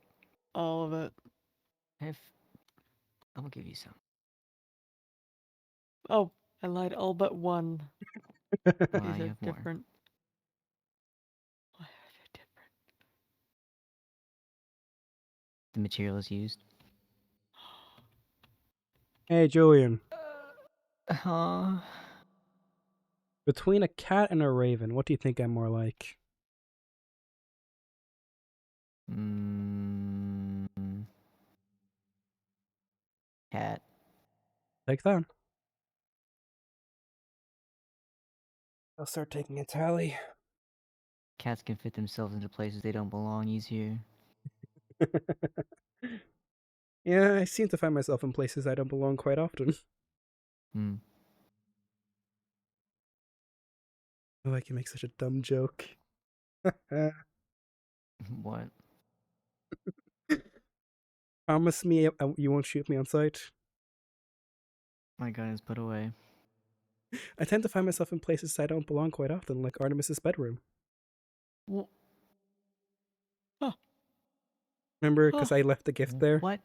All of it. If I'm gonna give you some. Oh, I lied. All but one. You These are have more. different. Why are they different? The material is used. Hey, Julian. Huh? Between a cat and a raven, what do you think I'm more like? Mm, cat. Take that. I'll start taking a tally. Cats can fit themselves into places they don't belong easier. Yeah, I seem to find myself in places I don't belong quite often. Hmm. Oh, I can make such a dumb joke. What? Promise me you won't shoot me on sight. My gun is put away. I tend to find myself in places I don't belong quite often, like Artemis's bedroom. Huh. Remember, because I left the gift there. What?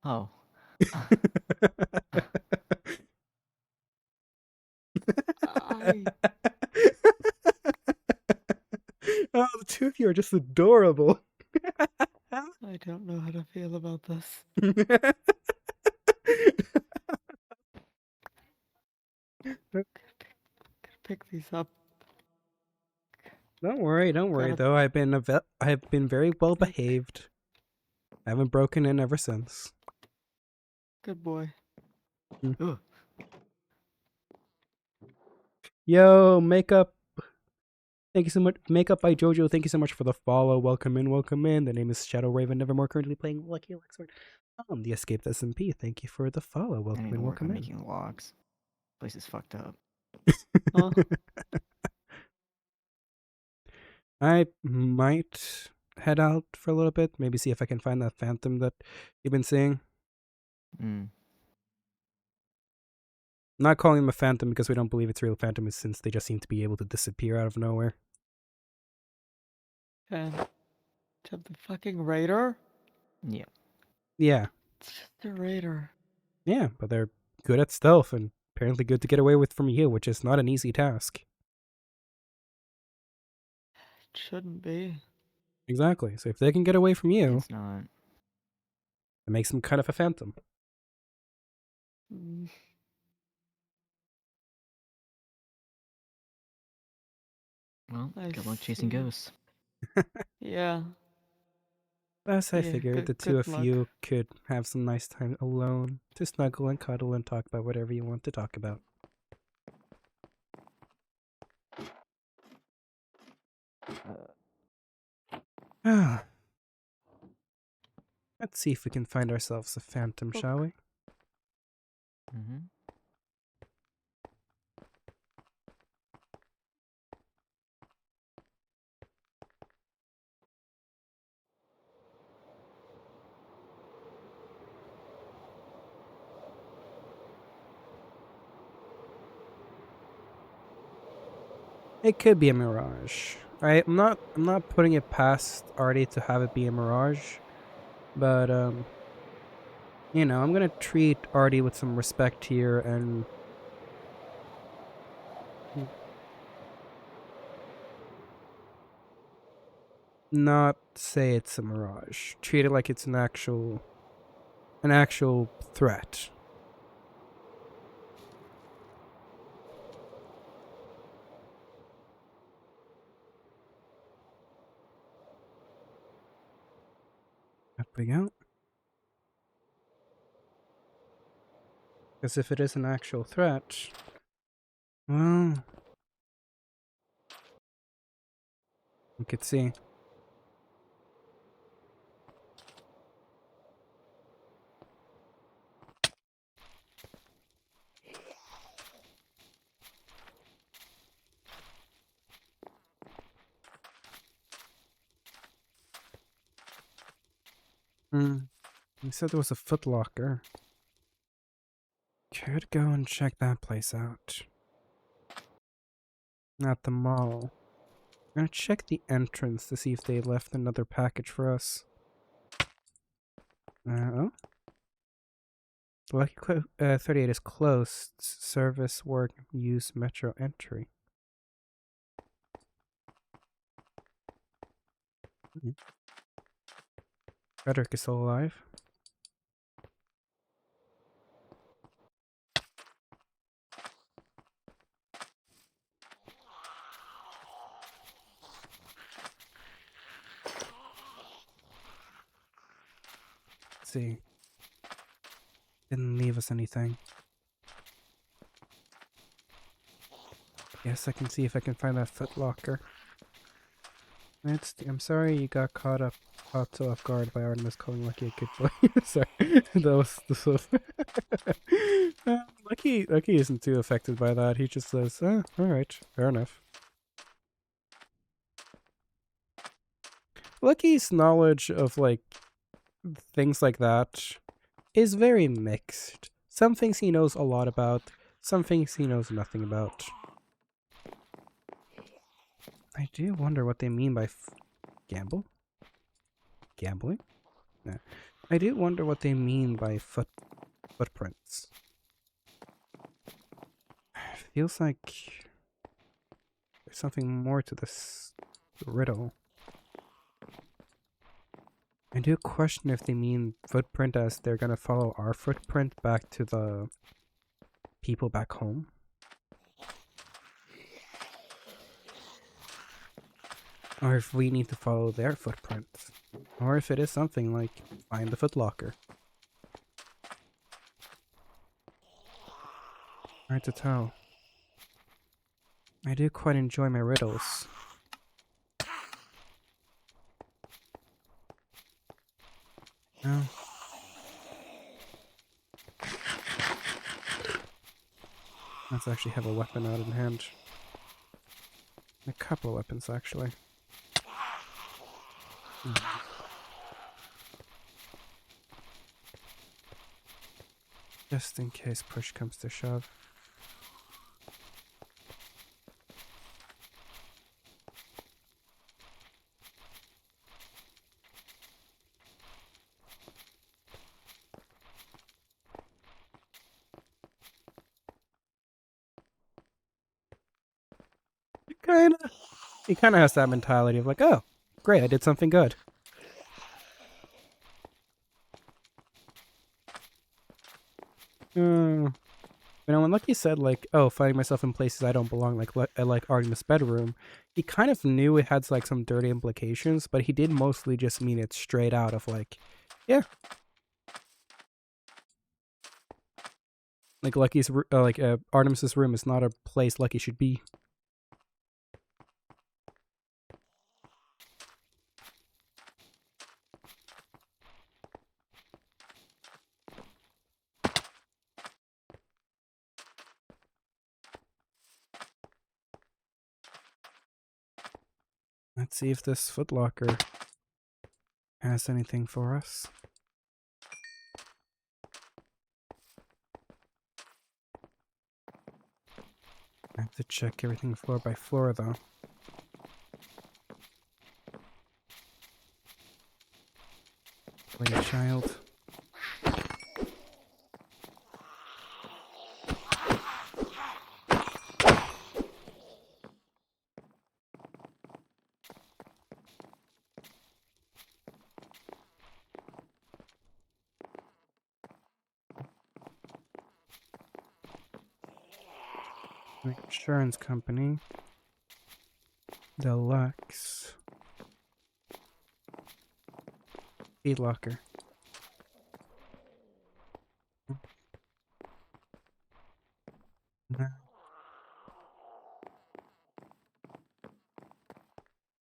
Oh. I Oh, the two of you are just adorable. I don't know how to feel about this. Gotta pick these up. Don't worry Gotta- though. I've been very well behaved. I haven't broken in ever since. Good boy. Ugh. Yo, makeup. Thank you so much. Makeup by Jojo. Thank you so much for the follow. Welcome in, welcome in. The name is Shadow Raven Nevermore. Currently playing Lucky Lexford. The Escaped SMP. Thank you for the follow. I Welcome need in, to work welcome on in. making locks. Place is fucked up. Huh? I might head out for a little bit. Maybe see if I can find that phantom that you've been seeing. Mm. I'm not calling him a phantom because we don't believe it's real phantom, since they just seem to be able to disappear out of nowhere. And to the fucking raider? Yeah. Yeah, It's just a raider. yeah, but they're good at stealth and apparently good to get away with from you, which is not an easy task. It shouldn't be. Exactly. So if they can get away from you, It's not. it makes them kind of a phantom. Mm, Well, I good luck chasing see. ghosts. Yeah. Thus, I Yeah, figured the good two of luck. you could have some nice time alone to snuggle and cuddle and talk about whatever you want to talk about. Ah. Let's see if we can find ourselves a phantom, shall we? Mm-hmm. It could be a mirage. I'm not putting it past Artie to have it be a mirage, but you know, I'm gonna treat Artie with some respect here and not say it's a mirage. Treat it like it's an actual threat. Up we go. Because if it is an actual threat, well, we could see. You said there was a footlocker. Could go and check that place out. At the mall. I'm gonna check the entrance to see if they left another package for us. Oh? Lucky 38 is closed. Service work use metro entry. Frederick is still alive. Let's see. Didn't leave us anything. Yes, I can see if I can find that footlocker. I'm sorry you got caught so off guard by Artemis calling Lucky a good boy. Sorry, this was Lucky isn't too affected by that. He just says, all right, fair enough. Lucky's knowledge of like things like that is very mixed. Some things he knows a lot about, some things he knows nothing about. I do wonder what they mean by gamble. Gambling? Nah. I do wonder what they mean by footprints. Feels like there's something more to this riddle. I do question if they mean footprint as they're gonna follow our footprint back to the people back home. Or if we need to follow their footprints. Or if it is something like find the footlocker. Hard to tell. I do quite enjoy my riddles. No. Let's actually have a weapon out in hand. A couple of weapons, actually. Just in case push comes to shove. He kinda has that mentality of like, oh, great, I did something good. When Lucky said like, oh, finding myself in places I don't belong, like Artemis' bedroom, he kind of knew it had like some dirty implications, but he did mostly just mean it straight out of like, yeah. Like Artemis's room is not a place Lucky should be. Let's see if this footlocker has anything for us. I have to check everything floor by floor, though. Wait, child. Insurance company. Deluxe. Feed locker. No.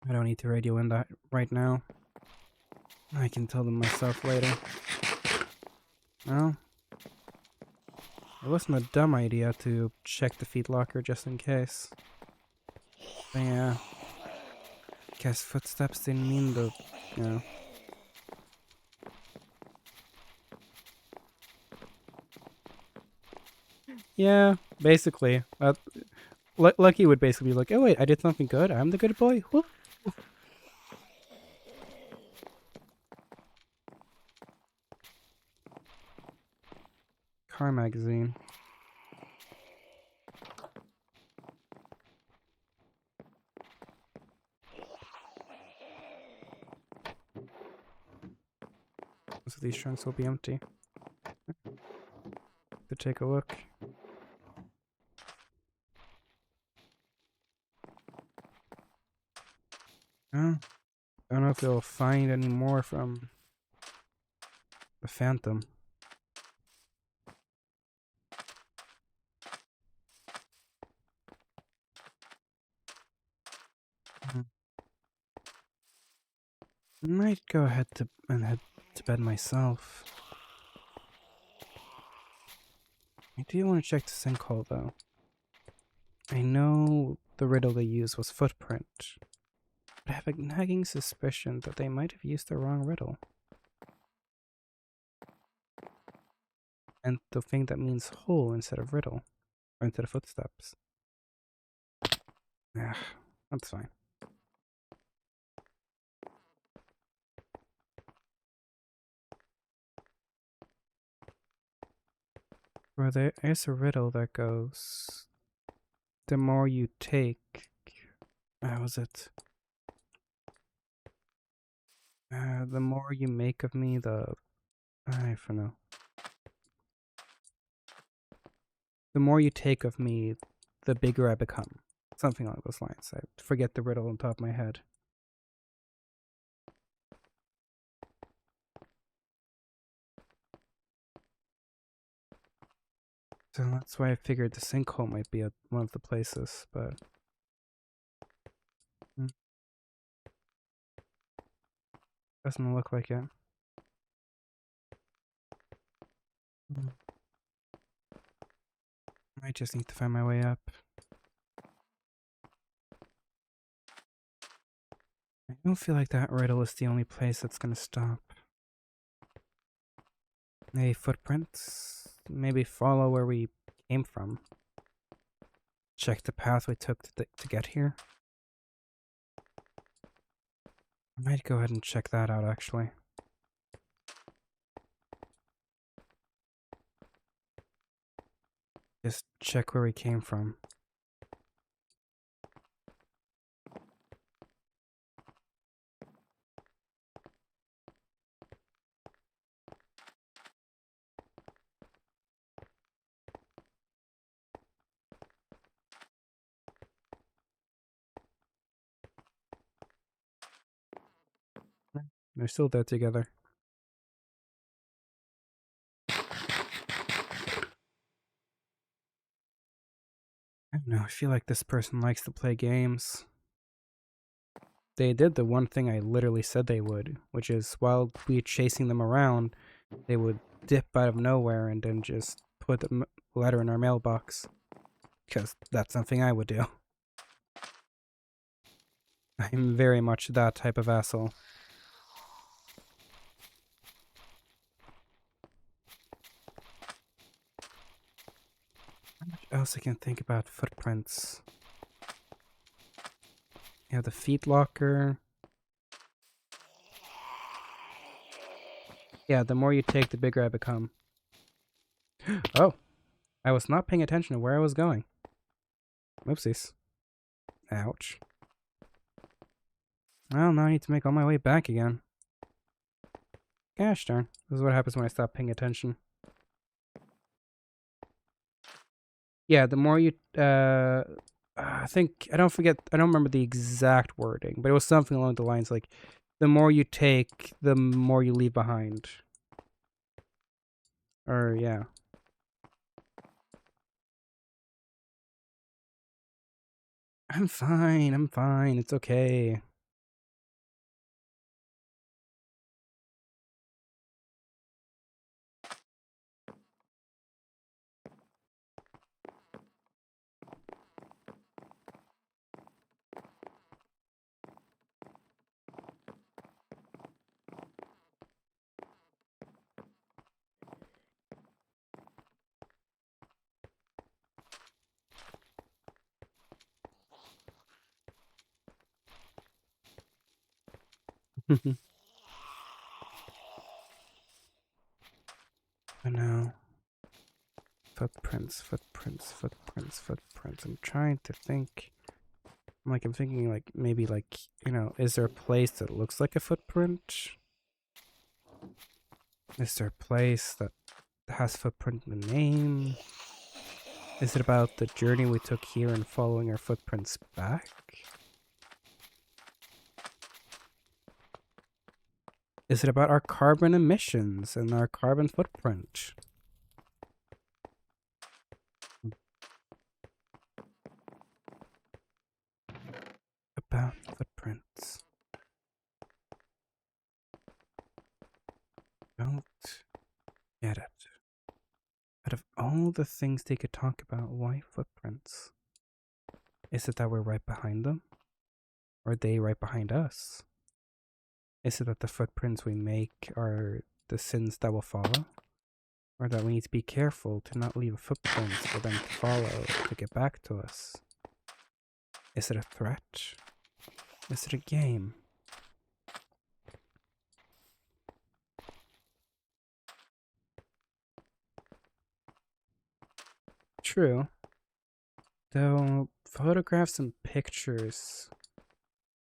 I don't need to radio in that right now. I can tell them myself later. Well, it wasn't a dumb idea to check the feed locker just in case. But yeah. Guess footsteps didn't mean the, you know. Yeah, basically. Lucky would basically be like, oh wait, I did something good. I'm the good boy. Whoop. Car magazine. So these trunks will be empty. To take a look. Oh, I don't know if they'll find any more from the Phantom. Might go ahead and head to bed myself. I do want to check the sinkhole though. I know the riddle they used was footprint, but I have a nagging suspicion that they might have used the wrong riddle. And the thing that means hole instead of riddle, or instead of footsteps. Yeah, that's fine. Well, there is a riddle that goes, the more you take... How was it? The more you make of me, I don't know. The more you take of me, the bigger I become. Something along those lines. I forget the riddle on top of my head. So that's why I figured the sinkhole might be one of the places, but... Doesn't look like it. I just need to find my way up. I don't feel like that riddle is the only place that's gonna stop. Hey, footprints? Maybe follow where we came from. Check the path we took to get here. I might go ahead and check that out, actually. Just check where we came from. They're still there together. I don't know, I feel like this person likes to play games. They did the one thing I literally said they would, which is while we were chasing them around, they would dip out of nowhere and then just put the letter in our mailbox. Because that's something I would do. I'm very much that type of asshole. What else I can think about footprints? Yeah, the feet locker. Yeah, the more you take, the bigger I become. Oh, I was not paying attention to where I was going. Oopsies. Ouch. Well, now I need to make all my way back again. Gosh darn. This is what happens when I stop paying attention. Yeah, the more you, I don't remember the exact wording, but it was something along the lines like, the more you take, the more you leave behind. Or, yeah. I'm fine, it's okay. I know. Footprints. I'm trying to think. I'm thinking maybe is there a place that looks like a footprint? Is there a place that has footprint in the name? Is it about the journey we took here and following our footprints back? Is it about our carbon emissions and our carbon footprint? About footprints. Don't get it. Out of all the things they could talk about, why footprints? Is it that we're right behind them? Or are they right behind us? Is it that the footprints we make are the sins that will follow? Or that we need to be careful to not leave footprints for them to follow to get back to us? Is it a threat? Is it a game? true. Though, photographs and pictures.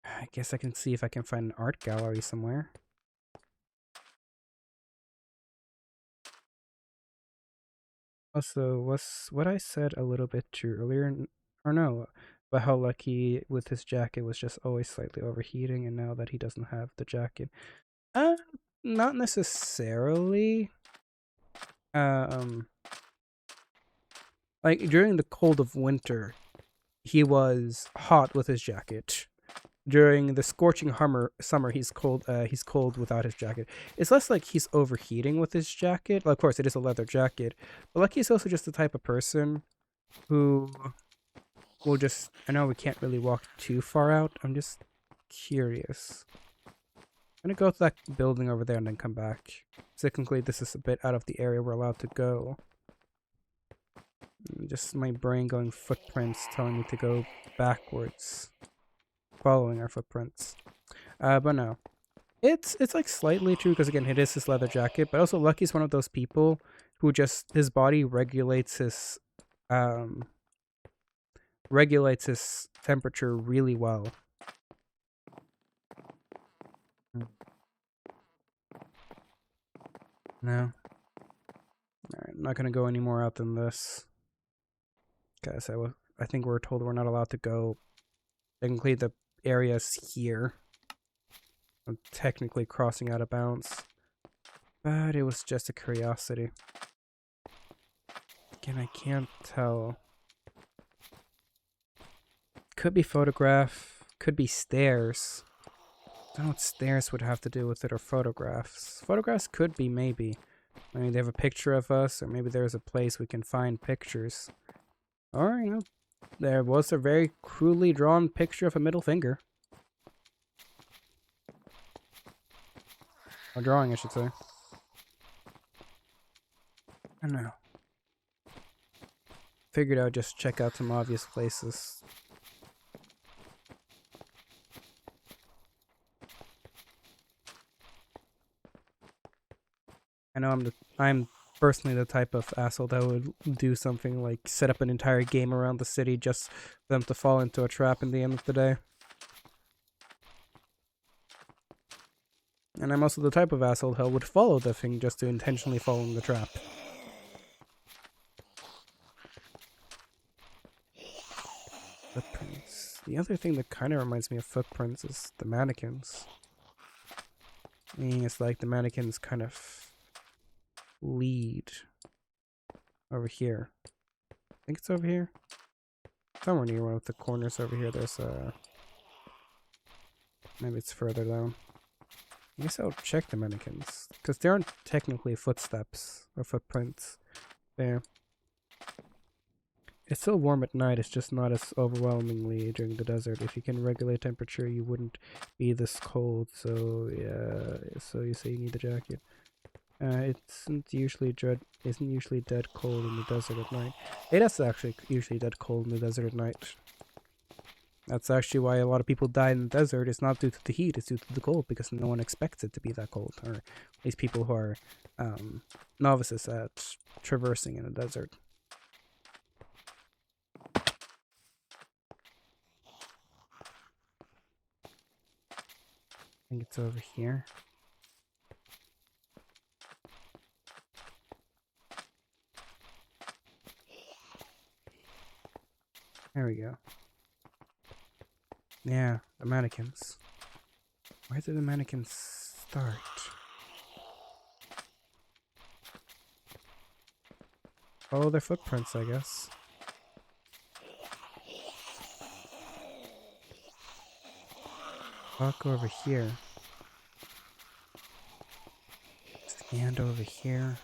I guess I can see if I can find an art gallery somewhere. Also, was what I said a little bit too earlier, or no, but how Lucky with his jacket was just always slightly overheating, and now that he doesn't have the jacket, not necessarily. Um, like during the cold of winter, he was hot with his jacket. During the scorching summer, he's cold. He's cold without his jacket. It's less like he's overheating with his jacket. Well, of course, it is a leather jacket, but Lucky's also just the type of person who will just. I know we can't really walk too far out. I'm just curious. I'm gonna go to that building over there and then come back. Technically, this is a bit out of the area we're allowed to go. Just my brain going footprints telling me to go backwards. Following our footprints. But no. It's like slightly true because again it is his leather jacket, but also Lucky's one of those people who just his body regulates his temperature really well. No. Alright, I'm not gonna go any more out than this. Guys, I think we're told we're not allowed to go. Technically the area's here. I'm technically crossing out of bounds. But it was just a curiosity. Again, I can't tell. Could be photograph, could be stairs. I don't know what stairs would have to do with it or photographs. Photographs could be maybe. I mean, they have a picture of us, or maybe there's a place we can find pictures. Or, you know, there was a very crudely drawn picture of a middle finger. Or drawing, I should say. I don't know. Figured I would just check out some obvious places. I know I'm personally the type of asshole that would do something like set up an entire game around the city just for them to fall into a trap in the end of the day. And I'm also the type of asshole who would follow the thing just to intentionally fall in the trap. Footprints. The other thing that kind of reminds me of footprints is the mannequins. I mean, it's like the mannequins kind of lead over here. I think it's over here. Somewhere near one of the corners over here. There's a. Maybe it's further down. I guess I'll check the mannequins because there aren't technically footsteps or footprints there. It's still warm at night. It's just not as overwhelmingly during the desert. If you can regulate temperature, you wouldn't be this cold. So yeah. So you say you need the jacket. It isn't usually dead cold in the desert at night. It is actually usually dead cold in the desert at night. That's actually why a lot of people die in the desert. It's not due to the heat, it's due to the cold, because no one expects it to be that cold. Or at least people who are novices at traversing in the desert. I think it's over here. There we go. Yeah, the mannequins. Where did the mannequins start? Follow their footprints, I guess. Walk over here. Stand over here.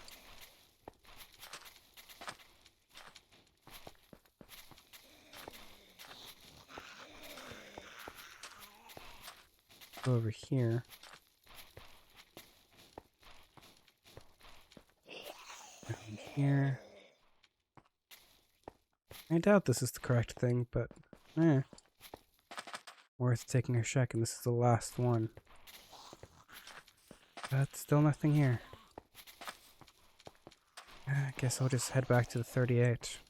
Over here. Down here. I doubt this is the correct thing, but worth taking a check, and this is the last one. But still nothing here. I guess I'll just head back to the 38.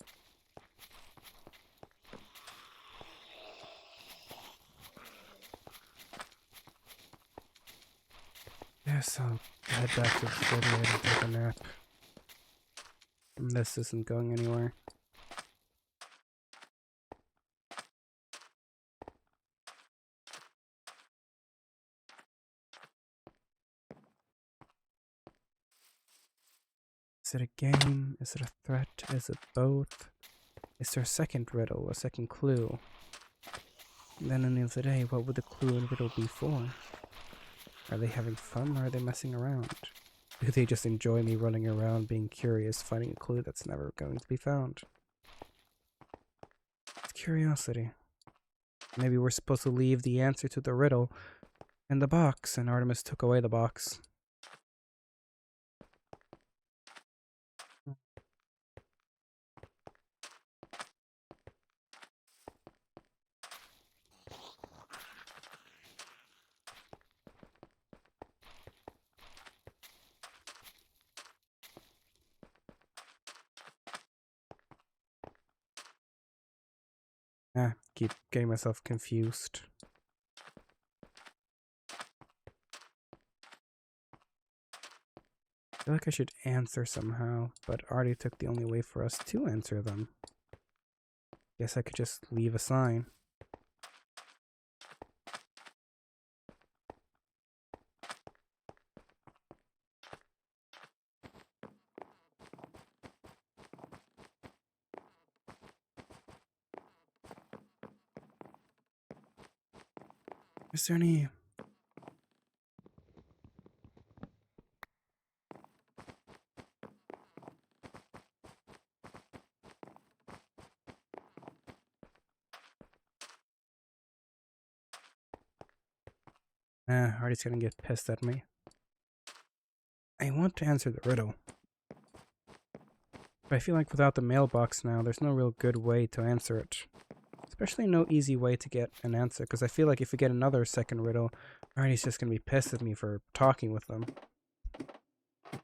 guess I'll head back to the refrigerator and take a nap. This isn't going anywhere. Is it a game? Is it a threat? Is it both? Is there a second riddle, a second clue? And then at the end of the day, what would the clue and riddle be for? Are they having fun or are they messing around? Do they just enjoy me running around being curious, finding a clue that's never going to be found? It's curiosity. Maybe we're supposed to leave the answer to the riddle in the box, and Artemis took away the box. Keep getting myself confused. I feel like I should answer somehow, but Artie took the only way for us to answer them. Guess I could just leave a sign. Is there any... Artie's gonna get pissed at me. I want to answer the riddle. But I feel like without the mailbox now, there's no real good way to answer it. Especially no easy way to get an answer, because I feel like if we get another second riddle, Artie's just gonna be pissed at me for talking with them.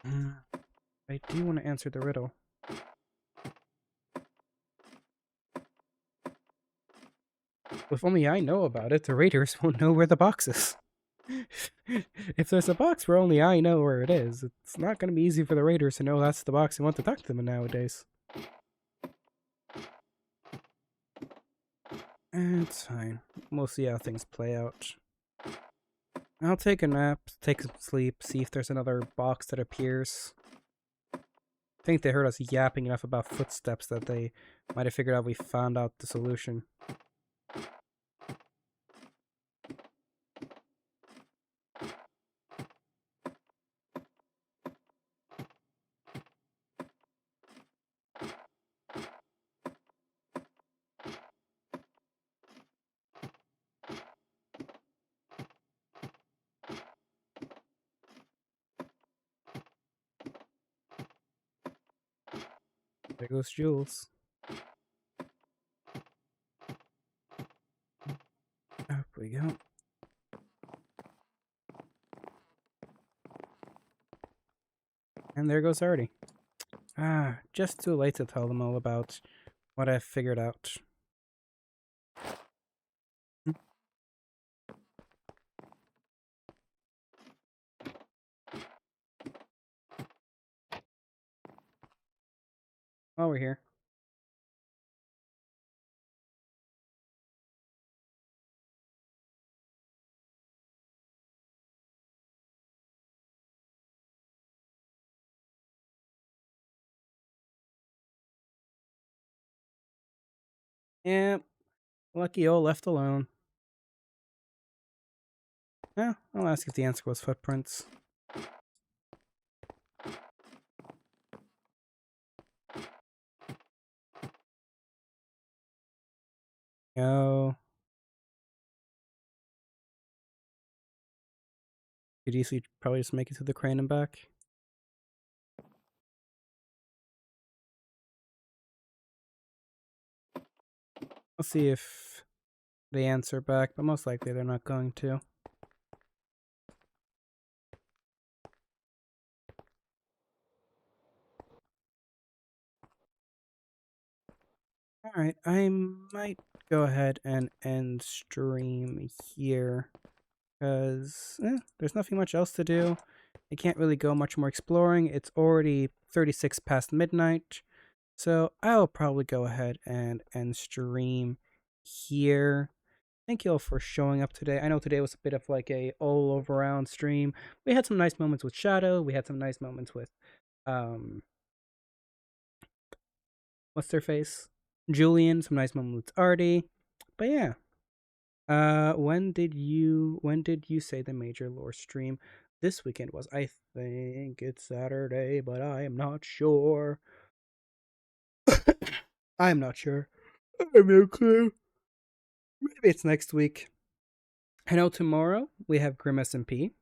I do want to answer the riddle. If only I know about it, the raiders won't know where the box is. If there's a box where only I know where it is, it's not going to be easy for the raiders to know that's the box and want to talk to them nowadays. It's fine. We'll see how things play out. I'll take a nap, take some sleep, see if there's another box that appears. I think they heard us yapping enough about footsteps that they might have figured out we found out the solution. There goes Jules. Up we go. And there goes Artie. Just too late to tell them all about what I've figured out. While we're here. Yep. Lucky old left alone. Yeah, I'll ask if the answer was footprints. No. Could easily probably just make it to the crane and back. I'll see if they answer back, but most likely they're not going to. Alright, I might go ahead and end stream here. Because there's nothing much else to do. I can't really go much more exploring. It's already 36 past midnight. So I'll probably go ahead and end stream here. Thank you all for showing up today. I know today was a bit of like a all over round stream. We had some nice moments with Shadow. We had some nice moments with what's their face? Julian, some nice moments with Artie. But yeah. When did you say the major lore stream this weekend was? I think it's Saturday, but I am not sure. I am not sure. I have no clue. Maybe it's next week. I know tomorrow we have Grim SMP.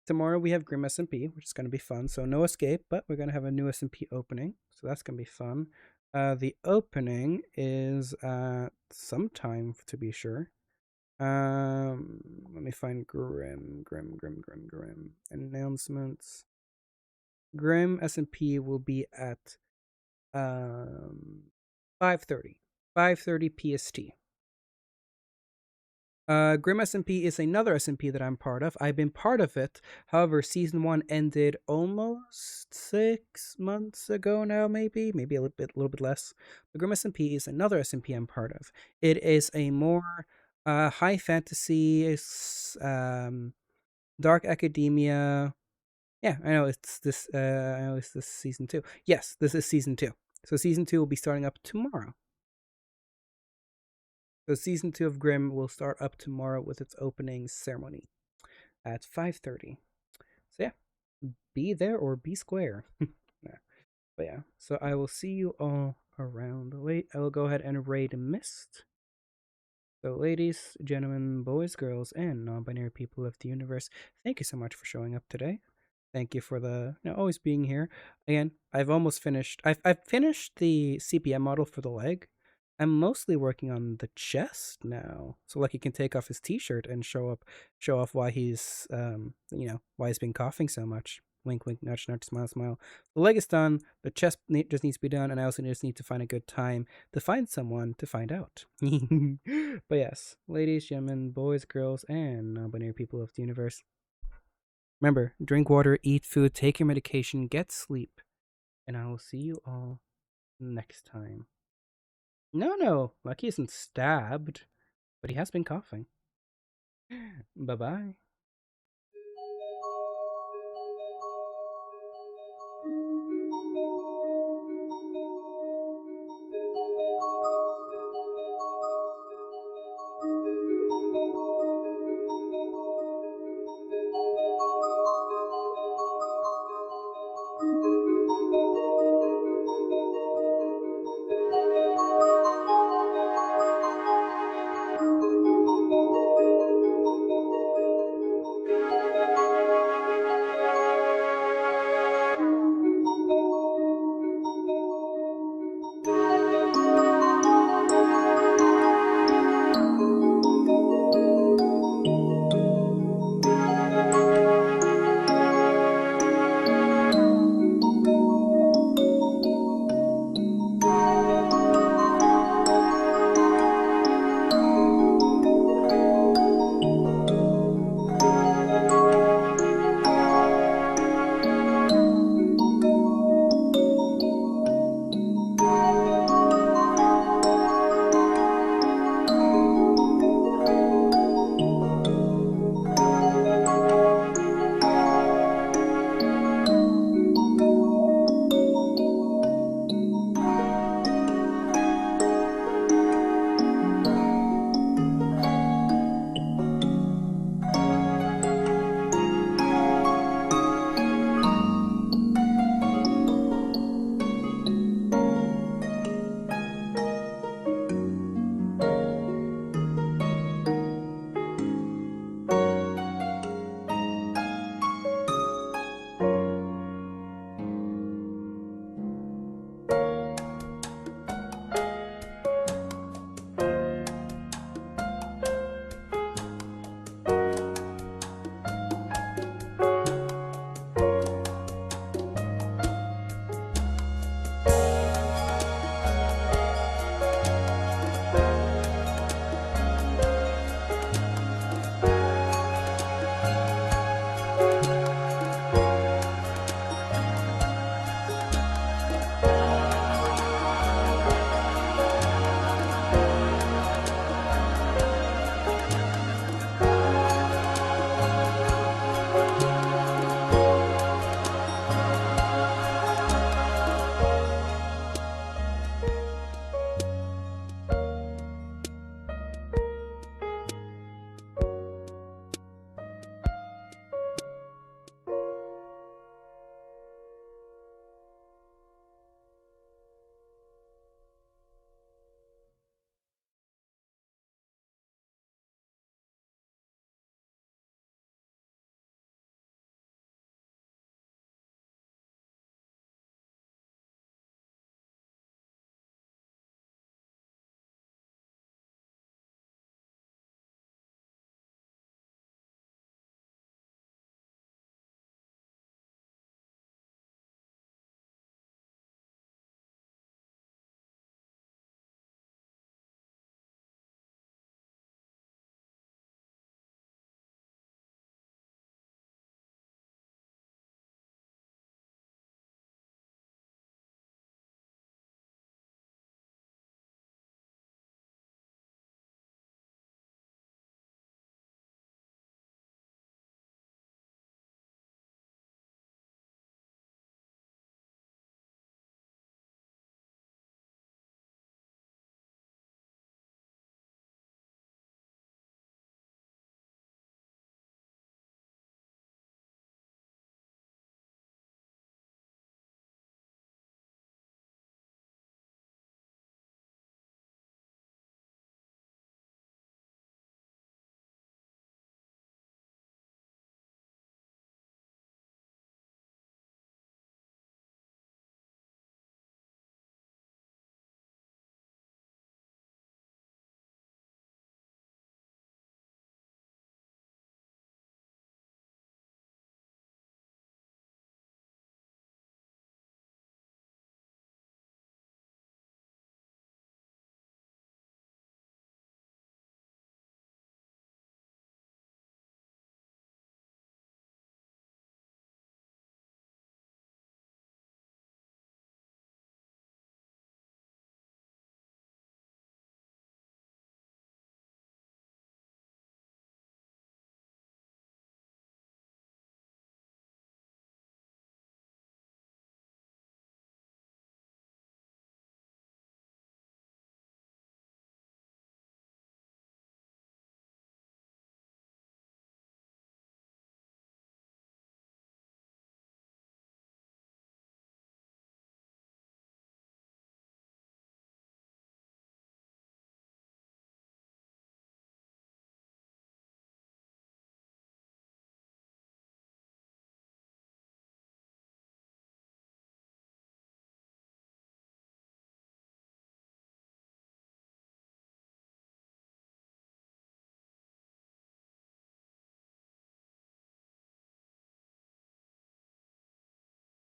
Tomorrow we have Grim SMP, which is going to be fun. So no escape, but we're going to have a new SMP opening. So that's going to be fun. The opening is sometime to be sure. Let me find Grim announcements. Grim SMP will be at 5:30 PST. Grim SMP is another SMP that I'm part of. I've been part of it. However, season 1 ended almost 6 months ago now, maybe a little bit less. The Grim SMP is another SMP I'm part of. It is a more high fantasy, dark academia. Yeah, I know it's this. I know it's this season 2. Yes, this is season 2. So season 2 will be starting up tomorrow. So season 2 of Grimm will start up tomorrow with its opening ceremony at 5:30. So yeah, be there or be square. Yeah. But yeah, so I will see you all around. I will go ahead and raid Mist. So ladies, gentlemen, boys, girls, and non-binary people of the universe, thank you so much for showing up today. Thank you for always being here. Again, I've almost finished. I've finished the CPM model for the leg. I'm mostly working on the chest now. So like he can take off his t-shirt and show off why he's why he's been coughing so much. Wink, wink, nudge, nudge, smile, smile. The leg is done. The chest just needs to be done, and I also just need to find a good time to find someone to find out. But yes, ladies, gentlemen, boys, girls, and non-binary people of the universe. Remember, drink water, eat food, take your medication, get sleep, and I will see you all next time. No, Lucky isn't stabbed, but he has been coughing. Bye-bye.